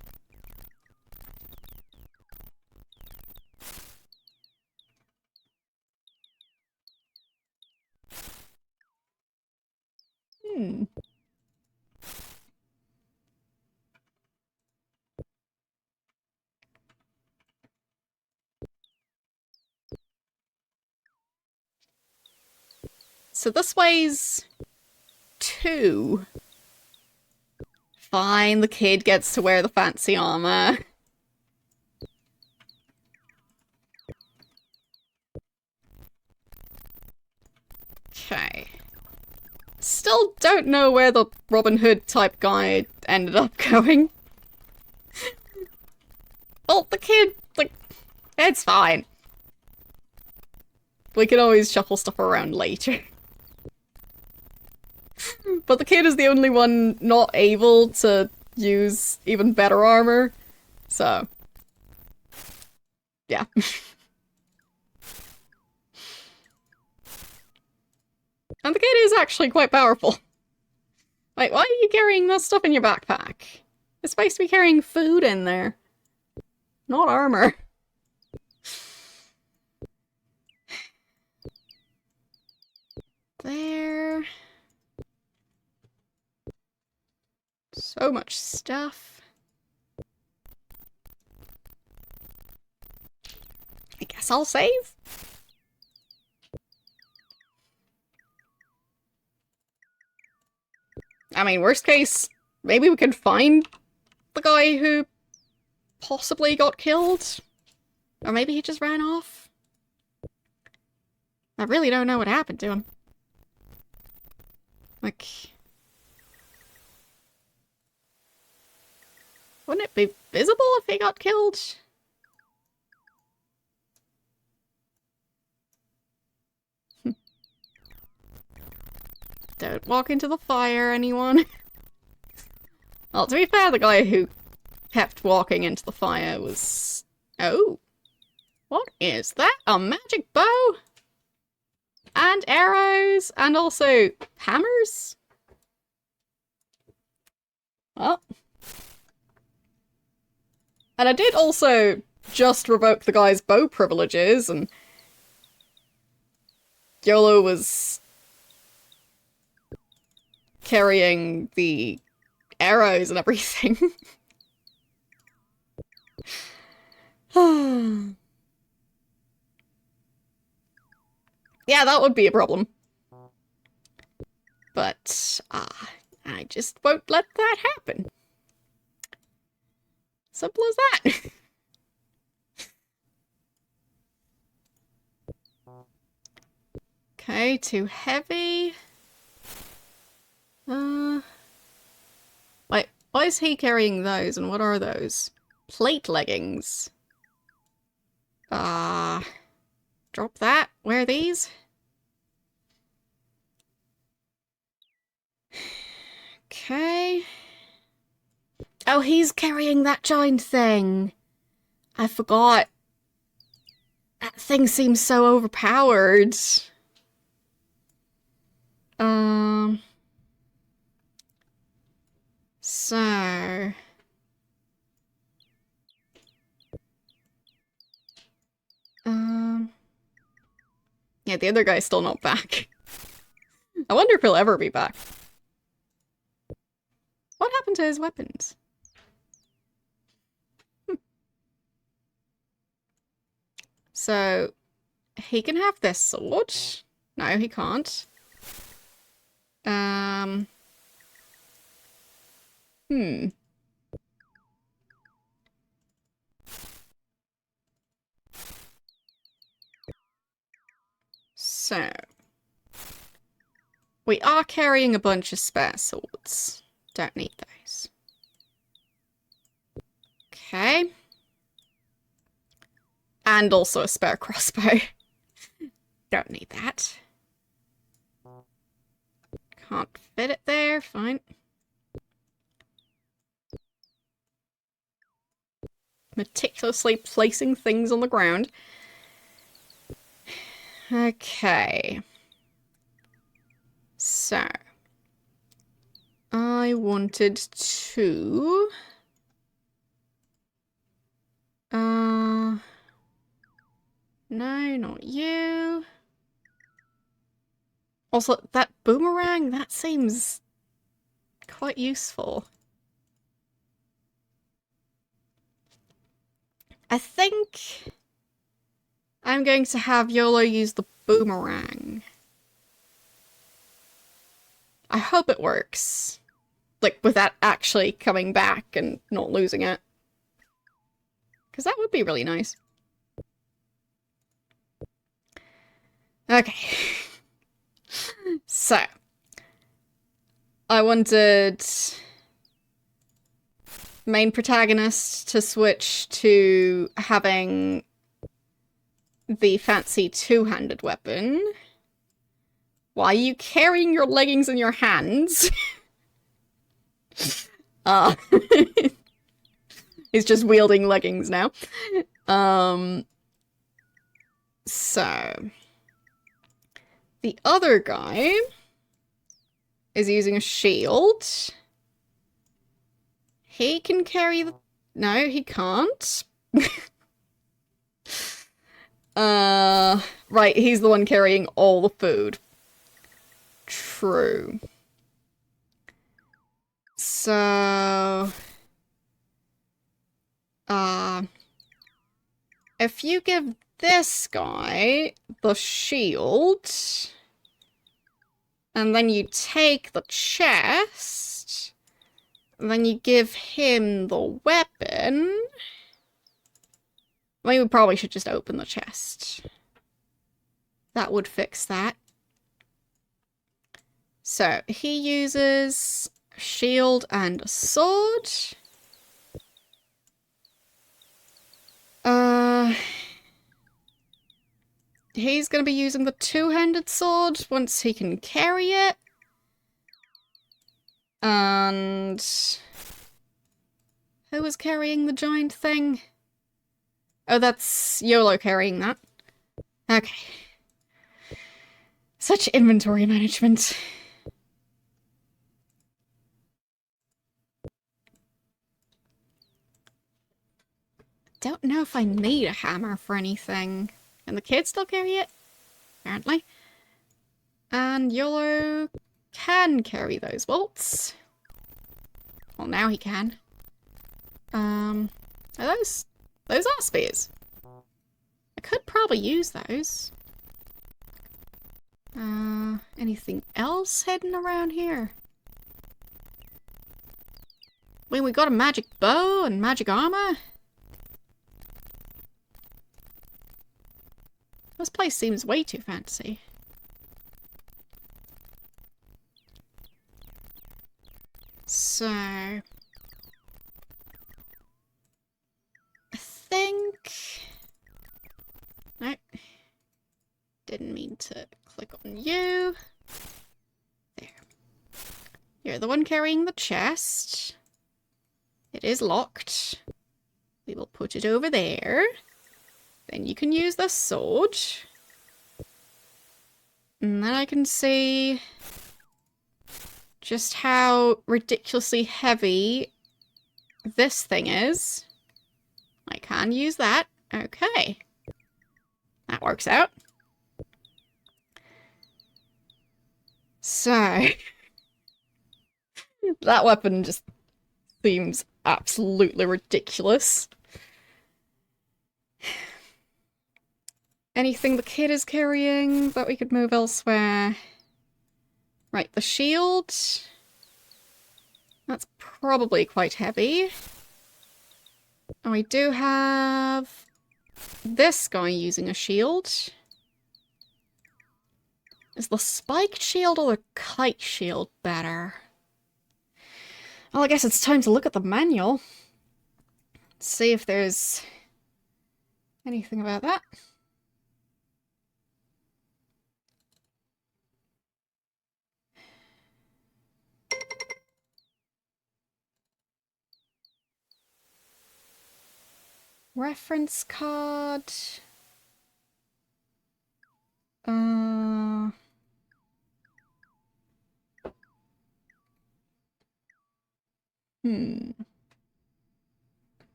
So this weighs 2. Fine, the kid gets to wear the fancy armor. Okay. Still don't know where the Robin Hood type guy ended up going. Well, the kid, like, it's fine. We can always shuffle stuff around later. But the kid is the only one not able to use even better armor. So. Yeah. And the kid is actually quite powerful. Like, why are you carrying that stuff in your backpack? It's supposed to be carrying food in there. Not armor. There. So much stuff. I guess I'll save. I mean, worst case, maybe we can find the guy who possibly got killed. Or maybe he just ran off? I really don't know what happened to him. Like... Wouldn't it be visible if he got killed? Don't walk into the fire, anyone. Well, to be fair, the guy who kept walking into the fire was... Oh. What is that? A magic bow? And arrows? And also hammers? Well. And I did also just revoke the guy's bow privileges, and YOLO was carrying the arrows and everything. Yeah, that would be a problem. But, I just won't let that happen. Simple as that. Okay, too heavy. Wait, why is he carrying those, and what are those? Plate leggings. Drop that. Wear these. Okay. Oh, he's carrying that giant thing. I forgot. That thing seems so overpowered. So... Yeah, the other guy's still not back. I wonder if he'll ever be back. What happened to his weapons? So, he can have this sword. No, he can't. So, we are carrying a bunch of spare swords. Don't need those. Okay. And also a spare crossbow. Don't need that. Can't fit it there, fine. Meticulously placing things on the ground. Okay. So. I wanted to... No, not you. Also, that boomerang, that seems quite useful. I think I'm going to have YOLO use the boomerang. I hope it works. Like, with that actually coming back and not losing it. Because that would be really nice. Okay. So. I wanted main protagonist to switch to having the fancy two-handed weapon. Why are you carrying your leggings in your hands? He's just wielding leggings now. So the other guy is using a shield. He can carry the... No, he can't. Right, he's the one carrying all the food. True. So... if you give this guy the shield, and then you take the chest, and then you give him the weapon, I mean, we probably should just open the chest. That would fix that. So, he uses shield and a sword. He's gonna be using the two-handed sword once he can carry it. And who was carrying the giant thing? Oh, that's YOLO carrying that. Okay. Such inventory management. Don't know if I need a hammer for anything. Can the kid still carry it? Apparently. And YOLO can carry those bolts. Well, now he can. Are those are spears. I could probably use those. Anything else hidden around here? I mean, we got a magic bow and magic armor. This place seems way too fancy. So, I think... No. Didn't mean to click on you. There. You're the one carrying the chest. It is locked. We will put it over there. Then you can use the sword. And then I can see just how ridiculously heavy this thing is. I can use that. Okay. That works out. So, that weapon just seems absolutely ridiculous. Anything the kid is carrying that we could move elsewhere? Right, the shield. That's probably quite heavy. And we do have this guy using a shield. Is the spiked shield or the kite shield better? Well, I guess it's time to look at the manual. See if there's anything about that. Reference card.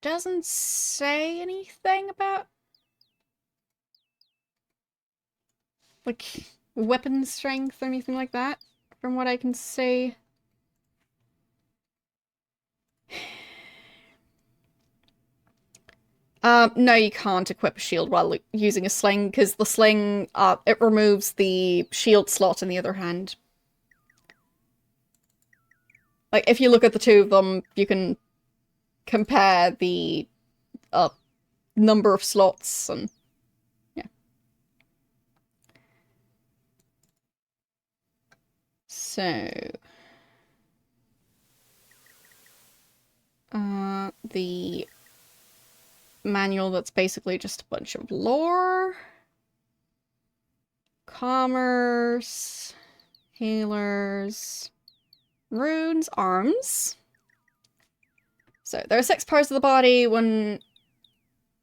Doesn't say anything about like weapon strength or anything like that, from what I can see. No, you can't equip a shield while using a sling, because the sling, it removes the shield slot in the other hand. Like, if you look at the two of them, you can compare the number of slots and yeah. So the manual, that's basically just a bunch of lore, commerce, healers, runes, arms. So there are 6 parts of the body. One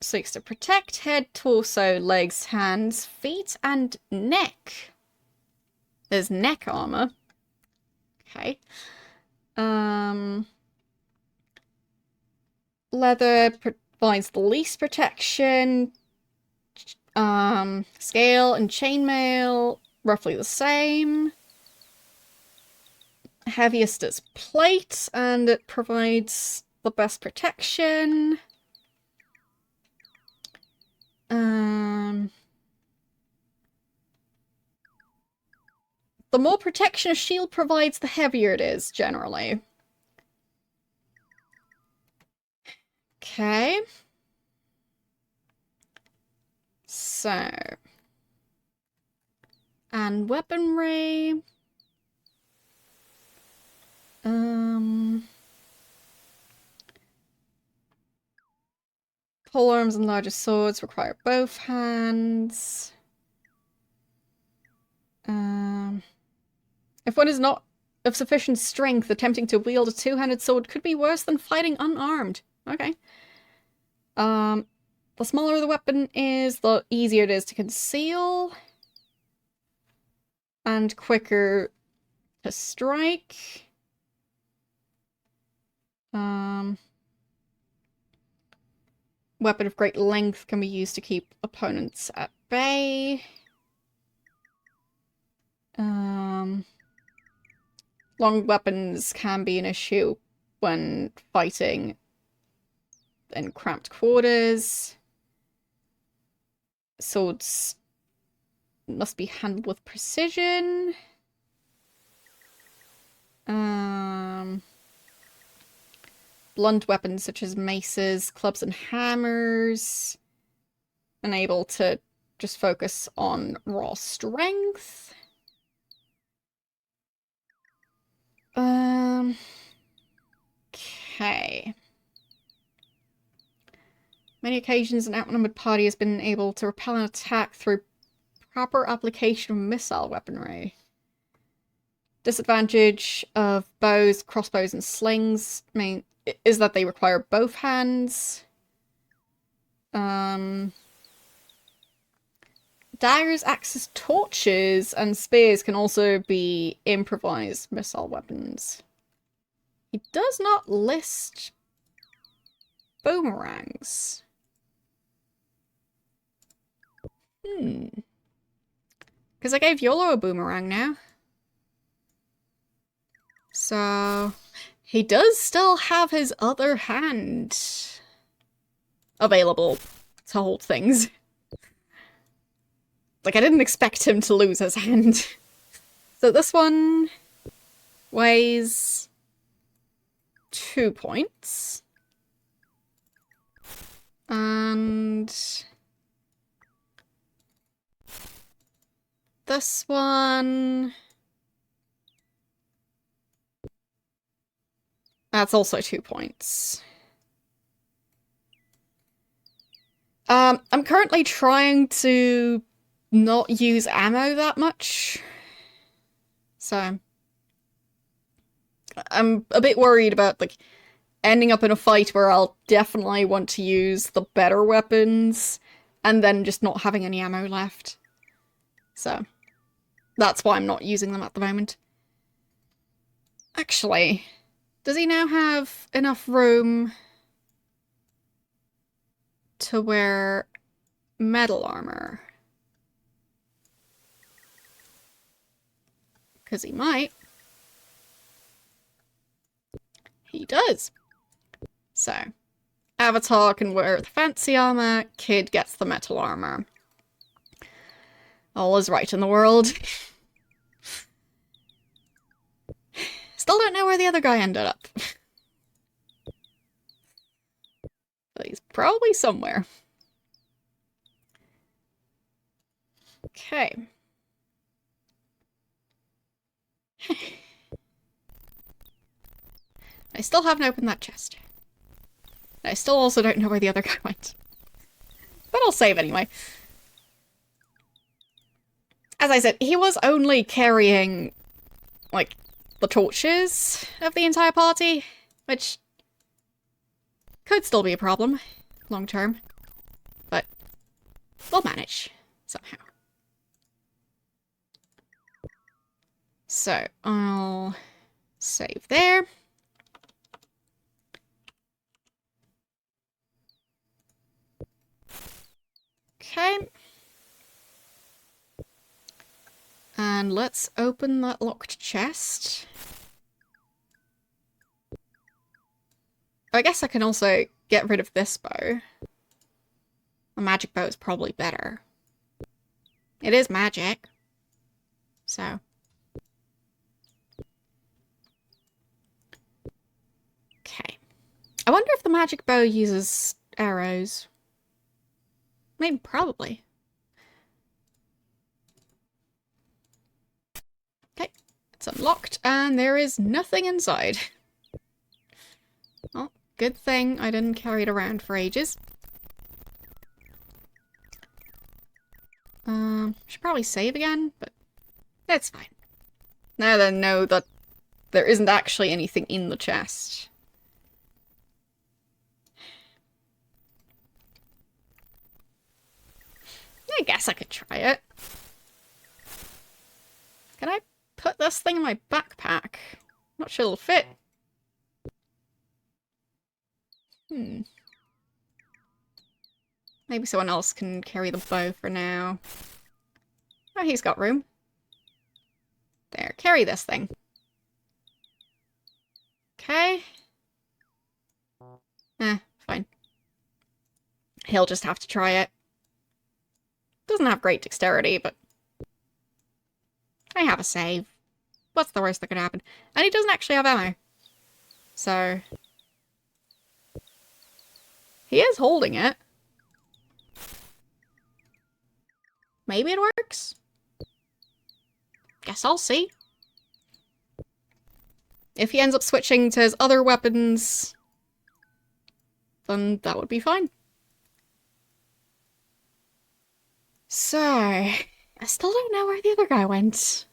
seeks to protect head, torso, legs, hands, feet, and neck. There's neck armor. Okay. Leather provides the least protection. Scale and chainmail, roughly the same. Heaviest is plate, and it provides the best protection. The more protection a shield provides, the heavier it is, generally. Okay. So. And weaponry. Polearms and larger swords require both hands. If one is not of sufficient strength, attempting to wield a two-handed sword could be worse than fighting unarmed. Okay. The smaller the weapon is, the easier it is to conceal. And quicker to strike. Weapon of great length can be used to keep opponents at bay. Long weapons can be an issue when fighting in cramped quarters. Swords must be handled with precision. Blunt weapons such as maces, clubs, and hammers, unable to just focus on raw strength. Okay. Many occasions an outnumbered party has been able to repel an attack through proper application of missile weaponry. Disadvantage of bows, crossbows, and slings is that they require both hands. Daggers, axes, torches, and spears can also be improvised missile weapons. He does not list boomerangs. Because I gave Yolo a boomerang now. So, he does still have his other hand available to hold things. Like, I didn't expect him to lose his hand. So this one weighs 2 points. And this one... That's also 2 points. I'm currently trying to not use ammo that much. So I'm a bit worried about, like, ending up in a fight where I'll definitely want to use the better weapons and then just not having any ammo left. So that's why I'm not using them at the moment. Actually, does he now have enough room to wear metal armor? Because he might. He does. So, Avatar can wear the fancy armor, Kid gets the metal armor. All is right in the world. Still don't know where the other guy ended up. But he's probably somewhere. Okay. I still haven't opened that chest. I still also don't know where the other guy went. But I'll save anyway. As I said, he was only carrying, like, the torches of the entire party, which could still be a problem long term. But we'll manage somehow. So, I'll save there. Okay. And let's open that locked chest. I guess I can also get rid of this bow. A magic bow is probably better. It is magic. So. Okay. I wonder if the magic bow uses arrows. Maybe, probably. Okay, it's unlocked, and there is nothing inside. Oh, good thing I didn't carry it around for ages. Should probably save again, but that's fine. Now then, know that there isn't actually anything in the chest. I guess I could try it. Can I put this thing in my backpack? Not sure it'll fit. Maybe someone else can carry the bow for now. Oh, he's got room. There, carry this thing. Okay. Fine. He'll just have to try it. Doesn't have great dexterity, but I have a save. What's the worst that could happen? And he doesn't actually have ammo. So he is holding it. Maybe it works? Guess I'll see. If he ends up switching to his other weapons, then that would be fine. So, I still don't know where the other guy went.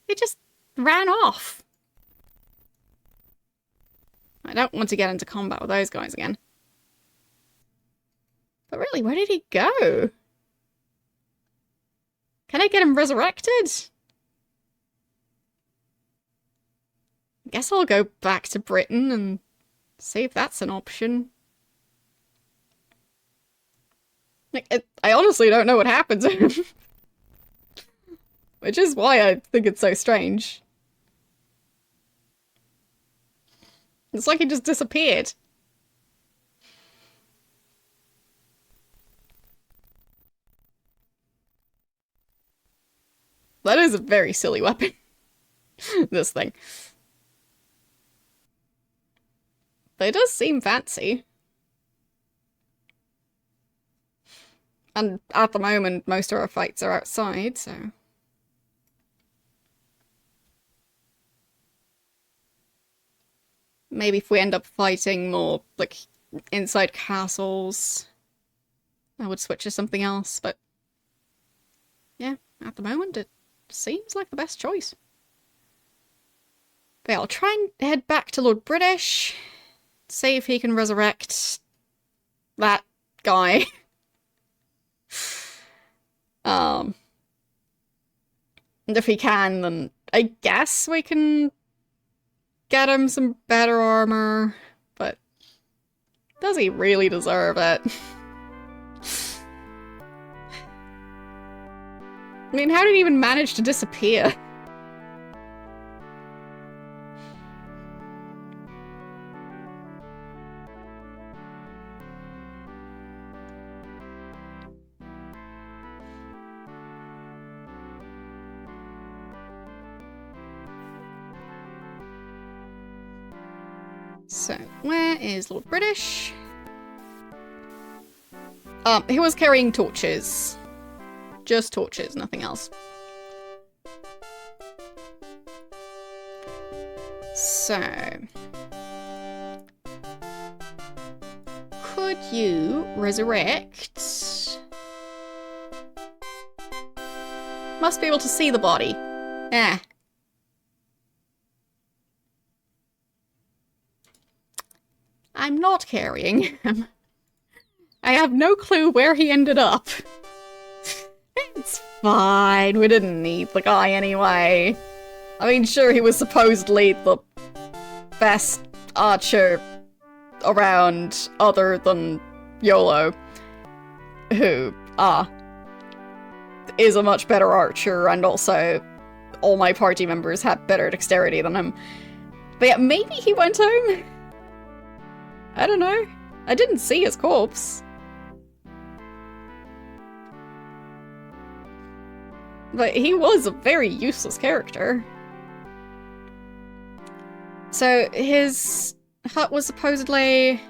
He just ran off. I don't want to get into combat with those guys again. But really, where did he go? Can I get him resurrected? I guess I'll go back to Britain and see if that's an option. Like, I honestly don't know what happened to him. Which is why I think it's so strange. It's like he just disappeared. That is a very silly weapon. This thing. But it does seem fancy. And at the moment, most of our fights are outside, so... Maybe if we end up fighting more, like, inside castles, I would switch to something else, but... Yeah, at the moment, it seems like the best choice. But yeah, I'll try and head back to Lord British, see if he can resurrect that guy. And if he can, then I guess we can get him some better armor, but does he really deserve it? I mean, how did he even manage to disappear? So, where is Lord British? He was carrying torches. Just torches, nothing else. So... could you resurrect... Must be able to see the body. Eh. I'm not carrying him. I have no clue where he ended up. It's fine, we didn't need the guy anyway. I mean, sure, he was supposedly the best archer around other than YOLO, who, is a much better archer, and also all my party members had better dexterity than him. But yeah, maybe he went home? I don't know. I didn't see his corpse. But he was a very useless character. So his hut was supposedly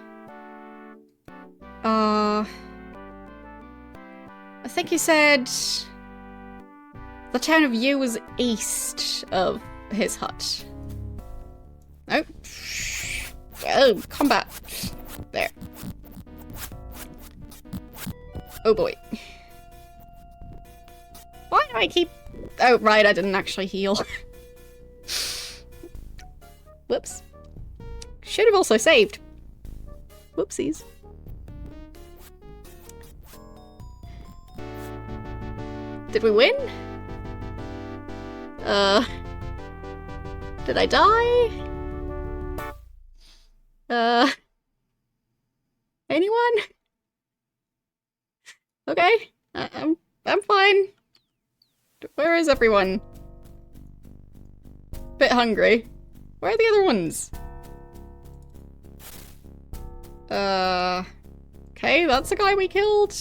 I think he said the town of Yu was east of his hut. Oh. Oh, combat. There. Oh boy. Why do I keep... Oh, right, I didn't actually heal. Whoops. Should have also saved. Whoopsies. Did we win? Did I die? Anyone? Okay, I'm fine. Where is everyone? Bit hungry. Where are the other ones? Okay, that's the guy we killed.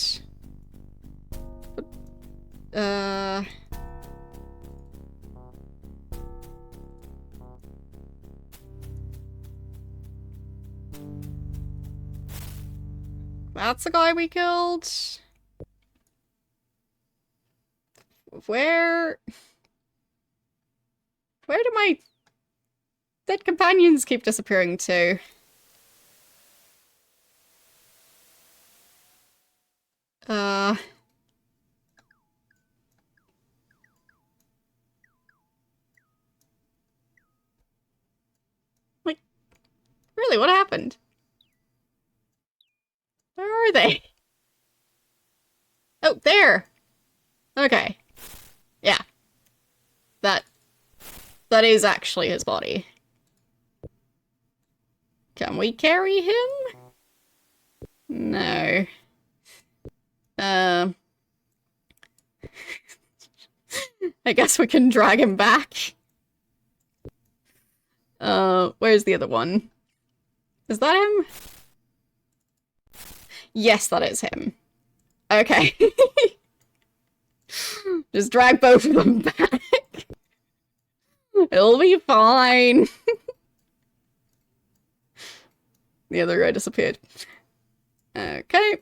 That's the guy we killed. Where do my dead companions keep disappearing to? Like, really, what happened? Where are they? Oh, there! Okay. Yeah. That is actually his body. Can we carry him? No. I guess we can drag him back. Where's the other one? Is that him? Yes, that is him. Okay. Just drag both of them back. It'll be fine. The other guy disappeared. Okay.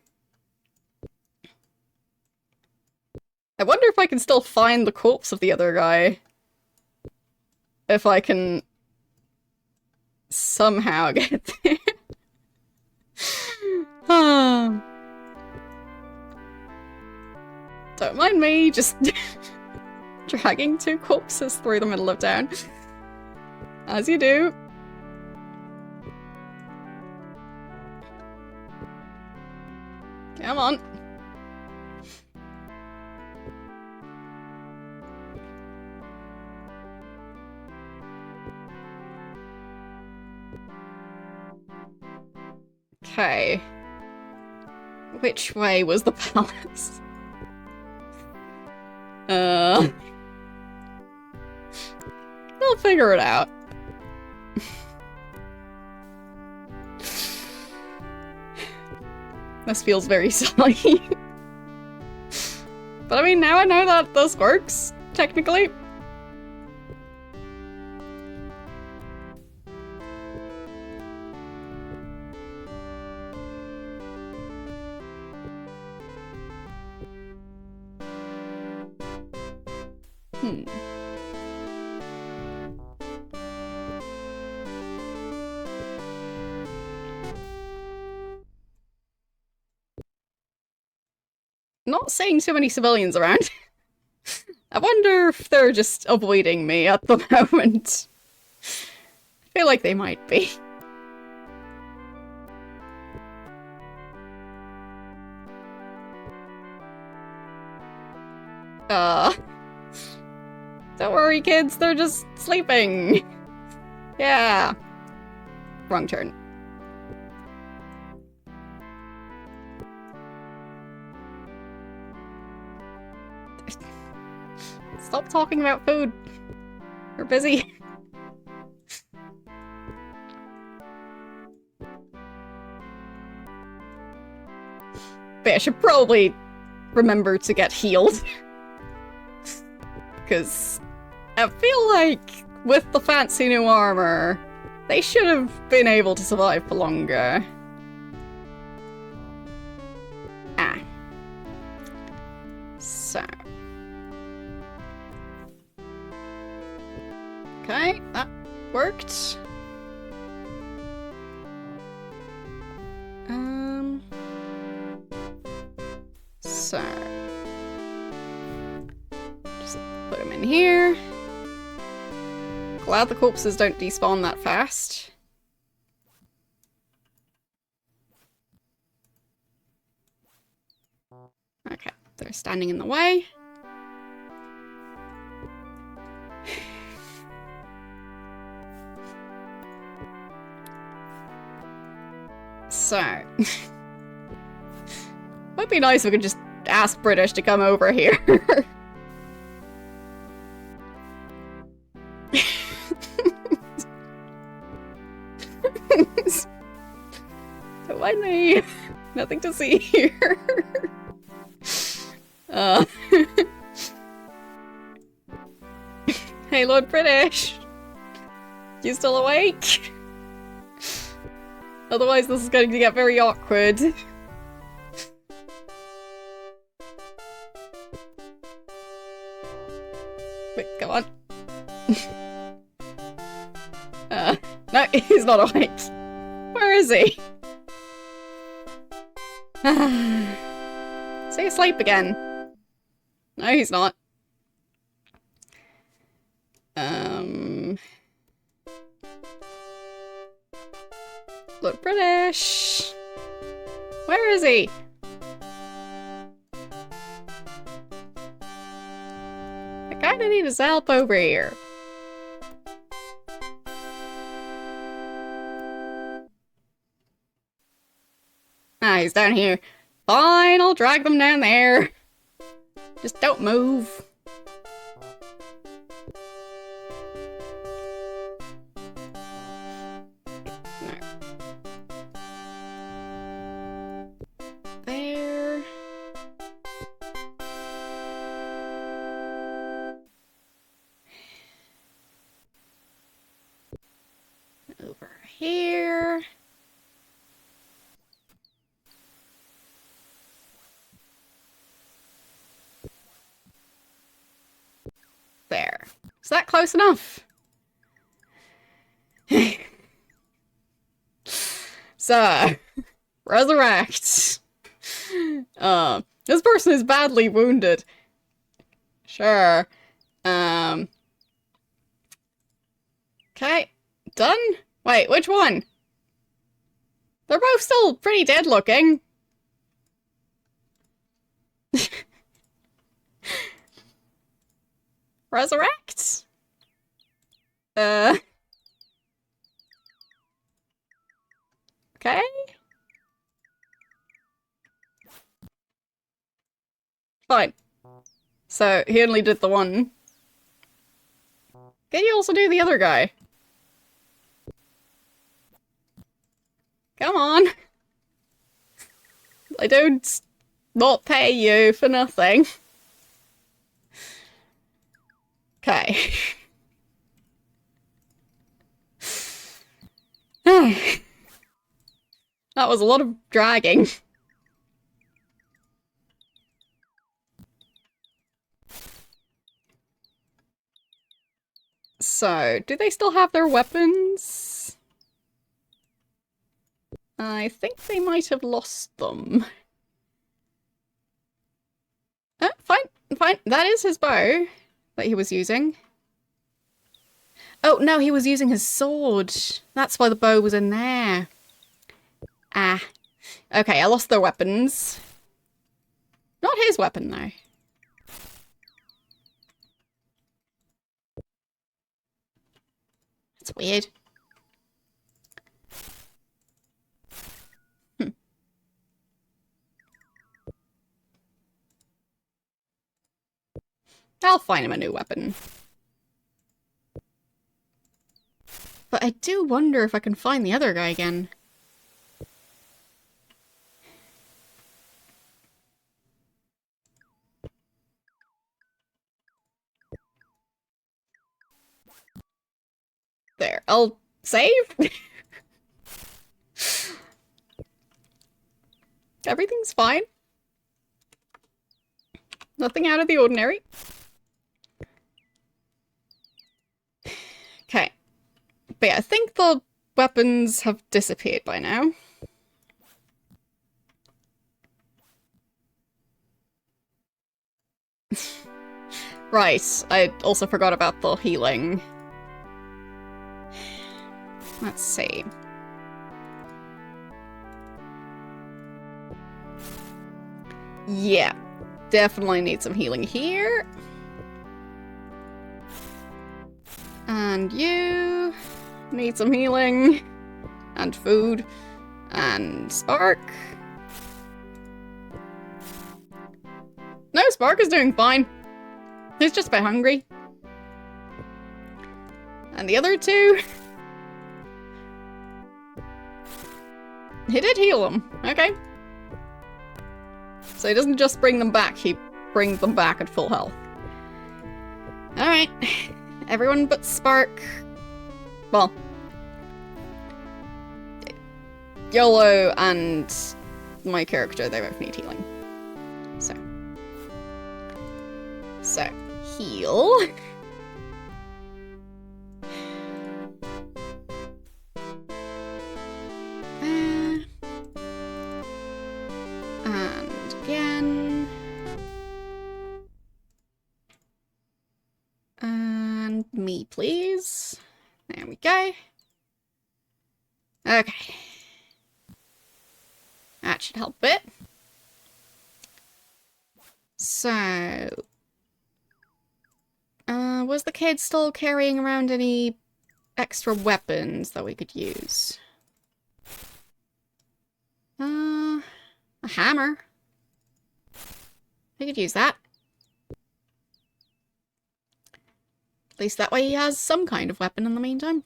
I wonder if I can still find the corpse of the other guy. If I can somehow get there. Don't mind me, just dragging two corpses through the middle of town. As you do. Come on. Okay. Which way was the palace? I'll figure it out. This feels very silly. But I mean, now I know that this works, technically. Not seeing too many civilians around. I wonder if they're just avoiding me at the moment. I feel like they might be. Don't worry, kids, they're just sleeping. Yeah. Wrong turn. Stop talking about food. We're busy. But I should probably remember to get healed. Because I feel like with the fancy new armor, they should have been able to survive for longer. Okay, that worked. So just put him in here. Glad the corpses don't despawn that fast. Okay, they're standing in the way. So, might be nice if we could just ask British to come over here. Don't mind me. Nothing to see here. Hey, Lord British. You still awake? Otherwise, this is going to get very awkward. Wait, come on. No, he's not awake. Where is he? Is he asleep again? No, he's not. Look, British. Where is he? I kinda need his help over here. Ah, he's down here. Fine, I'll drag them down there. Just don't move. There. Over here. There. Is that close enough? So, resurrect. This person is badly wounded. Sure. Okay. Done? Wait, which one? They're both still pretty dead looking. Resurrect? Okay. Fine. So, he only did the one. Can you also do the other guy? Come on. I don't not pay you for nothing. Okay. That was a lot of dragging. So, do they still have their weapons? I think they might have lost them. Fine, fine. That is his bow that he was using. Oh, no, he was using his sword. That's why the bow was in there. Ah. Okay, I lost their weapons. Not his weapon, though. That's weird. I'll find him a new weapon. But I do wonder if I can find the other guy again. There, I'll save. Everything's fine. Nothing out of the ordinary. But yeah, I think the weapons have disappeared by now. Right, I also forgot about the healing. Let's see. Yeah, definitely need some healing here. And you need some healing. And food. And Spark. No, Spark is doing fine. He's just a bit hungry. And the other two... He did heal them. Okay. So he doesn't just bring them back, he brings them back at full health. Alright. Everyone but Spark. Well. YOLO and my character, they both need healing. So, heal. And again. And me, please. There we go. Okay. That should help a bit. So... was the kid still carrying around any extra weapons that we could use? A hammer. We could use that. At least that way he has some kind of weapon in the meantime.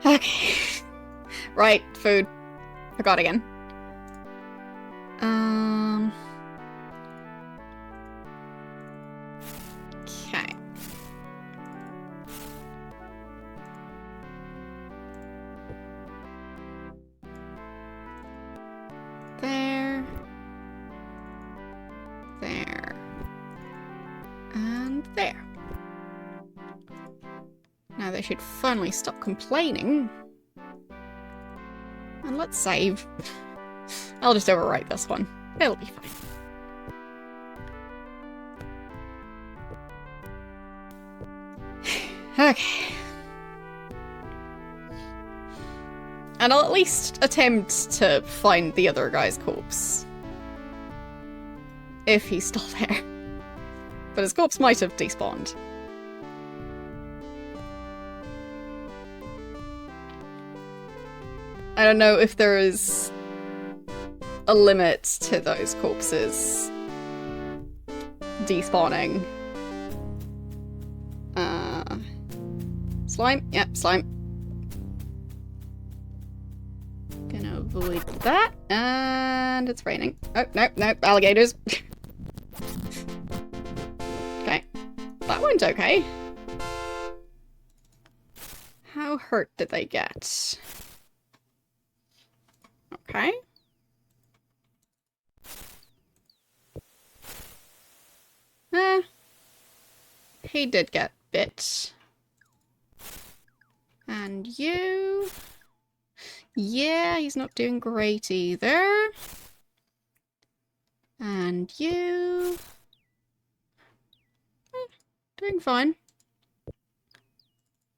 Okay. Right, food. Forgot again. Okay. There. There. And there. Now they should finally stop complaining. And let's save. I'll just overwrite this one. It'll be fine. Okay. And I'll at least attempt to find the other guy's corpse. If he's still there. But his corpse might have despawned. I don't know if there is a limit to those corpses despawning. Slime? Yep, slime. Gonna avoid that. And it's raining. Oh, no, no, alligators. Okay. That went okay. How hurt did they get? Okay. He did get bit. And you... Yeah, he's not doing great either. And you... Doing fine.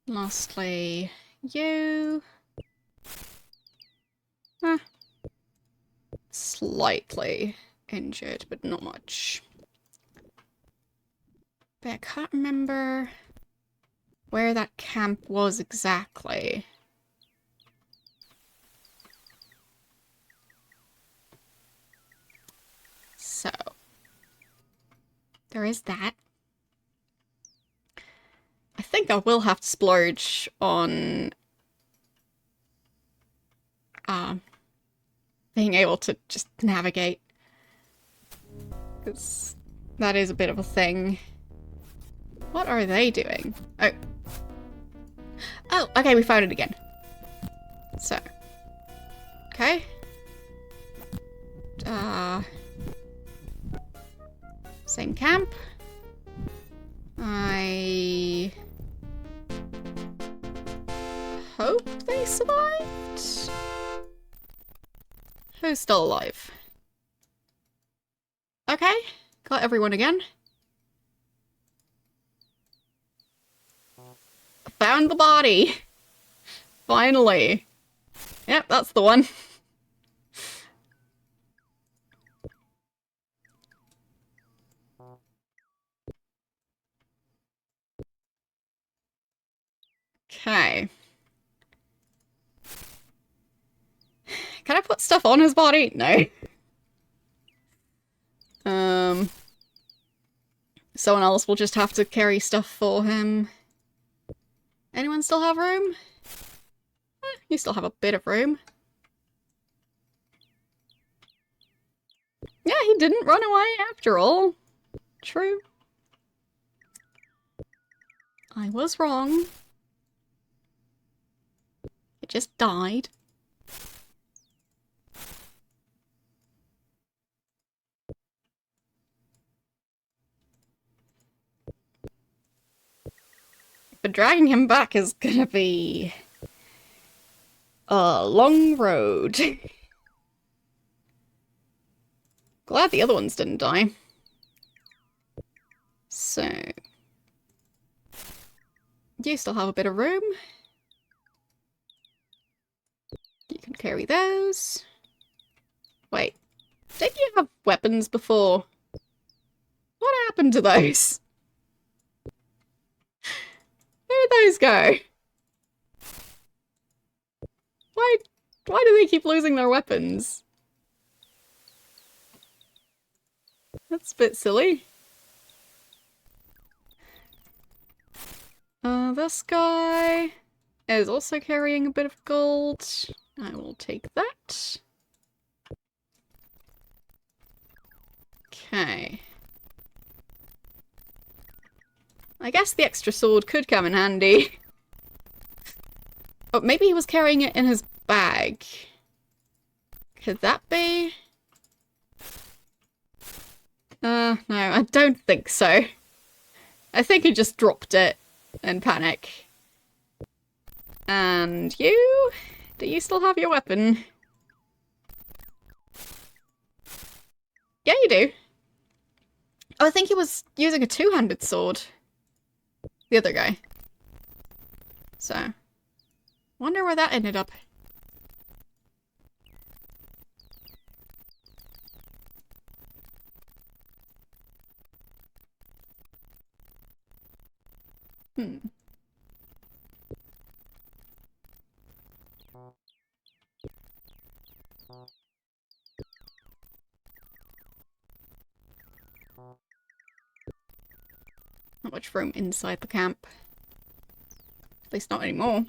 Lastly, you... Slightly injured, but not much. But I can't remember where that camp was exactly. So, there is that. I think I will have to splurge on being able to just navigate. Because that is a bit of a thing. What are they doing? Oh. Oh, okay, we found it again. So. Okay. Same camp. I hope they survived. Who's still alive? Okay, got everyone again. Found the body. Finally. Yep, that's the one. Okay. Can I put stuff on his body? No. Someone else will just have to carry stuff for him. Anyone still have room? You still have a bit of room. Yeah, he didn't run away after all. True. I was wrong. It just died. But dragging him back is gonna be a long road. Glad the other ones didn't die. So... you still have a bit of room. You can carry those. Wait, didn't you have weapons before? What happened to those? Where did those go? Why do they keep losing their weapons? That's a bit silly. This guy is also carrying a bit of gold. I will take that. Okay. I guess the extra sword could come in handy. Oh, maybe he was carrying it in his bag. Could that be? No, I don't think so. I think he just dropped it in panic. And you? Do you still have your weapon? Yeah, you do. Oh, I think he was using a two-handed sword. The other guy. So, wonder where that ended up. Not much room inside the camp. At least not anymore.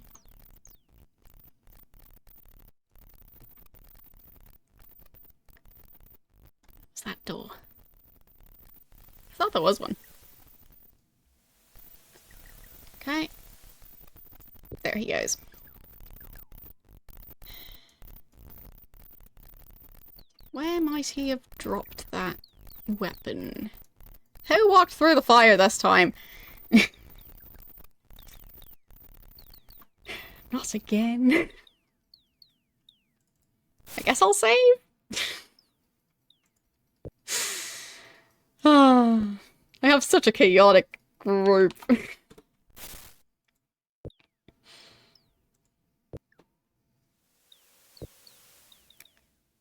What's that door? I thought there was one. Okay. There he goes. Where might he have dropped that weapon? Who walked through the fire this time? Not again. I guess I'll save. I have such a chaotic group.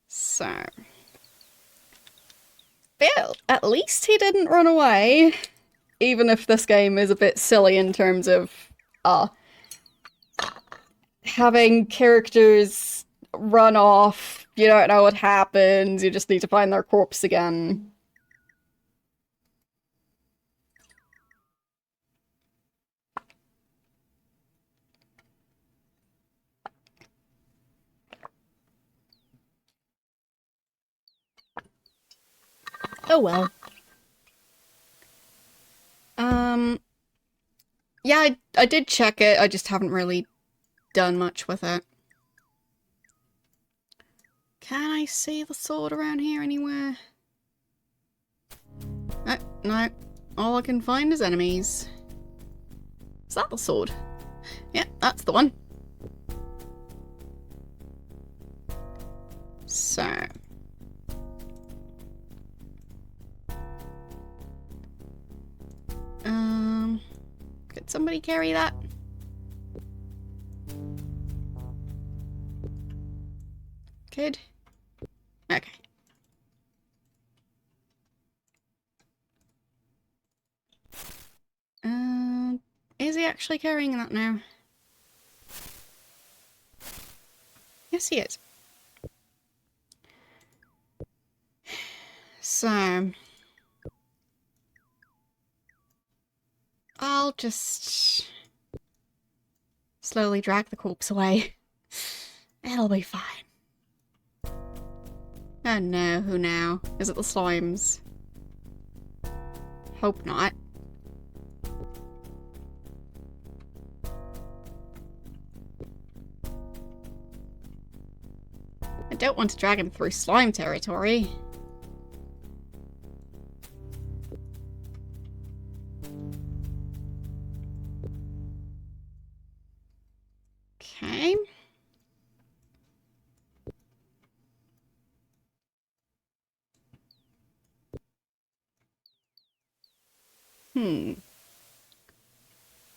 So... Bill, at least he didn't run away. Even if this game is a bit silly in terms of, having characters run off, you don't know what happens, you just need to find their corpse again. Oh well. Yeah, I did check it, I just haven't really done much with it. Can I see the sword around here anywhere? No, no. All I can find is enemies. Is that the sword? Yeah, that's the one. So. Could somebody carry that? Could? Okay. Is he actually carrying that now? Yes, he is. So... I'll just... slowly drag the corpse away. It'll be fine. Oh no, who now? Is it the slimes? Hope not. I don't want to drag him through slime territory. Okay.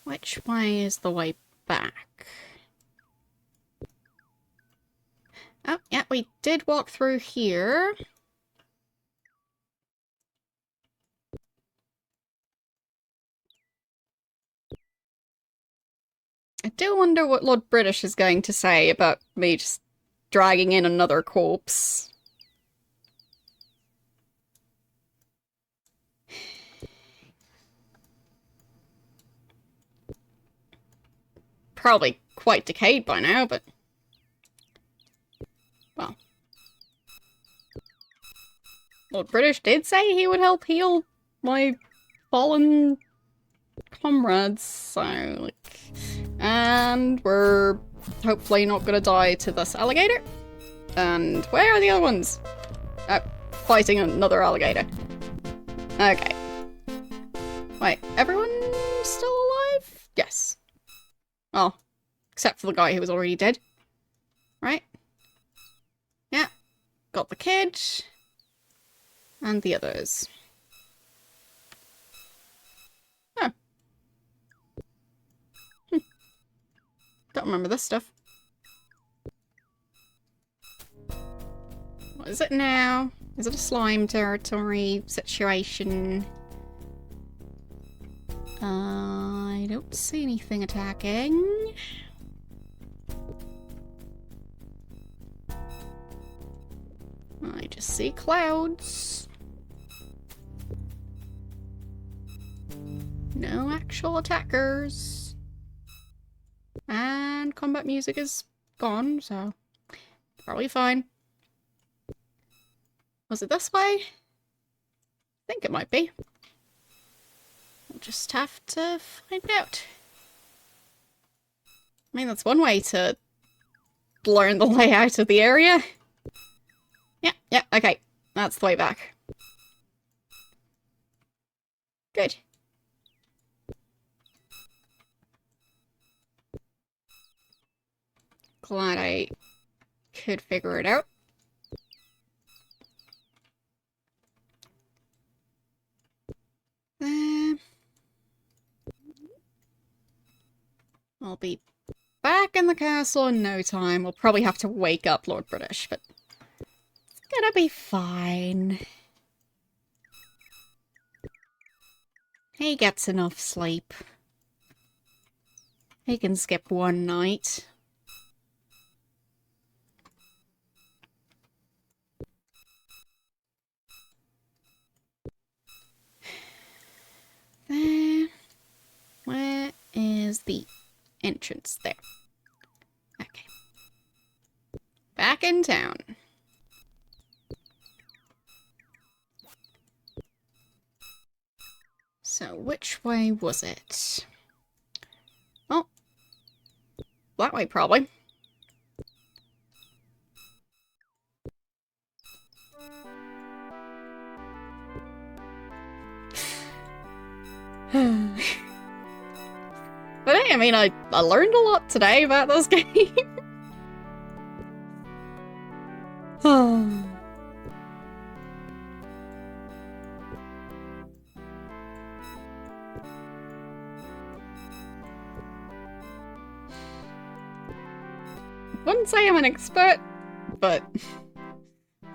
Which way is the way back? Oh, yeah, we did walk through here. I do wonder what Lord British is going to say about me just dragging in another corpse. Probably quite decayed by now, but... well. Lord British did say he would help heal my fallen comrades, so, like... And we're hopefully not gonna die to this alligator. And where are the other ones? Oh, fighting another alligator. Okay. Wait, everyone still alive? Yes. Well, except for the guy who was already dead. Right? Yeah. Got the kid. And the others. Oh. Don't remember this stuff. What is it now? Is it a slime territory situation? I don't see anything attacking. I just see clouds. No actual attackers. And combat music is gone, so probably fine. Was it this way? I think it might be. We'll just have to find out. I mean, that's one way to learn the layout of the area. Yeah, okay. That's the way back. Good. Glad I could figure it out. I'll be back in the castle in no time. We'll probably have to wake up Lord British, but it's gonna be fine. He gets enough sleep. He can skip one night. There. Where is the entrance? There. Okay. Back in town. So, which way was it? Oh. That way, probably. I mean, I learned a lot today about this game. Wouldn't say I'm an expert, but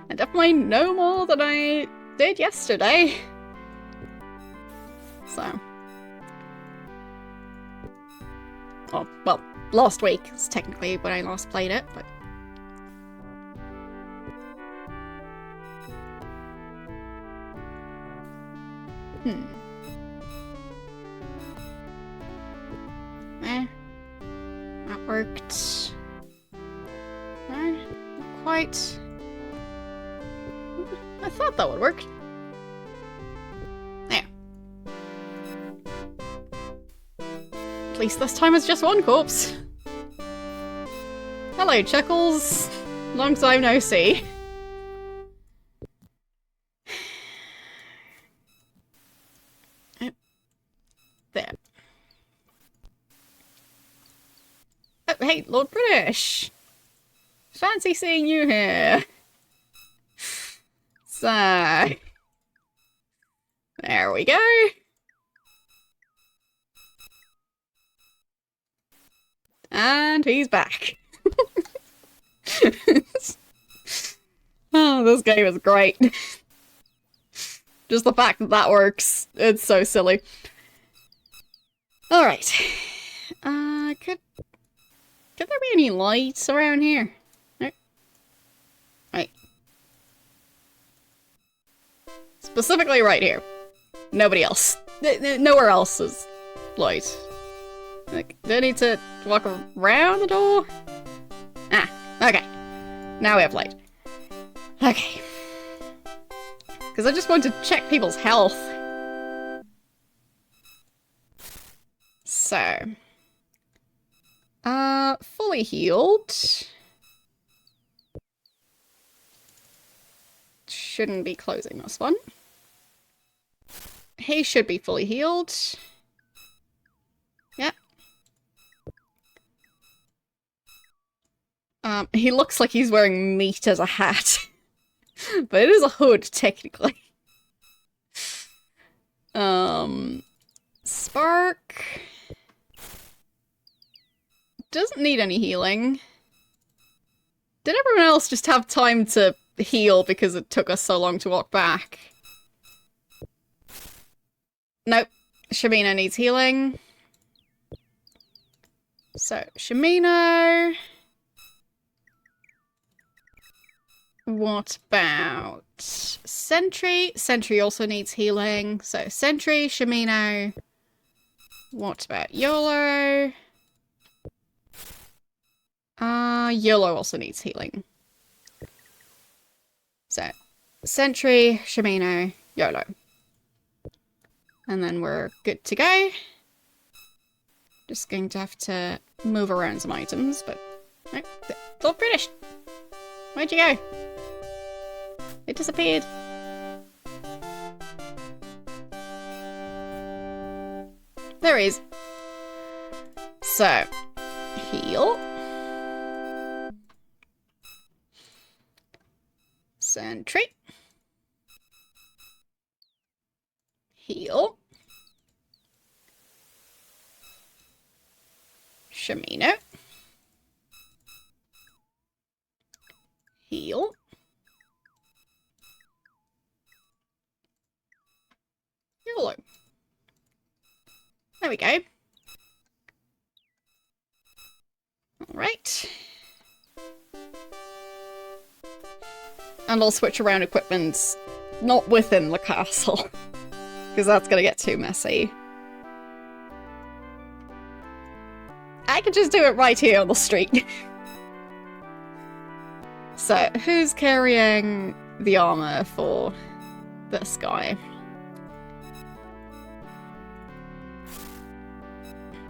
I definitely know more than I did yesterday. So. Oh, well, last week is technically when I last played it, but. That worked. No, not quite. I thought that would work. There. At least this time it's just one corpse. Hello, Chuckles. Long time no see. There. Oh, hey, Lord British. Fancy seeing you here. So, there we go. And he's back. Oh, this game is great. Just the fact that that works, it's so silly. Alright. Could there be any lights around here? No. Right. Specifically right here. Nobody else. Nowhere else is light. Like, do I need to walk around the door? Ah, okay. Now we have light. Okay. Because I just want to check people's health. So. Fully healed. Shouldn't be closing this one. He should be fully healed. Yeah. He looks like he's wearing meat as a hat. But it is a hood, technically. Spark. Doesn't need any healing. Did everyone else just have time to heal because it took us so long to walk back? Nope. Shamino needs healing. So, Shamino. What about Sentry? Sentry also needs healing. So, Sentry, Shamino. What about YOLO? YOLO also needs healing. So, Sentry, Shamino, YOLO. And then we're good to go. Just going to have to move around some items, but... No, it's all British! Where'd you go? It disappeared. There he is. So, heal. Sentry. Heal. Shamino. Heal. YOLO. There we go. Alright. And I'll switch around equipment not within the castle, because that's gonna get too messy. I could just do it right here on the street. So, who's carrying the armor for this guy?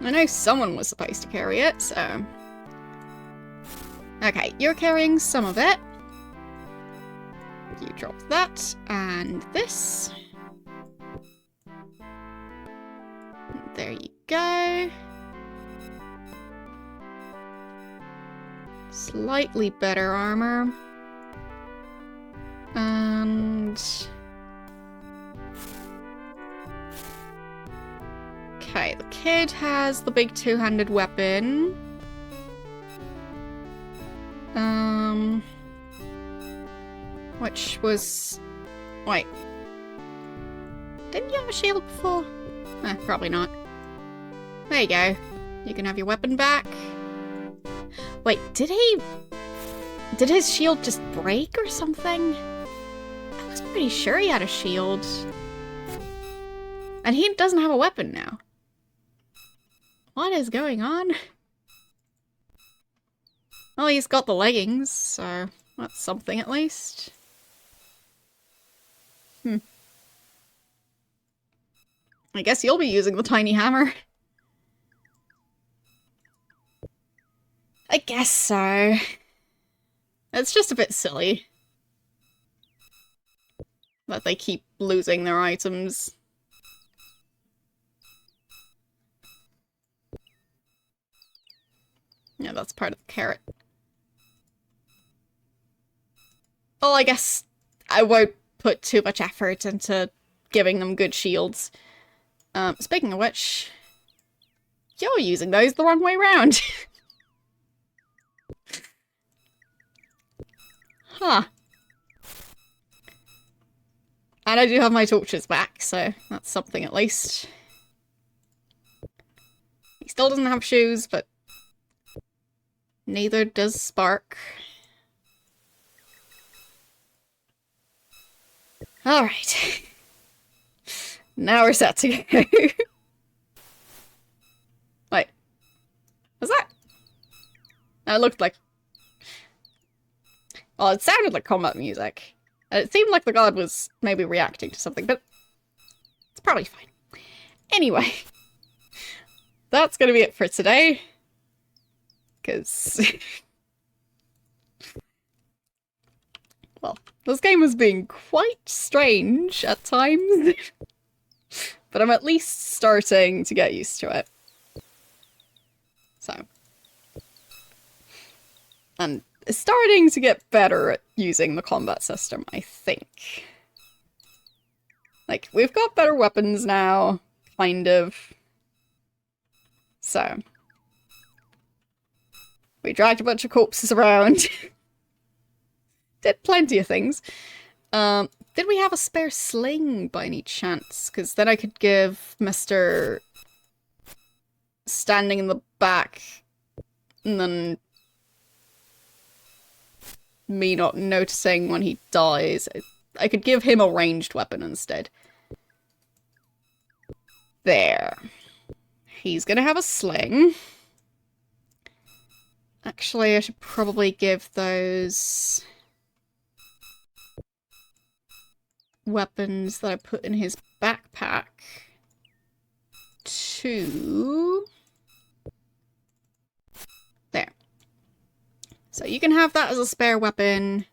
I know someone was supposed to carry it, so... Okay, you're carrying some of it. You drop that, and this. There you go. Slightly better armor. And... okay, the kid has the big two-handed weapon. Which was... wait. Didn't you have a shield before? Probably not. There you go. You can have your weapon back. Wait, did his shield just break or something? I was pretty sure he had a shield. And he doesn't have a weapon now. What is going on? Well, he's got the leggings, so that's something at least. I guess you'll be using the tiny hammer. I guess so. It's just a bit silly that they keep losing their items. Yeah, that's part of the carrot. Well, I guess I won't put too much effort into giving them good shields. Speaking of which, you're using those the wrong way round. Huh. And I do have my torches back, so that's something at least. He still doesn't have shoes, but neither does Spark. Alright. Now we're set to go. Wait. Was that? It looked like... well, it sounded like combat music. And it seemed like the god was maybe reacting to something, but it's probably fine. Anyway. That's gonna be it for today. Because... well, this game was being quite strange at times. But I'm at least starting to get used to it. So. And starting to get better at using the combat system, I think. Like, we've got better weapons now, kind of. So. We dragged a bunch of corpses around. Did plenty of things. Did we have a spare sling by any chance? Because then I could give Mr. standing in the back, and then me not noticing when he dies. I could give him a ranged weapon instead. There. He's gonna have a sling. Actually, I should probably give those weapons that I put in his backpack to... there. So you can have that as a spare weapon,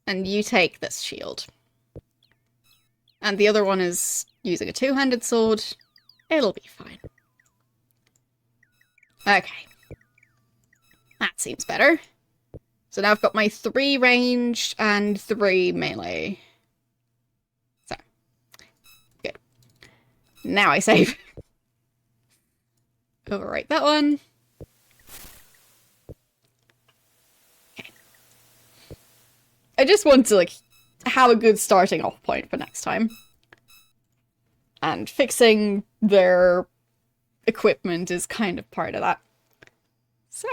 and you take this shield. And the other one is using a two-handed sword. It'll be fine. Okay. That seems better. So now I've got my 3 ranged and 3 melee. So. Good. Now I save. Overwrite that one. Okay. I just want to, like, have a good starting off point for next time. And fixing their equipment is kind of part of that. So.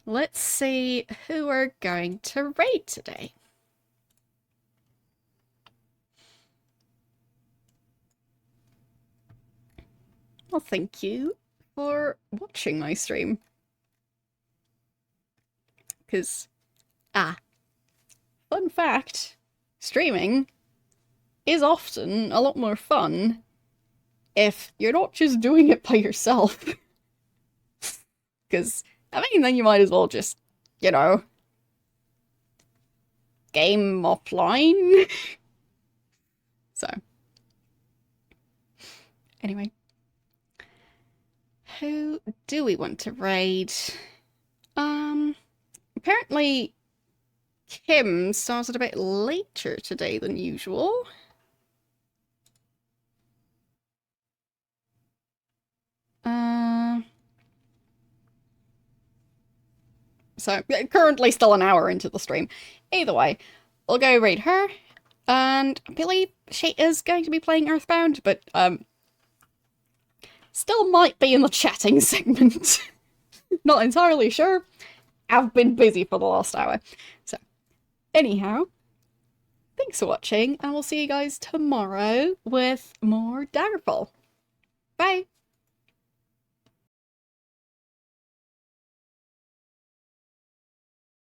Let's see who we're going to raid today. Well, thank you for watching my stream. Because, fun fact, streaming is often a lot more fun if you're not just doing it by yourself. Because I mean, then you might as well just, you know, game offline. So, anyway. Who do we want to raid? apparently Kim started a bit later today than usual. So, currently still an hour into the stream. Either way, we'll go raid her, and I believe she is going to be playing Earthbound, but, still might be in the chatting segment. Not entirely sure. I've been busy for the last hour. So, anyhow, thanks for watching, and we'll see you guys tomorrow with more Daggerfall. Bye!